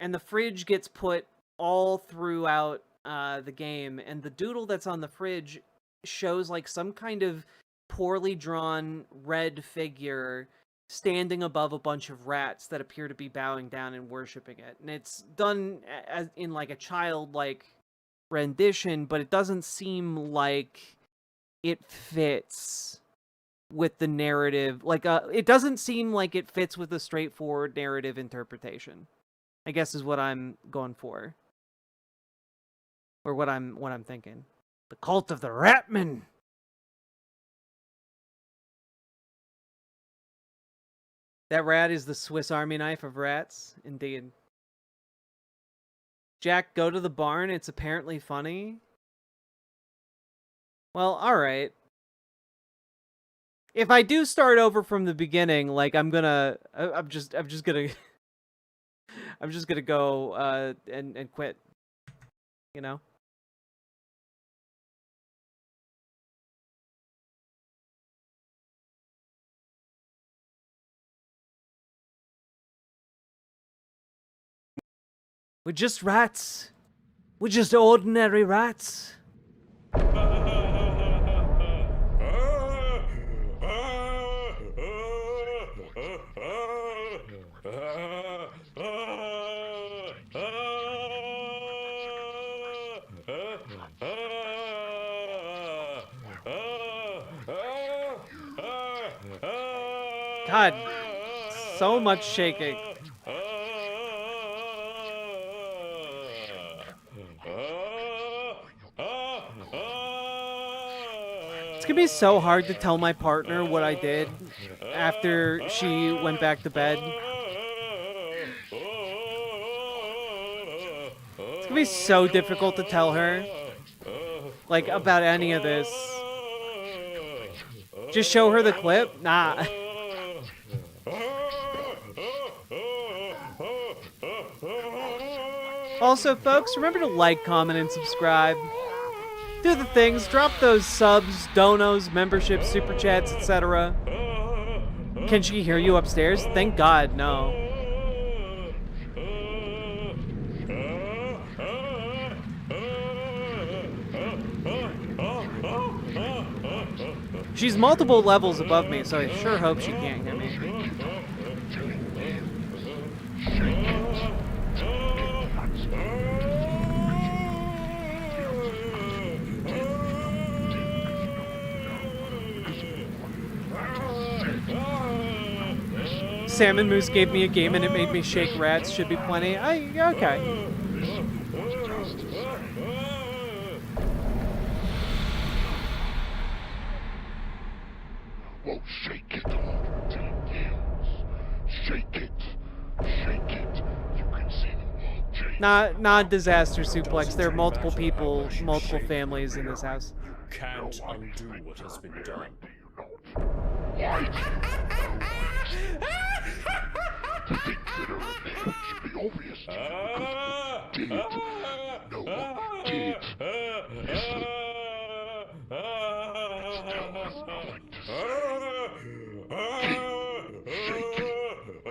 Speaker 3: And the fridge gets put all throughout the game, and the doodle that's on the fridge shows like some kind of poorly drawn red figure standing above a bunch of rats that appear to be bowing down and worshiping it. And it's done as in like a childlike rendition, but it doesn't seem like it fits with the narrative. Like it doesn't seem like it fits with a straightforward narrative interpretation, I guess is what I'm going for. Or what I'm thinking. The cult of the Ratman. That rat is the Swiss Army knife of rats, indeed. Jack, go to the barn. It's apparently funny. Well, alright. If I do start over from the beginning, like I'm just gonna go and quit. You know? We're just rats. We're just ordinary rats. God, so much shaking. It's gonna be so hard to tell my partner what I did after she went back to bed. It's gonna be so difficult to tell her, like, about any of this. Just show her the clip? Nah. Also, folks, remember to like, comment, and subscribe. Do the things. Drop those subs, donos, memberships, super chats, etc. Can she hear you upstairs? Thank God, no. She's multiple levels above me, so I sure hope she can't hear me. Salmon Moose gave me a game and it made me shake rats. Should be plenty. Okay.
Speaker 11: Well, shake it off till it yields. Shake it. Shake it. You can see the world change.
Speaker 3: Not disaster suplex. There are multiple people, multiple families in this house.
Speaker 1: Can't undo what has been done.
Speaker 11: White. The things that are ahead should be obvious to you because what you did, no one did. Listen. Tell us nothing to say. Keep shaking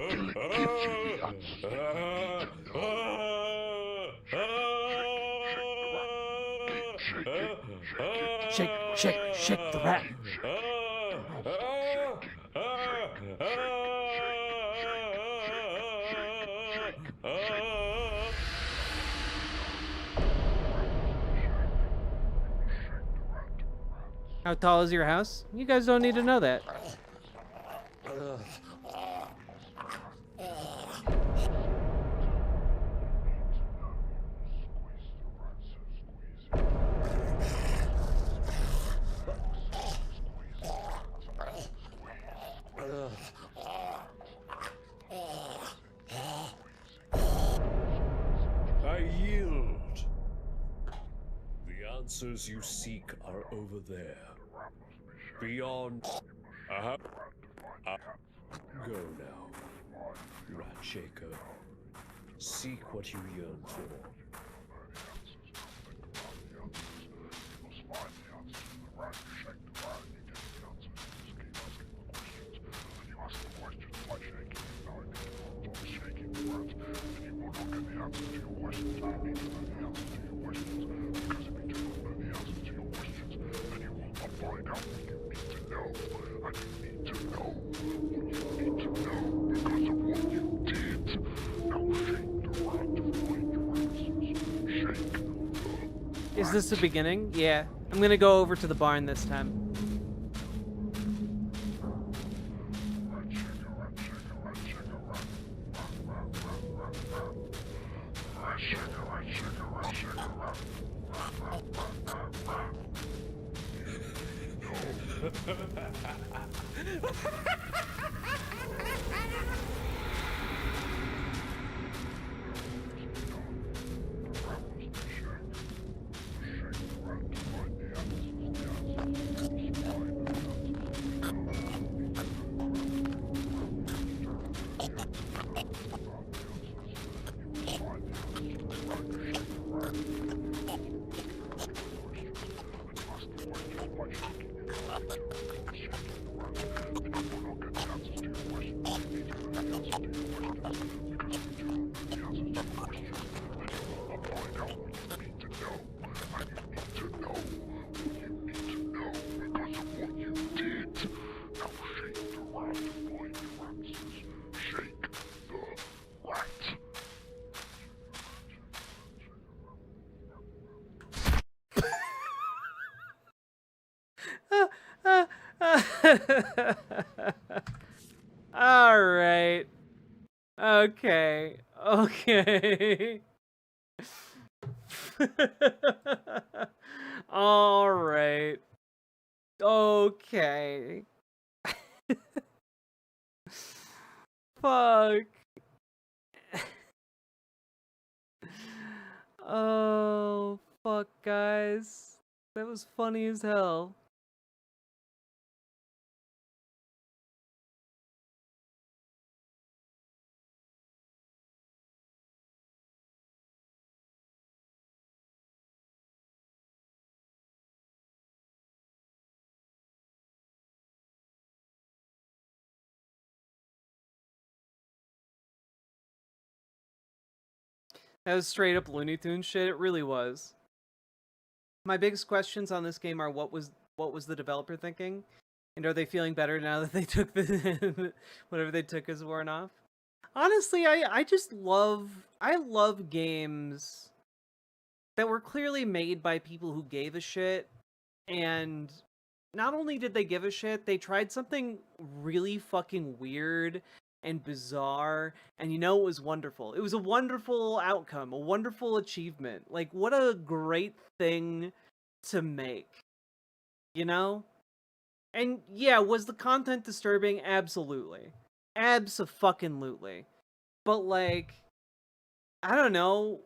Speaker 11: until it gives you the answers that you need to know.
Speaker 3: Shake the rat. How tall is your house? You guys don't need to know that.
Speaker 1: I yield. The answers you seek are over there. Beyond. Go now, Rat Shaker. Seek what you yearn for.
Speaker 3: Is this the beginning? Yeah. I'm gonna go over to the barn this time. All right. Okay. Okay. All right. Okay. Fuck. Oh, fuck, guys. That was funny as hell. That was straight up Looney Tunes shit. It really was. My biggest questions on this game are what was the developer thinking, and are they feeling better now that they took the whatever they took is worn off? Honestly, I just love games that were clearly made by people who gave a shit, and not only did they give a shit, they tried something really fucking weird and bizarre, and it was wonderful. It was a wonderful outcome, a wonderful achievement. Like, what a great thing to make, And yeah, was the content disturbing? Absolutely. Abso-fucking-lutely. But like, I don't know.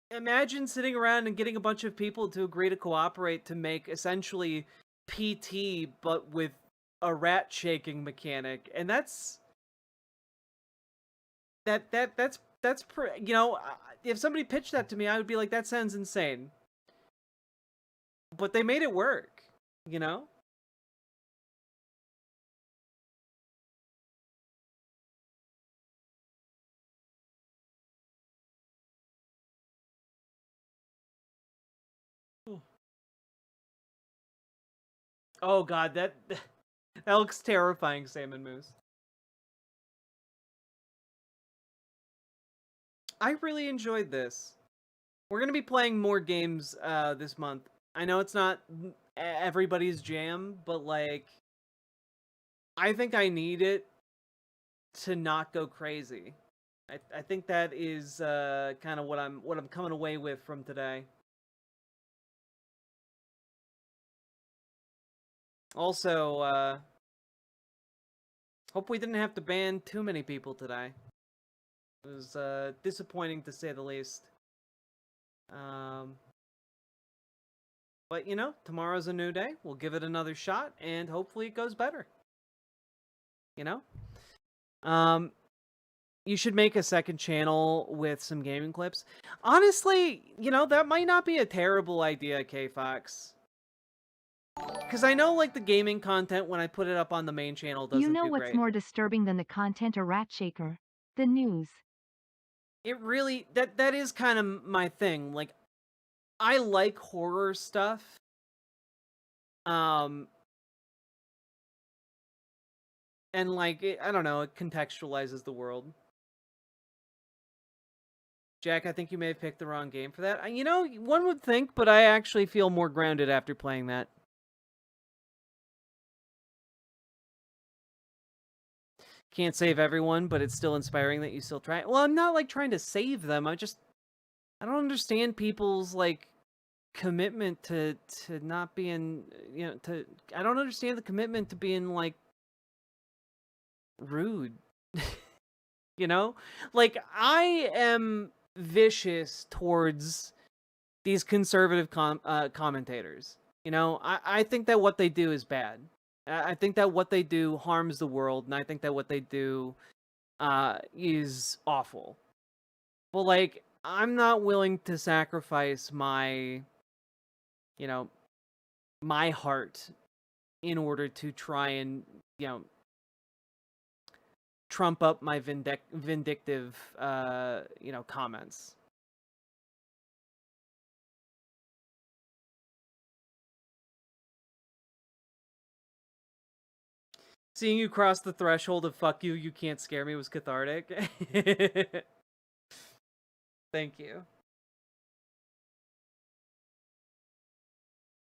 Speaker 3: Imagine sitting around and getting a bunch of people to agree to cooperate to make essentially PT, but with a rat shaking mechanic, and that's if somebody pitched that to me, I would be like, that sounds insane. But they made it work, Oh god, that looks terrifying, Salmon Moose. I really enjoyed this. We're gonna be playing more games this month. I know it's not everybody's jam, but like, I think I need it to not go crazy. I think that is kind of what I'm coming away with from today. Also, hope we didn't have to ban too many people today. It was disappointing to say the least. But tomorrow's a new day. We'll give it another shot, and hopefully it goes better. You should make a second channel with some gaming clips. Honestly, that might not be a terrible idea, K-Fox. Because I know, like, the gaming content, when I put it up on the main channel, doesn't do
Speaker 4: what's
Speaker 3: great.
Speaker 4: more disturbing than the content a rat shaker? The news.
Speaker 3: It really, that is kind of my thing. Like, I like horror stuff, And like, I don't know, it contextualizes the world. Jack, I think you may have picked the wrong game for that. You know, one would think, but I actually feel more grounded after playing that. Can't save everyone, but it's still inspiring that you still try. Well, I'm not like trying to save them. I don't understand people's like commitment to not being, you know, I don't understand the commitment to being like rude. You know? Like, I am vicious towards these conservative commentators. You know, I think that what they do is bad. I think that what they do harms the world, and I think that what they do is awful. But, like, I'm not willing to sacrifice my, you know, my heart in order to try and, you know, trump up my vindictive, you know, comments. Seeing you cross the threshold of fuck you, you can't scare me was cathartic. Thank you.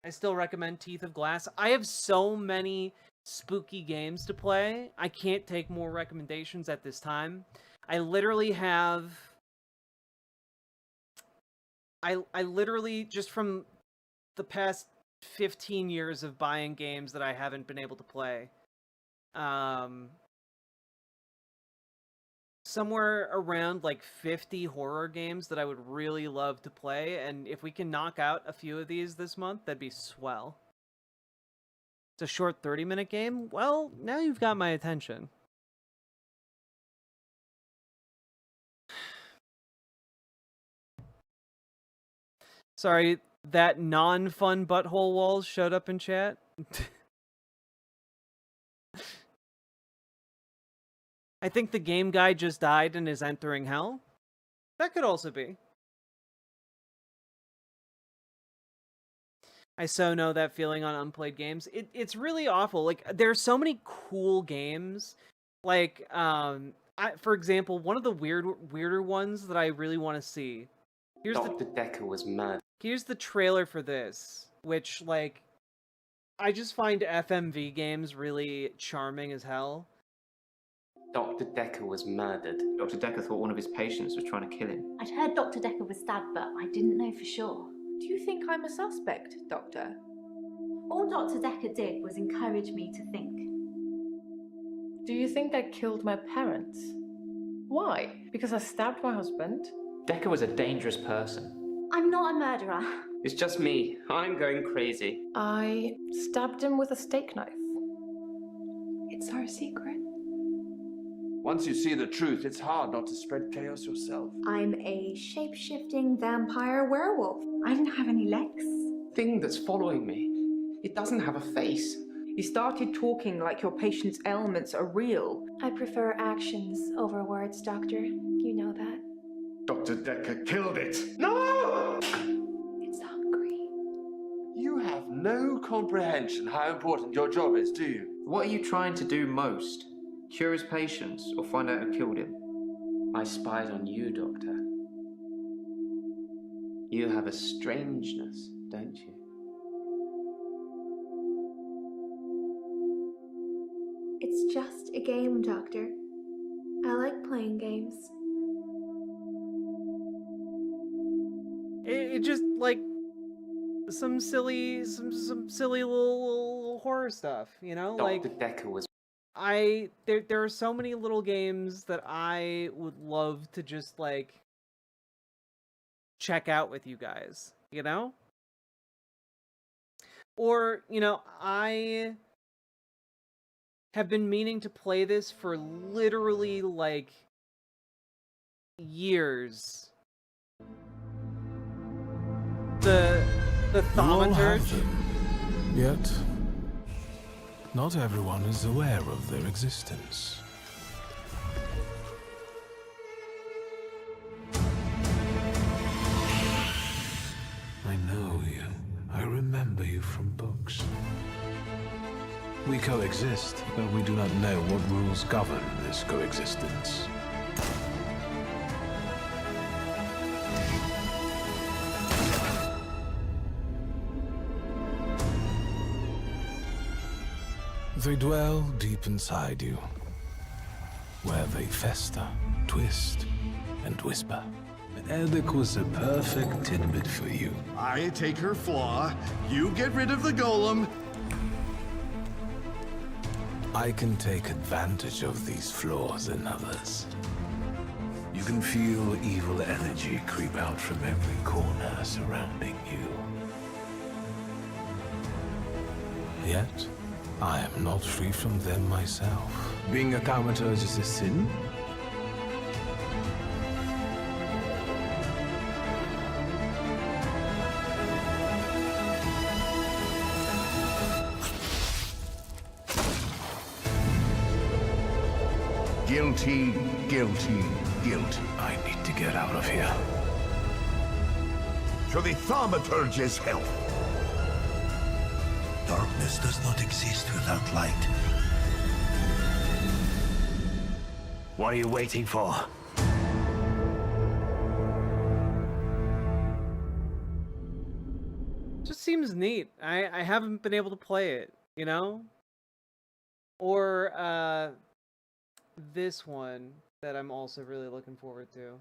Speaker 3: I still recommend Teeth of Glass. I have so many spooky games to play. I can't take more recommendations at this time. I literally have... I literally, just from the past 15 years of buying games that I haven't been able to play, somewhere around like 50 horror games that I would really love to play, and if we can knock out a few of these this month, that'd be swell. It's a short 30-minute game? Well, now you've got my attention. Sorry, that non-fun butthole walls showed up in chat. I think the game guy just died and is entering hell. That could also be. I so know that feeling on unplayed games. It's really awful. Like, there's so many cool games. Like, for example, one of the weirder ones that I really want to see.
Speaker 6: Dr. Decker was mad.
Speaker 3: Here's the trailer for this, which, like, I just find FMV games really charming as hell.
Speaker 6: Dr. Decker was murdered. Dr. Decker thought one of his patients was trying to kill him.
Speaker 22: I'd heard Dr. Decker was stabbed, but I didn't know for sure. Do you think I'm a suspect, Doctor? All Dr. Decker did was encourage me to think.
Speaker 23: Do you think I killed my parents? Why? Because I stabbed my husband?
Speaker 6: Decker was a dangerous person.
Speaker 22: I'm not a murderer.
Speaker 6: It's just me. I'm going crazy.
Speaker 23: I stabbed him with a steak knife.
Speaker 22: It's our secret.
Speaker 24: Once you see the truth, it's hard not to spread chaos yourself.
Speaker 22: I'm a shape-shifting vampire werewolf. I didn't have any legs.
Speaker 6: Thing that's following me. It doesn't have a face.
Speaker 23: You started talking like your patient's ailments are real.
Speaker 22: I prefer actions over words, Doctor. You know that.
Speaker 24: Dr. Decker killed it. No!
Speaker 22: It's hungry.
Speaker 24: You have no comprehension how important your job is, do you?
Speaker 6: What are you trying to do most? Cure his patients or find out who killed him? I spied on you, Doctor. You have a strangeness, don't you?
Speaker 22: It's just a game, Doctor. I like playing games.
Speaker 3: It just, like, some silly little horror stuff, you know?
Speaker 6: Dr. Decker was...
Speaker 3: There are so many little games that I would love to just, like, check out with you guys, you know? Or, you know, I have been meaning to play this for literally, like, years. The thaumaturge.
Speaker 2: Yet, not everyone is aware of their existence. I know you. I remember you from books. We coexist, but we do not know what rules govern this coexistence. They dwell deep inside you, where they fester, twist, and whisper. Eddic was a perfect tidbit for you.
Speaker 7: I take her flaw, you get rid of the golem.
Speaker 2: I can take advantage of these flaws in others. You can feel evil energy creep out from every corner surrounding you. Yet, I am not free from them myself. Being a comatose is a sin?
Speaker 7: Guilty, guilty, guilty.
Speaker 2: I need to get out of here.
Speaker 7: To the thaumaturge's help.
Speaker 8: Darkness does not exist without light. What are you waiting for?
Speaker 3: Just seems neat. I haven't been able to play it, you know? Or this one that I'm also really looking forward to.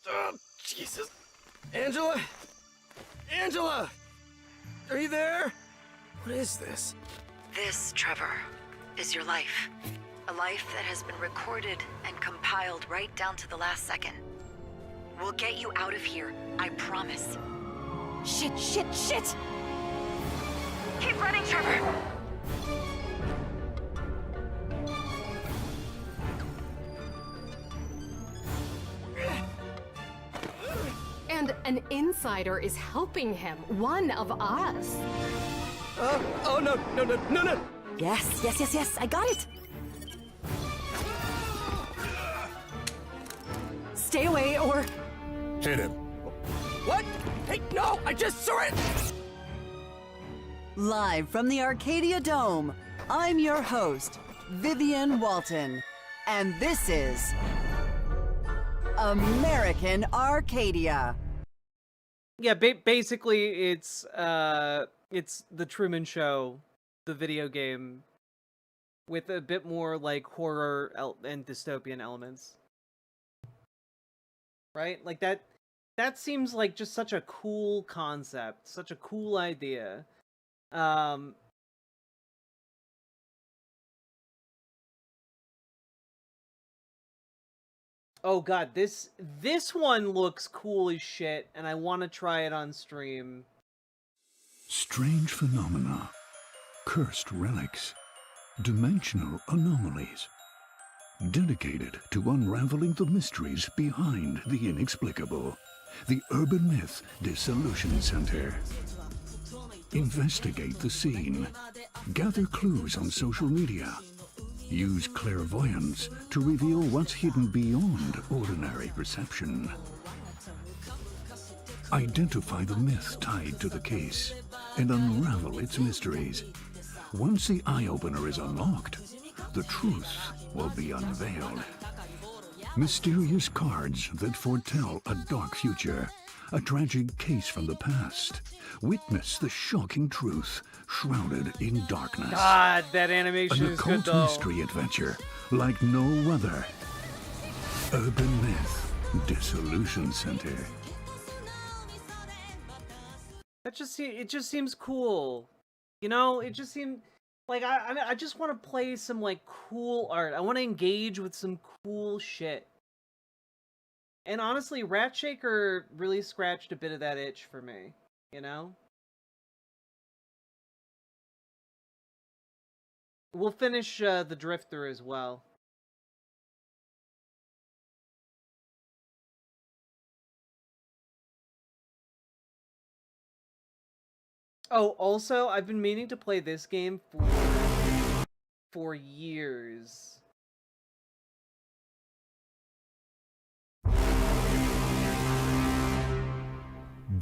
Speaker 9: Oh, Jesus. Angela? Angela! Are you there? What is this?
Speaker 10: This, Trevor, is your life. A life that has been recorded and compiled right down to the last second. We'll get you out of here, I promise.
Speaker 15: Shit, shit, shit!
Speaker 10: Keep running, Trevor!
Speaker 25: And an insider is helping him, one of us.
Speaker 9: Oh, no, no, no, no, no!
Speaker 15: Yes, yes, yes, yes, I got it! Stay away or...
Speaker 2: Hit him.
Speaker 9: What? Hey, no! I just saw it!
Speaker 26: Live from the Arcadia Dome, I'm your host, Vivian Walton, and this is American Arcadia.
Speaker 3: Yeah, basically it's the Truman Show, the video game, with a bit more like horror and dystopian elements. Right? Like that seems like just such a cool concept, such a cool idea. Oh god, this one looks cool as shit, and I want to try it on stream.
Speaker 27: Strange phenomena, cursed relics, dimensional anomalies, dedicated to unraveling the mysteries behind the inexplicable. The Urban Myth Dissolution Center. Investigate the scene. Gather clues on social media. Use clairvoyance to reveal what's hidden beyond ordinary perception. Identify the myth tied to the case and unravel its mysteries. Once the eye-opener is unlocked, the truth will be unveiled. Mysterious cards that foretell a dark future, a tragic case from the past. Witness the shocking truth shrouded in darkness.
Speaker 3: God, that animation
Speaker 27: An
Speaker 3: is good
Speaker 27: occult
Speaker 3: though.
Speaker 27: mystery adventure like no other. Urban Myth Dissolution Center.
Speaker 3: It just seems cool. You know, it just seemed like I just want to play some like cool art. I want to engage with some cool shit. And honestly, Rat Shaker really scratched a bit of that itch for me, you know? We'll finish the Drifter as well. Oh, also, I've been meaning to play this game for years.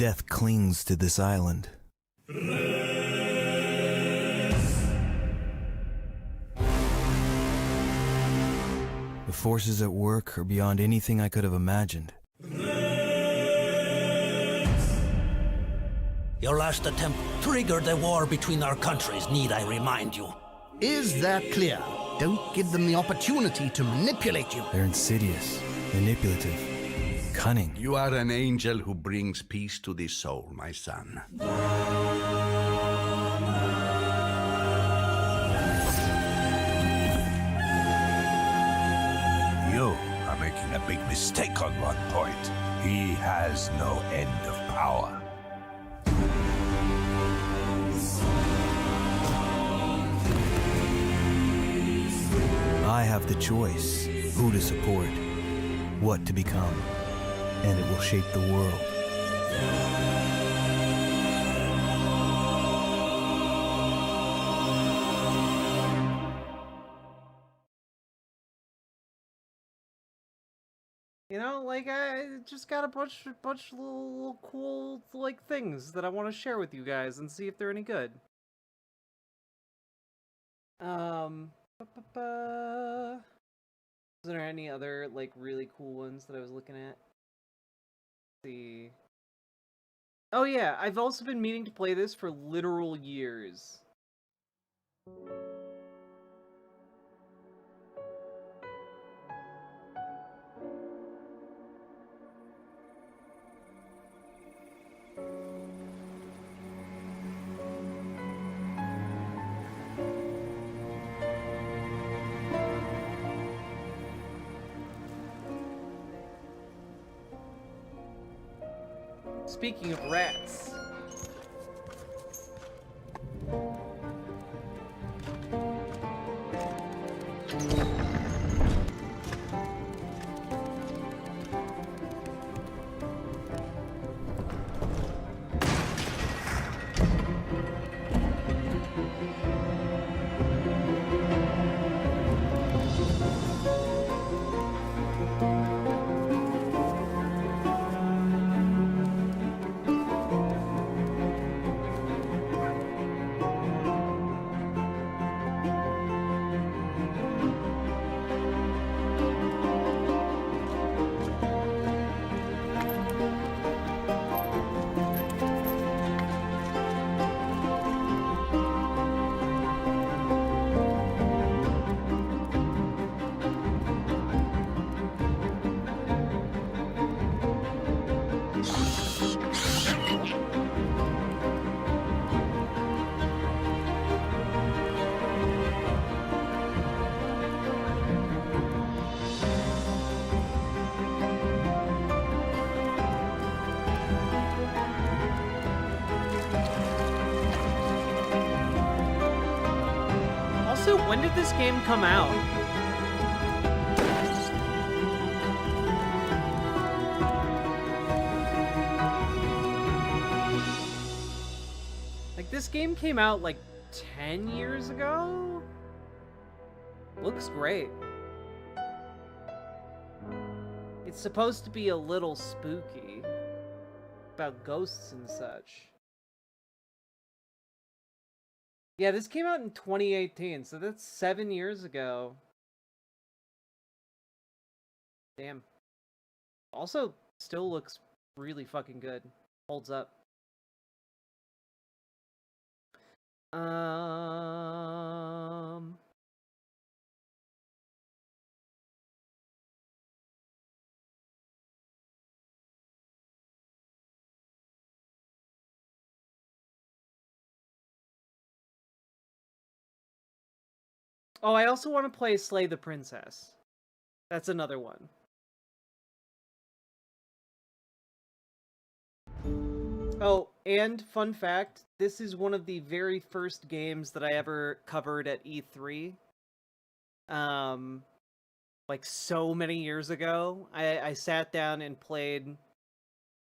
Speaker 12: Death clings to this island. The forces at work are beyond anything I could have imagined.
Speaker 8: Your last attempt triggered a war between our countries, need I remind you?
Speaker 13: Is that clear? Don't give them the opportunity to manipulate you.
Speaker 12: They're insidious, manipulative, cunning.
Speaker 7: You are an angel who brings peace to the soul, my son.
Speaker 8: You are making a big mistake on one point. He has no end of power.
Speaker 12: I have the choice who to support, what to become, and it will shape the world.
Speaker 3: You know, like, I just got a bunch of little cool, like, things that I want to share with you guys and see if they're any good. Is there any other, like, really cool ones that I was looking at? Let's see. Oh yeah, I've also been meaning to play this for literal years. Speaking of rats. Also, when did this game come out? Like, this game came out like 10 years ago? Looks great. It's supposed to be a little spooky. About ghosts and such. Yeah, this came out in 2018, so that's 7 years ago. Damn. Also, still looks really fucking good. Holds up. Oh, I also want to play Slay the Princess. That's another one. Oh, and fun fact, this is one of the very first games that I ever covered at E3. Like so many years ago, I sat down and played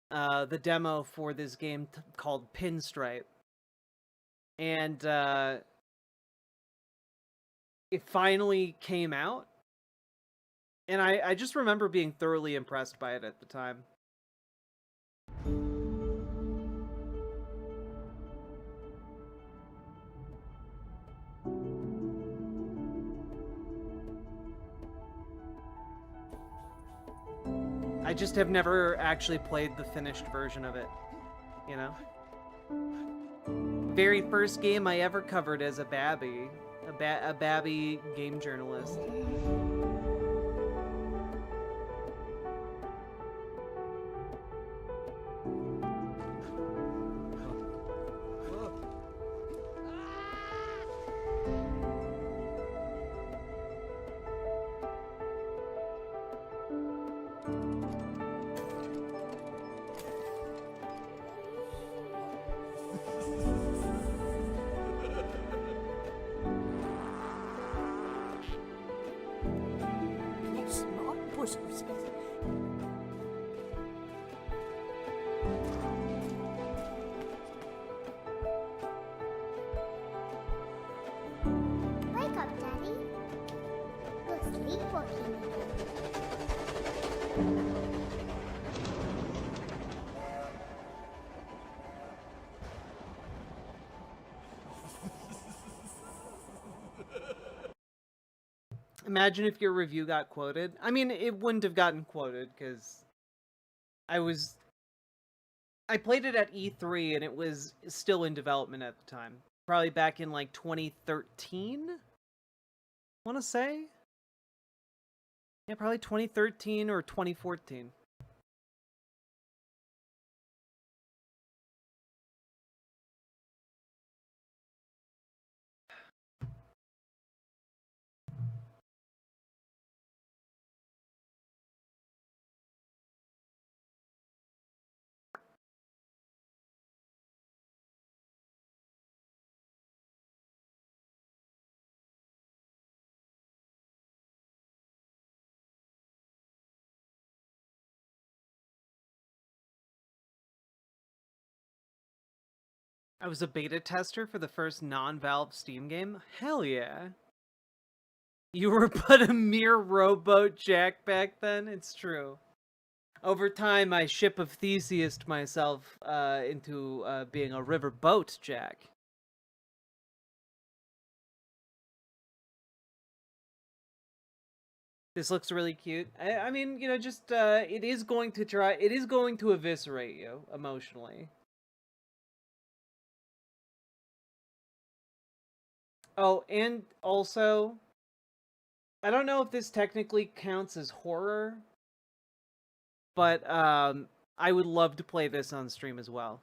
Speaker 3: the demo for this game called Pinstripe. And it finally came out. And I just remember being thoroughly impressed by it at the time. I just have never actually played the finished version of it, you know? Very first game I ever covered as a babby. A babby game journalist.
Speaker 11: Wake up, Daddy. You're sleepwalking.
Speaker 3: Imagine if your review got quoted. I mean, it wouldn't have gotten quoted because I played it at E3 and it was still in development at the time. Probably back in like 2013, I want to say. Yeah, probably 2013 or 2014. I was a beta tester for the first non-Valve Steam game? Hell yeah. You were but a mere rowboat jack back then? It's true. Over time, I ship of Theseus'd myself into being a riverboat jack. This looks really cute. I mean, you know, just it is going to eviscerate you emotionally. Oh, and also, I don't know if this technically counts as horror, but I would love to play this on stream as well.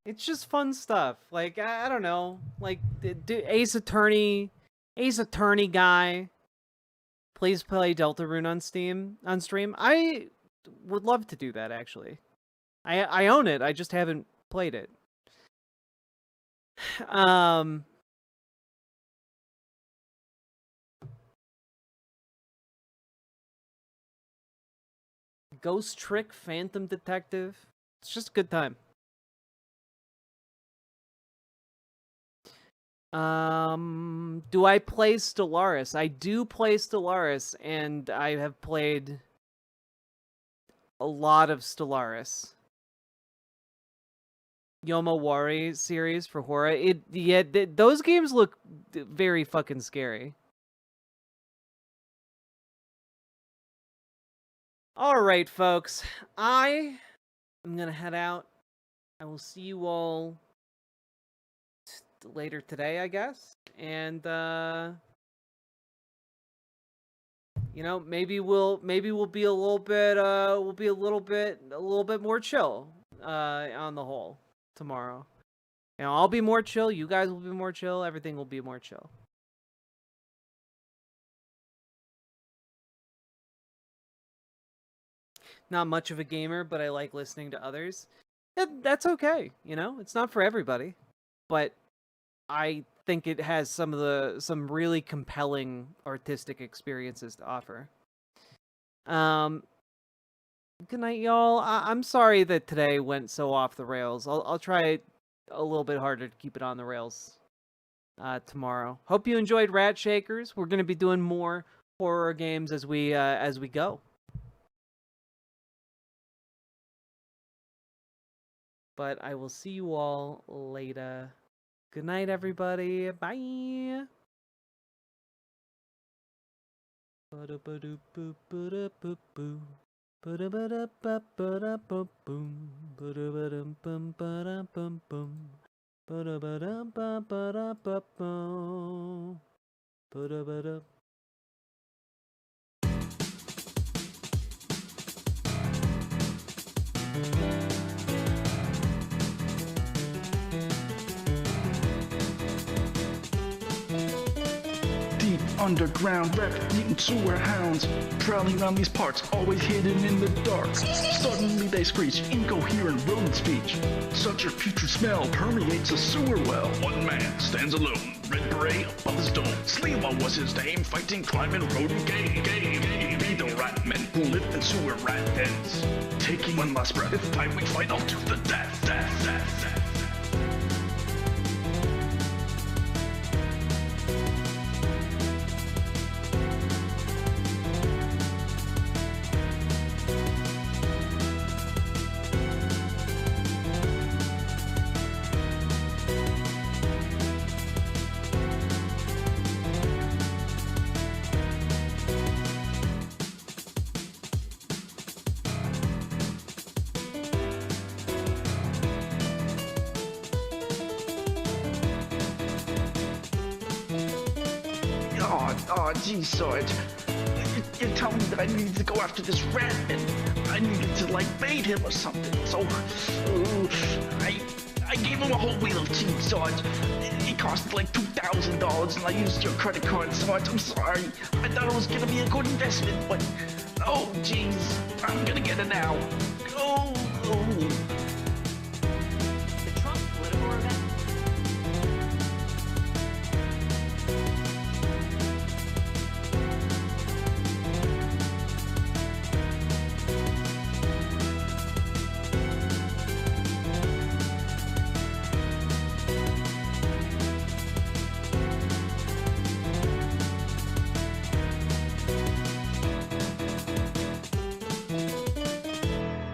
Speaker 3: It's just fun stuff. Like, I don't know. Like, Ace Attorney guy. Please play Deltarune on stream. I would love to do that, actually. I own it. I just haven't played it. Ghost Trick, Phantom Detective. It's just a good time. Do I play Stellaris? I do play Stellaris, and I have played a lot of Stellaris. Yomawari series for horror. Those games look very fucking scary. All right, folks. I am gonna head out. I will see you all later today, I guess. And you know, maybe we'll be a little bit more chill on the whole tomorrow. You know, I'll be more chill, you guys will be more chill, everything will be more chill. Not much of a gamer, but I like listening to others. That's okay, you know? It's not for everybody. But I think it has some really compelling artistic experiences to offer. Good night, y'all. I'm sorry that today went so off the rails. I'll try a little bit harder to keep it on the rails tomorrow. Hope you enjoyed Rat Shakers. We're gonna be doing more horror games as we go. But I will see you all later. Good night, everybody. Bye.
Speaker 14: Underground rep-eating sewer hounds prowling around these parts, always hidden in the dark. Suddenly they screech incoherent rodent speech. Such a putrid smell permeates a sewer well. One man stands alone, red beret above his dome. Sleeva was his name, fighting crime and rodent game. Be the rat men who live in sewer rat dens. Taking one last breath, it's time we fight all to the death. Oh, geez, Sarge. You're telling me that I needed to go after this rat, and I needed to, like, bait him or something. So, I gave him a whole wheel of cheese, Sarge. It cost, like, $2,000, and I used your credit card, Sarge. I'm sorry. I thought it was gonna be a good investment, but, oh, geez. I'm gonna get it now. Oh.